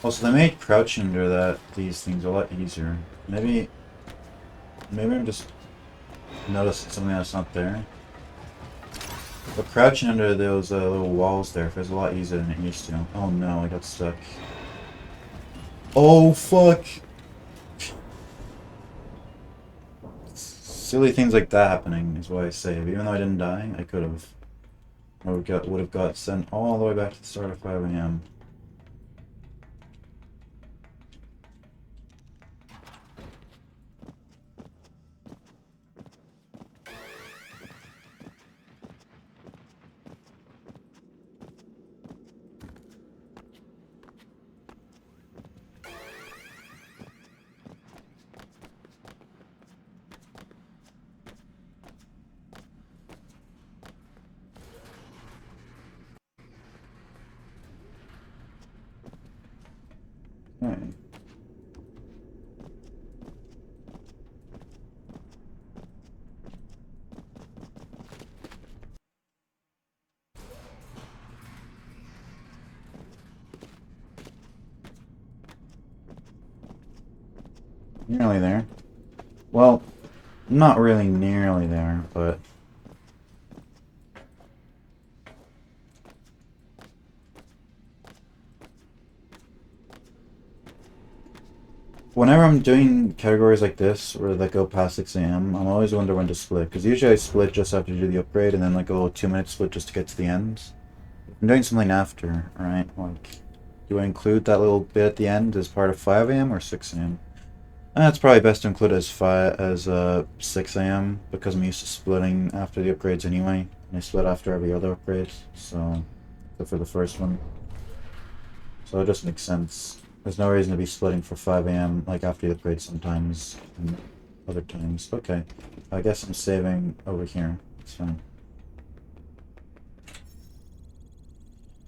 Also, they made crouching under these things a lot easier. Maybe I'm just noticing something that's not there. But crouching under those little walls there feels a lot easier than it used to. Oh no, I got stuck. Oh fuck! Silly things like that happening is why I save. Even though I didn't die, I could have. I would have got sent all the way back to the start of 5 AM. Okay. Nearly there. Well, not really nearly there, but... Whenever I'm doing categories like this, where they go past 6 a.m., I'm always wondering when to split, because usually I split just after you do the upgrade, and then like a little 2-minute split just to get to the end. I'm doing something after, right? Like, do I include that little bit at the end as part of 5 a.m. or 6 a.m.? It's probably best to include as 6 a.m. because I'm used to splitting after the upgrades anyway, and I split after every other upgrade, so except for the first one. So it just makes sense. There's no reason to be splitting for 5 a.m. like after the upgrade sometimes and other times. Okay, I guess I'm saving over here. It's fine.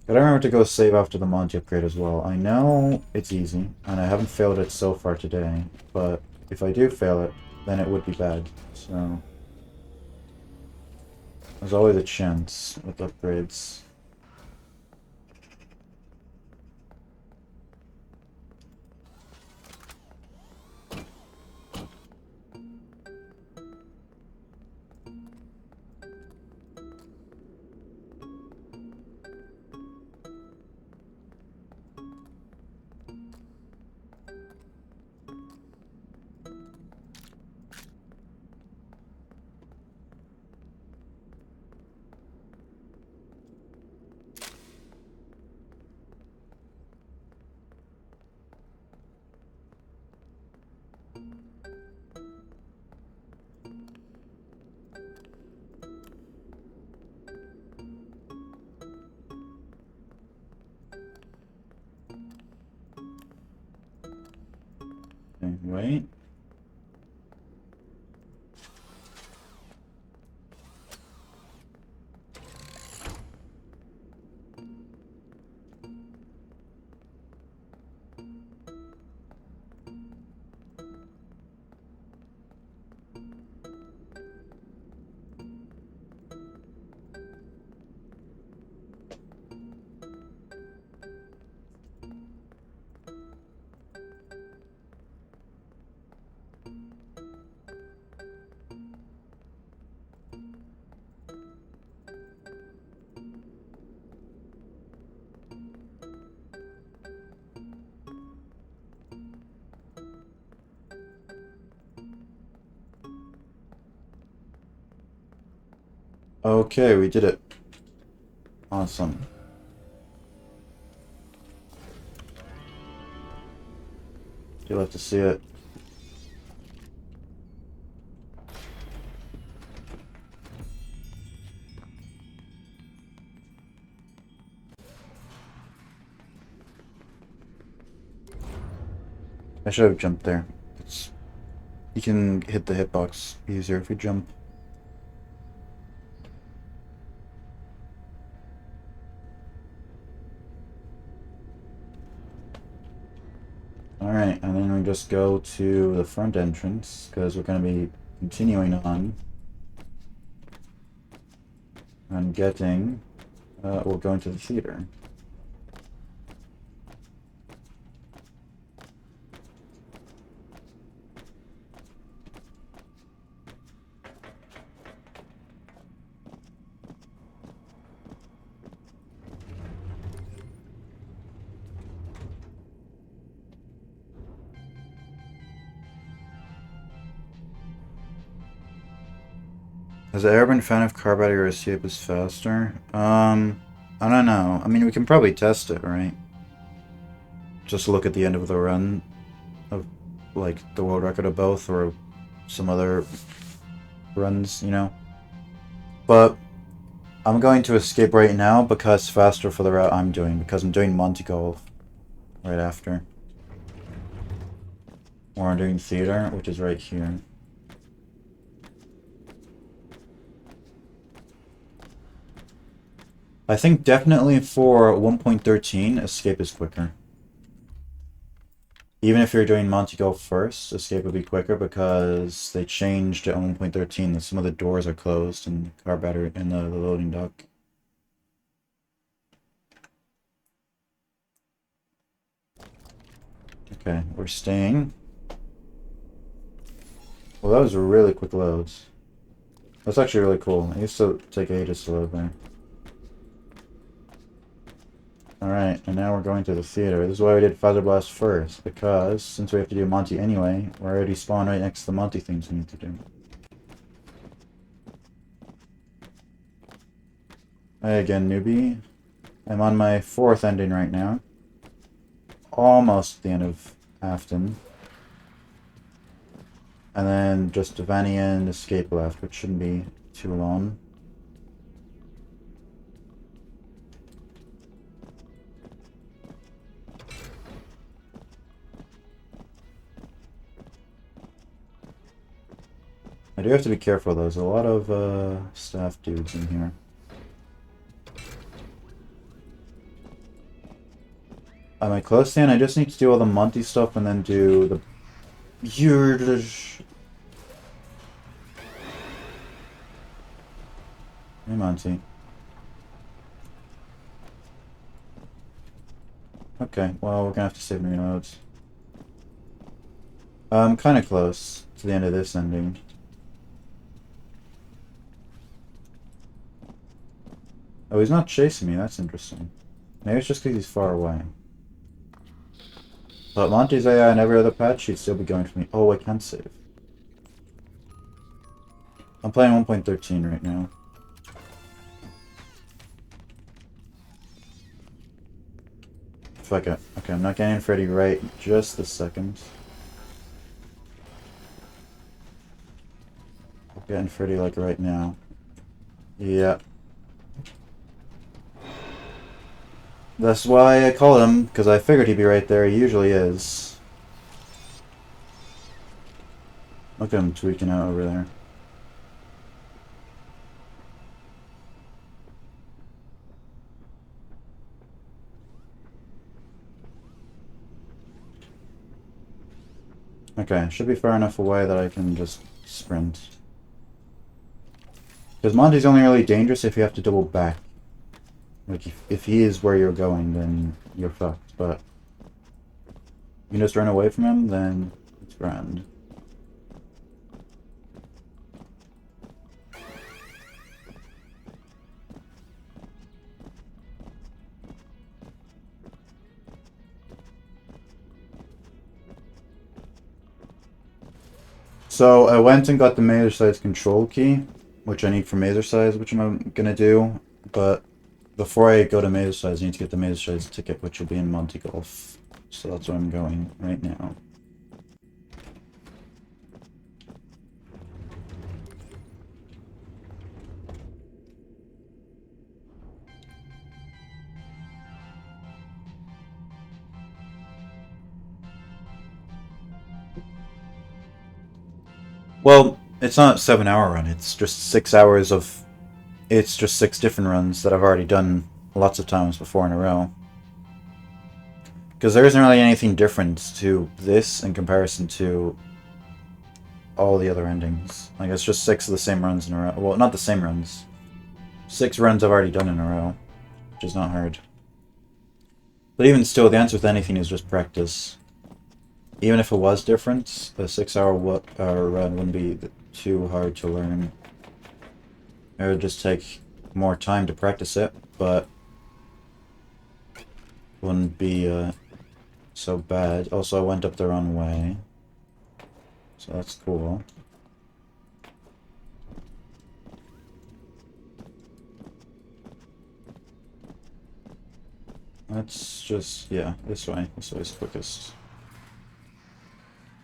Gotta remember to go save after the Monty upgrade as well. I know it's easy, and I haven't failed it so far today, but if I do fail it, then it would be bad, so... There's always a chance with upgrades. Okay, wait. Okay, we did it. Awesome. You'll have to see it. I should have jumped there. You can hit the hitbox easier if you jump. Alright, and then we just go to the front entrance, because we're going to be continuing on. And getting... we're going to the theater. Has it ever been found if carbide or escape is faster? I don't know. I mean, we can probably test it, right? Just look at the end of the run of, like, the world record of both, or some other runs, you know? But I'm going to escape right now because it's faster for the route I'm doing, because I'm doing Monte Golf right after. Or I'm doing theater, which is right here. I think definitely for 1.13, escape is quicker. even if you're doing Monty Go first, escape would be quicker because they changed at 1.13 that some of the doors are closed in the car battery in the loading dock. Okay, we're staying. Well, that was really quick loads. That's actually really cool. It used to take ages to load there. Alright, and now we're going to the theater. This is why we did Father Blast first, because since we have to do Monty anyway, we're already spawned right next to the Monty things we need to do. Hi again, newbie. I'm on my 4th ending right now. Almost the end of Afton. And then just Vanny and Escape left, which shouldn't be too long. I do have to be careful though, there's a lot of staff dudes in here. Am I close to the end? I just need to do all the Monty stuff and then do the... Hey Monty. Okay, well we're gonna have to save me notes. I'm kinda close to the end of this ending. Oh, he's not chasing me, that's interesting. Maybe it's just because he's far away. But Monty's AI and every other patch, he'd still be going for me. Oh, I can't save. I'm playing 1.13 right now. Fuck it. Okay, I'm not getting Freddy right just this second. I'm getting Freddy like right now. Yeah. That's why I called him, because I figured he'd be right there. He usually is. Look at him tweaking out over there. Okay, should be far enough away that I can just sprint. Because Monty's only really dangerous if you have to double back. Like, if he is where you're going, then you're fucked. But you can just run away from him, then it's grand. So I went and got the Mazer Size control key, which I need for Mazer Size, which I'm gonna do. But before I go to Mazer Size, I need to get the Mazer Size ticket, which will be in Monty Golf. So that's where I'm going right now. Well, it's not a 7 hour run, it's just 6 hours of... It's just 6 different runs that I've already done lots of times before in a row. Because there isn't really anything different to this in comparison to all the other endings. Like, it's just 6 of the same runs in a row. Well, not the same runs. 6 runs I've already done in a row, which is not hard. But even still, the answer with anything is just practice. Even if it was different, a 6 hour run wouldn't be too hard to learn. It would just take more time to practice it, but wouldn't be so bad. Also, I went up the wrong way, so that's cool. Let's just, yeah, this way. This way is quickest.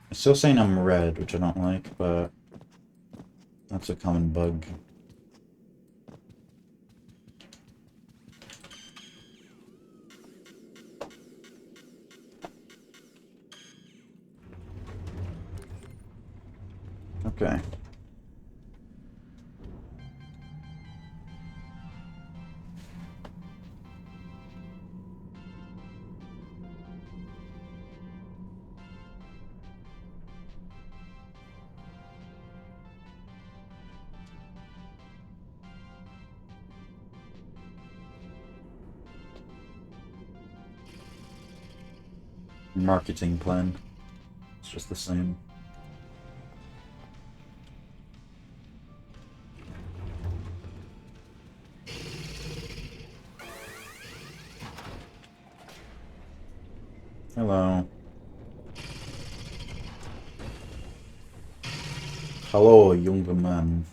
It's still saying I'm red, which I don't like, but that's a common bug. Okay. marketing plan. It's just the same. Hello. Hello, younger man.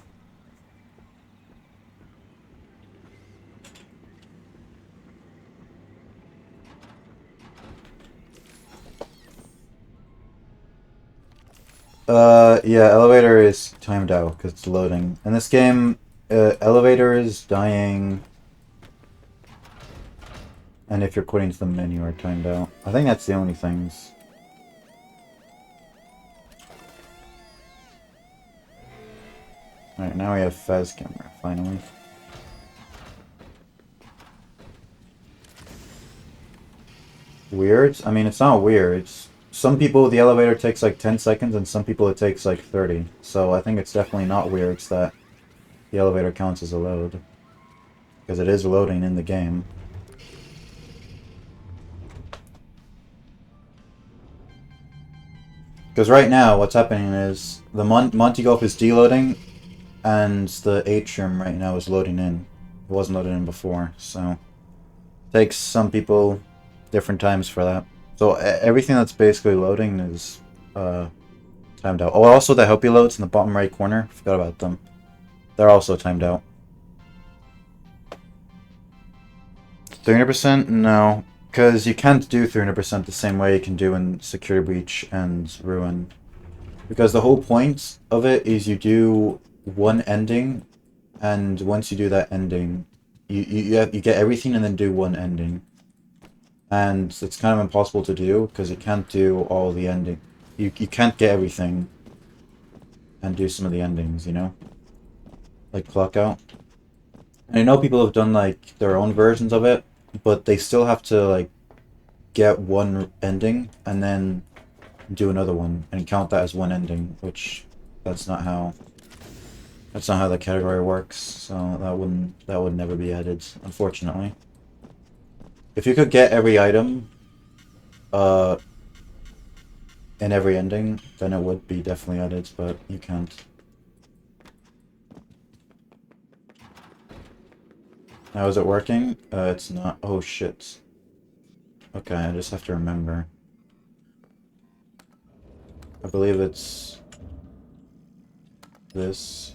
Yeah, elevator is timed out because it's loading. In this game, elevator is dying, and if you're quitting to the menu are timed out. I think that's the only things. Alright, now we have Fez camera, finally. Weird? I mean, it's not weird. Some people, the elevator takes like 10 seconds, and some people it takes like 30. So I think it's definitely not weird that the elevator counts as a load. Because it is loading in the game. Because right now, what's happening is the Monty Gulf is deloading, and the atrium right now is loading in. It wasn't loaded in before, so it takes some people different times for that. So everything that's basically loading is timed out. Oh, also the helpy loads in the bottom right corner. Forgot about them. They're also timed out. 300%? No. Because you can't do 300% the same way you can do in Security Breach and Ruin. Because the whole point of it is you do one ending, and once you do that ending, you get everything and then do one ending. And it's kind of impossible to do, because you can't do all the ending. You can't get everything and do some of the endings, you know? Like clock out. And I know people have done like their own versions of it, but they still have to like get one ending and then do another one and count that as one ending, which that's not how the category works. So that would never be added, unfortunately. If you could get every item in every ending, then it would be definitely added, but you can't. How is it working? It's not. Oh shit. Okay, I just have to remember. I believe it's this.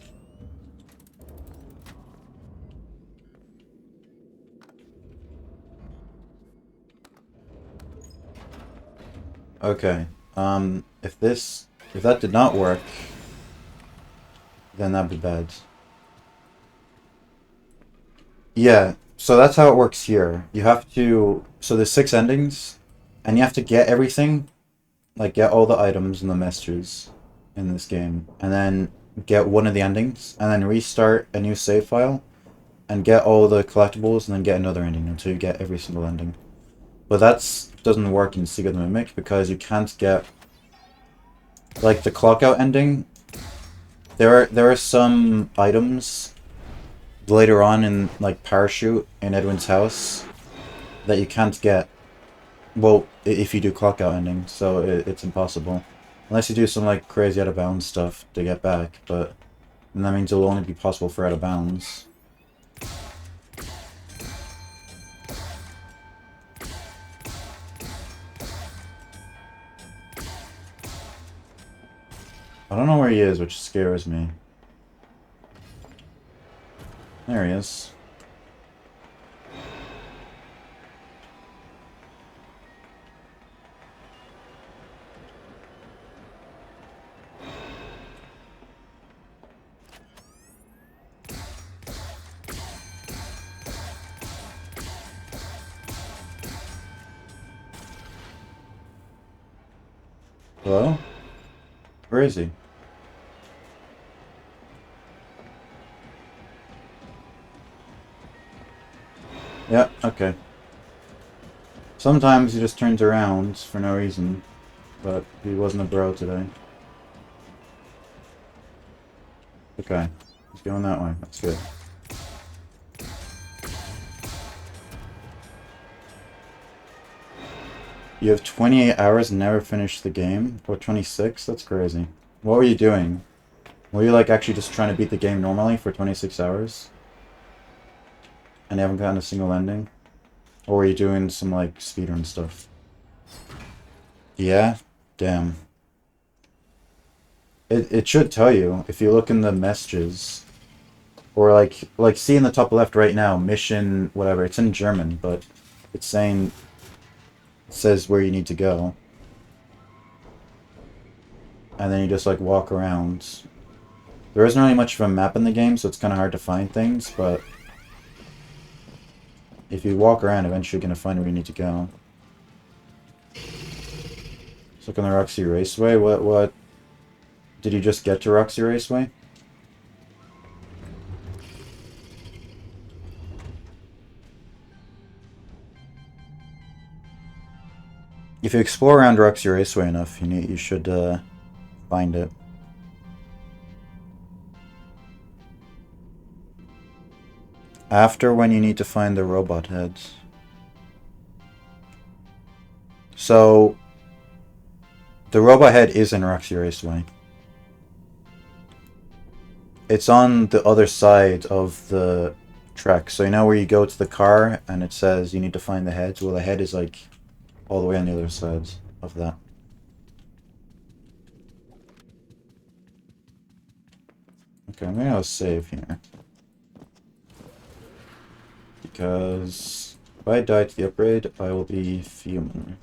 Okay. If that did not work, then that'd be bad. Yeah, so that's how it works here. You have to, so there's 6 endings, and you have to get everything, like get all the items and the messages in this game, and then get one of the endings, and then restart a new save file, and get all the collectibles, and then get another ending until you get every single ending. But that doesn't work in Secret the Mimic, because you can't get, like the clockout ending, there are some items later on in like Parachute in Edwin's house that you can't get, well, if you do clockout ending, so it's impossible unless you do some like crazy out of bounds stuff to get back, but and that means it'll only be possible for out of bounds. I don't know where he is, which scares me. There he is. Hello? Where is he? Yeah, okay. Sometimes he just turns around for no reason, but he wasn't a bro today. Okay, he's going that way. That's good. You have 28 hours and never finished the game? Or 26? That's crazy. What were you doing? Were you like actually just trying to beat the game normally for 26 hours? And you haven't gotten a single ending? Or were you doing some like speedrun stuff? Yeah? Damn. It should tell you if you look in the messages. Or like see in the top left right now, mission whatever. It's in German, but it's saying it says where you need to go. And then you just like walk around. There isn't really much of a map in the game, so it's kind of hard to find things, but if you walk around, eventually you're going to find where you need to go. Let's look on the Roxy Raceway. What? Did you just get to Roxy Raceway? If you explore around Roxy Raceway enough, you should find it. After when you need to find the robot heads. So the robot head is in Roxy Raceway. It's on the other side of the track. So you know where you go to the car and it says you need to find the heads? Well, the head is like all the way on the other side of that. Okay, I'm gonna save here. Because if I die to the upgrade, I will be fuming.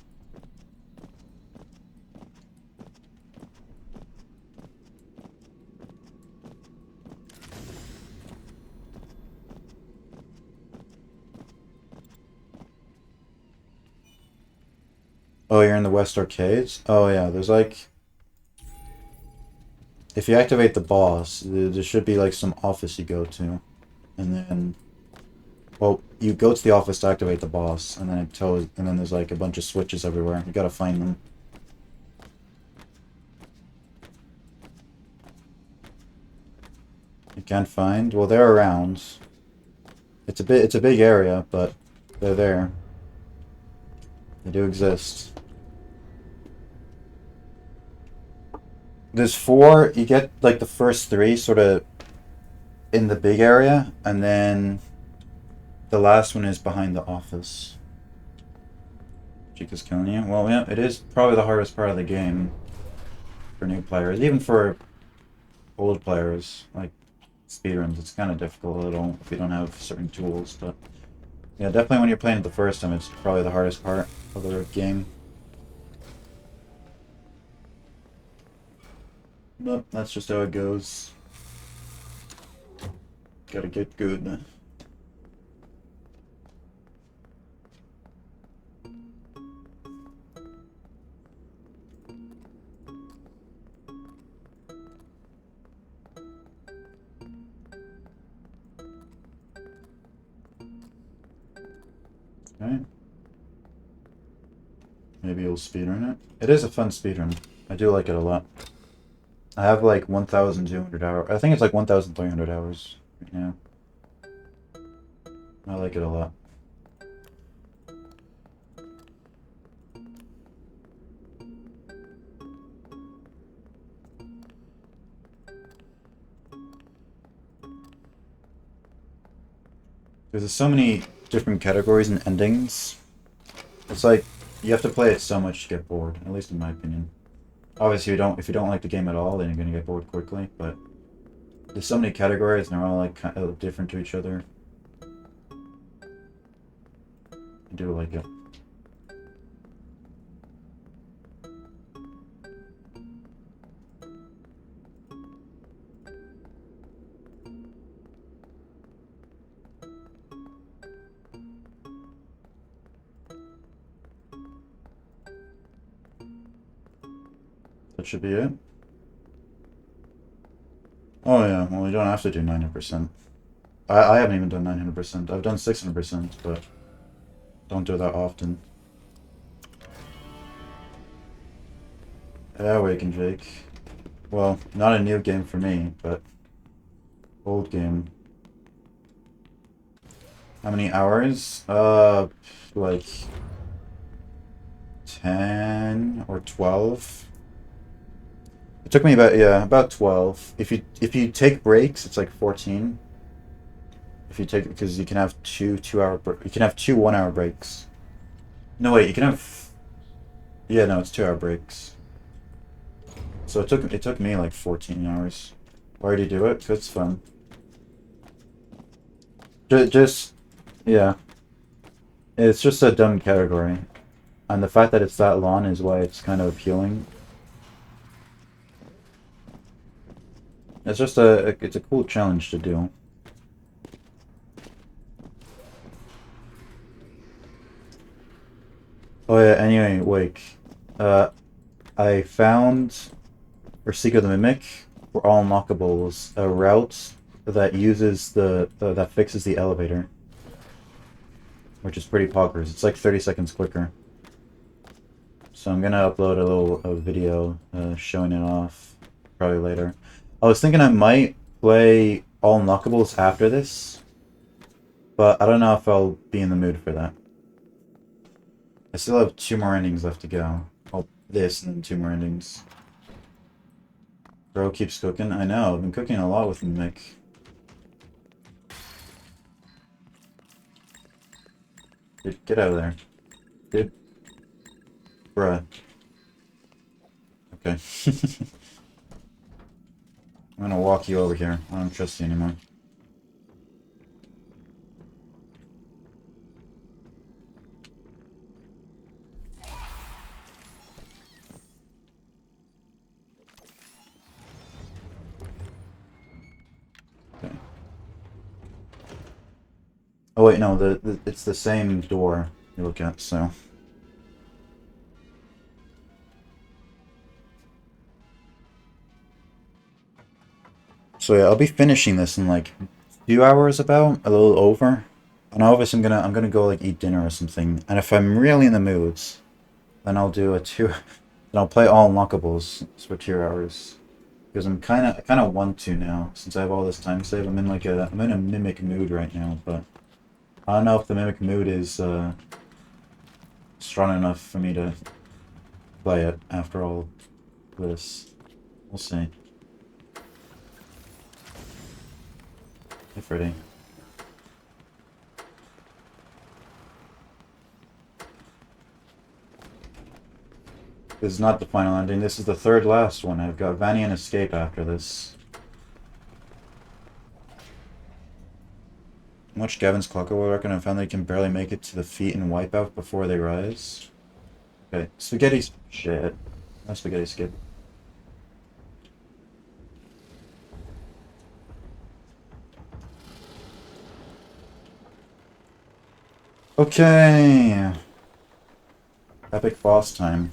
Oh, you're in the West Arcades? Oh yeah, there's like... If you activate the boss, there should be like some office you go to. And then... Well, you go to the office to activate the boss, and then it tells... And then there's like a bunch of switches everywhere. You gotta find them. You can't find? Well, they're around. It's a big area, but they're there. They do exist. There's 4, you get like the first 3 sort of in the big area, and then the last one is behind the office. Chica's killing you. Well, yeah, it is probably the hardest part of the game for new players. Even for old players, like speedruns, it's kind of difficult a little if you don't have certain tools, but yeah, definitely when you're playing it the first time, it's probably the hardest part of the game. But that's just how it goes. Gotta get good. Okay. Maybe you'll speedrun it. It is a fun speedrun. I do like it a lot. I have like 1,200 hours. I think it's like 1,300 hours right now. I like it a lot. There's so many different categories and endings. It's like you have to play it so much to get bored, at least in my opinion. Obviously, if you don't like the game at all, then you're gonna get bored quickly. But there's so many categories, and they're all like kind of different to each other. I do like it. That should be it. Oh yeah, well you don't have to do 90%. I haven't even done 900%. I've done 600%, but don't do that often. Awaken Jake. Well, not a new game for me, but old game. How many hours? Like 10 or 12. It took me about 12. If you take breaks, it's like 14. If you take, because you can have two 2 hour you can have two 1 hour breaks. No wait, you can have, yeah, no, it's 2 hour breaks. So it took me like 14 hours. Why do you do it? 'Cause it's fun. Just yeah, it's just a dumb category, and the fact that it's that long is why it's kind of appealing. It's just it's a cool challenge to do. Oh yeah, anyway, Wake. I found, for Seek of the Mimic, for all unlockables, a route that uses that fixes the elevator. Which is pretty poggers. It's like 30 seconds quicker. So I'm gonna upload a video showing it off, probably later. I was thinking I might play all unlockables after this, but I don't know if I'll be in the mood for that. I still have 2 more endings left to go. Oh, this and then 2 more endings. Bro keeps cooking. I know, I've been cooking a lot with Mick. Dude, get out of there. Dude. Bruh. Okay. I'm gonna walk you over here. I don't trust you anymore. Okay. Oh wait, no, it's the same door you look at, so. So yeah, I'll be finishing this in like 2 hours, about a little over. And obviously I'm gonna go like eat dinner or something. And if I'm really in the moods, then I'll do then I'll play all unlockables for 2 hours. Because I kind of want to now, since I have all this time saved. I'm in a mimic mood right now, but I don't know if the mimic mood is strong enough for me to play it after all this. We'll see. Hey, Freddy. This is not the final ending. This is the third last one. I've got Vanny and Escape after this. Watch Gavin's clock over record and found that he can barely make it to the feet and Wipeout before they rise. Okay, spaghetti's shit. No spaghetti skip. Okay. Epic boss time.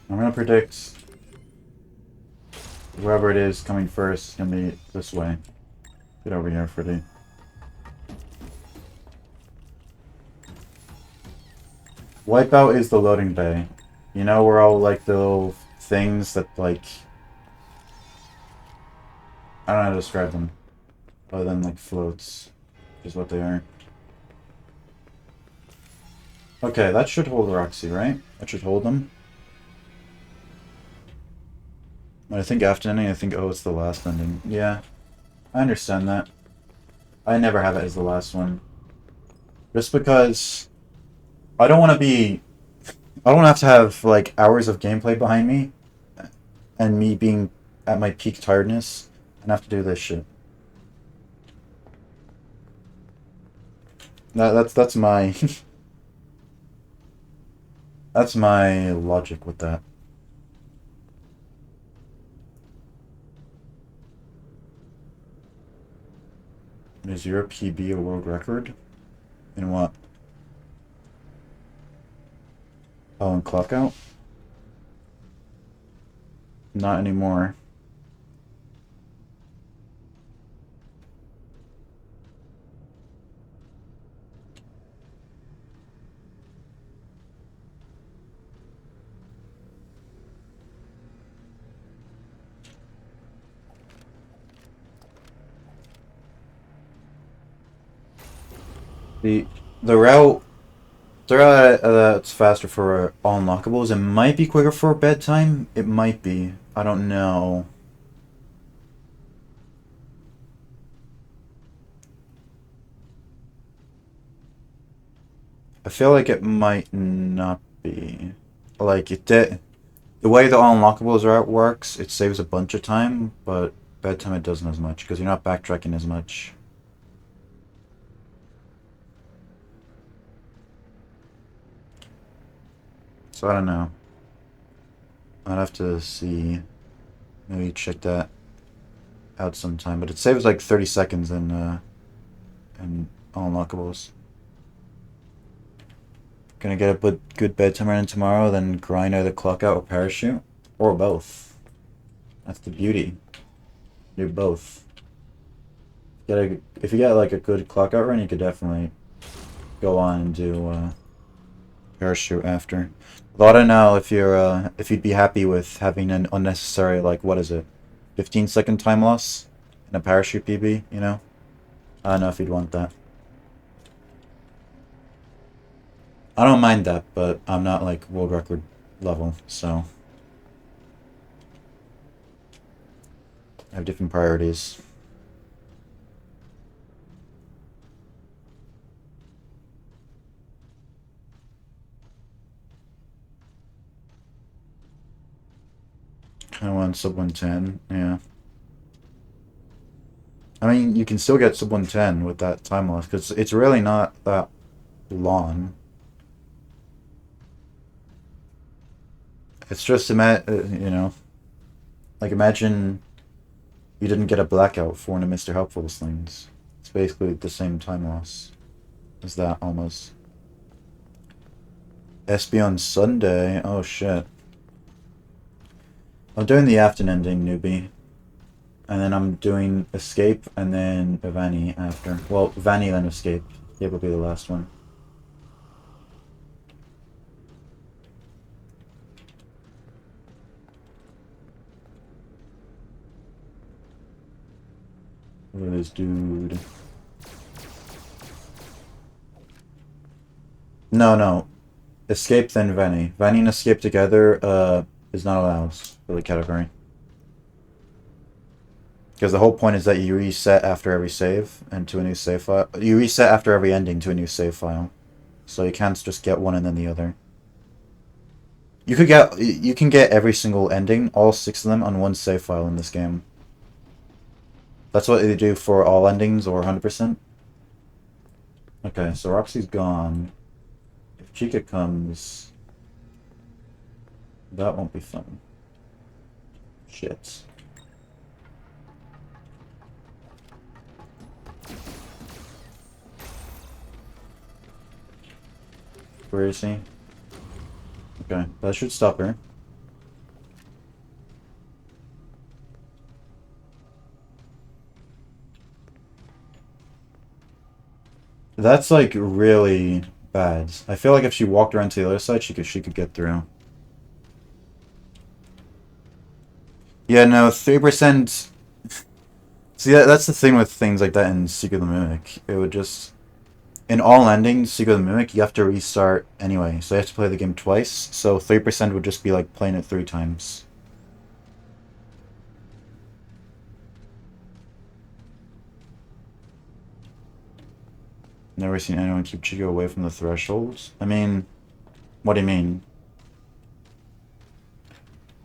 I'm gonna predict whoever it is coming first is gonna be this way. Get over here, Freddy. Wipeout is the loading bay. You know where all like the little things that like, I don't know how to describe them, other than like floats, is what they are. Okay, that should hold Roxy, right? That should hold them. But I think after ending, I think, oh, it's the last ending. Yeah, I understand that. I never have it as the last one. Just because I don't want to be... I don't have to have, like, hours of gameplay behind me and me being at my peak tiredness and have to do this shit. That's my... that's my logic with that. Is your PB a world record? In what? Oh, and clock out? Not anymore. The route So it's faster for all unlockables. It might be quicker for bedtime. It might be. I don't know. I feel like it might not be. Like it did. The way the all unlockables works, it saves a bunch of time, but bedtime it doesn't as much because you're not backtracking as much. So I don't know. I'd have to see. Maybe check that out sometime. But it saves like 30 seconds in all unlockables. Gonna get a good bedtime run tomorrow, then grind either clock out or parachute. Or both. That's the beauty. Do both. If you get like a good clock out run, you could definitely go on and do parachute after. Although I don't know if you'd be happy with having an unnecessary, like, what is it, 15-second time loss in a parachute PB, you know? I don't know if you'd want that. I don't mind that, but I'm not like world record level, so I have different priorities. I want sub 110, yeah. I mean, you can still get sub 110 with that time loss, because it's really not that long. It's just, you know, like imagine you didn't get a blackout for one of Mr. Helpful's things. It's basically the same time loss as that, almost. SB on Sunday? Oh shit. I'm doing the afternoon ending, newbie. And then I'm doing Escape and then Vanny after. Well, Vanny then Escape. Escape will be the last one. Look at this dude. No. Escape then Vanny. Vanny and Escape together is not allowed for the category. Because the whole point is that you reset after every save and to a new save file. You reset after every ending to a new save file. So you can't just get one and then the other. You can get every single ending, all 6 of them, on one save file in this game. That's what they do for all endings or 100%. Okay, so Roxy's gone. If Chica comes, that won't be fun. Shit. Where is he? Okay, that should stop her. That's like really bad. I feel like if she walked around to the other side, she could get through. Yeah, no, 3%. See, that's the thing with things like that in Secret of the Mimic. It would just, in all endings, Secret of the Mimic, you have to restart anyway. So you have to play the game twice. So 3% would just be like playing it 3 times. Never seen anyone keep Chico away from the thresholds. I mean, what do you mean?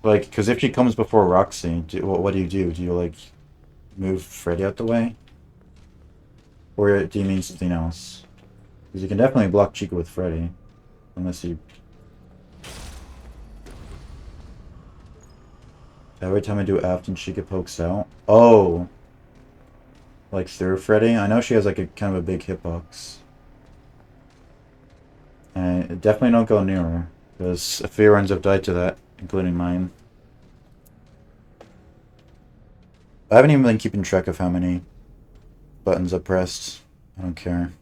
Like, because if she comes before Roxy, what do you do? Do you, like, move Freddy out the way? Or do you mean something else? Because you can definitely block Chica with Freddy. Unless you... Every time I do Afton, Chica pokes out. Oh! Like through Freddy? I know she has like a kind of a big hitbox. And definitely don't go near her. Because a few runs have died to that, including mine. I haven't even been keeping track of how many buttons I've pressed. I don't care.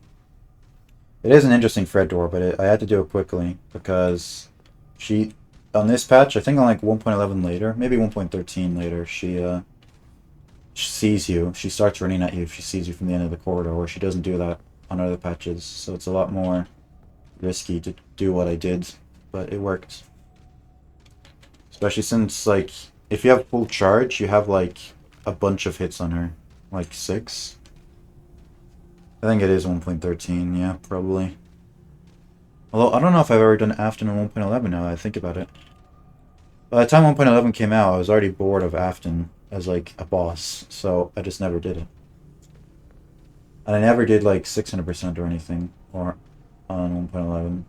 It is an interesting Fred door, but I had to do it quickly because she, on this patch, I think on like 1.11 later, maybe 1.13 later, she sees you. She starts running at you if she sees you from the end of the corridor, where she doesn't do that on other patches. So it's a lot more risky to do what I did, but it worked. Especially since, like, if you have full charge, you have, like, a bunch of hits on her. Like, 6? I think it is 1.13, yeah, probably. Although, I don't know if I've ever done Afton in 1.11 now that I think about it. By the time 1.11 came out, I was already bored of Afton as, like, a boss, so I just never did it. And I never did, like, 600% or anything, or on 1.11.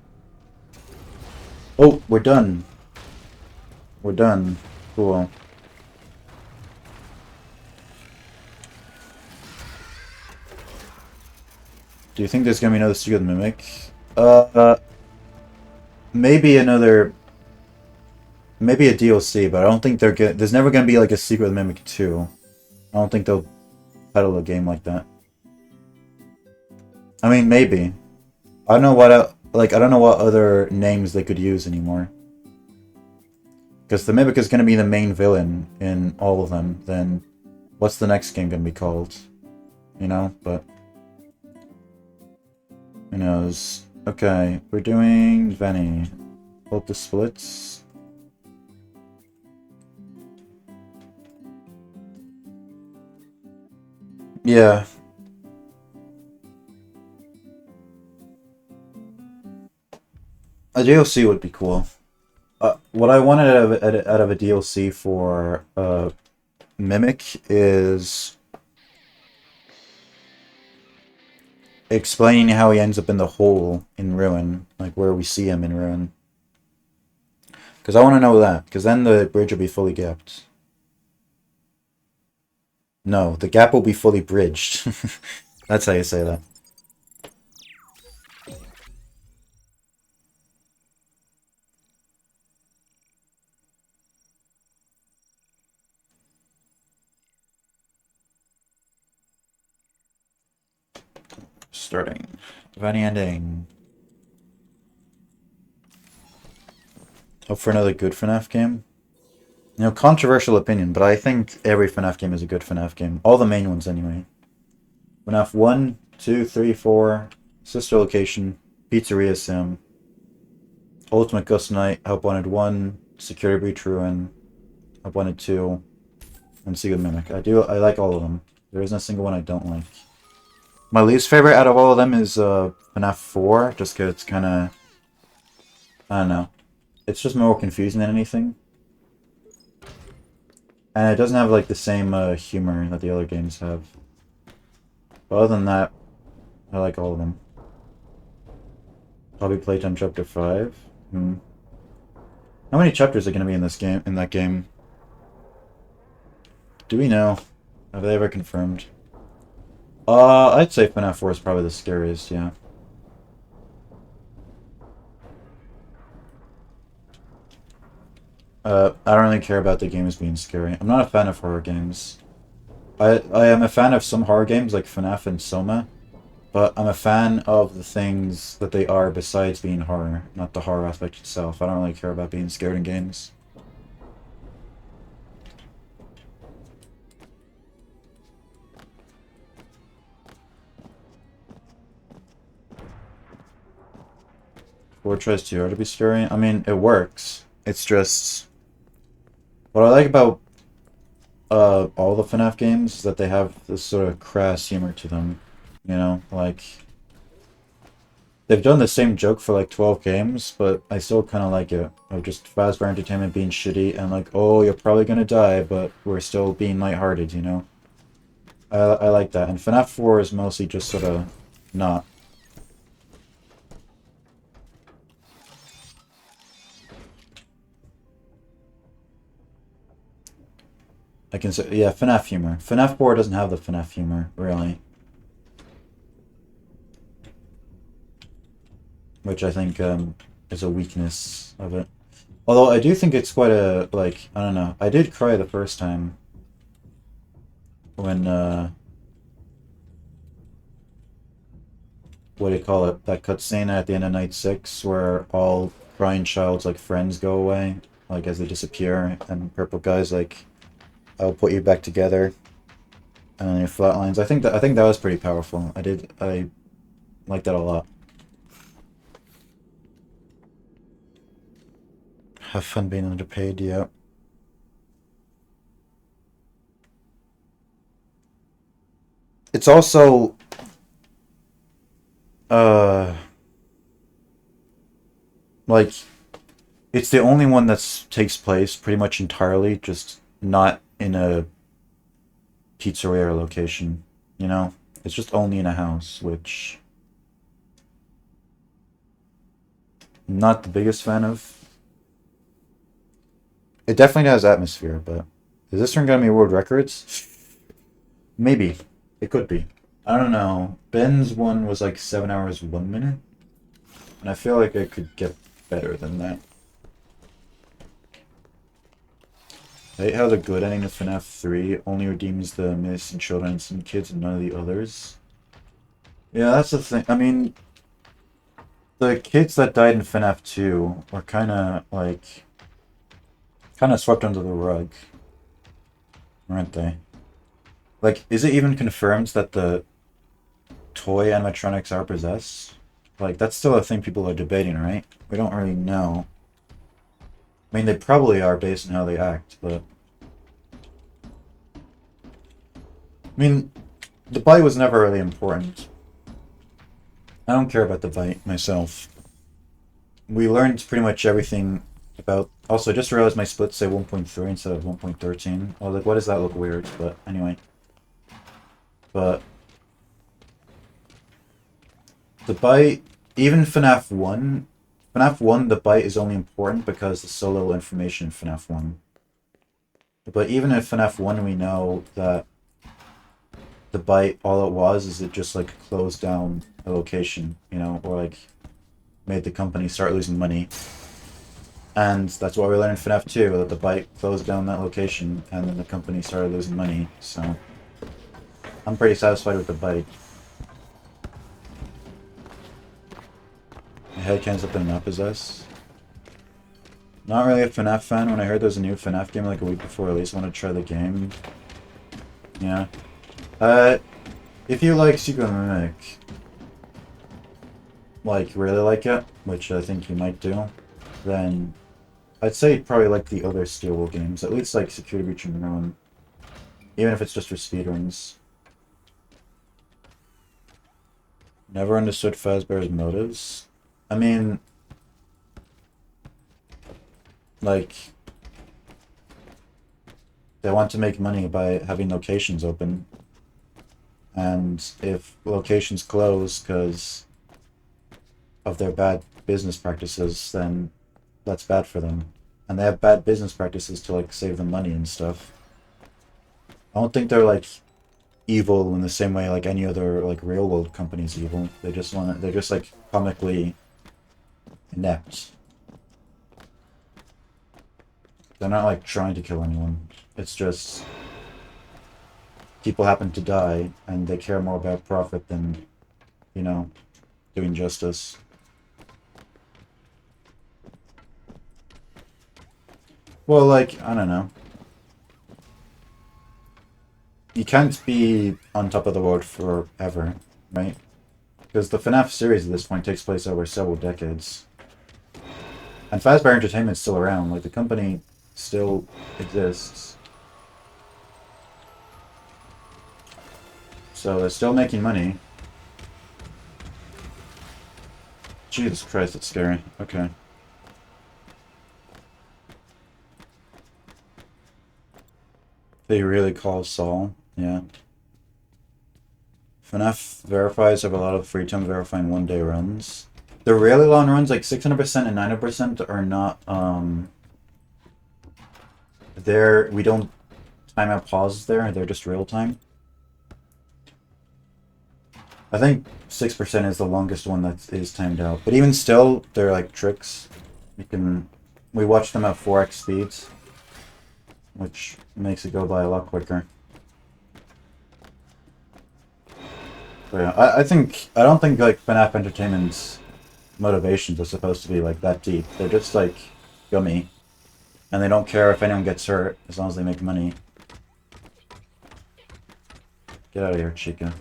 Oh, we're done. We're done. Cool. Do you think there's gonna be another Secret Mimic? Maybe another... Maybe a DLC, but I don't think they're gonna... There's never gonna be, like, a Secret Mimic 2. I don't think they'll title a game like that. I mean, maybe. I don't know what... Like, I don't know what other names they could use anymore. Because the Mimic is going to be the main villain in all of them, then what's the next game going to be called? You know, but... Who knows? Okay, we're doing Venny. Hold the splits. Yeah. A DLC would be cool. What I wanted out of a DLC for Mimic is explaining how he ends up in the hole in Ruin, like where we see him in Ruin. Because I want to know that, because then the bridge will be fully gapped. No, the gap will be fully bridged. That's how you say that. Starting. Vanny ending. Hope for another good FNAF game. You know, controversial opinion, but I think every FNAF game is a good FNAF game. All the main ones, anyway. FNAF 1, 2, 3, 4, Sister Location, Pizzeria Sim, Ultimate Ghost Night, Help Wanted 1, Security Breach Ruin, Help Wanted 2, and Secret Mimic. I like all of them. There isn't a single one I don't like. My least favorite out of all of them is FNAF 4, just because it's kind of... I don't know. It's just more confusing than anything. And it doesn't have, like, the same humor that the other games have. But other than that, I like all of them. Probably Playtime Chapter 5. How many chapters are going to be in this game? In that game? Do we know? Have they ever confirmed? I'd say FNAF 4 is probably the scariest, yeah. I don't really care about the games being scary. I'm not a fan of horror games. I am a fan of some horror games like FNAF and Soma, but I'm a fan of the things that they are besides being horror, not the horror aspect itself. I don't really care about being scared in games. Four tries too hard to be scary. I mean, it works. It's just... What I like about all the FNAF games is that they have this sort of crass humor to them. You know, like... They've done the same joke for like 12 games, but I still kind of like it. Of just Fazbear Entertainment being shitty and like, oh, you're probably gonna die, but we're still being lighthearted, you know? I like that. And FNAF 4 is mostly just sort of not. I can say, yeah, FNAF humor. FNAF 4 doesn't have the FNAF humor, really. Which I think is a weakness of it. Although I do think it's quite a, like, I don't know. I did cry the first time when, what do you call it? That cutscene at the end of Night 6 where all Crying Child's, like, friends go away, like, as they disappear, and Purple Guy's like, I'll put you back together, and then your flatlines. I think that was pretty powerful. I like that a lot. have fun being underpaid, yeah. It's also like it's the only one that takes place pretty much entirely just not in a pizzeria or location, you know? It's just only in a house, which I'm not the biggest fan of. It definitely has atmosphere, but is this one gonna be world records? Maybe. It could be. I don't know. Ben's one was like 7 hours 1 minute, and I feel like it could get better than that. I hate how the good ending of FNAF 3 only redeems the missing children and some kids and none of the others. Yeah, that's the thing. I mean, the kids that died in FNAF 2 were kind of swept under the rug, weren't they? Like, is it even confirmed that the toy animatronics are possessed? Like, that's still a thing people are debating, right? We don't really know. I mean, they probably are based on how they act, but... I mean, the bite was never really important. I don't care about the bite myself. We learned pretty much everything about... Also, I just realized my splits say 1.3 instead of 1.13. I was like, why does that look weird? But anyway. But... the bite... Even FNAF 1... FNAF 1, the bite is only important because there's so little information in FNAF 1. But even in FNAF 1, we know that the bite, all it was, is it just, like, closed down a location, you know, or, like, made the company start losing money. And that's what we learned in FNAF 2, that the bite closed down that location, and then the company started losing money, so... I'm pretty satisfied with the bite. My head ends up in not possess. Not really a FNAF fan. When I heard there was a new FNAF game like a week before release, I wanted to try the game. Yeah. If you like Secret Mimic, like, really like it, which I think you might do, then I'd say you'd probably like the other Steelwool games, at least like Security Breach and Ruin, even if it's just for speedruns. Never understood Fazbear's motives. I mean, like, they want to make money by having locations open. And if locations close because of their bad business practices, then that's bad for them. And they have bad business practices to, like, save them money and stuff. I don't think they're, like, evil in the same way like any other, like, real-world company's evil. They just want to, they're just, like, comically inept. They're not, like, trying to kill anyone. It's just... people happen to die, and they care more about profit than, you know, doing justice. Well, like, I don't know. You can't be on top of the world forever, right? Because the FNAF series at this point takes place over several decades. And Fazbear Entertainment's still around, like, the company still exists. So they're still making money. Jesus Christ, that's scary. Okay. They really call Saul. Yeah. FNAF verifies have a lot of free time verifying one-day runs. The really long runs, like 600% and 900%, are not, we don't time out pauses there, they're just real time. I think 6% is the longest one that is timed out. But even still, they're like tricks. We watch them at 4x speeds, which makes it go by a lot quicker. But yeah, I don't think like FNAF Entertainment's motivations are supposed to be like that deep. They're just like gummy. And they don't care if anyone gets hurt as long as they make money. Get out of here, Chica.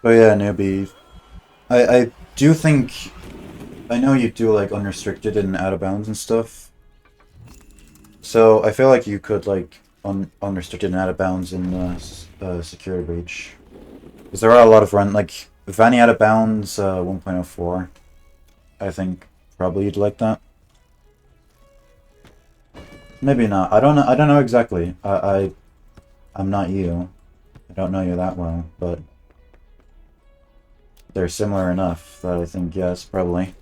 But yeah, newbie. I do think I know you do like unrestricted and out of bounds and stuff. So I feel like you could like unrestricted and out of bounds in security breach. Because there are a lot of like Vanny out of bounds 1.04. I think probably you'd like that. Maybe not. I don't know. I don't know exactly. I'm not you. I don't know you that well, but they're similar enough that I think yes, probably.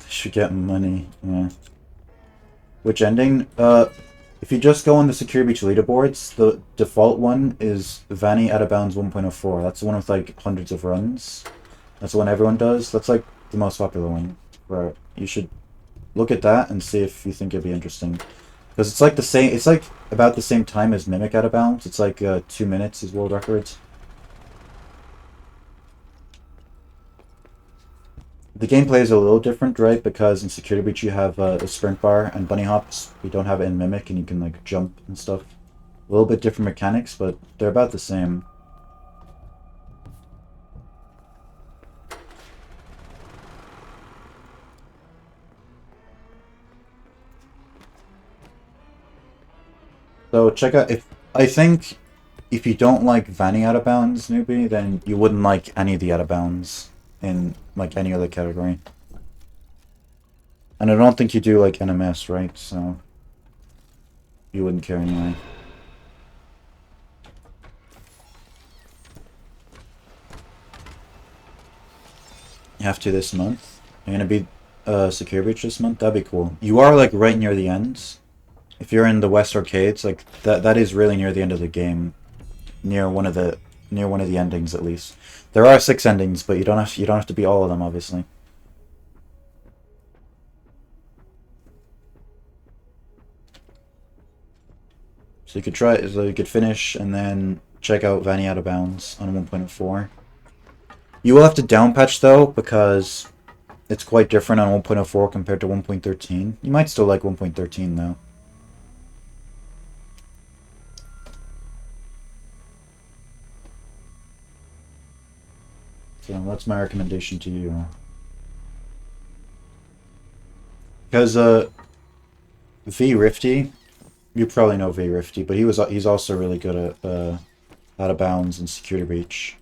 Should get money. Yeah. Which ending? If you just go on the Secure Beach leaderboards, the default one is Vanny out of bounds 1.04. That's the one with like hundreds of runs. That's the one everyone does. That's like the most popular one. Where you should look at that and see if you think it'd be interesting. Because it's like the same. It's like about the same time as Mimic out of bounds. It's like 2 minutes is world record. The gameplay is a little different, right? Because in Security Breach you have a sprint bar and bunny hops. You don't have it in Mimic, and you can like jump and stuff. A little bit different mechanics, but they're about the same. So check out if I think if you don't like Vanny out of bounds newbie, then you wouldn't like any of the out of bounds in like any other category. And I don't think you do like NMS, right? So you wouldn't care anyway. You have to this month. You're gonna be Secure Breach this month? That'd be cool. You are like right near the ends. If you're in the West Arcades, like that is really near the end of the game. Near one of the endings at least. There are 6 endings, but you don't have to be all of them, obviously. So you could try, so you could finish and then check out Vanny Out of Bounds on 1.04. You will have to downpatch though, because it's quite different on 1.04 compared to 1.13. You might still like 1.13 though. So that's my recommendation to you. Because V Rifty, you probably know V Rifty, but he's also really good at out of bounds and security breach.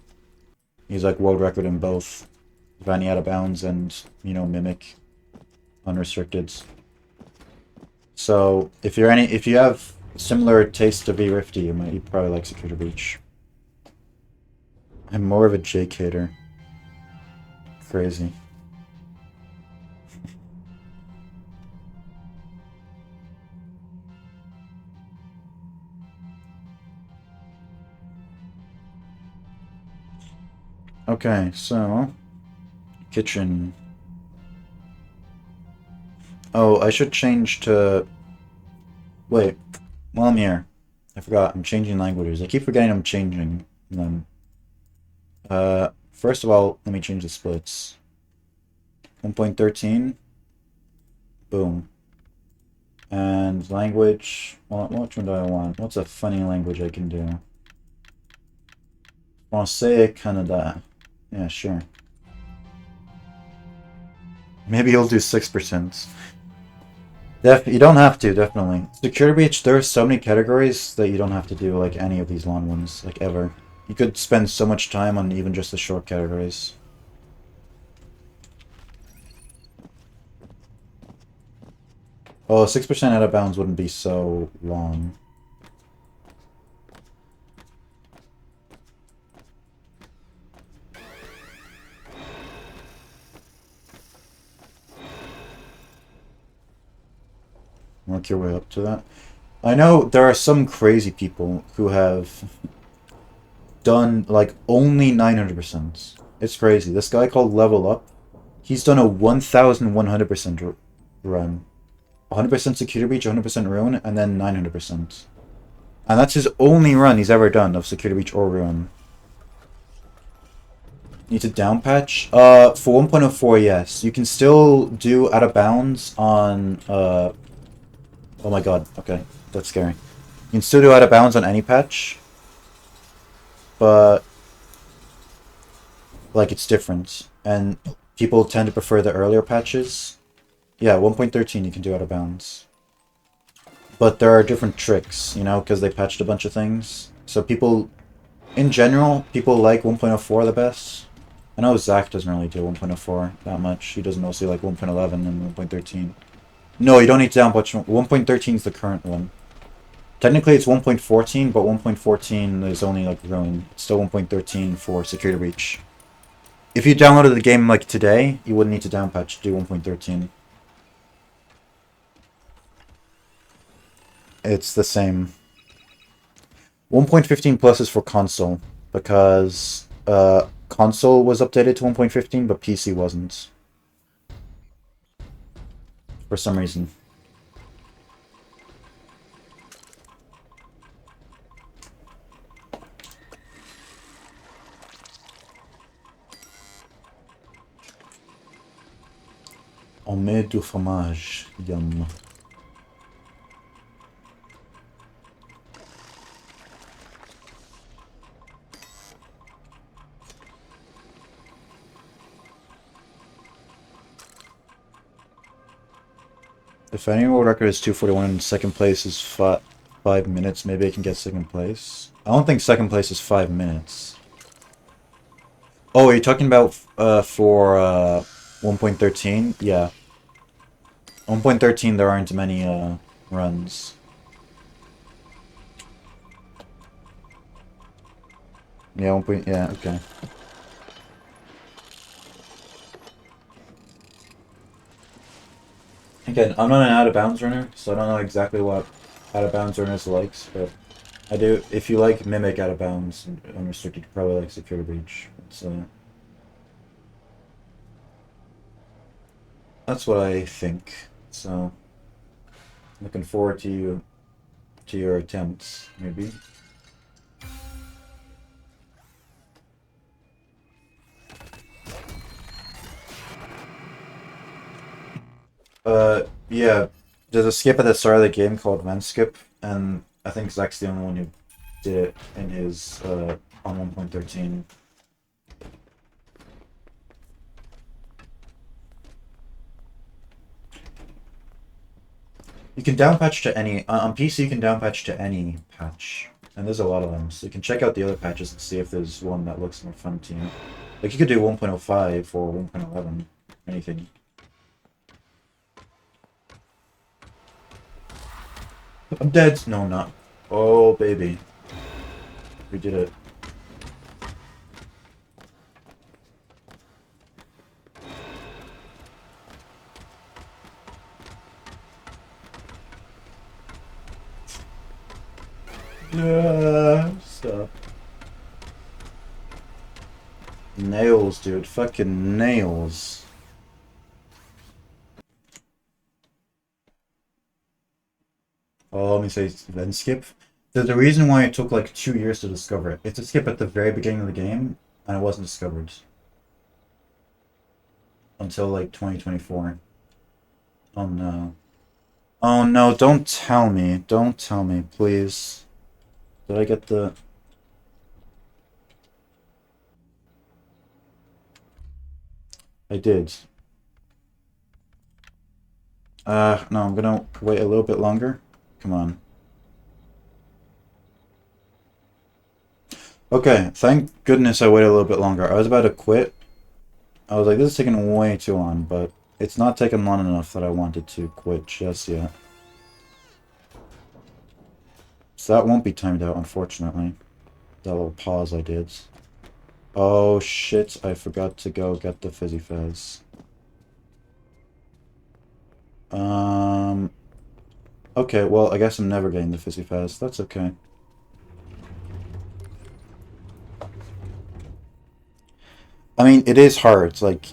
He's like world record in both Vanny out of bounds and Mimic unrestricted. So if you have similar taste to V Rifty, you'd probably like security breach. I'm more of a Jake hater. Crazy. Okay, so kitchen. Oh, I should change to. Wait, while I'm here, I forgot. I'm changing languages. I keep forgetting I'm changing them. First of all, let me change the splits. 1.13. Boom. And language. Well, which one do I want? What's a funny language I can do? Français Canada. Yeah, sure. Maybe you'll do 6%. You don't have to, definitely. Security Breach, there are so many categories that you don't have to do like any of these long ones, like ever. You could spend so much time on even just the short categories. Oh, 6% out of bounds wouldn't be so long. Work your way up to that. I know there are some crazy people who have done like only 900%. It's crazy. This guy called Level Up, he's done a 1100% run. 100% Security Breach, 100% Ruin, and then 900%. And that's his only run he's ever done of Security Breach or Ruin. Need to down patch? For 1.04, yes. You can still do out of bounds on Oh my god, okay. That's scary. You can still do out of bounds on any patch, but like it's different. And people tend to prefer the earlier patches. Yeah, 1.13 you can do out of bounds. But there are different tricks, you know, because they patched a bunch of things. So people, in general, people like 1.04 the best. I know Zach doesn't really do 1.04 that much. He doesn't mostly like 1.11 and 1.13. No, you don't need to down patch. 1.13 is the current one. Technically it's 1.14, but 1.14 is only like ruin. It's still 1.13 for security breach. If you downloaded the game like today, you wouldn't need to down patch to do 1.13. It's the same. 1.15 plus is for console, because console was updated to 1.15, but PC wasn't. For some reason. On met du fromage. Yum. If any world record is 241 and second place is 5 minutes, maybe I can get second place. I don't think second place is 5 minutes. Oh, are you talking about for 1.13? Yeah. 1.13 there aren't many runs. Yeah, 1. Yeah, okay. Again, I'm not an out of bounds runner, so I don't know exactly what out of bounds runners likes, but I do. If you like Mimic out of bounds unrestricted, you probably like Security Breach. That's what I think. So looking forward to your attempts, maybe. Yeah. There's a skip at the start of the game called Vent Skip, and I think Zach's the only one who did it in his on 1.13. You can down patch to any on PC. You can down patch to any patch, and there's a lot of them. So you can check out the other patches and see if there's one that looks more fun to you. Like you could do 1.05 or 1.11, anything. I'm dead. No, I'm not. Oh baby, we did it. Stop. Nails, dude. Fucking nails. Oh, let me say then skip. The reason why it took like 2 years to discover it. It's a skip at the very beginning of the game, and it wasn't discovered. Until like 2024. Oh no. Oh no, don't tell me. Don't tell me, please. Did I get the... I did. No, I'm gonna wait a little bit longer. Come on. Okay, thank goodness I waited a little bit longer. I was about to quit. I was like, this is taking way too long, but it's not taking long enough that I wanted to quit just yet. So that won't be timed out, unfortunately. That little pause I did. Oh shit, I forgot to go get the Fizzy Fizz. Okay, well, I guess I'm never getting the Fizzy Fizz. That's okay. I mean, it is hard. Like,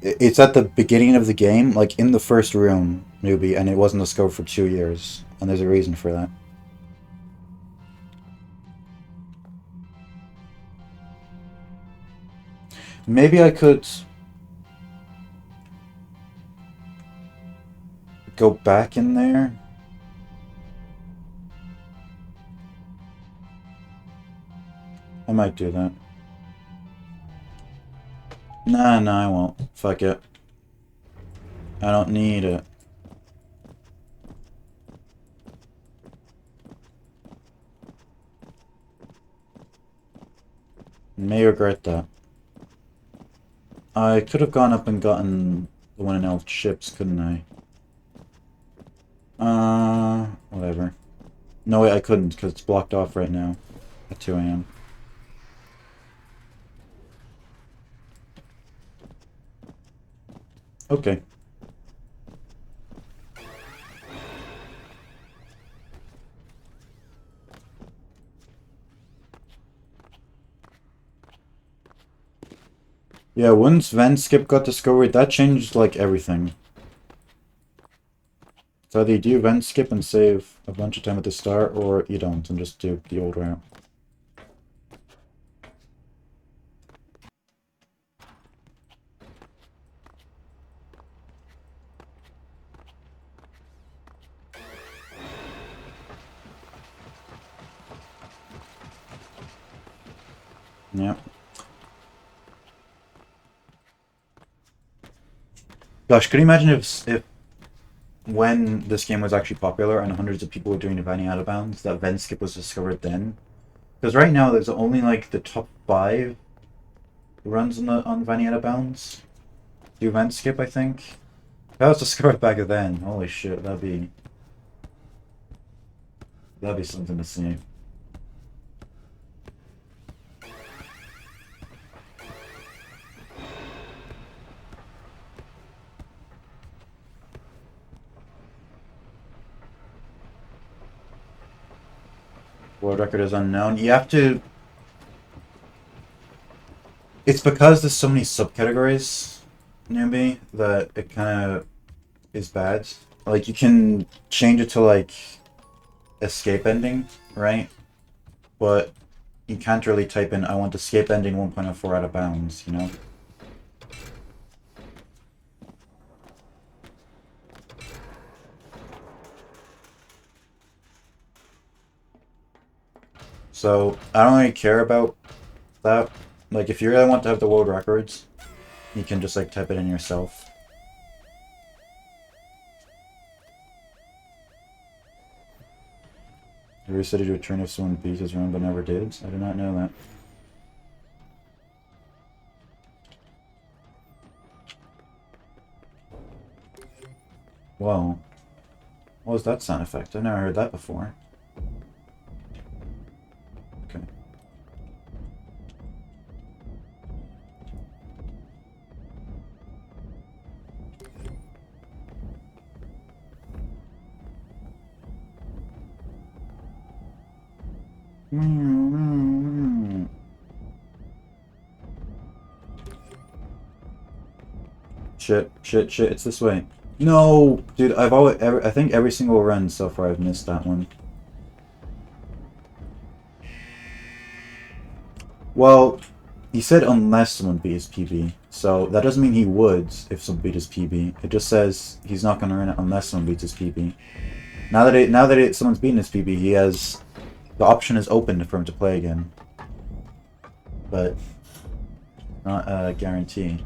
it's at the beginning of the game, like in the first room, newbie, and it wasn't discovered for 2 years. And there's a reason for that. Maybe I could go back in there. might do that. Nah, I won't. Fuck it. I don't need it. May regret that. I could have gone up and gotten the one in elf ships, couldn't I? Whatever. No, wait, I couldn't, because it's blocked off right now. At 2 AM. Okay. Yeah, once Van Skip got discovered, that changed, like, everything. So either you do Van Skip and save a bunch of time at the start, or you don't, and just do the old route. Yeah. Gosh, could you imagine if when this game was actually popular and hundreds of people were doing Vanny Out of Bounds, that Ven Skip was discovered then? Because right now there's only like the top 5 runs on Vanny Out of Bounds. Do Ven Skip, I think. If that was discovered back then, holy shit, that'd be something to see. World record is unknown. You have to... It's because there's so many subcategories, newbie, that it kind of is bad. Like, you can change it to, like, escape ending, right? But you can't really type in, I want escape ending 1.04 out of bounds, you know? So, I don't really care about that. Like, if you really want to have the world records, you can just, like, type it in yourself. You said to return if someone beat his run but never did? I did not know that. Whoa. What was that sound effect? I've never heard that before. Okay. Shit, it's this way. No! Dude, I think every single run so far I've missed that one. Well, he said unless someone beat his PB, so that doesn't mean he would if someone beat his PB. It just says he's not going to earn it unless someone beats his PB. Now that someone's beaten his PB, he has... The option is open for him to play again. But... not a guarantee.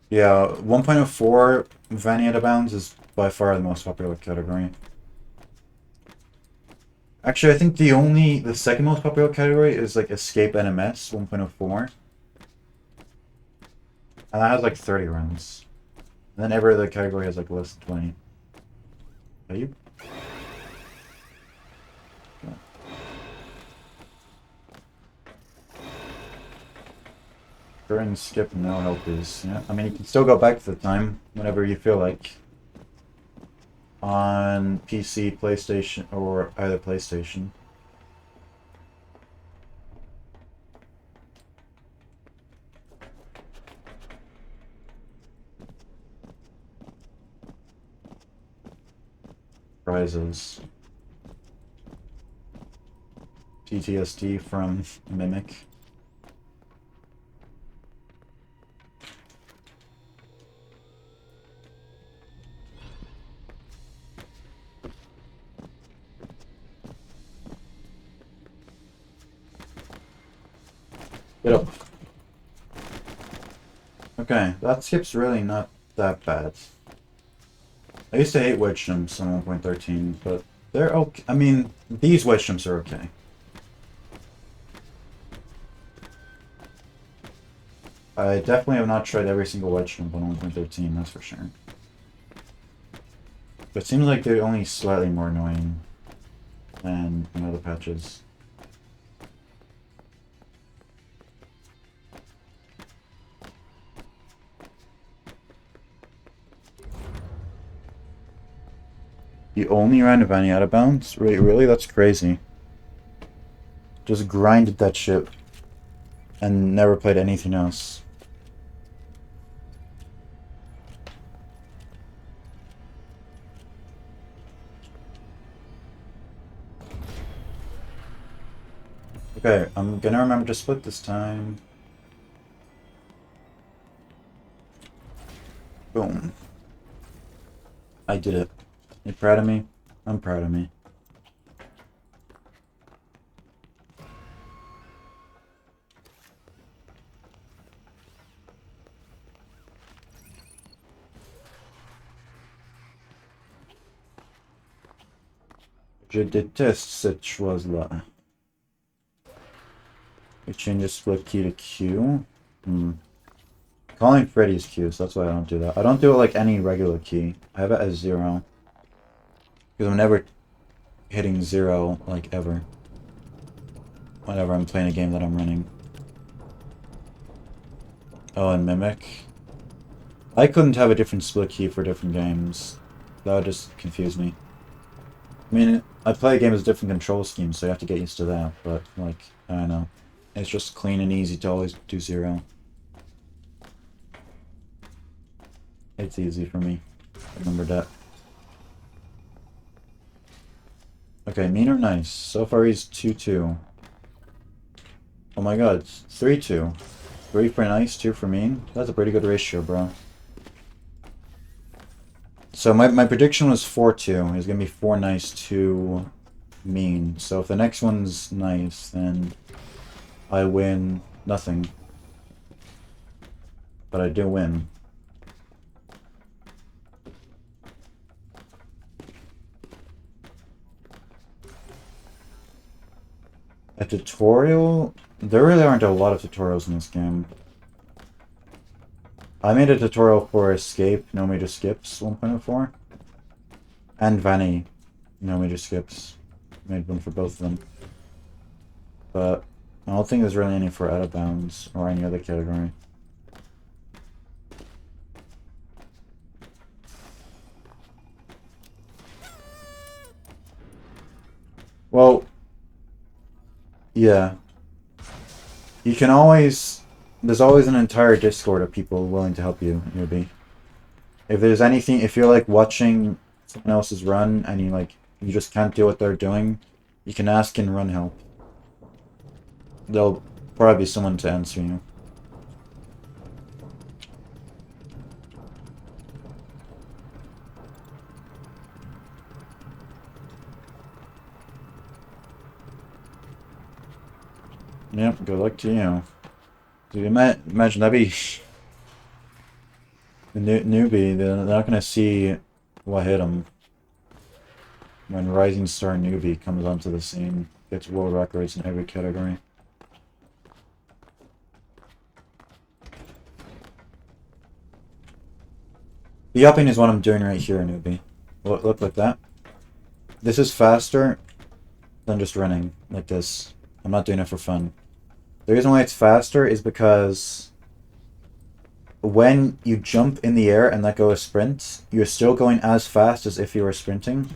Yeah, 1.04 Vanny out of bounds is by far the most popular category. Actually, I think the second most popular category is like Escape NMS 1.04. And that has like 30 rounds. And then every other category has like less than 20. Are you? Burn, skip, no helpers. Yeah, I mean, you can still go back to the time whenever you feel like. On PC, PlayStation, or either PlayStation. sizes. PTSD from Mimic. Get up. Okay, that skip's really not that bad. I used to hate wedge jumps on 1.13, but they're okay. I mean, these wedge jumps are okay. I definitely have not tried every single wedge jump on 1.13, that's for sure. But it seems like they're only slightly more annoying than in other patches. You only ran a Vanny out of bounds? Wait, really? That's crazy. Just grinded that shit and never played anything else. Okay, I'm gonna remember to split this time. Boom. I did it. You proud of me? I'm proud of me. Je déteste cette chose-là. We change the split key to Q. Calling Freddy's Q, so that's why I don't do that. I don't do it like any regular key. I have it as 0. Because I'm never hitting 0, like, ever. Whenever I'm playing a game that I'm running. Oh, and Mimic. I couldn't have a different split key for different games. That would just confuse me. I mean, I play a game with different control schemes, so you have to get used to that, but, like, I don't know. It's just clean and easy to always do 0. It's easy for me. Remember that. Okay, mean or nice? So far he's 2-2. Oh my god, 3-2. 3 for nice, 2 for mean? That's a pretty good ratio, bro. So my prediction was 4-2. He's gonna be 4 nice, 2 mean. So if the next one's nice, then I win nothing. But I do win. A tutorial? There really aren't a lot of tutorials in this game. I made a tutorial for Escape, No Major Skips 1.04. And Vanny, No Major Skips. Made one for both of them. But I don't think there's really any for Out of Bounds or any other category. Well, yeah. You can always... There's always an entire Discord of people willing to help you, newbie. If there's anything... If you're, like, watching someone else's run and you just can't do what they're doing, you can ask in run help. There'll probably be someone to answer you. Yep, good luck to you. Dude, imagine that'd be... The newbie, they're not gonna see what hit them. When Rising Star Newbie comes onto the scene, gets world records in every category. The upping is what I'm doing right here, newbie. Look like that. This is faster than just running like this. I'm not doing it for fun. The reason why it's faster is because when you jump in the air and let go of sprint, you're still going as fast as if you were sprinting,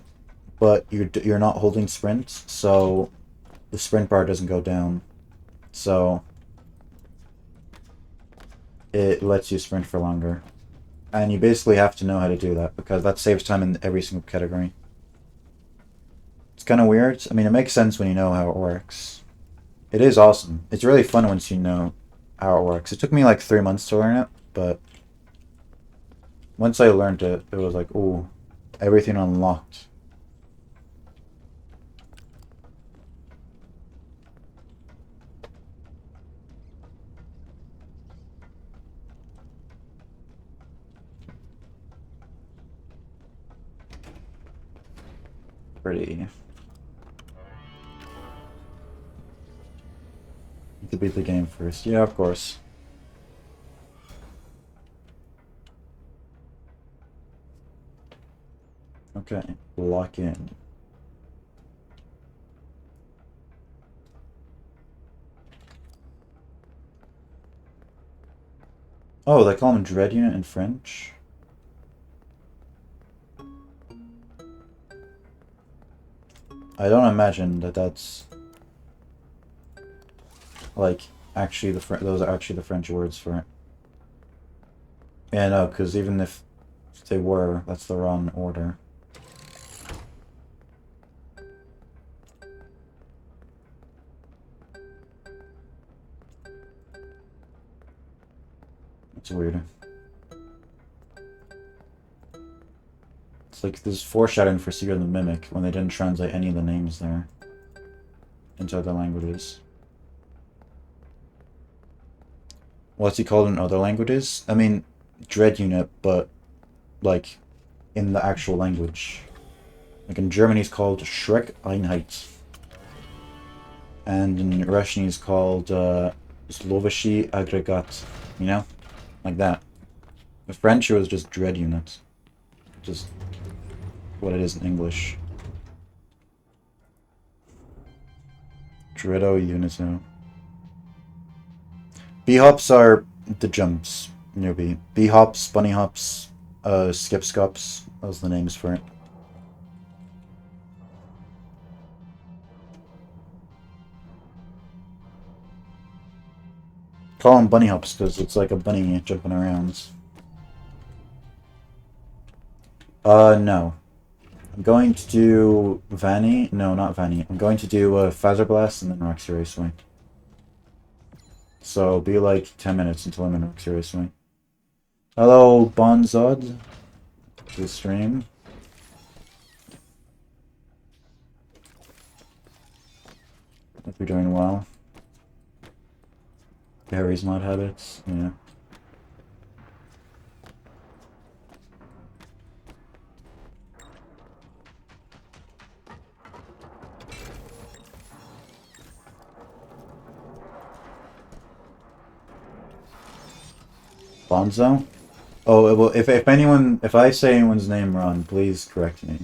but you're not holding sprint, so the sprint bar doesn't go down. So it lets you sprint for longer. And you basically have to know how to do that, because that saves time in every single category. It's kind of weird. I mean, it makes sense when you know how it works. It is awesome. It's really fun once you know how it works. It took me like 3 months to learn it, but once I learned it, it was like, ooh, everything unlocked. Pretty. You could beat the game first. Yeah, of course. Okay, lock in. Oh, they call him Dread Unit in French? I don't imagine that that's like actually those are actually the French words for it. Yeah, no, because even if they were, that's the wrong order. It's weird. It's like there's foreshadowing for Secret of the Mimic when they didn't translate any of the names there into other languages. What's he called in other languages? I mean, Dread Unit, but like in the actual language. Like in German he's called Schreck Einheit. And in Russian he's called Slovashi Aggregat. You know? Like that. The French it was just Dread Unit. Just what it is in English. Dreado Unito. B-hops are the jumps near B. B-hops, bunny hops, skip scops. Those are the names for it. Call them bunny hops because it's like a bunny jumping around. No. I'm going to do Vanny. No, not Vanny. I'm going to do Phaser Blast and then Roxy Raceway. So it'll be like 10 minutes until I'm in Roxy Raceway. Hello, Bonzod. To the stream. Hope you're doing well. Gary's mod habits, yeah. Bonzo? Oh, well, if I say anyone's name wrong, please correct me.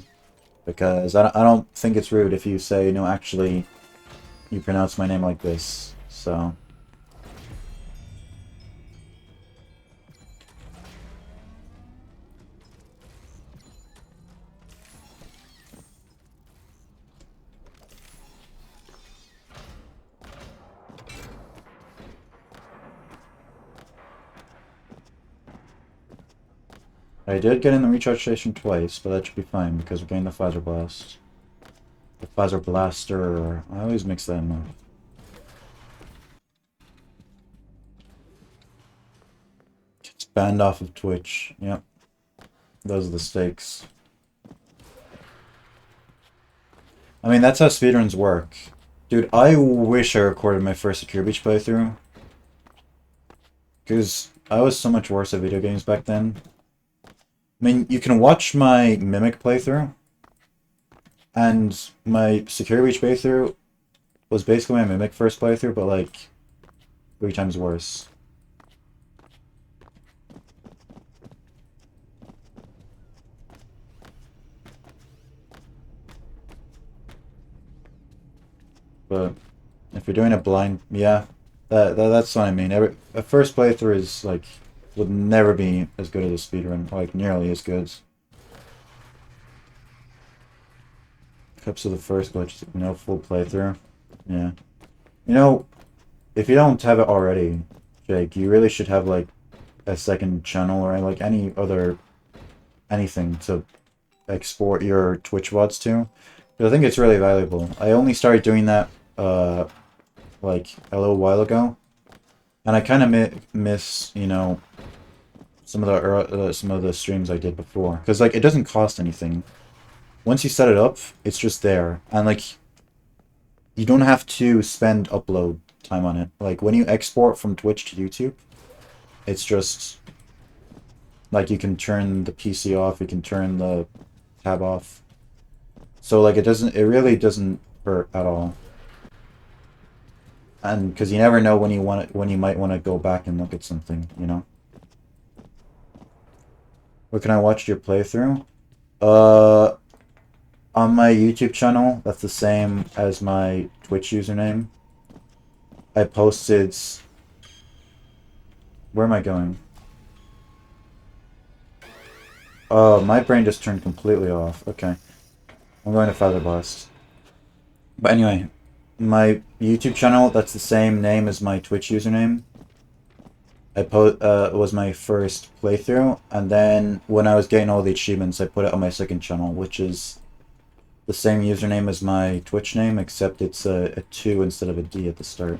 Because I don't think it's rude if you say, no, actually, you pronounce my name like this, so... I did get in the recharge station twice, but that should be fine because we're getting the Phaser Blast. The Phaser Blaster. I always mix them up. It's banned off of Twitch. Yep. Those are the stakes. I mean, that's how speedruns work. Dude, I wish I recorded my first Secure Beach playthrough. Because I was so much worse at video games back then. I mean, you can watch my Mimic playthrough, and my Secure Beach playthrough was basically my Mimic first playthrough, but like 3 times worse. But if you're doing a blind, yeah, that's what I mean. A first playthrough is like would never be as good as a speedrun, like nearly as good. Cups of the first glitch, no full playthrough. Yeah. You know, if you don't have it already, Jake, you really should have like a second channel or like any other anything to export your Twitch VODs to. I think it's really valuable. I only started doing that like a little while ago, and I kind of miss, you know, some of the streams I did before, because like it doesn't cost anything. Once you set it up, it's just there, and like you don't have to spend upload time on it. Like when you export from Twitch to YouTube, it's just like you can turn the PC off, you can turn the tab off. So like it really doesn't hurt at all. And because you never know when you might want to go back and look at something, you know. Where can I watch your playthrough? Uh, on my YouTube channel, that's the same as my Twitch username. I posted. Where am I going? Oh, my brain just turned completely off. Okay. I'm going to Feather Blast. But anyway, my YouTube channel, that's the same name as my Twitch username. It was my first playthrough, and then when I was getting all the achievements, I put it on my second channel, which is the same username as my Twitch name, except it's a 2 instead of a D at the start.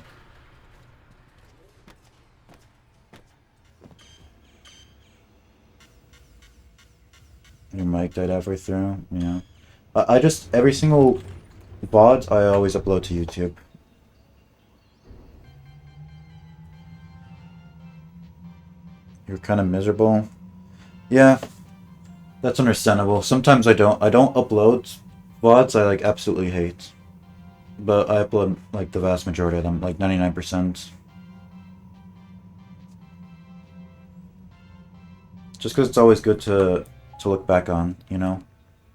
Your mic died halfway through, yeah. I just, every single VOD, I always upload to YouTube. You're kind of miserable. Yeah, that's understandable. Sometimes I don't upload VODs I like absolutely hate. But I upload like the vast majority of them, like 99%. Just because it's always good to look back on, you know?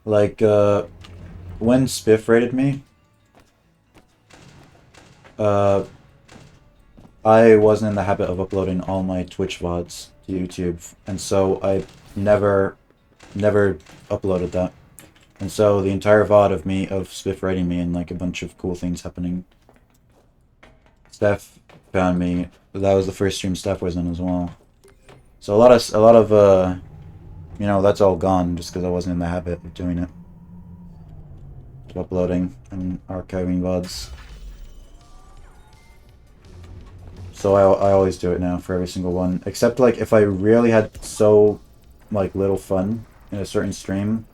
Like, when Spiff rated me, I wasn't in the habit of uploading all my Twitch VODs to YouTube, and so I never uploaded that. And so the entire VOD of me, of Spiff rating me and like a bunch of cool things happening. Steph found me. That was the first stream Steph was in as well. So a lot of you know, that's all gone just because I wasn't in the habit of doing it. Of uploading and archiving VODs. So I always do it now for every single one. Except like if I really had so like little fun in a certain stream,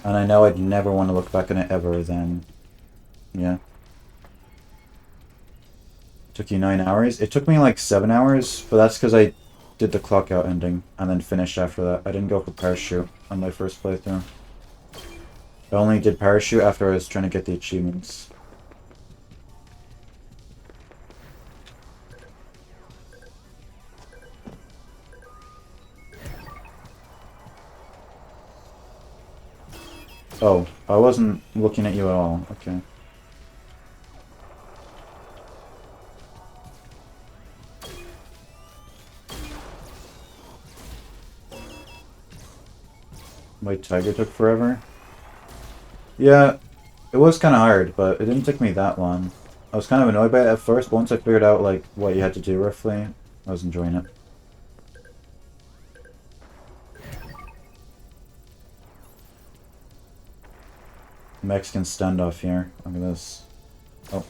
and I know I'd never want to look back on it ever, then yeah. Took you 9 hours? It took me like 7 hours, but that's because I did the clock out ending and then finished after that. I didn't go for parachute on my first playthrough. I only did parachute after I was trying to get the achievements. Oh, I wasn't looking at you at all. Okay. White Tiger took forever? Yeah, it was kind of hard, but it didn't take me that long. I was kind of annoyed by it at first, but once I figured out like what you had to do roughly, I was enjoying it. Mexican standoff here. Look at this. Oh.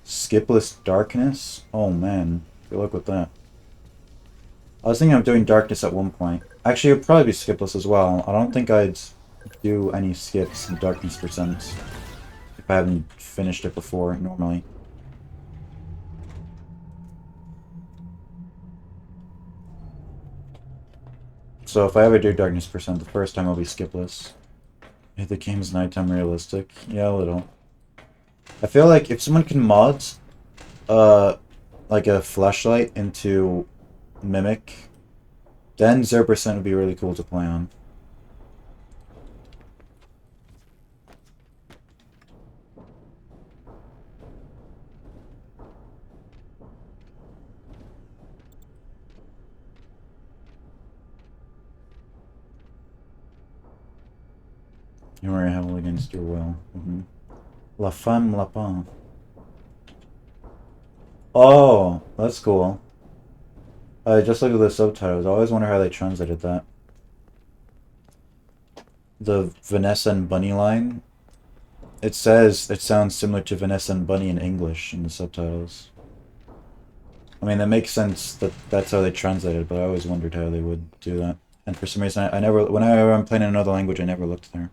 Skipless Darkness? Oh man, good luck with that. I was thinking of doing Darkness at one point. Actually, it would probably be skipless as well. I don't think I'd do any skips in Darkness percent if I haven't finished it before, normally. So if I ever do Darkness percent, the first time will be skipless. Yeah, the game's nighttime realistic. Yeah, a little. I feel like if someone can mod, like a flashlight into Mimic, then 0% would be really cool to play on. You are heavily against your will. La femme lapin. Oh, that's cool. I just looked at the subtitles. I always wonder how they translated that. The Vanessa and Bunny line. It says it sounds similar to Vanessa and Bunny in English in the subtitles. I mean, that makes sense that that's how they translate it, but I always wondered how they would do that. And for some reason, I never, whenever I'm playing in another language, I never looked there.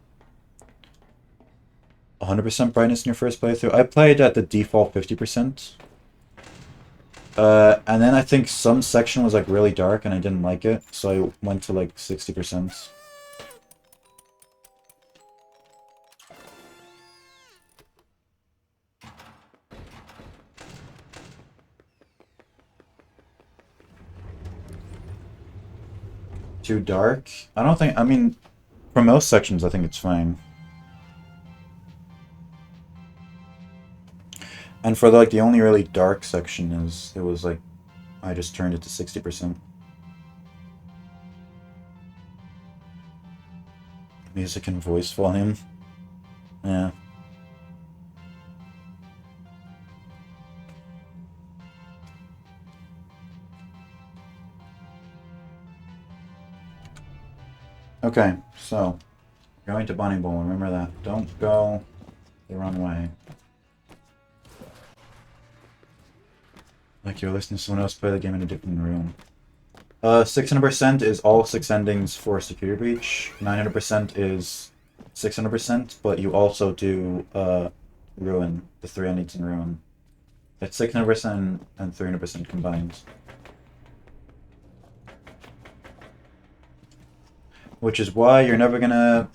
100% brightness in your first playthrough? I played at the default 50%. And then I think some section was like really dark and I didn't like it, so I went to like 60%. Too dark? I don't think, I mean, for most sections I think it's fine. And for like the only really dark section is, it was like, I just turned it to 60%. Music and voice volume. Yeah. Okay, so, going to Bonnie Bowl, remember that. Don't go the wrong way. Like you're listening to someone else play the game in a different room. 600% is all 6 endings for Security Breach. 900% is 600%, but you also do Ruin, the 3 endings in Ruin. It's 600% and 300% combined. Which is why you're never gonna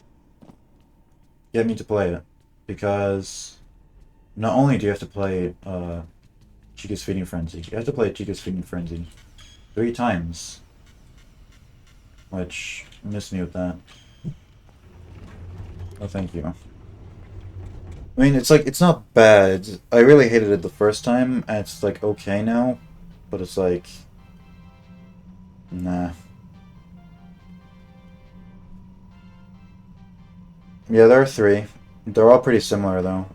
get me to play it. Because not only do you have to play Chica's Feeding Frenzy, you have to play Chica's Feeding Frenzy 3 times. Which, miss me with that. Oh, thank you. I mean, it's like, it's not bad. I really hated it the first time, and it's like okay now, but it's like, nah. Yeah, there are 3. They're all pretty similar though.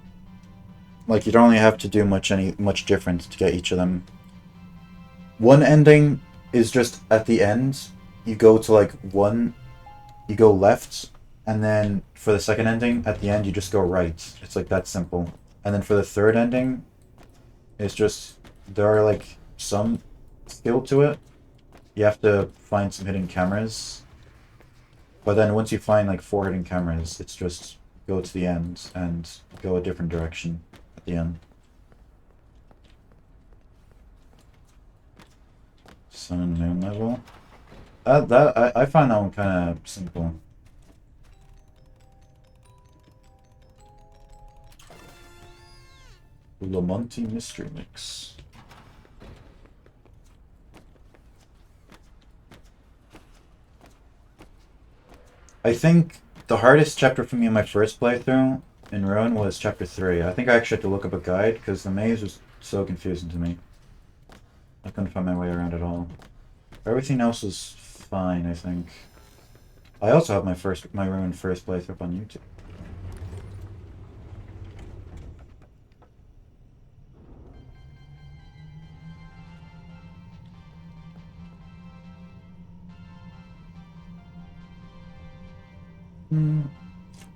Like you don't really have to do much different to get each of them. One ending is just at the end. You go to like one, you go left, and then for the second ending, at the end you just go right. It's like that simple. And then for the third ending, it's just there are like some skill to it. You have to find some hidden cameras. But then once you find like 4 hidden cameras, it's just go to the end and go a different direction at the end. Sun and Moon level. I find that one kind of simple. Lamonti Mystery Mix. I think the hardest chapter for me in my first playthrough in Ruin was chapter 3. I think I actually had to look up a guide because the maze was so confusing to me. I couldn't find my way around at all. Everything else was fine, I think. I also have my Ruin first playthrough up on YouTube.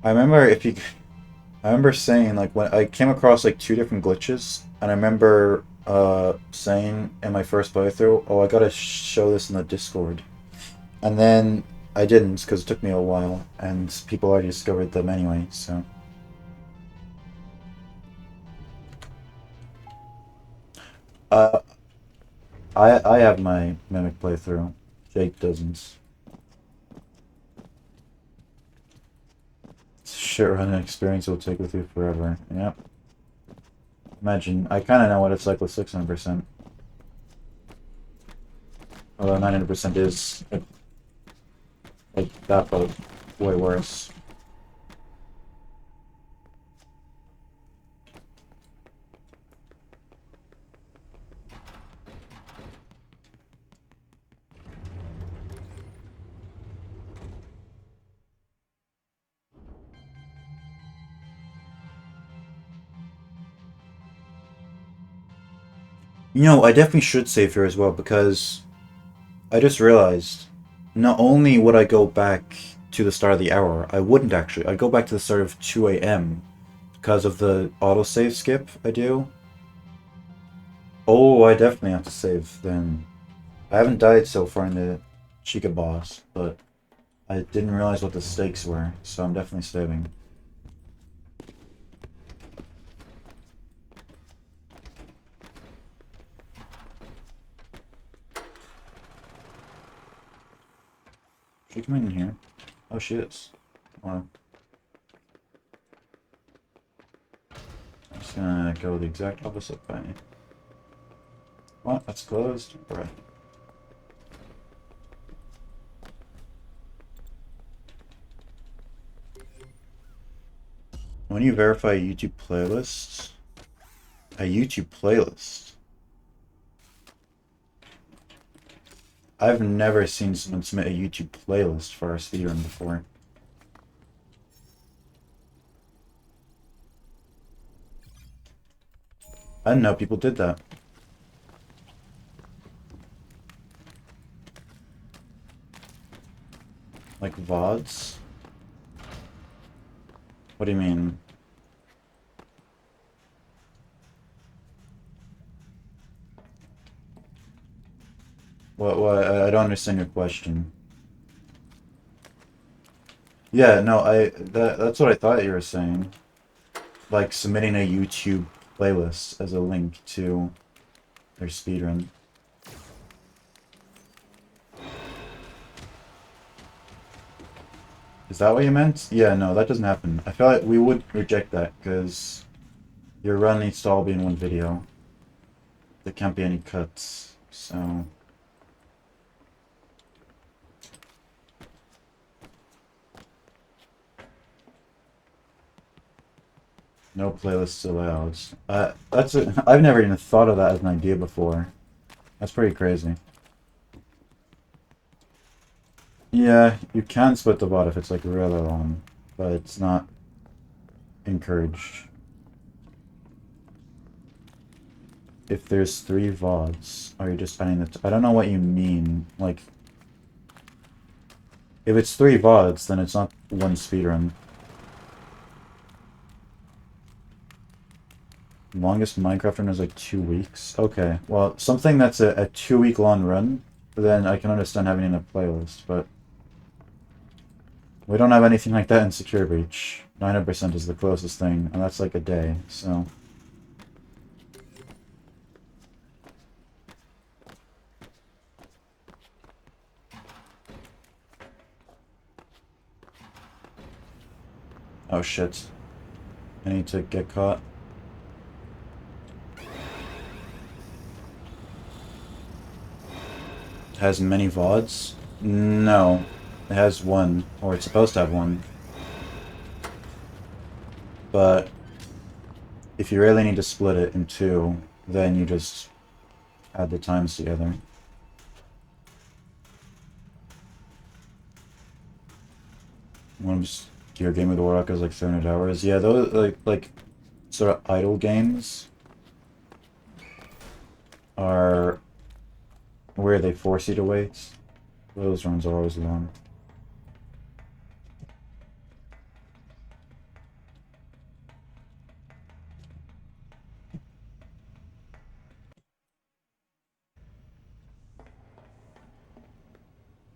I remember I remember saying like when I came across like 2 different glitches, and I remember saying in my first playthrough, "Oh, I gotta show this in the Discord," and then I didn't because it took me a while, and people already discovered them anyway. So uh, I have my Mimic playthrough. Jake doesn't. Shit running experience will take with you forever. Yep. Imagine, I kind of know what it's like with 600%. Although 900% is like that, but way worse. You know, I definitely should save here as well because I just realized not only would I go back to the start of the hour, I wouldn't actually. I'd go back to the start of 2 a.m. because of the autosave skip I do. Oh, I definitely have to save then. I haven't died so far in the Chica boss, but I didn't realize what the stakes were, so I'm definitely saving. She come in here? Oh, she is. Well, I'm just gonna go the exact opposite way. What? That's closed? Right. When you verify YouTube playlists, a YouTube playlist. I've never seen someone submit a YouTube playlist for our speedrun before. I didn't know people did that. Like VODs? What do you mean? What, I don't understand your question. Yeah, no, that's what I thought you were saying. Like submitting a YouTube playlist as a link to their speedrun. Is that what you meant? Yeah, no, that doesn't happen. I feel like we would reject that because your run needs to all be in one video. There can't be any cuts, so... No playlists allowed. I've never even thought of that as an idea before. That's pretty crazy. Yeah, you can split the VOD if it's like really long, but it's not encouraged. If there's 3 VODs, are you just adding I don't know what you mean. Like, if it's 3 VODs, then it's not one speedrun. Longest Minecraft run is like 2 weeks. Okay, well, something that's a 2-week long run, then I can understand having it in a playlist, but we don't have anything like that in Secure Breach. 900% is the closest thing, and that's like a day, so... Oh shit. I need to get caught. Has many VODs? No. It has one, or it's supposed to have one. But if you really need to split it in 2, then you just add the times together. One just your game with the Warlock is like 300 hours. Yeah, those like sort of idle games are where they force you to wait. Those runs are always long.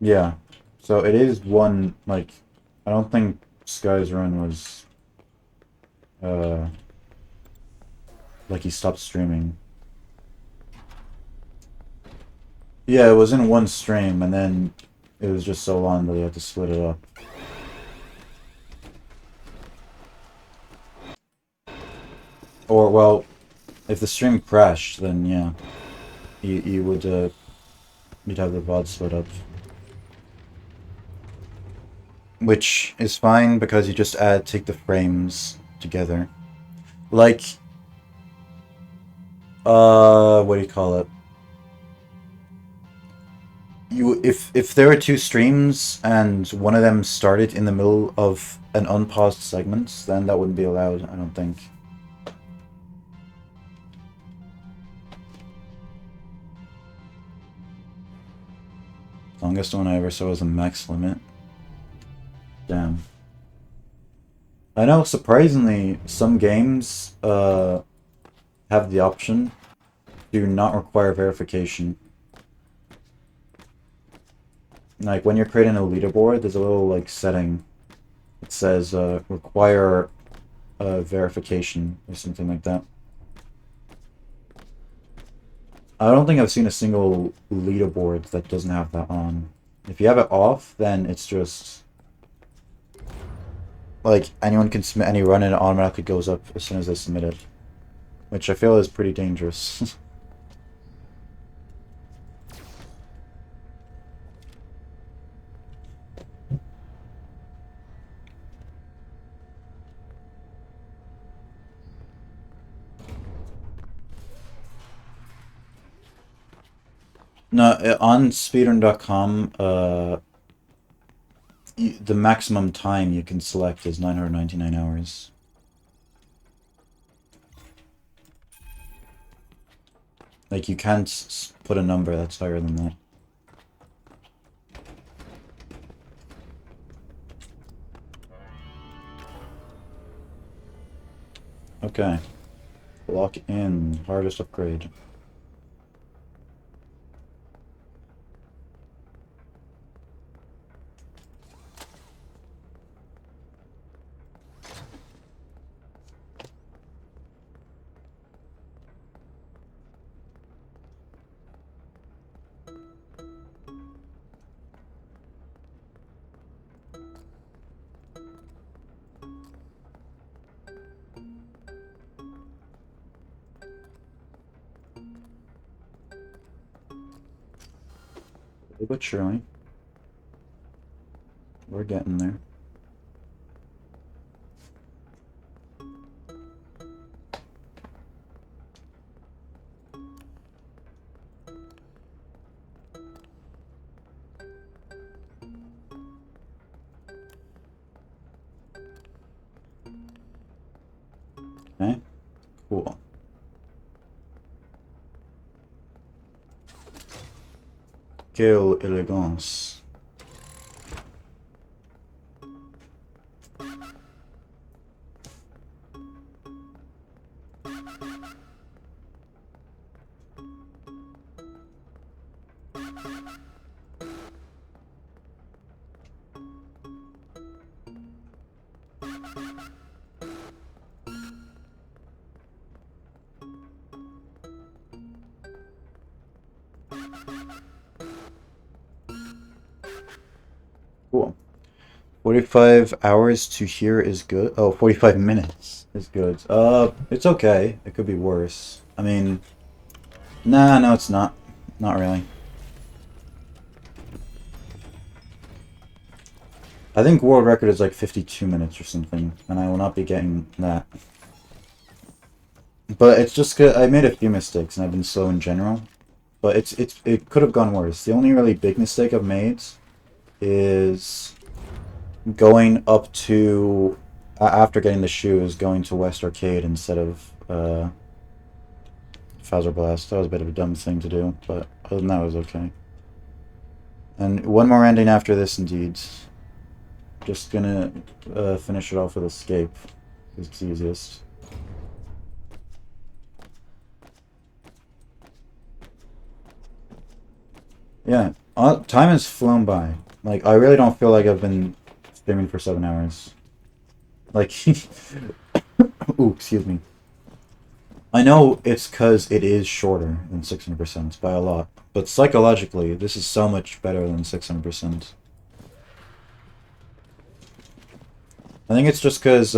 Yeah. So it is one, like, I don't think Sky's run was, like he stopped streaming. Yeah, it was in one stream, and then it was just so long that they had to split it up. Or, well, if the stream crashed, then yeah, you would, you'd have the VOD split up. Which is fine, because you just take the frames together. Like, what do you call it? If there are 2 streams and one of them started in the middle of an unpaused segment, then that wouldn't be allowed, I don't think. Longest one I ever saw was a max limit. Damn. I know, surprisingly, some games have the option to not require verification. Like, when you're creating a leaderboard, there's a little, like, setting that says, require verification, or something like that. I don't think I've seen a single leaderboard that doesn't have that on. If you have it off, then it's just... like, anyone can submit any run and it automatically goes up as soon as they submit it. Which I feel is pretty dangerous. No, on speedrun.com, the maximum time you can select is 999 hours. Like, you can't put a number that's higher than that. Okay. Lock in. Hardest upgrade. But surely. We're getting there. Okay, cool. Quelle élégance. Cool. 45 hours to here is good. Oh, 45 minutes is good. It's okay. It could be worse. I mean, nah, no, it's not. Not really. I think world record is like 52 minutes or something, and I will not be getting that. But it's just 'cause I made a few mistakes, and I've been slow in general. But it could have gone worse. The only really big mistake I've made is going up to after getting the shoes, going to West Arcade instead of Fazer Blast. That was a bit of a dumb thing to do, but other than that, it was okay. And one more ending after this, indeed. Just gonna finish it off with Escape, because it's easiest. Yeah, time has flown by. Like, I really don't feel like I've been streaming for 7 hours. Like, ooh, excuse me. I know it's because it is shorter than 600% by a lot, but psychologically, this is so much better than 600%. I think it's just because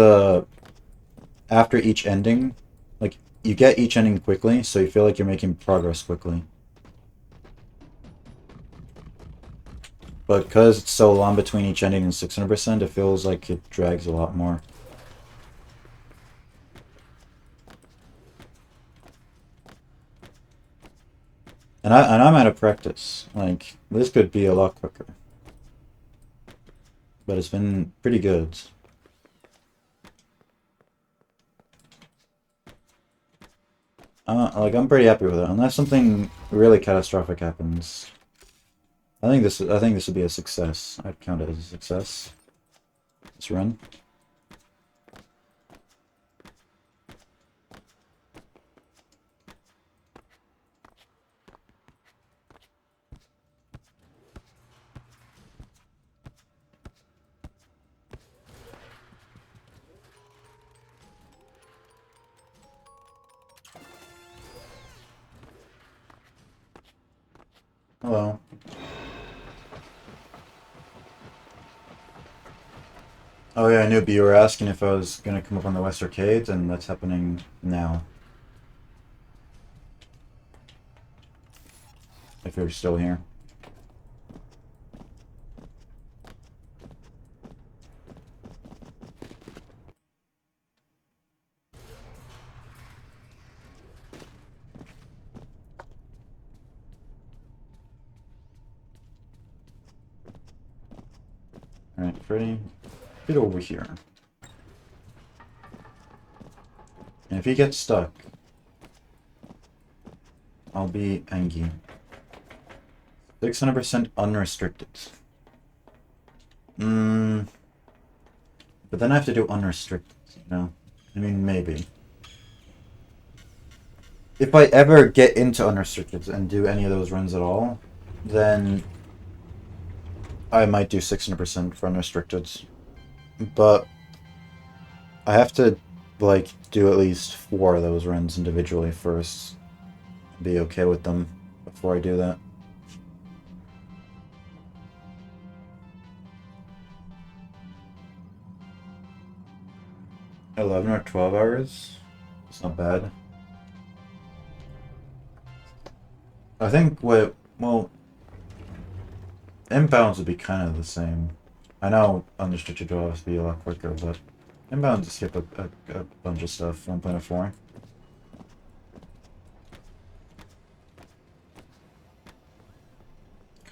after each ending, like, you get each ending quickly, so you feel like you're making progress quickly. But because it's so long between each ending and 600%, it feels like it drags a lot more. And I'm out of practice. Like, this could be a lot quicker. But it's been pretty good. Like, I'm pretty happy with it, unless something really catastrophic happens. I think this would be a success. I'd count it as a success. This run. Hello. Oh yeah, I knew, but you were asking if I was gonna come up on the West Arcade, and that's happening now. If you're still here. Alright, Freddy, get over here. And if he gets stuck, I'll be angry. 600% unrestricted. But then I have to do unrestricted, you know? I mean, maybe. If I ever get into unrestricted and do any of those runs at all, then I might do 600% for unrestricted. But I have to, like, do at least 4 of those runs individually first. Be okay with them before I do that. $11 or 12 hours? It's not bad. I think what, well, inbounds would be kind of the same. I know unrestricted will always be a lot quicker, but inbounds just skip a bunch of stuff. 1.04.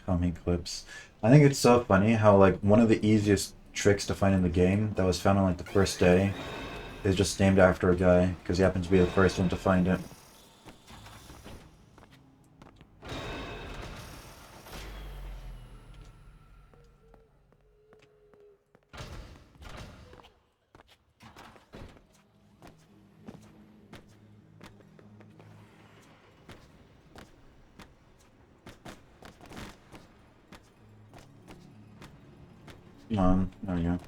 Comic clips. I think it's so funny how, like, one of the easiest tricks to find in the game that was found on, like, the first day is just named after a guy, because he happened to be the first one to find it. Come on, there we go.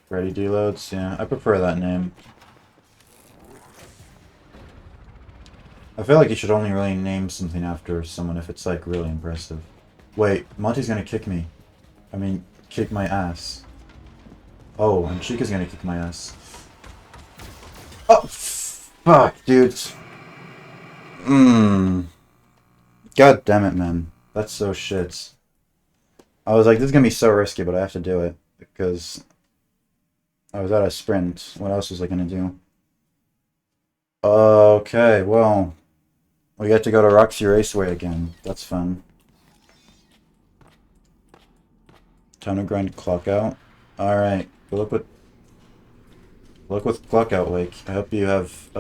Ready deloads? Yeah, I prefer that name. I feel like you should only really name something after someone if it's, like, really impressive. Wait, Monty's gonna kick me. I mean, kick my ass. Oh, and Chica's gonna kick my ass. Oh, fuck, dude. God damn it, man. That's so shit. I was like, this is gonna be so risky, but I have to do it. Because I was at a sprint. What else was I gonna do? Okay, well, we get to go to Roxy Raceway again. That's fun. Time to grind clock out. Alright, look with clock out like. I hope you have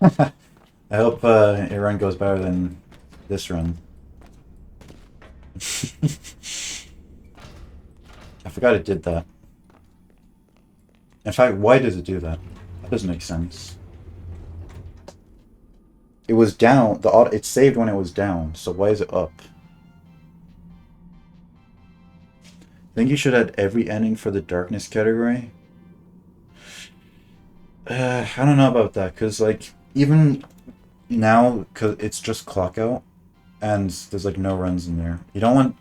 I hope your run goes better than this run. I forgot it did that. In fact, why does it do that? That doesn't make sense. It was down. It saved when it was down. So why is it up? I think you should add every ending for the darkness category. I don't know about that, because, like, even now, cause it's just clock out, and there's, like, no runs in there. You don't want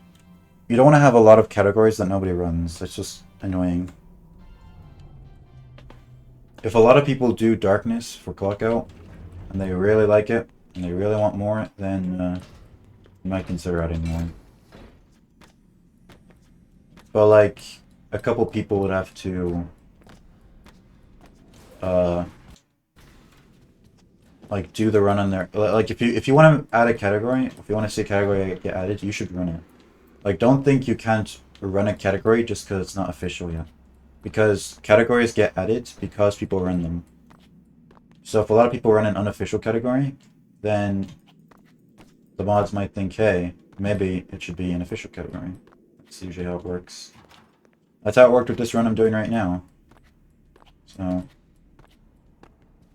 to have a lot of categories that nobody runs. That's just annoying. If a lot of people do darkness for clock out, and they really like it, and they really want more, then you might consider adding more. But, like, a couple people would have to like, do the run on there. Like, if you want to add a category, if you want to see a category get added, you should run it. Like, don't think you can't run a category just because it's not official yet. because categories get added because people run them. So if a lot of people run an unofficial category, then the mods might think, hey, maybe it should be an official category. That's usually how it works. That's how it worked with this run I'm doing right now. So,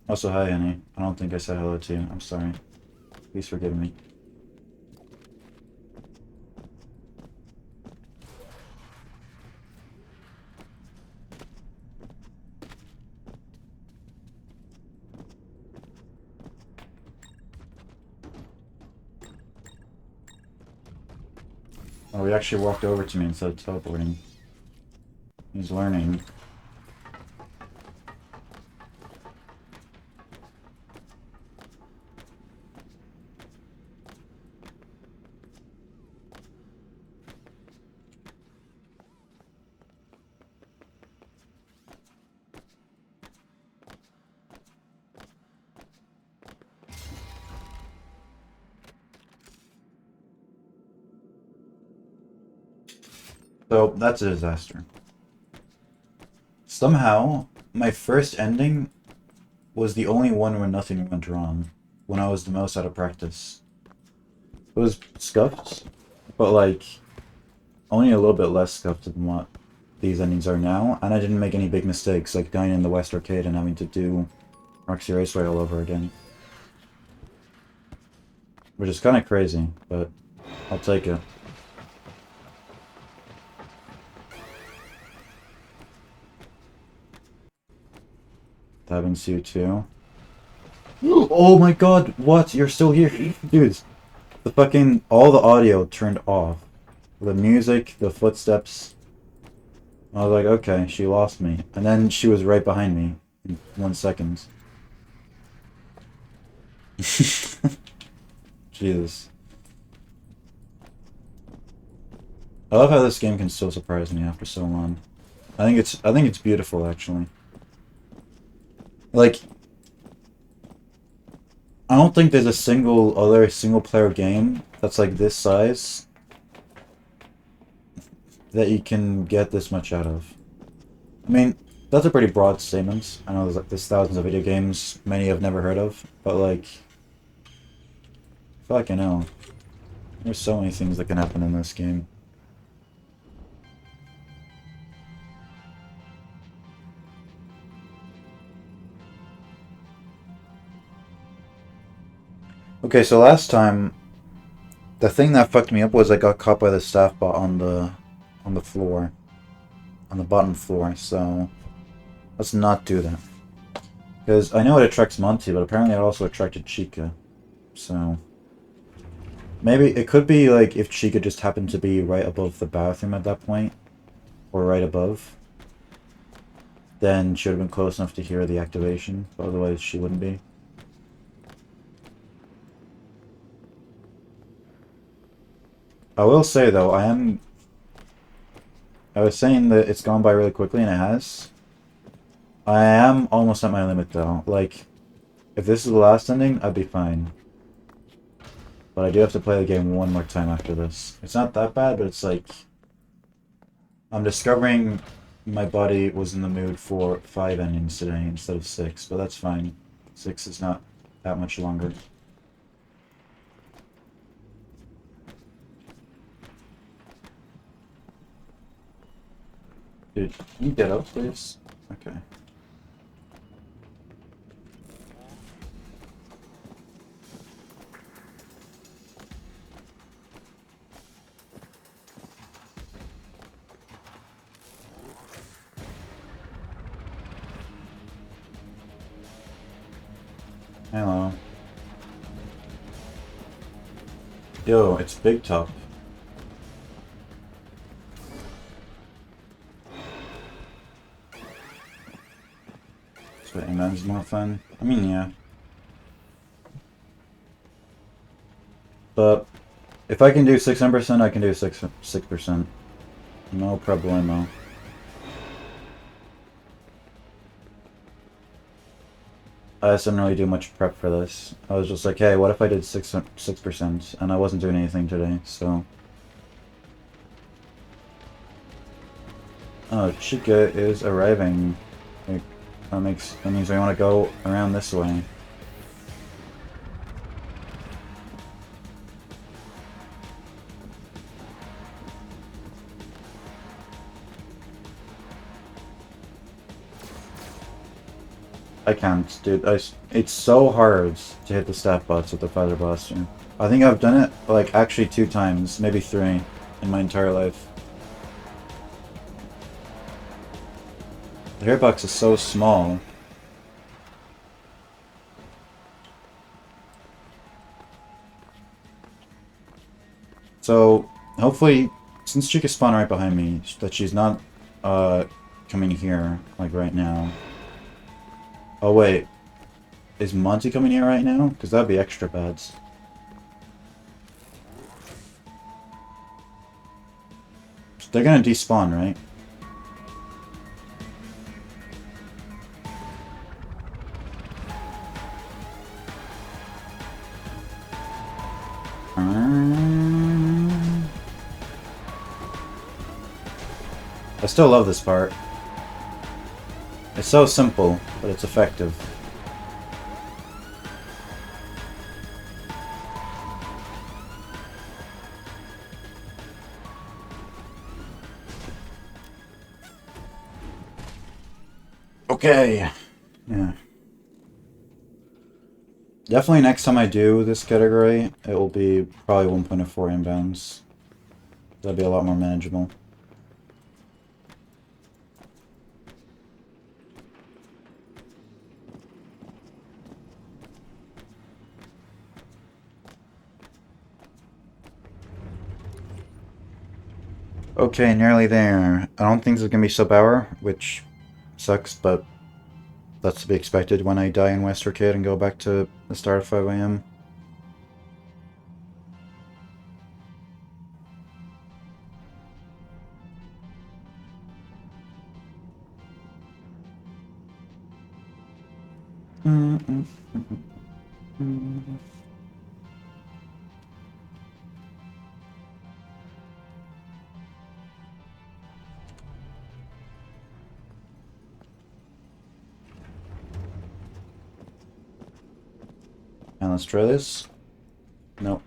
also hi, Annie. I don't think I said hello to you. I'm sorry. Please forgive me. Oh, he actually walked over to me instead of teleporting. He's learning. So, that's a disaster. Somehow, my first ending was the only one where nothing went wrong, when I was the most out of practice. It was scuffed, but like, only a little bit less scuffed than what these endings are now, and I didn't make any big mistakes, like dying in the West Arcade and having to do Roxy Raceway all over again. Which is kind of crazy, but I'll take it. That happens to you too. Oh my god, what? You're still here? Dude, the fucking, all the audio turned off. The music, the footsteps. I was like, okay, she lost me. And then she was right behind me in 1 second. Jesus. I love how this game can still surprise me after so long. I think it's beautiful, actually. Like, I don't think there's a single other single-player game that's like this size that you can get this much out of. I mean, that's a pretty broad statement. I know there's thousands of video games many I've never heard of, but like, fucking hell. There's so many things that can happen in this game. Okay, so last time, the thing that fucked me up was I got caught by the staff bot on the floor, on the bottom floor. So let's not do that, because I know it attracts Monty, but apparently it also attracted Chica. So maybe it could be like if Chica just happened to be right above the bathroom at that point, or right above, then she would have been close enough to hear the activation. But otherwise, she wouldn't be. I will say though, I was saying that it's gone by really quickly, and it has. I am almost at my limit though. Like, if this is the last ending, I'd be fine. But I do have to play the game one more time after this. It's not that bad, but it's like, I'm discovering my body was in the mood for 5 endings today instead of 6, but that's fine. 6 is not that much longer. Dude, can you get up, please? Okay. Hello. Yo, it's Big Top. Sweating man's more fun. I mean, yeah. But if I can do 600%, I can do 6%. No problemo. I just didn't really do much prep for this. I was just like, hey, what if I did 6%? And I wasn't doing anything today, so. Oh, Chica is arriving. Like, that means we want to go around this way. I can't, dude. It's so hard to hit the stat bots with the fighter blaster. I think I've done it, like, actually 2 times, maybe 3, in my entire life. The hitbox is so small. So, hopefully, since Chica spawned right behind me, that she's not, coming here, like, right now. Oh, wait. Is Monty coming here right now? Because that'd be extra bad. They're gonna despawn, right? I still love this part. It's so simple, but it's effective. Okay. Yeah. Definitely next time I do this category, it will be probably 1.04 inbounds. That'll be a lot more manageable. Okay, nearly there. I don't think this is gonna be sub-hour, which sucks, but that's to be expected when I die in West Arcade and go back to the start at 5 AM. And let's try this. Nope.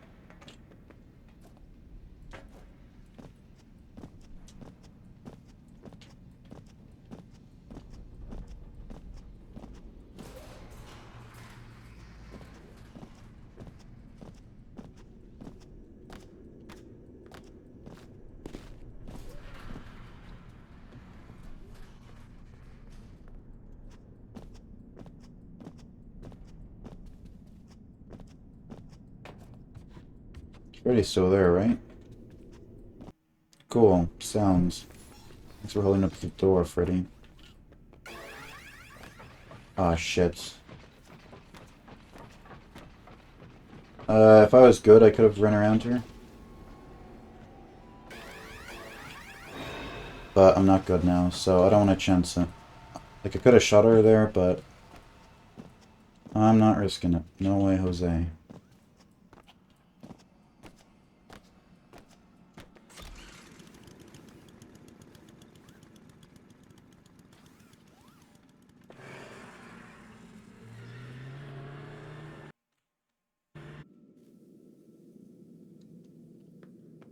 Freddy's still there, right? Cool. Sounds. Thanks for holding up the door, Freddy. Ah, shit. If I was good, I could have run around here. But I'm not good now, so I don't want to chance it. Like, I could have shot her there, but I'm not risking it. No way, Jose.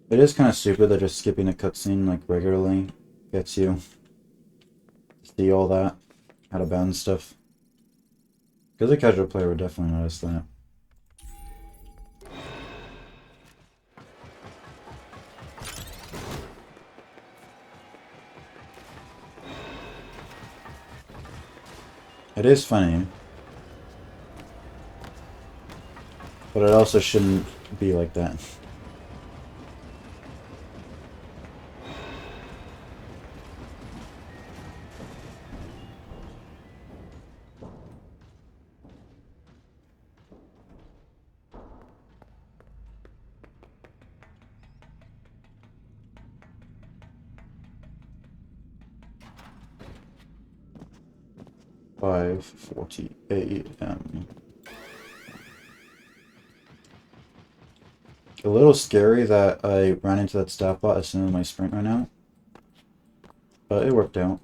It is kind of stupid that just skipping a cutscene, like, regularly gets you to see all that out of bounds stuff. Because a casual player would definitely notice that. It is funny. But it also shouldn't be like that. .48 AM. A little scary that I ran into that staff bot as soon as my sprint ran out. but it worked out.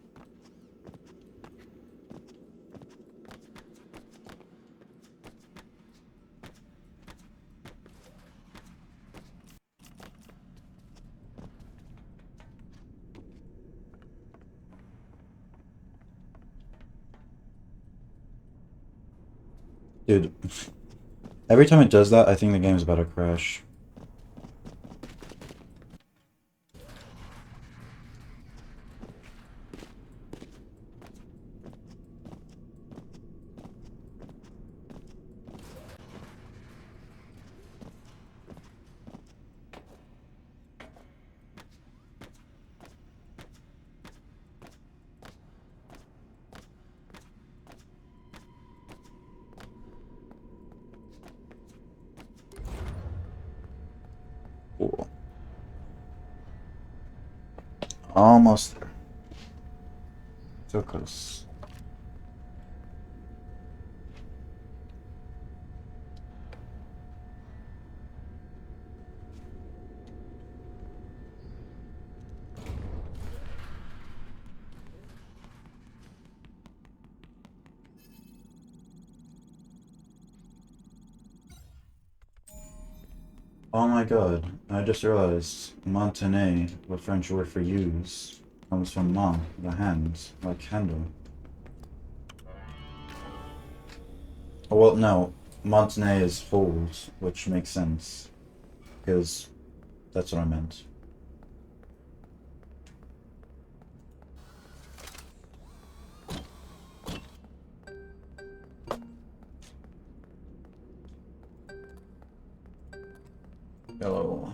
Dude, every time it does that, I think the game's about to crash. Cool. Almost there. So close. Oh my god, I just realized Montané, the French word for use, comes from man, the hand, like handle. Oh, well, no, Montané is hold, which makes sense, because that's what I meant. Hello.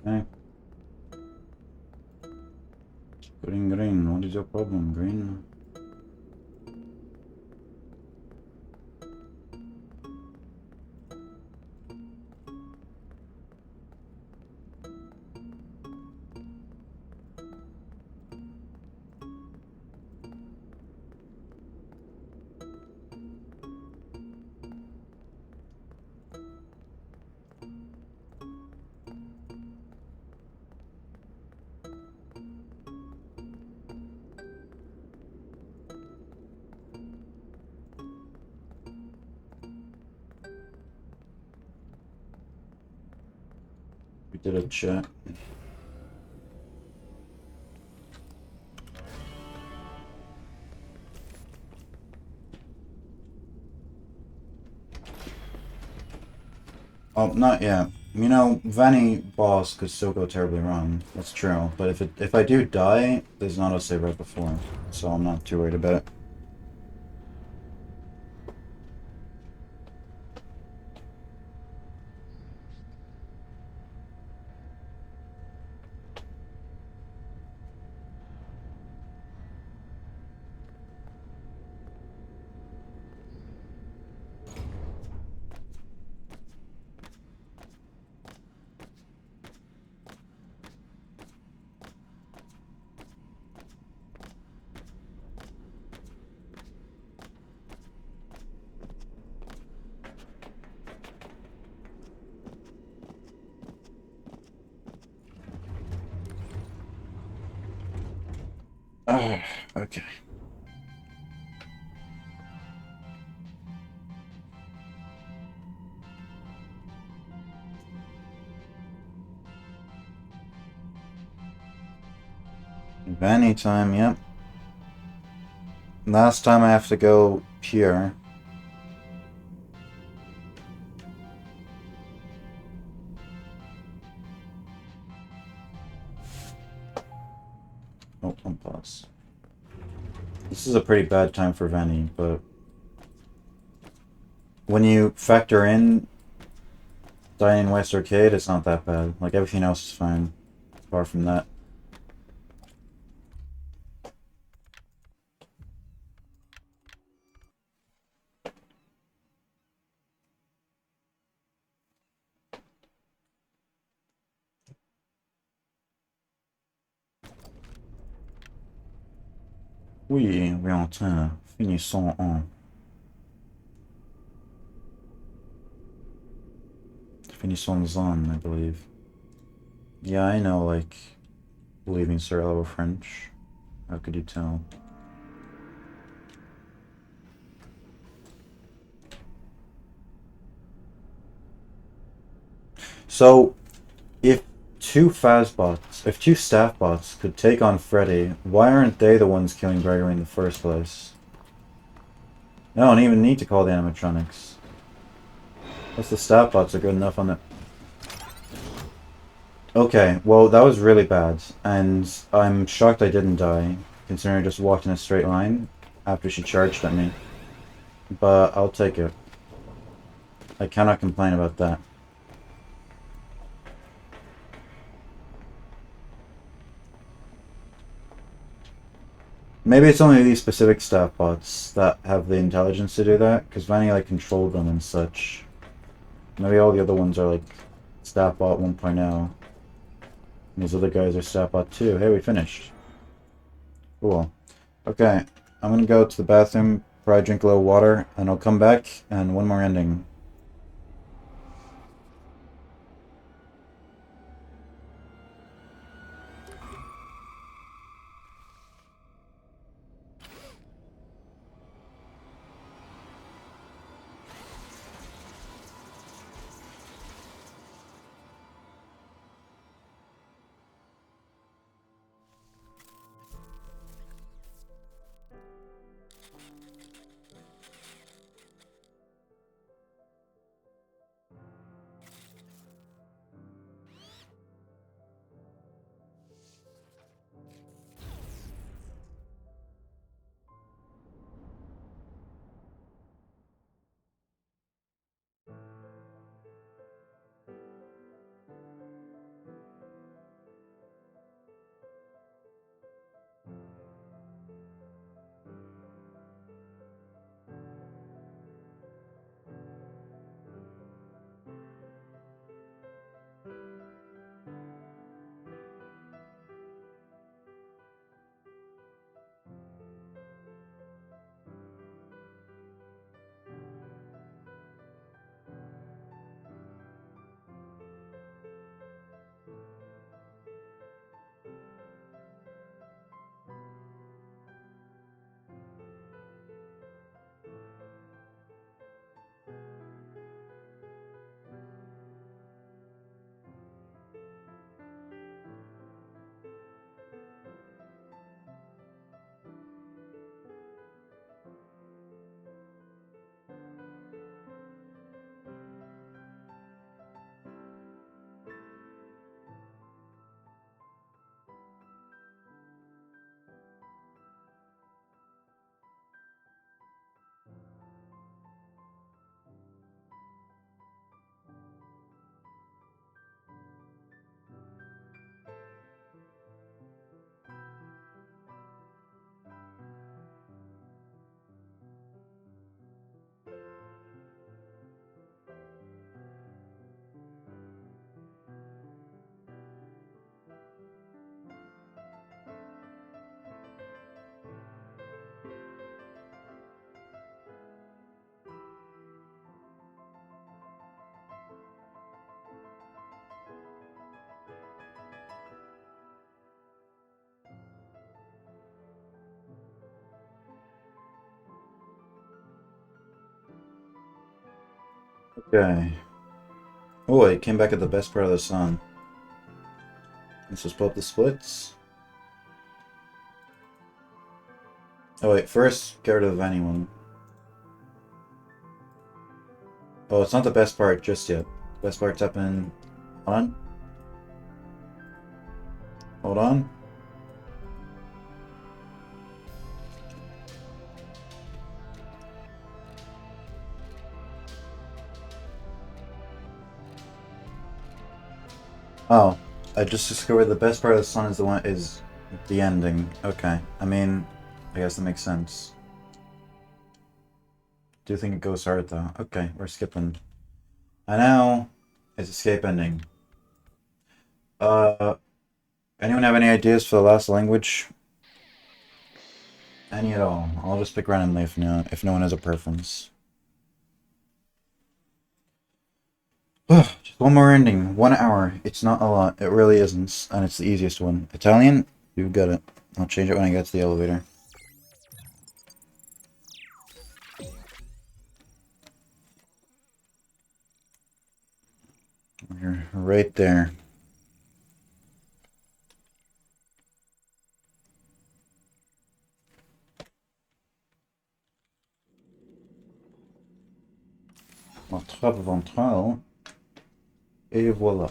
Hey. Green, what is your problem, Green? We did a chat. Oh, not yet. You know, Vanny boss could still go terribly wrong. That's true. But if I do die, there's an autosave right before, so I'm not too worried about it. Ah, okay. Vanny time, yep. Last time I have to go pure. Oh, unpause. is a pretty bad time for Vanny, but when you factor in dying in West Arcade, it's not that bad. Like, everything else is fine, apart from that. Oui, Valentin, finissons en. Finissons en, I believe. Yeah, I know, like, leaving Sir level French. How could you tell? So, if if two staff bots could take on Freddy, why aren't they the ones killing Gregory in the first place? I don't even need to call the animatronics. Plus the staff bots are good enough on it. Okay, well that was really bad, and I'm shocked I didn't die, considering I just walked in a straight line after she charged at me. But I'll take it. I cannot complain about that. Maybe it's only these specific staff bots that have the intelligence to do that, because Vanny like controlled them and such. Maybe all the other ones are like staff bot 1.0. And these other guys are staff bot 2. Hey, we finished. Cool. Okay, I'm gonna go to the bathroom, probably drink a little water, and I'll come back and one more ending. Okay. Oh, it came back at the best part of the song. Let's just pull up the splits. Oh wait, first get rid of anyone. Oh, it's not the best part just yet. Best part's up in... Hold on. Hold on. Oh, I just discovered the best part of the sun is the ending. Okay, I mean, I guess that makes sense. Do think it goes hard though. Okay, we're skipping. I know it's escape ending. Uh, anyone have any ideas for the last language? Any at all? I'll just pick randomly if no one has a preference. Just one more ending. 1 hour. It's not a lot. It really isn't. And it's the easiest one. Italian? You got it. I'll change it when I get to the elevator. You're right there. La trappe ventrale. Et voilà.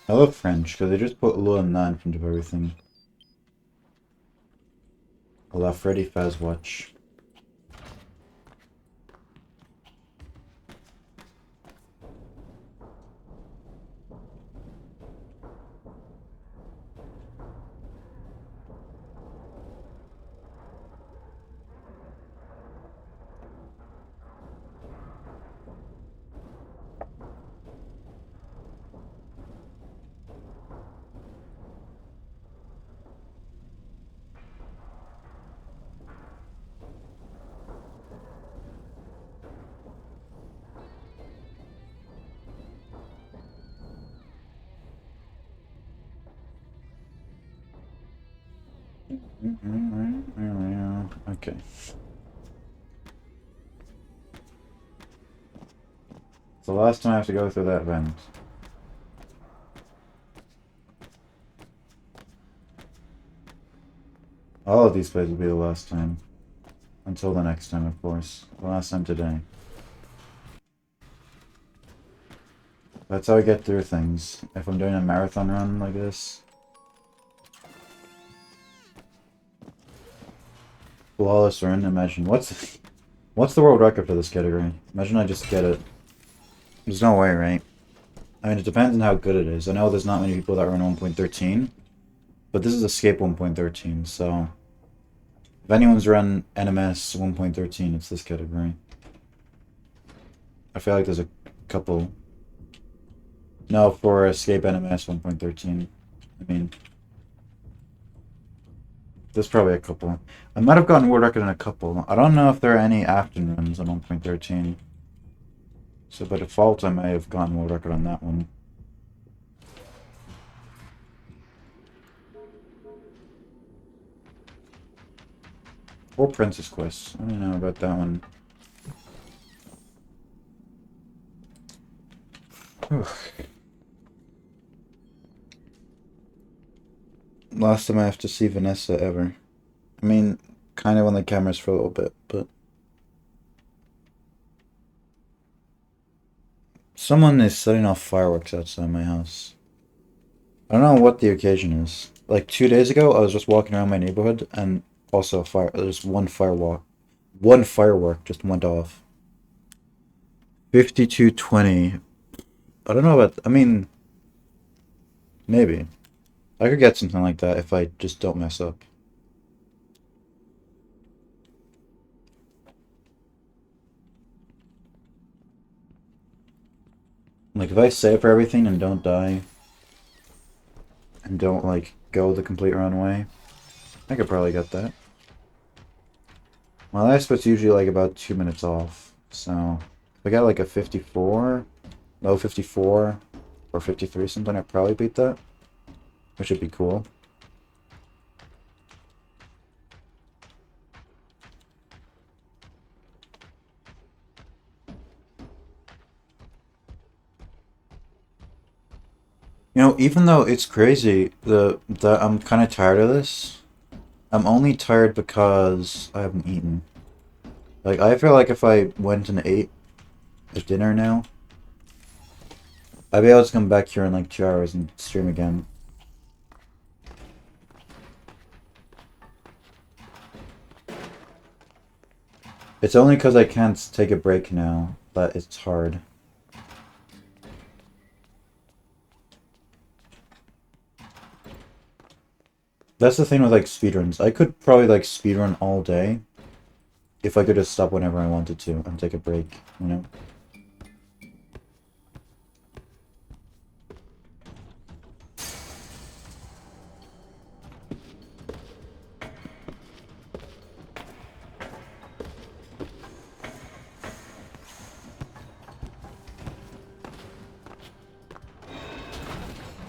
I love French because they just put le and na in front of everything. La Freddy Fazwatch. Okay. It's the last time I have to go through that vent. All of these plays will be the last time. Until the next time, of course. The last time today. That's how I get through things. If I'm doing a marathon run like this. Flawless run, imagine. What's the world record for this category? Imagine I just get it. There's no way, right? I mean, it depends on how good it is. I know there's not many people that run 1.13. But this is Escape 1.13, so... If anyone's run NMS 1.13, it's this category. I feel like there's a couple. No, for Escape NMS 1.13. I mean, there's probably a couple. I might have gotten world record in a couple. I don't know if there are any Afton runs on 1.13. So by default, I may have gotten world record on that one. Or Princess Quest. I don't know about that one. Last time I have to see Vanessa ever. I mean, kind of on the cameras for a little bit, but... Someone is setting off fireworks outside my house. I don't know what the occasion is. Like 2 days ago, I was just walking around my neighborhood, and also there's one firework just went off. 5220. I don't know about... I mean... Maybe. I could get something like that if I just don't mess up. Like, if I save for everything and don't die, and don't, like, go the complete wrong way, I could probably get that. My last bit's usually, like, about 2 minutes off, so... If I got, like, a 54, low 54, or 53 something, I'd probably beat that. Which would be cool. You know, even though it's crazy, that I'm kind of tired of this. I'm only tired because I haven't eaten. Like, I feel like if I went and ate at dinner now, I'd be able to come back here in like 2 hours and stream again. It's only because I can't take a break now that it's hard. That's the thing with like speedruns. I could probably like speedrun all day if I could just stop whenever I wanted to and take a break, you know?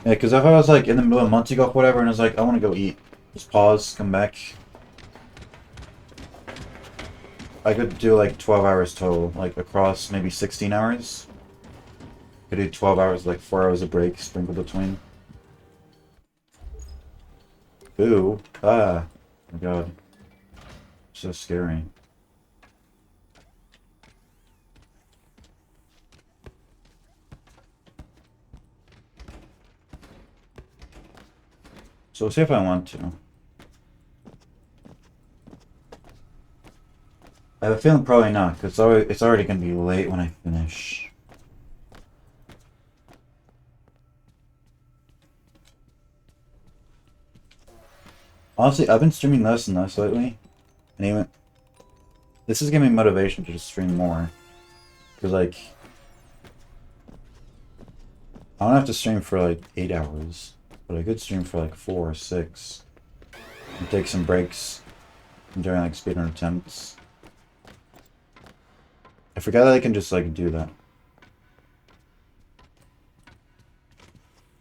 Yeah, because if I was like in the middle of Monty Golf, whatever, and I was like, I want to go eat, just pause, come back. I could do like 12 hours total, like across maybe 16 hours. Could do 12 hours, like 4 hours of break sprinkled between. Ooh, ah, my god, so scary. So see if I want to. I have a feeling probably not, because it's already going to be late when I finish. Honestly, I've been streaming less and less lately. And even... This is giving me motivation to just stream more. Because, like... I don't have to stream for, like, 8 hours. But I could stream for, like, 4 or 6. And take some breaks during, like, speedrun attempts. I forgot that I can just, like, do that.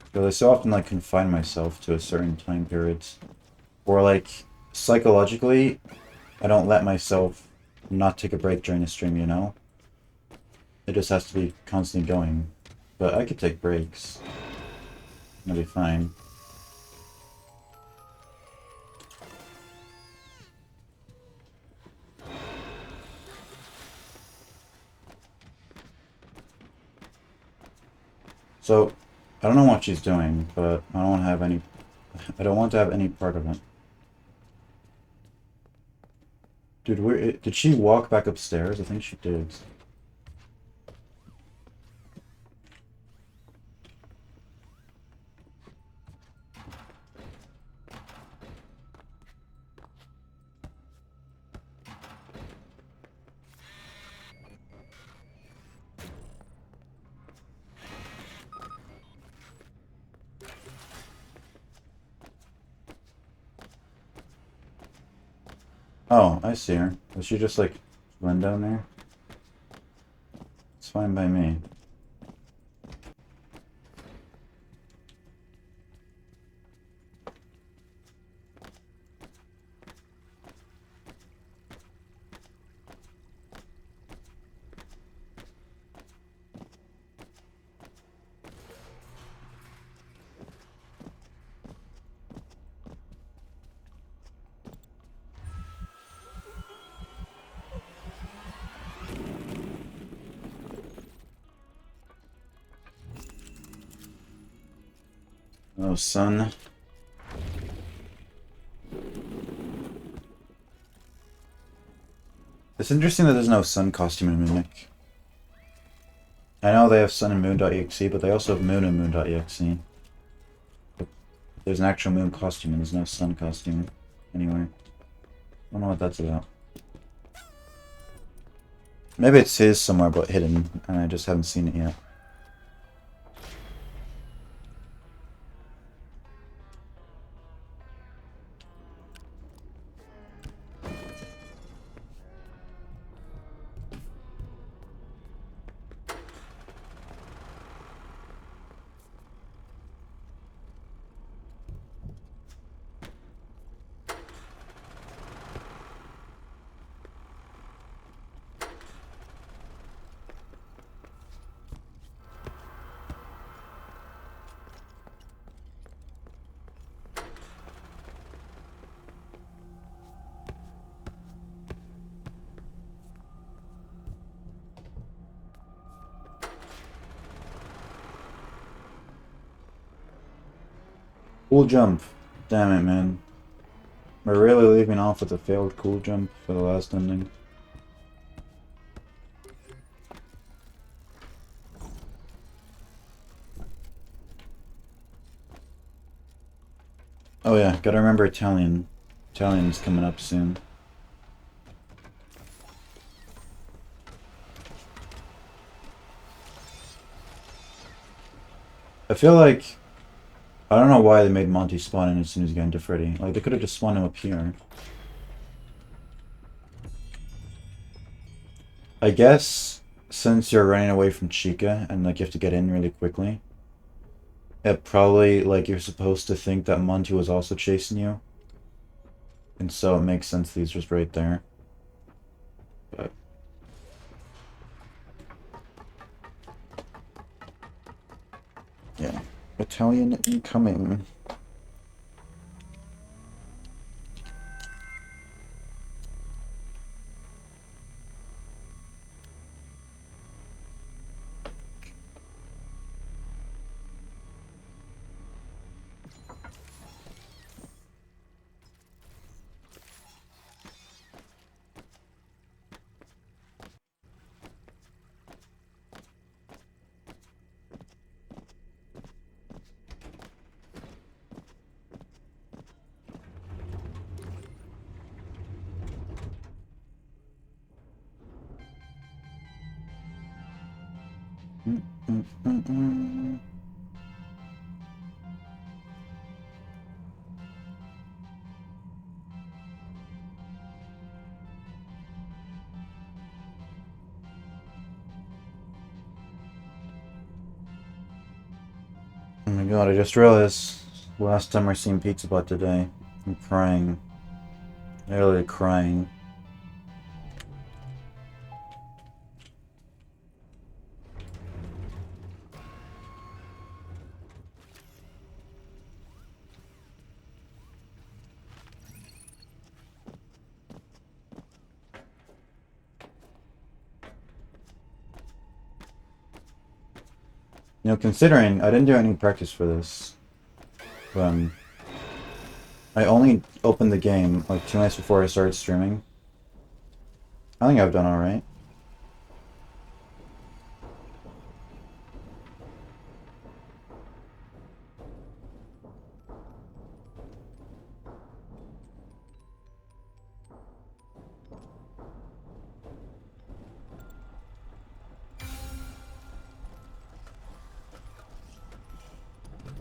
Because I so often, like, confine myself to a certain time periods. Or, like, psychologically, I don't let myself not take a break during the stream, you know? It just has to be constantly going. But I could take breaks. That'll be fine. So, I don't know what she's doing, but I don't want to have any... I don't want to have any part of it. Dude, did she walk back upstairs? I think she did. Oh, I see her. Was she just, like, run down there? It's fine by me. Oh, son. It's interesting that there's no sun costume in Mimic. I know they have sun and moon.exe, but they also have moon and moon.exe. There's an actual moon costume and there's no sun costume. Anyway. I don't know what that's about. Maybe it's his somewhere but hidden, and I just haven't seen it yet. Cool jump. Damn it, man. We're really leaving off with a failed cool jump for the last ending. Oh yeah, gotta remember Italian. Italian's coming up soon. I feel like... I don't know why they made Monty spawn in as soon as he got into Freddy. Like, they could have just spawned him up here. I guess, since you're running away from Chica, and, like, you have to get in really quickly, it probably, like, you're supposed to think that Monty was also chasing you. And so it makes sense that he's just right there. But... yeah. Italian incoming. Oh my god, I just realized last time I seen Pizza Butt today. I'm crying. Literally crying. You know, considering I didn't do any practice for this, I only opened the game like 2 nights before I started streaming. I think I've done alright.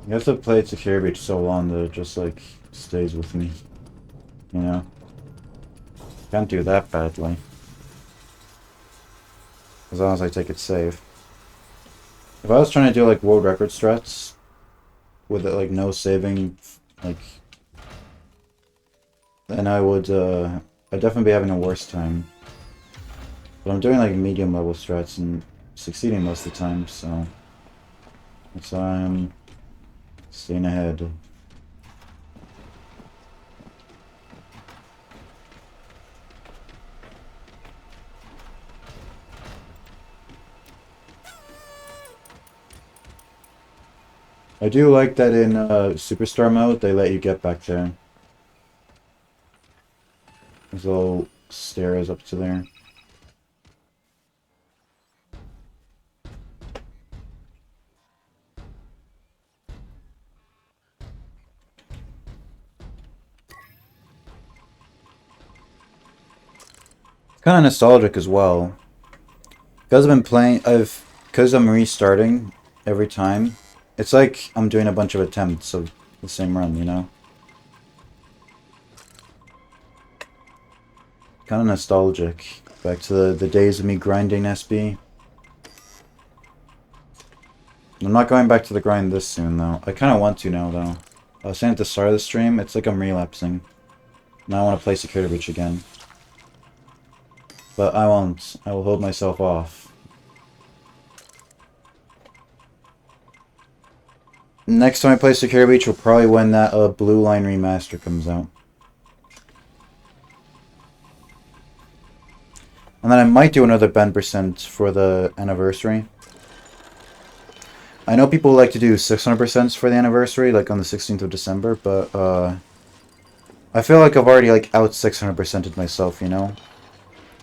I guess I've played Security Beach so long that it just like stays with me. You know? Can't do that badly. As long as I take it safe. If I was trying to do like world record strats with like no saving, like, then I would I'd definitely be having a worse time. But I'm doing like medium level strats and succeeding most of the time, so that's why I'm staying ahead. I do like that in Superstar mode, they let you get back there. There's little stairs up to there. It's kind of nostalgic as well. Because I've been playing, because I'm restarting every time, it's like I'm doing a bunch of attempts of the same run, you know? Kind of nostalgic. Back to the days of me grinding SB. I'm not going back to the grind this soon, though. I kind of want to now, though. I was saying at the start of the stream, it's like I'm relapsing. Now I want to play Security Breach again. But I won't. I will hold myself off. Next time I play Security Breach will probably when that Blue Line remaster comes out. And then I might do another Ben % for the anniversary. I know people like to do 600% for the anniversary, like on the 16th of December, but I feel like I've already like out 600%ed myself, you know?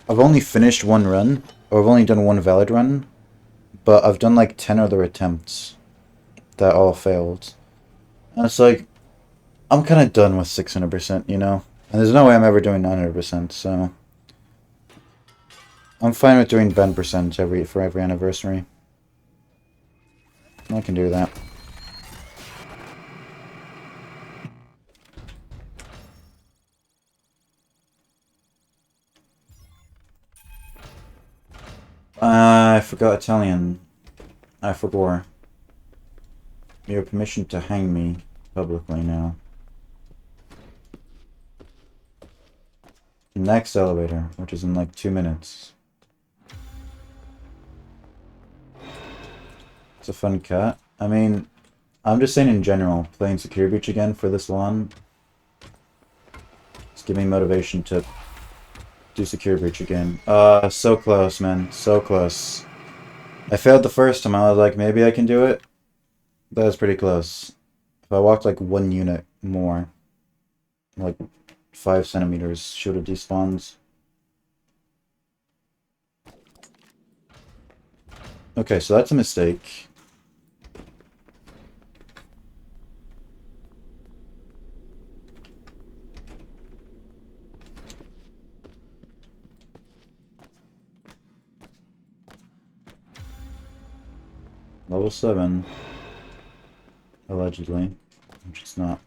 I've only finished one run, or I've only done one valid run, but I've done like 10 other attempts that all failed. And it's like, I'm kind of done with 600%, you know? And there's no way I'm ever doing 900%, so I'm fine with doing 10% for every anniversary. I can do that. I forgot Italian. I forgot. You have permission to hang me publicly now. Next elevator, which is in like 2 minutes. It's a fun cat. I mean, I'm just saying in general, playing Secure Beach again for this long. It's giving me motivation to do Secure Breach again. So close, man. So close. I failed the first time. I was like, maybe I can do it. That was pretty close. If I walked like 1 unit more, like 5 centimeters, should have despawned. Okay, so that's a mistake. Level 7. Allegedly. Which it's not.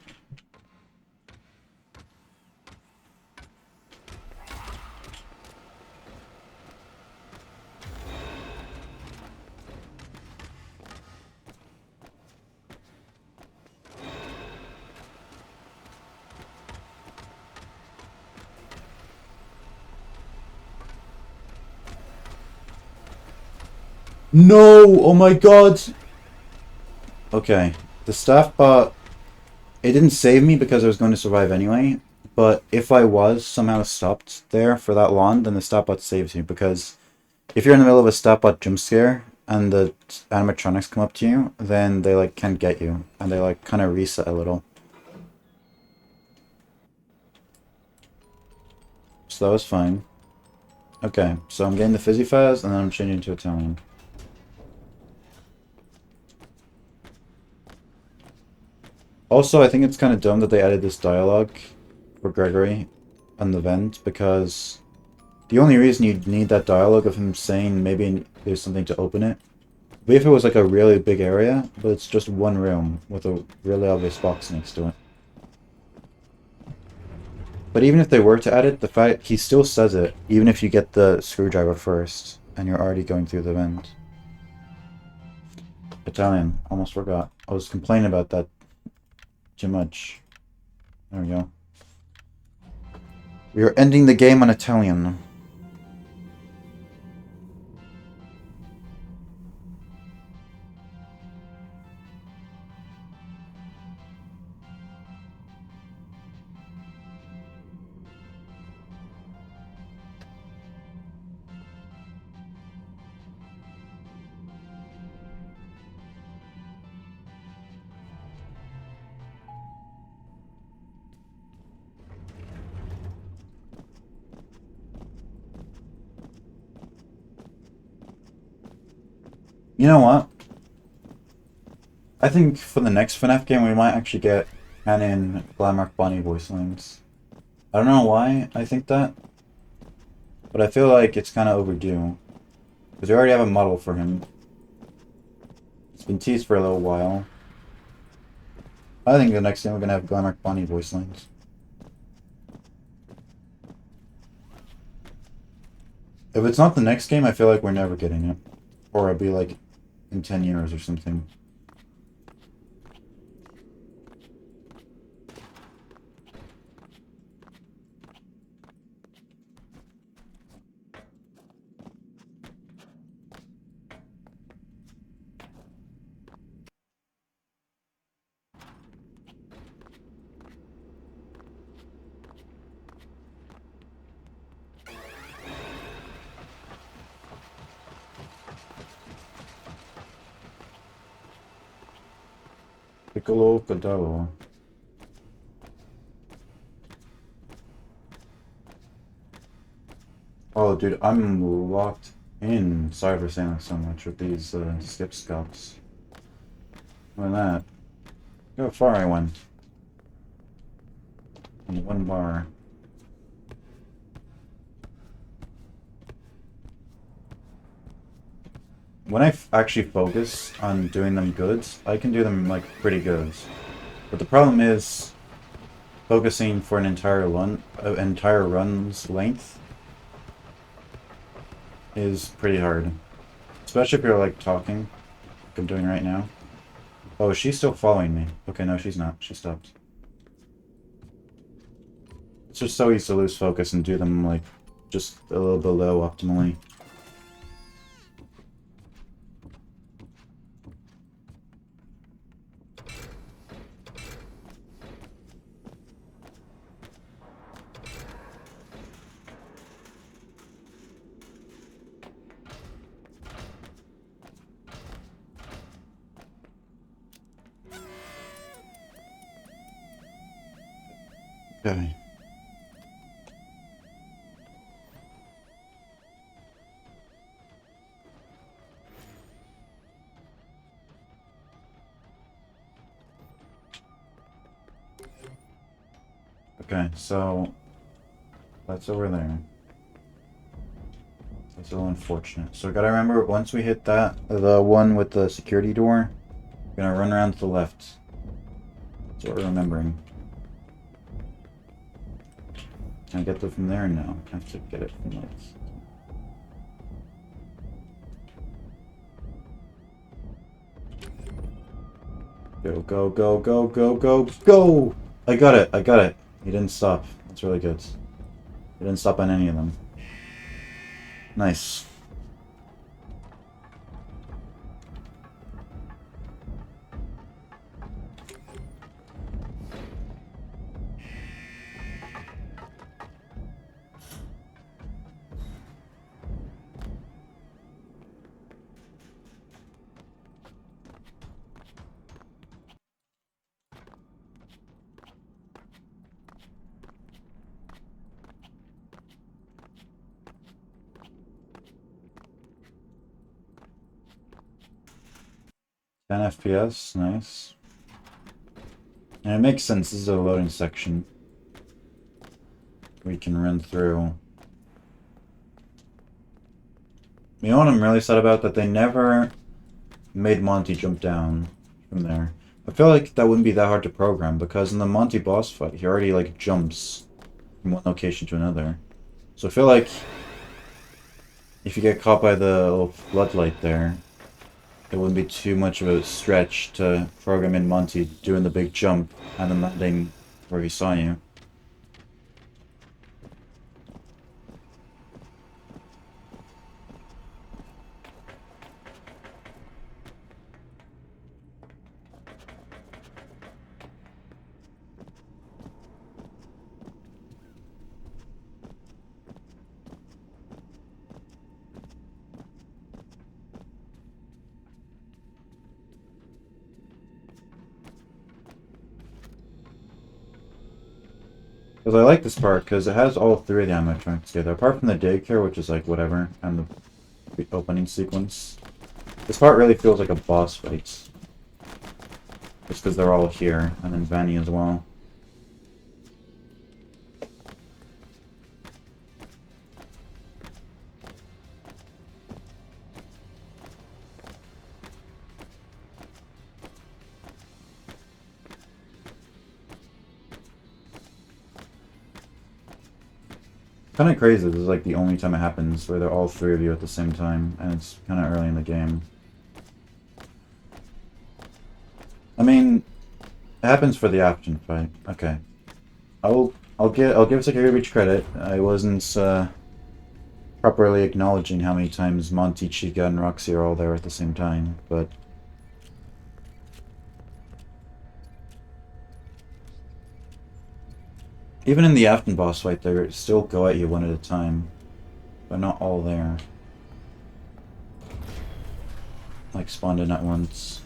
No! Oh my god! Okay. The staff bot... It didn't save me because I was going to survive anyway. But if I was somehow stopped there for that long, then the staff bot saves you. Because if you're in the middle of a staff bot jump scare and the animatronics come up to you, then they like can't get you. And they like kind of reset a little. So that was fine. Okay, so I'm getting the Fizzy Faz and then I'm changing to Italian. Also, I think it's kind of dumb that they added this dialogue for Gregory on the vent, because the only reason you'd need that dialogue of him saying maybe there's something to open it would be if it was like a really big area, but it's just one room with a really obvious box next to it. But even if they were to add it, the fact he still says it, even if you get the screwdriver first and you're already going through the vent. Italian, almost forgot. I was complaining about that too much. There we go. We are ending the game on Italian. You know what? I think for the next FNAF game we might actually get canon Glamrock Bonnie voice lines. I don't know why I think that, but I feel like it's kind of overdue. Because we already have a model for him. It's been teased for a little while. I think the next game we're gonna have Glamrock Bonnie voice lines. If it's not the next game, I feel like we're never getting it. Or it'll be like in 10 years or something. Piccolo Cadello. Oh, dude, I'm locked in. Sorry for saying that so much with these skip scops. Look at that. Look how far I went. In one bar. When I actually focus on doing them good, I can do them like pretty good. But the problem is focusing for an entire run's length is pretty hard. Especially if you're like talking, like I'm doing right now. Oh, she's still following me. Okay, no, she's not. She stopped. It's just so easy to lose focus and do them like just a little below optimally. Okay. Okay, so that's over there. That's a little unfortunate. So we gotta remember, once we hit that, the one with the security door, we're gonna run around to the left. That's what we're remembering. Can I get them from there? No. I have to get it from lights. Go, go, go, go, go, go, go! I got it, I got it. He didn't stop. That's really good. He didn't stop on any of them. Nice. FPS, nice. And it makes sense, this is a loading section. We can run through. You know what I'm really sad about? That they never made Monty jump down from there. I feel like that wouldn't be that hard to program, because in the Monty boss fight, he already, like, jumps from one location to another. So I feel like if you get caught by the little floodlight there, it wouldn't be too much of a stretch to program in Monty doing the big jump and then landing where he saw you. Because I like this part, because it has all three of the animatronics together, apart from the daycare, which is like whatever, and the opening sequence. This part really feels like a boss fight. Just because they're all here, and then Vanny as well. Kind of crazy, this is like the only time it happens where they're all three of you at the same time, and it's kind of early in the game. I mean, it happens for the action fight. Okay. I'll give Security Breach credit. I wasn't properly acknowledging how many times Monty, Chica, and Roxy are all there at the same time, but even in the Afton boss fight, they still go at you one at a time. They're not all there. Like, spawned in at once.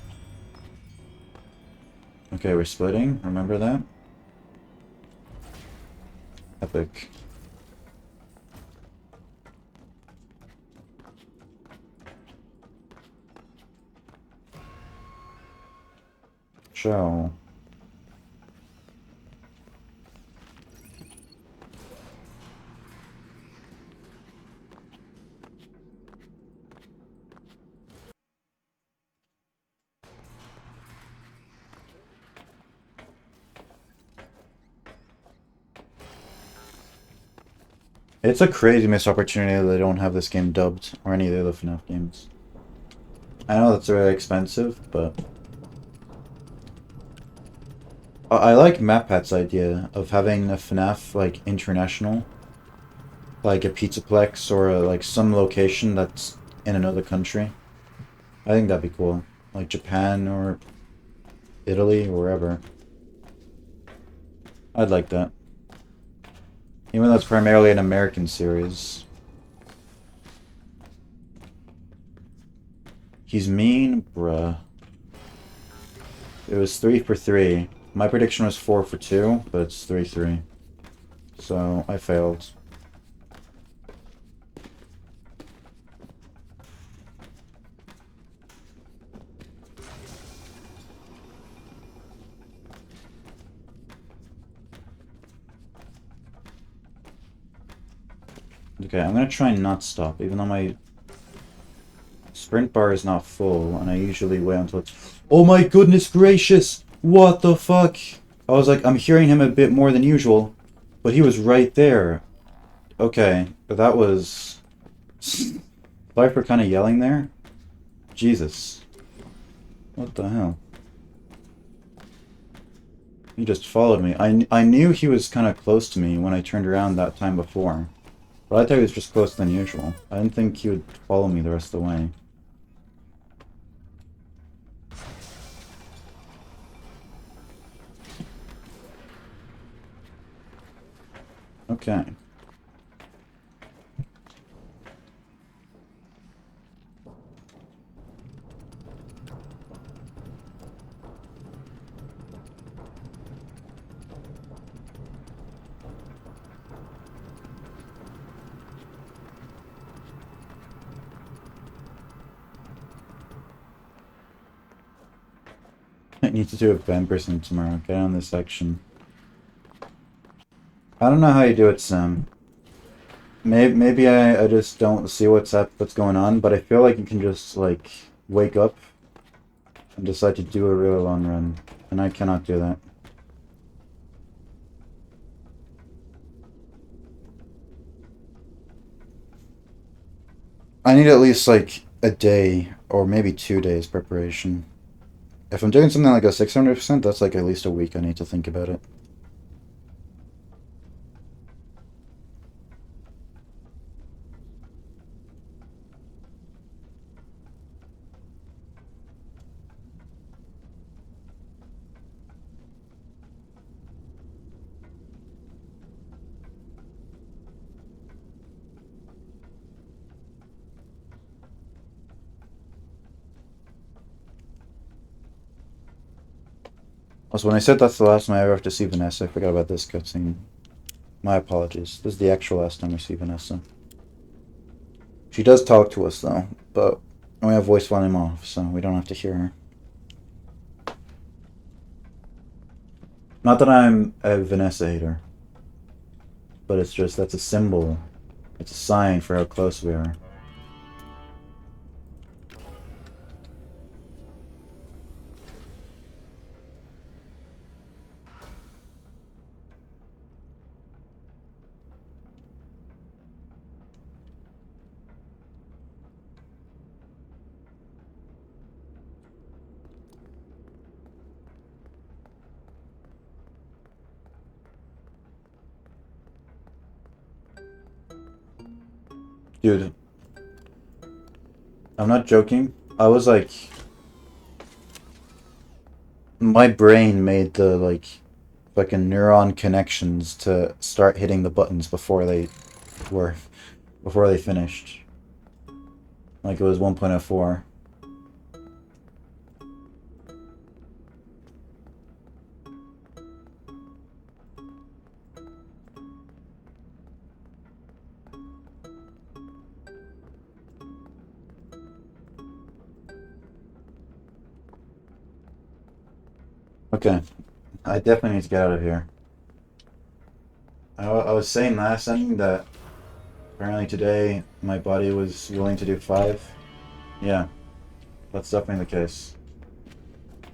Okay, we're splitting. Remember that? Epic. Ciao. It's a crazy missed opportunity that they don't have this game dubbed, or any of the other FNAF games. I know that's very expensive, but... I like MatPat's idea of having a FNAF, like, international. Like a Pizzaplex or like some location that's in another country. I think that'd be cool. Like Japan or Italy or wherever. I'd like that. Even though it's primarily an American series. He's mean? Bruh. It was 3 for 3. My prediction was 4 for 2, but it's 3-3. So, I failed. Okay, I'm gonna try and not stop, even though my sprint bar is not full, and I usually wait until it's... Oh my goodness gracious! What the fuck? I was like, I'm hearing him a bit more than usual, but he was right there. Okay, but that was... Sorry for kind of yelling there. Jesus. What the hell? He just followed me. I knew he was kind of close to me when I turned around that time before. But I thought he was just closer than usual. I didn't think he would follow me the rest of the way. Okay. I need to do a band person tomorrow. Get on this section. I don't know how you do it, Sam. Maybe I just don't see what's going on, but I feel like you can just, like, wake up and decide to do a really long run. And I cannot do that. I need at least, like, a day, or maybe 2 days preparation. If I'm doing something like a 600%, that's like at least a week I need to think about it. Also, when I said that's the last time I ever have to see Vanessa, I forgot about this cutscene. My apologies. This is the actual last time we see Vanessa. She does talk to us, though, but we have voice volume off, so we don't have to hear her. Not that I'm a Vanessa hater, but it's just, that's a symbol. It's a sign for how close we are. Dude, I'm not joking. I was like... My brain made the, like, fucking neuron connections to start hitting the buttons before they were... before they finished. Like it was 1.04. Okay, I definitely need to get out of here. I was saying last time that apparently today my body was willing to do 5. Yeah, that's definitely the case.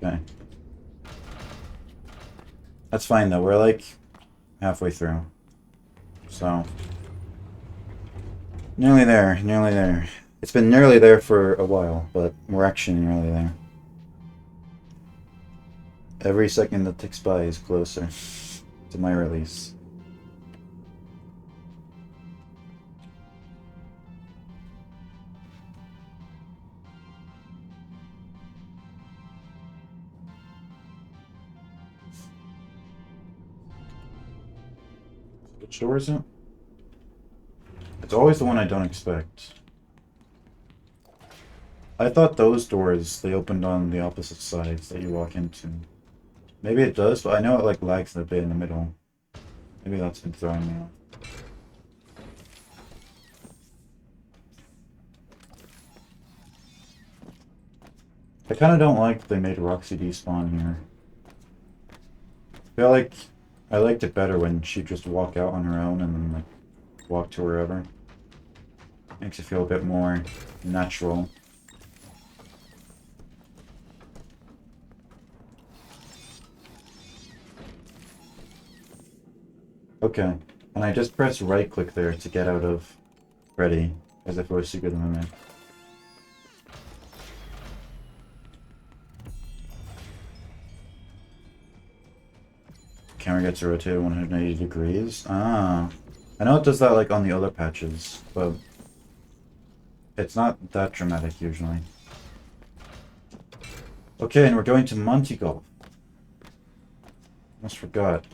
Okay. That's fine though, we're like halfway through. So, nearly there, nearly there. It's been nearly there for a while, but we're actually nearly there. Every second that ticks by is closer to my release. Which door is it? It's always the one I don't expect. I thought those doors, they opened on the opposite sides that you walk into. Maybe it does, but I know it like lags a bit in the middle. Maybe that's been throwing me off. I kind of don't like that they made Roxy despawn here. I feel like I liked it better when she'd just walk out on her own and then like walk to wherever. Makes it feel a bit more natural. Okay, and I just press right click there to get out of Freddy, as if it was Secret of the Mimic. Camera gets rotated 180 degrees. Ah. I know it does that like on the other patches, but it's not that dramatic usually. Okay, and we're going to Monty Golf. Almost forgot.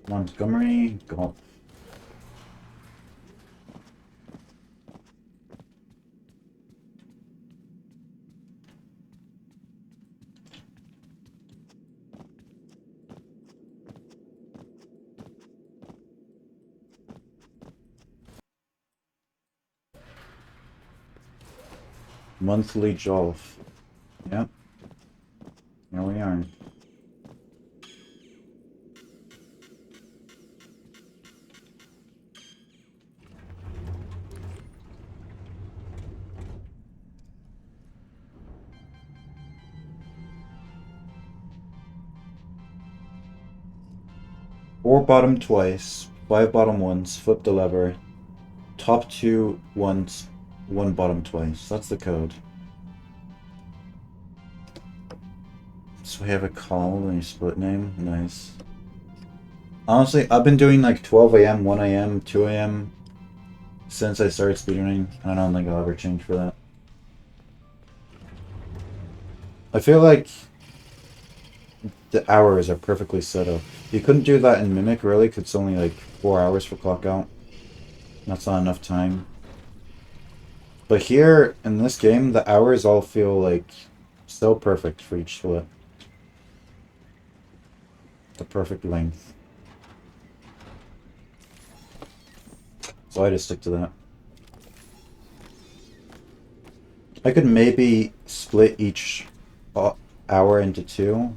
Montgomery Golf. Monthly Jolf. Yep. Here we are. Four bottom twice, 5 bottom once, flip the lever, top 2 once, 1 bottom twice. That's the code. So we have a call and a split name. Nice. Honestly, I've been doing like 12 a.m., 1 a.m., 2 a.m. since I started speedrunning, and I don't think I'll ever change for that. I feel like the hours are perfectly set up. You couldn't do that in Mimic, really, because it's only like 4 hours for clock out. That's not enough time. But here, in this game, the hours all feel like so perfect for each flip. The perfect length. So I just stick to that. I could maybe split each hour into 2.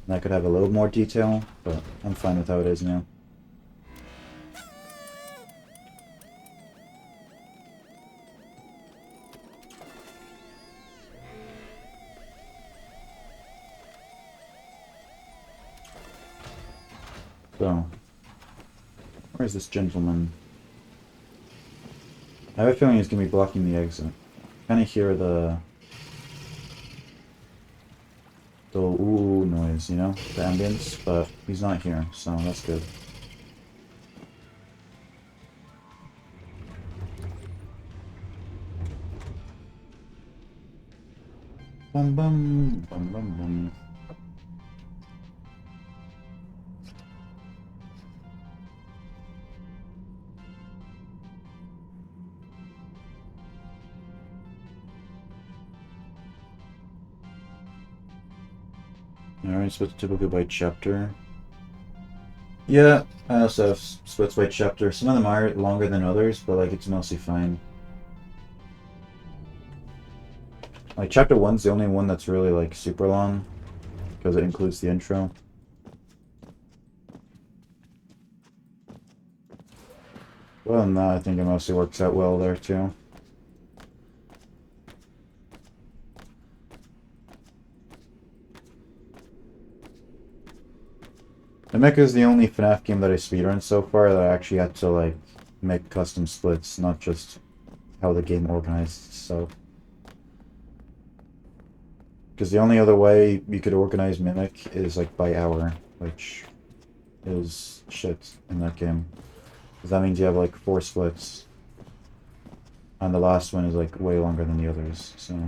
And I could have a little more detail, but I'm fine with how it is now. So, where's this gentleman? I have a feeling he's going to be blocking the exit. Kind of hear the ooh noise, you know? The ambience, but he's not here, so that's good. Bum bum, bum bum bum. Alright, so it's typically by chapter. Yeah, I also have splits by chapter. Some of them are longer than others, but like it's mostly fine. Like chapter 1's the only one that's really like super long because it includes the intro. Well, than that, I think it mostly works out well there too. Mimic is the only FNAF game that I speedrun so far that I actually had to like make custom splits, not just how the game organized itself. Because the only other way you could organize Mimic is like by hour, which is shit in that game. Because that means you have like 4 splits. And the last one is like way longer than the others, so...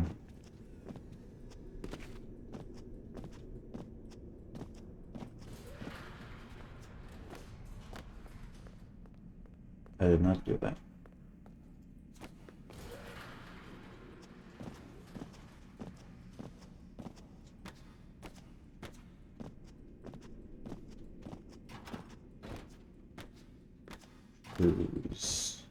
I did not do that. Cruise.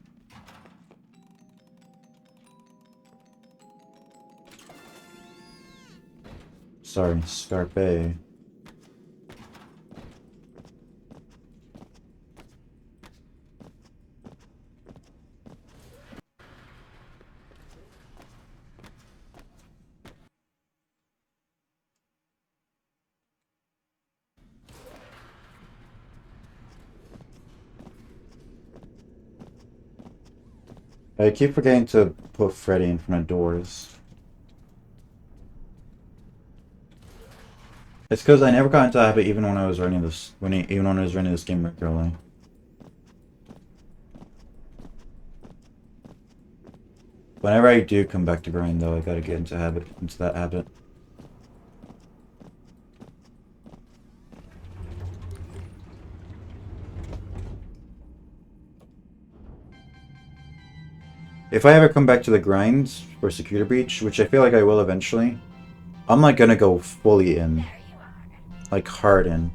Sorry, Scarpe. I keep forgetting to put Freddy in front of doors. It's because I never got into the habit even when I was running this even when I was running this game regularly. Whenever I do come back to grind though, I gotta get into that habit. If I ever come back to the grinds for Security Breach, which I feel like I will eventually, I'm not gonna go fully in. There you are. Like hard in.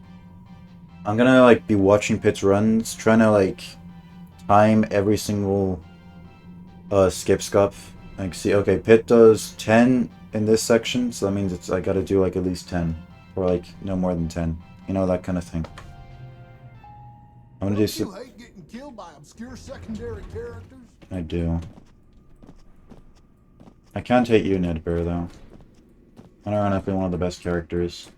I'm gonna like be watching Pit's runs, trying to like time every single skip scuff. Like see, okay, Pit does 10 in this section, so that means it's I gotta do like at least 10. Or like no more than 10. You know, that kind of thing. I'm gonna do Don't you hate getting killed by obscure secondary characters? I do. I can't hate you, Ned Bear, though. I don't know if you're one of the best characters.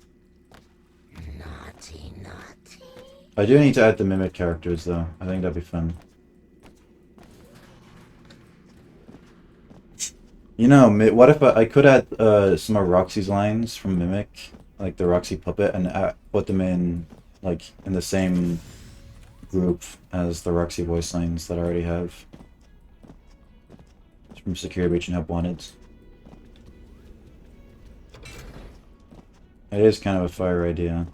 Naughty, naughty. I do need to add the Mimic characters, though. I think that'd be fun. You know, what if I could add some of Roxy's lines from Mimic, like the Roxy puppet, and put them in, like, in the same group as the Roxy voice lines that I already have. From Security Breach and Help Wanted. It is kind of a fire idea.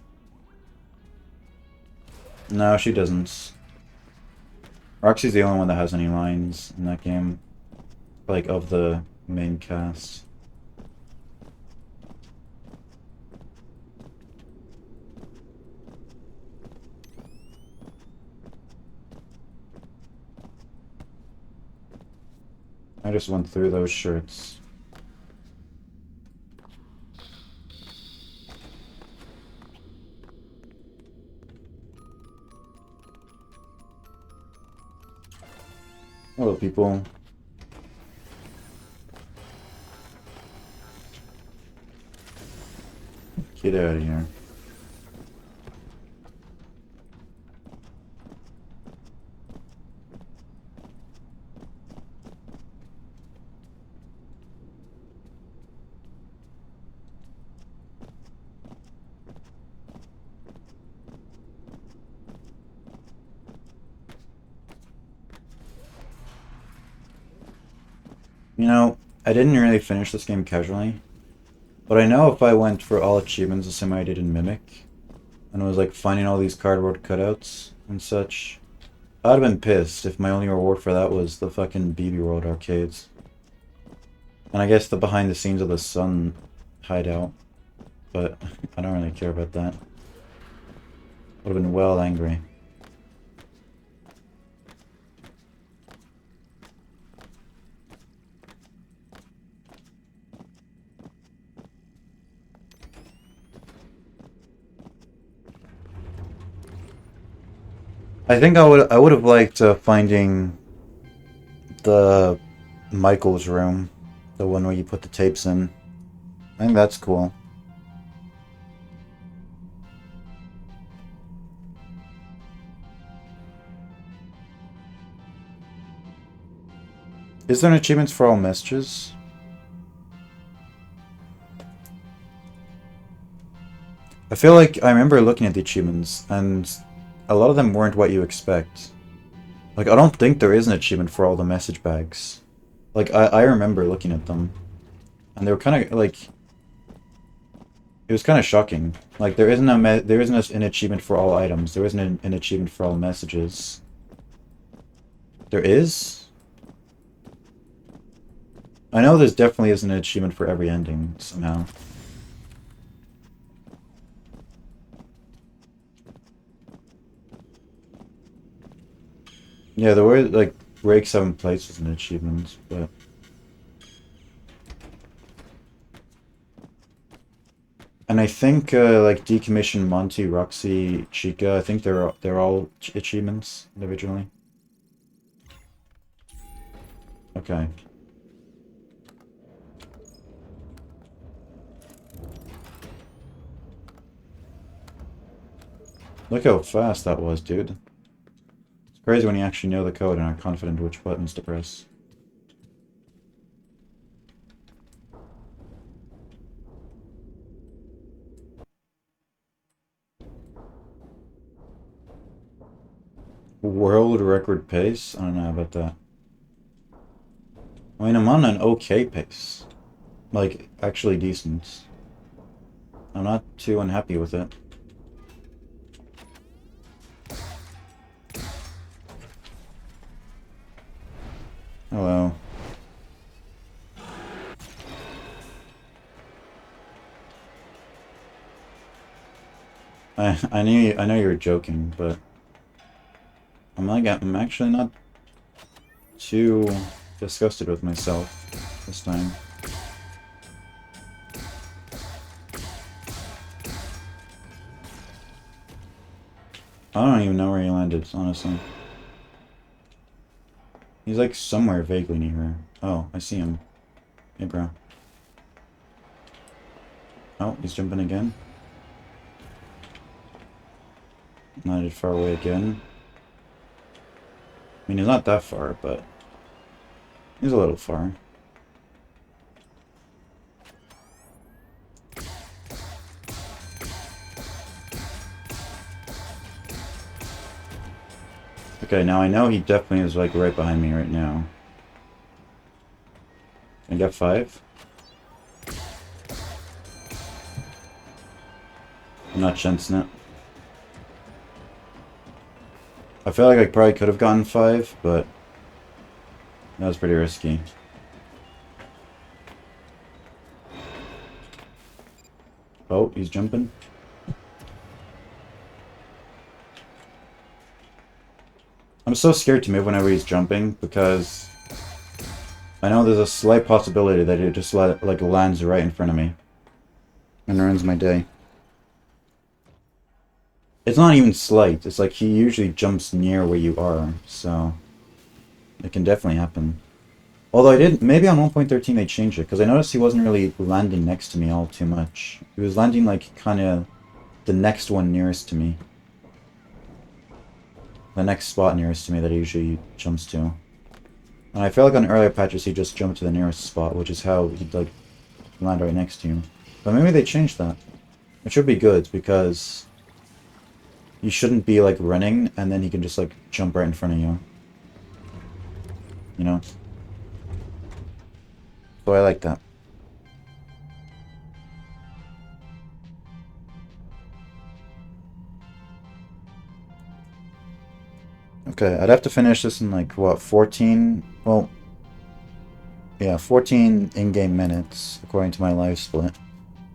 No, she doesn't. Roxy's the only one that has any lines in that game. Like, of the main cast. I just went through those shirts. Hello, people. Get out of here. You know, I didn't really finish this game casually, but I know if I went for all achievements the same way I did in Mimic, and was like finding all these cardboard cutouts and such, I'd have been pissed if my only reward for that was the fucking BB World arcades. And I guess the behind the scenes of the Sun hideout, but I don't really care about that. Would have been well angry. I think I would have liked finding the Michael's room, the one where you put the tapes in. I think that's cool. Is there an achievements for all messages? I feel like I remember looking at the achievements, and a lot of them weren't what you expect. Like, I don't think there is an achievement for all the message bags. Like, I remember looking at them, and they were kind of, like... It was kind of shocking. Like, there isn't an achievement for all items. There isn't an achievement for all messages. There is? I know there's definitely isn't an achievement for every ending, somehow. Yeah, there were, like, break 7 places in achievements, but... And I think, like, Decommission, Monty, Roxy, Chica, I think they're all achievements, individually. Okay. Look how fast that was, dude. It's crazy when you actually know the code and are confident which buttons to press. World record pace? I don't know about that. I mean, I'm on an okay pace. Like, actually decent. I'm not too unhappy with it. Hello. I know you were joking, but I'm actually not too disgusted with myself this time. I don't even know where he landed, honestly. He's like somewhere vaguely near her. Oh, I see him. Hey, bro. Oh, he's jumping again. Landed far away again. I mean, he's not that far, but he's a little far. Okay, now I know he definitely is like right behind me right now. Can I get 5? I'm not chancing it. I feel like I probably could have gotten 5, but that was pretty risky. Oh, he's jumping. I'm so scared to move whenever he's jumping because I know there's a slight possibility that it just like lands right in front of me and ruins my day. It's not even slight. It's like he usually jumps near where you are, so it can definitely happen. Although maybe on 1.13 they changed it, because I noticed he wasn't really landing next to me all too much. He was landing like kind of the next one nearest to me. The next spot nearest to me that he usually jumps to. And I feel like on earlier patches he just jumped to the nearest spot, which is how he'd like land right next to you. But maybe they changed that. It should be good, because you shouldn't be like running and then he can just like jump right in front of you. You know? So I like that. Okay, I'd have to finish this in like, what, 14? Well, yeah, 14 in-game minutes, according to my live split.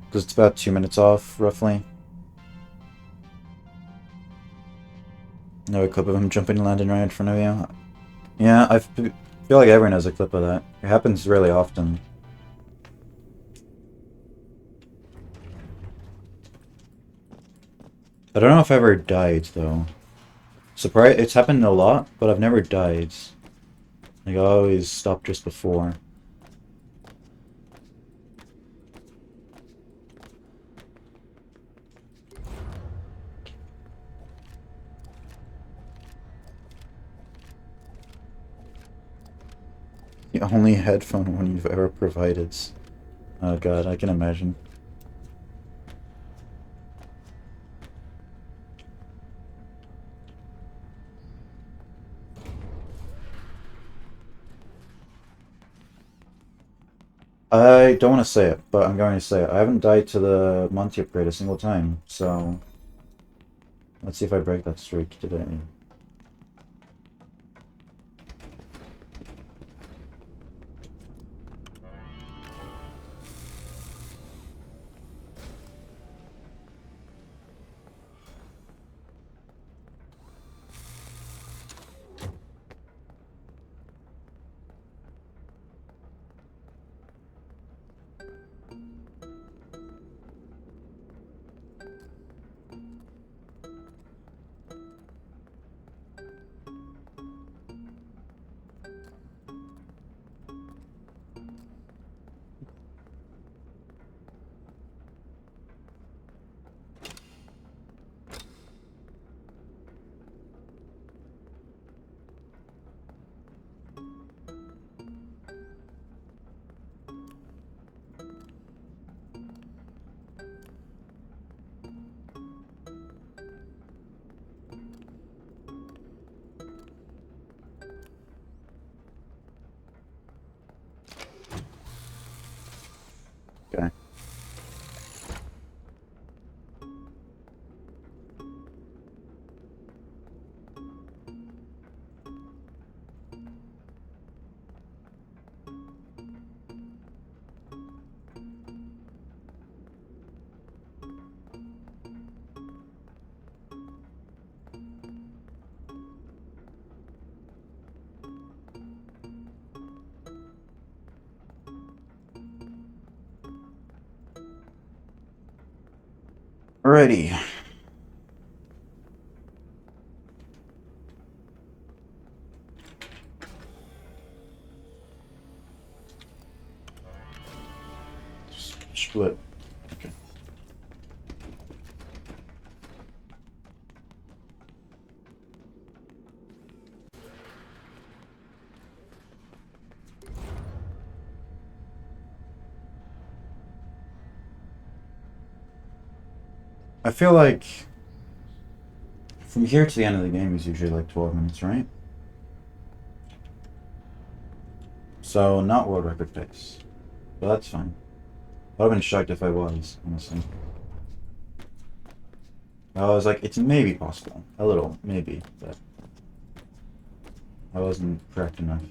Because it's about 2 minutes off, roughly. Another clip of him jumping and landing right in front of you. Yeah, I feel like everyone has a clip of that. It happens really often. I don't know if I ever died, though. Surprise! It's happened a lot, but I've never died. Like I always stop just before. The only headphone one you've ever provided. Oh god, I can imagine. I don't want to say it, but I'm going to say it. I haven't died to the Monty upgrade a single time, so... Let's see if I break that streak today. Okay. Alrighty. Split. Okay. I feel like from here to the end of the game is usually like 12 minutes, right? So not world record pace. But that's fine. I would have been shocked if I was, honestly. I was like, it's maybe possible. A little, maybe, but I wasn't correct enough.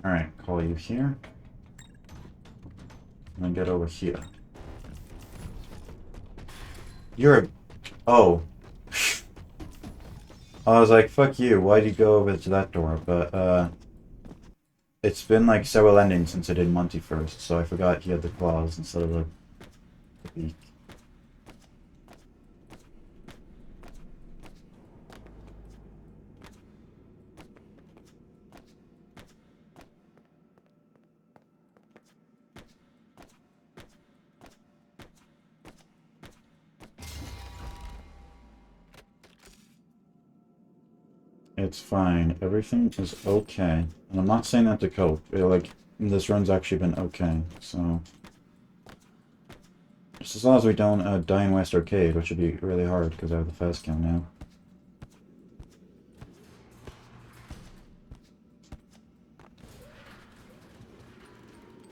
Alright, call you here. And then get over here. You're a... Oh. I was like, fuck you, why'd you go over to that door? But, it's been like several endings since I did Monty first, so I forgot he had the claws instead of the beak. It's fine. Everything is okay. And I'm not saying that to cope. Like, this run's actually been okay, so... Just as long as we don't die in West Arcade, which would be really hard because I have the fast kill now.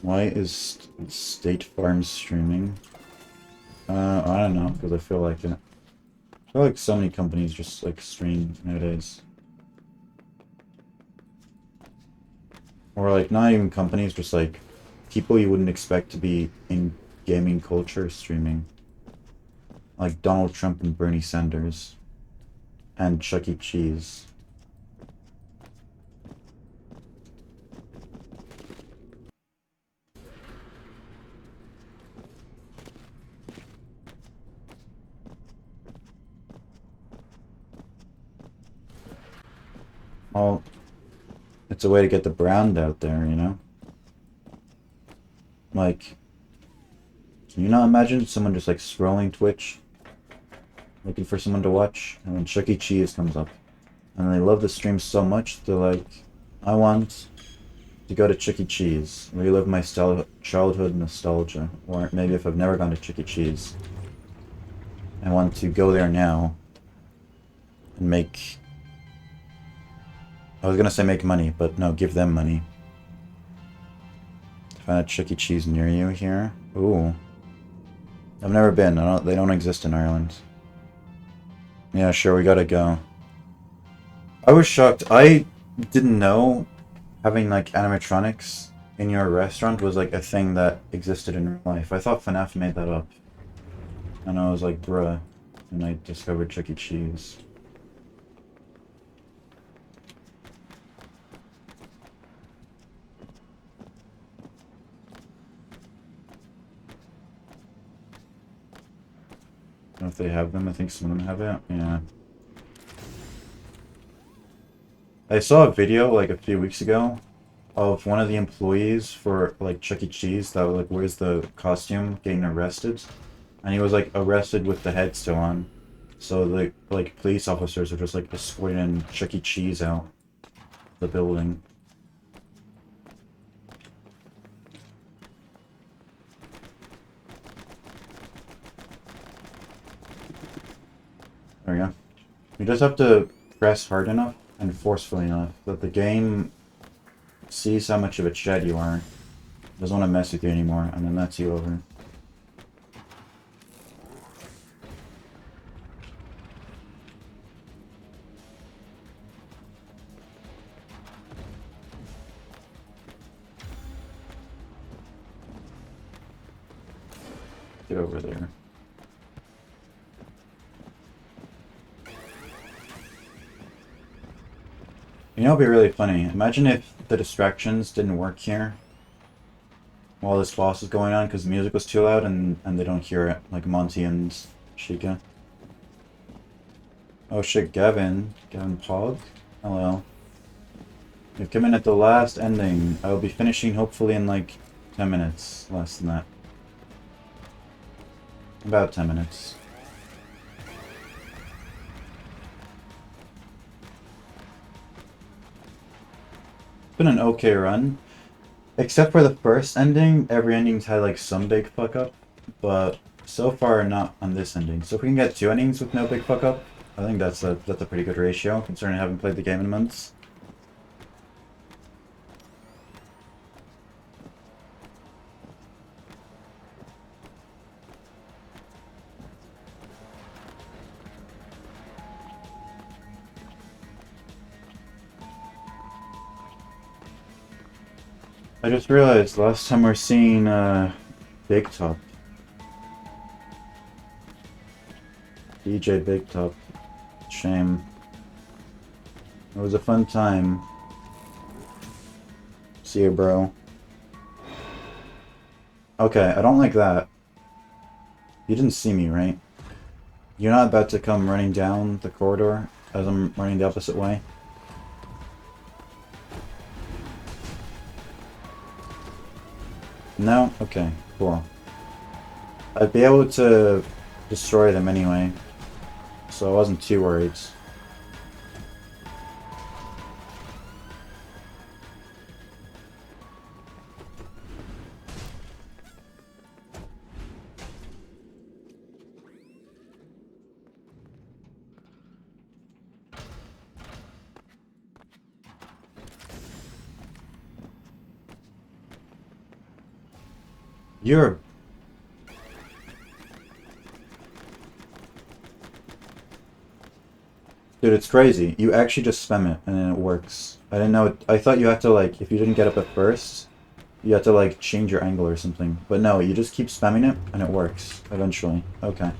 Why is State Farm streaming? I don't know, because I feel like it. I feel like so many companies just like stream nowadays. Or like not even companies, just like people you wouldn't expect to be in gaming culture streaming. Like Donald Trump and Bernie Sanders. And Chuck E. Cheese. Well, it's a way to get the brand out there, you know? Like, can you not imagine someone just like scrolling Twitch, looking for someone to watch, and then Chuck E. Cheese comes up, and they love the stream so much, they're like, I want to go to Chuck E. Cheese, relive my childhood nostalgia, or maybe if I've never gone to Chuck E. Cheese, I want to go there now, and make, I was gonna say make money, but no, give them money. Find a Chuck E. Cheese near you here. Ooh. I've never been. They don't exist in Ireland. Yeah, sure, we gotta go. I was shocked. I didn't know having like animatronics in your restaurant was like a thing that existed in real life. I thought FNAF made that up. And I was like, bruh. And I discovered Chuck E. Cheese. I don't know if they have them. I think some of them have it. Yeah. I saw a video like a few weeks ago of one of the employees for like Chuck E. Cheese that like wears the costume getting arrested, and he was like arrested with the head still on. So the like police officers are just like escorting Chuck E. Cheese out the building. There we go. You just have to press hard enough and forcefully enough that the game sees how much of a Chad you are, doesn't want to mess with you anymore, and then that's you over. Get over there. You know, it'd be really funny. Imagine if the distractions didn't work here while this boss is going on because the music was too loud and they don't hear it, like Monty and Sheikah. Oh shit, Gavin. Gavin Pog? Hello. You've come in at the last ending. I will be finishing hopefully in like 10 minutes. Less than that. About 10 minutes. It's been an okay run. Except for the first ending, every ending's had like some big fuck up. But so far not on this ending. So if we can get 2 endings with no big fuck up, I think that's a pretty good ratio, considering I haven't played the game in months. I just realized last time we're seeing Big Top. DJ Big Top. Shame. It was a fun time. See you, bro. Okay, I don't like that. You didn't see me, right? You're not about to come running down the corridor as I'm running the opposite way? No? Okay, cool. I'd be able to destroy them anyway, so I wasn't too worried. You're... Dude, it's crazy. You actually just spam it, and then it works. I didn't know it. I thought you had to, like, if you didn't get up at first, you had to, like, change your angle or something. But no, you just keep spamming it, and it works, eventually. Okay.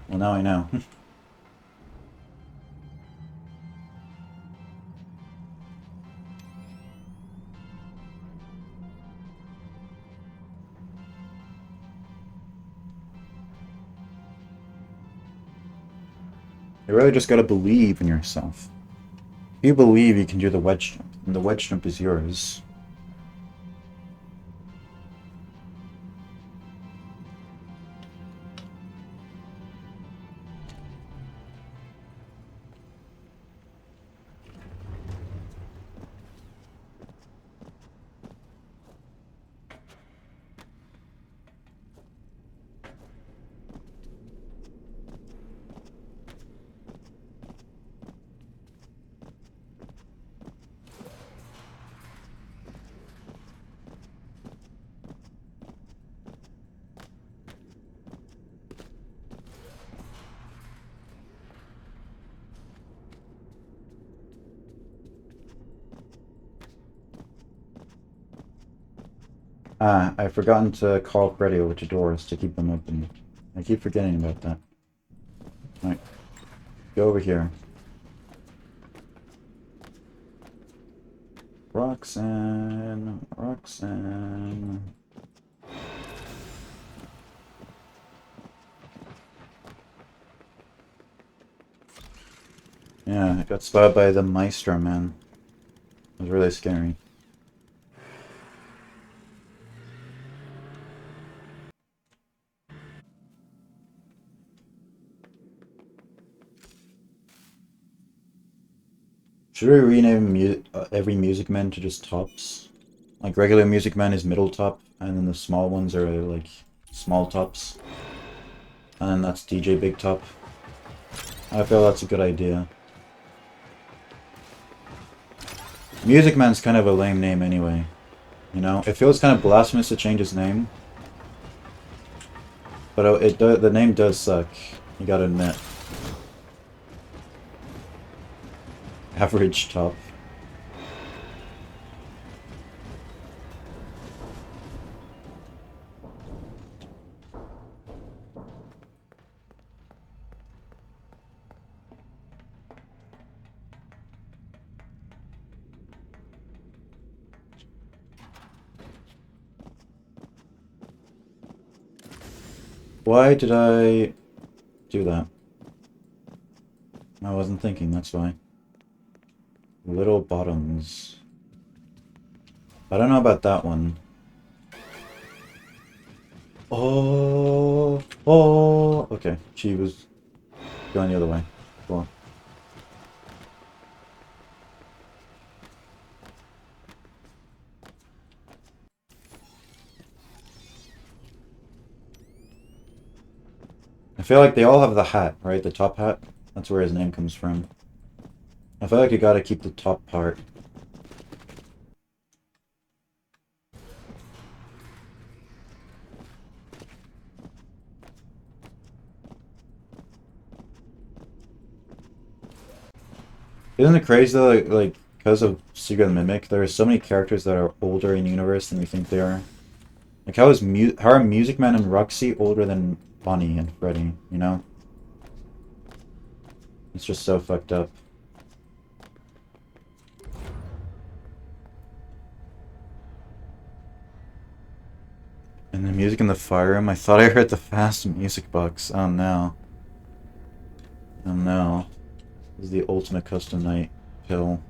Well, now I know. You really just gotta believe in yourself. If you believe you can do the wedge jump, and the wedge jump is yours. Ah, I've forgotten to call Freddy over to doors to keep them open. I keep forgetting about that. Alright. Go over here. Roxanne. Roxanne. Yeah, I got spotted by the Maestro, man. It was really scary. Should we rename every Music Man to just tops? Like regular Music Man is middle top, and then the small ones are like small tops. And then that's DJ Big Top. I feel that's a good idea. Music Man's kind of a lame name anyway. You know? It feels kind of blasphemous to change his name. But the name does suck. You gotta admit. Average top. Why did I do that? I wasn't thinking, that's why. Little Bottoms. I don't know about that one. Oh, oh, okay. She was going the other way. Cool. I feel like they all have the hat, right? The top hat. That's where his name comes from. I feel like you gotta keep the top part. Isn't it crazy though, like because of Secret of the Mimic, there are so many characters that are older in universe than we think they are. Like how are Music Man and Roxy older than Bonnie and Freddy, you know? It's just so fucked up. And the music in the fire room, I thought I heard the fast music box. Oh no. Oh no. This is the ultimate custom night pill.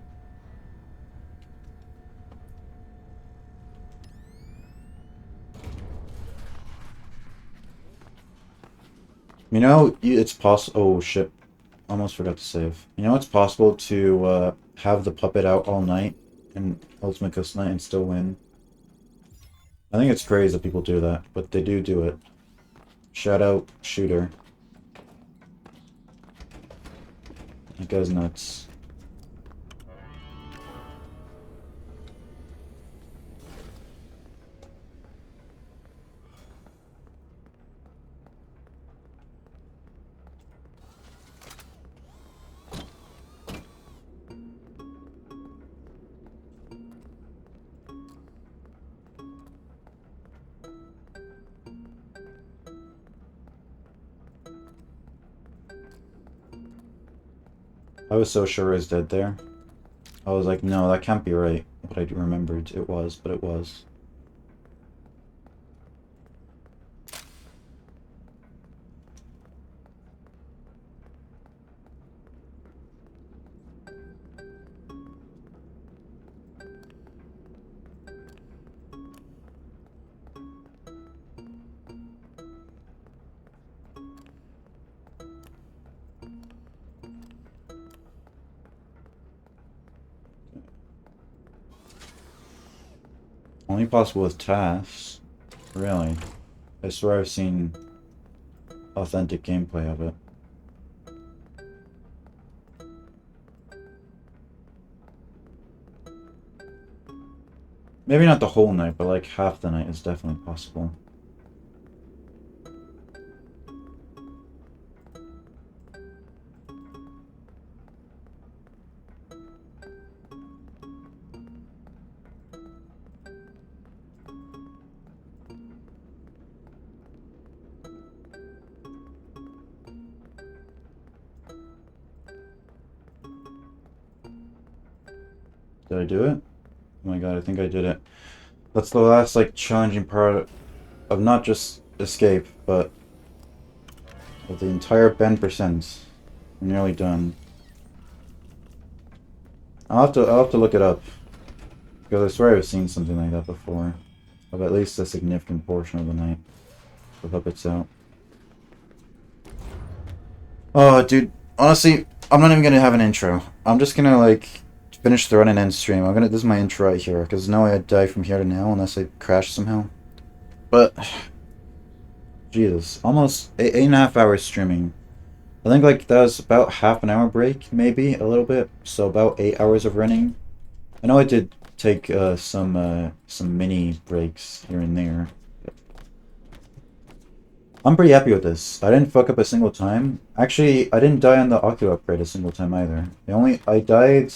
You know, it's possible. Oh shit. Almost forgot to save. You know, it's possible to have the puppet out all night in Ultimate Custom Night and still win. I think it's crazy that people do that, but they do it. Shout out Shooter. That guy's nuts. I was so sure it was dead there. I was like, no, that can't be right. But I remembered it was, but it was. Only possible with tasks. Really. I swear I've seen authentic gameplay of it. Maybe not the whole night, but like half the night is definitely possible. Did I do it? Oh my god, I think I did it. That's the last, like, challenging part of not just escape, but of the entire bend percent. I'm nearly done. I'll have to look it up. Because I swear I've seen something like that before. Of at least a significant portion of the night. The puppets out. Oh, dude. Honestly, I'm not even gonna have an intro. I'm just gonna, like, finish the run and end stream. This is my intro right here, because no way I'd die from here to now unless I crash somehow. But, Jesus, almost 8.5 hours streaming. I think like that was about half an hour break, maybe a little bit. So about 8 hours of running. I know I did take some mini breaks here and there. I'm pretty happy with this. I didn't fuck up a single time. Actually, I didn't die on the Ocu upgrade a single time either. I died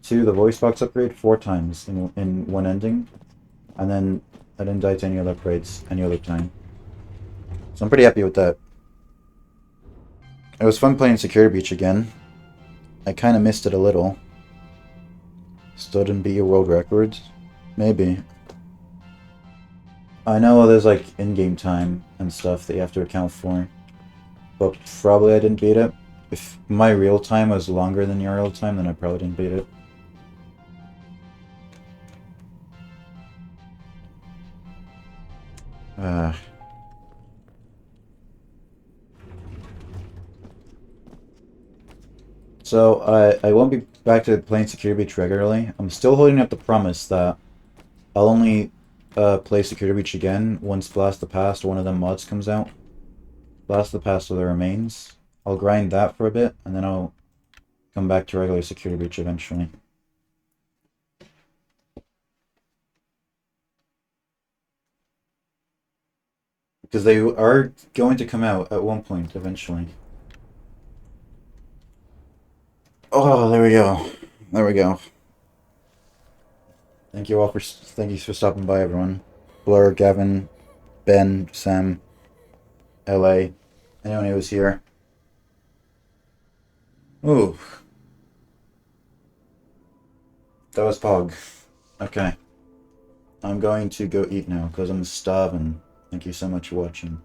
to the voice box upgrade 4 times in one ending, and then I didn't die to any other upgrades any other time. So I'm pretty happy with that. It was fun playing Security Breach again. I kind of missed it a little. Still didn't beat your world records? Maybe. I know there's like in-game time and stuff that you have to account for, but probably I didn't beat it. If my real time was longer than your real time, then I probably didn't beat it. So I won't be back to playing Security Breach regularly. I'm still holding up the promise that I'll only play Security Breach again once Blast the Past or one of them mods comes out. Blast the Past or the Remains. I'll grind that for a bit, and then I'll come back to regular Security Breach eventually. Because they are going to come out at one point eventually. Oh, there we go. There we go. Thank you for stopping by, everyone. Blur, Gavin, Ben, Sam, LA, anyone who was here. Ooh. That was Pog. Okay. I'm going to go eat now because I'm starving. Thank you so much for watching.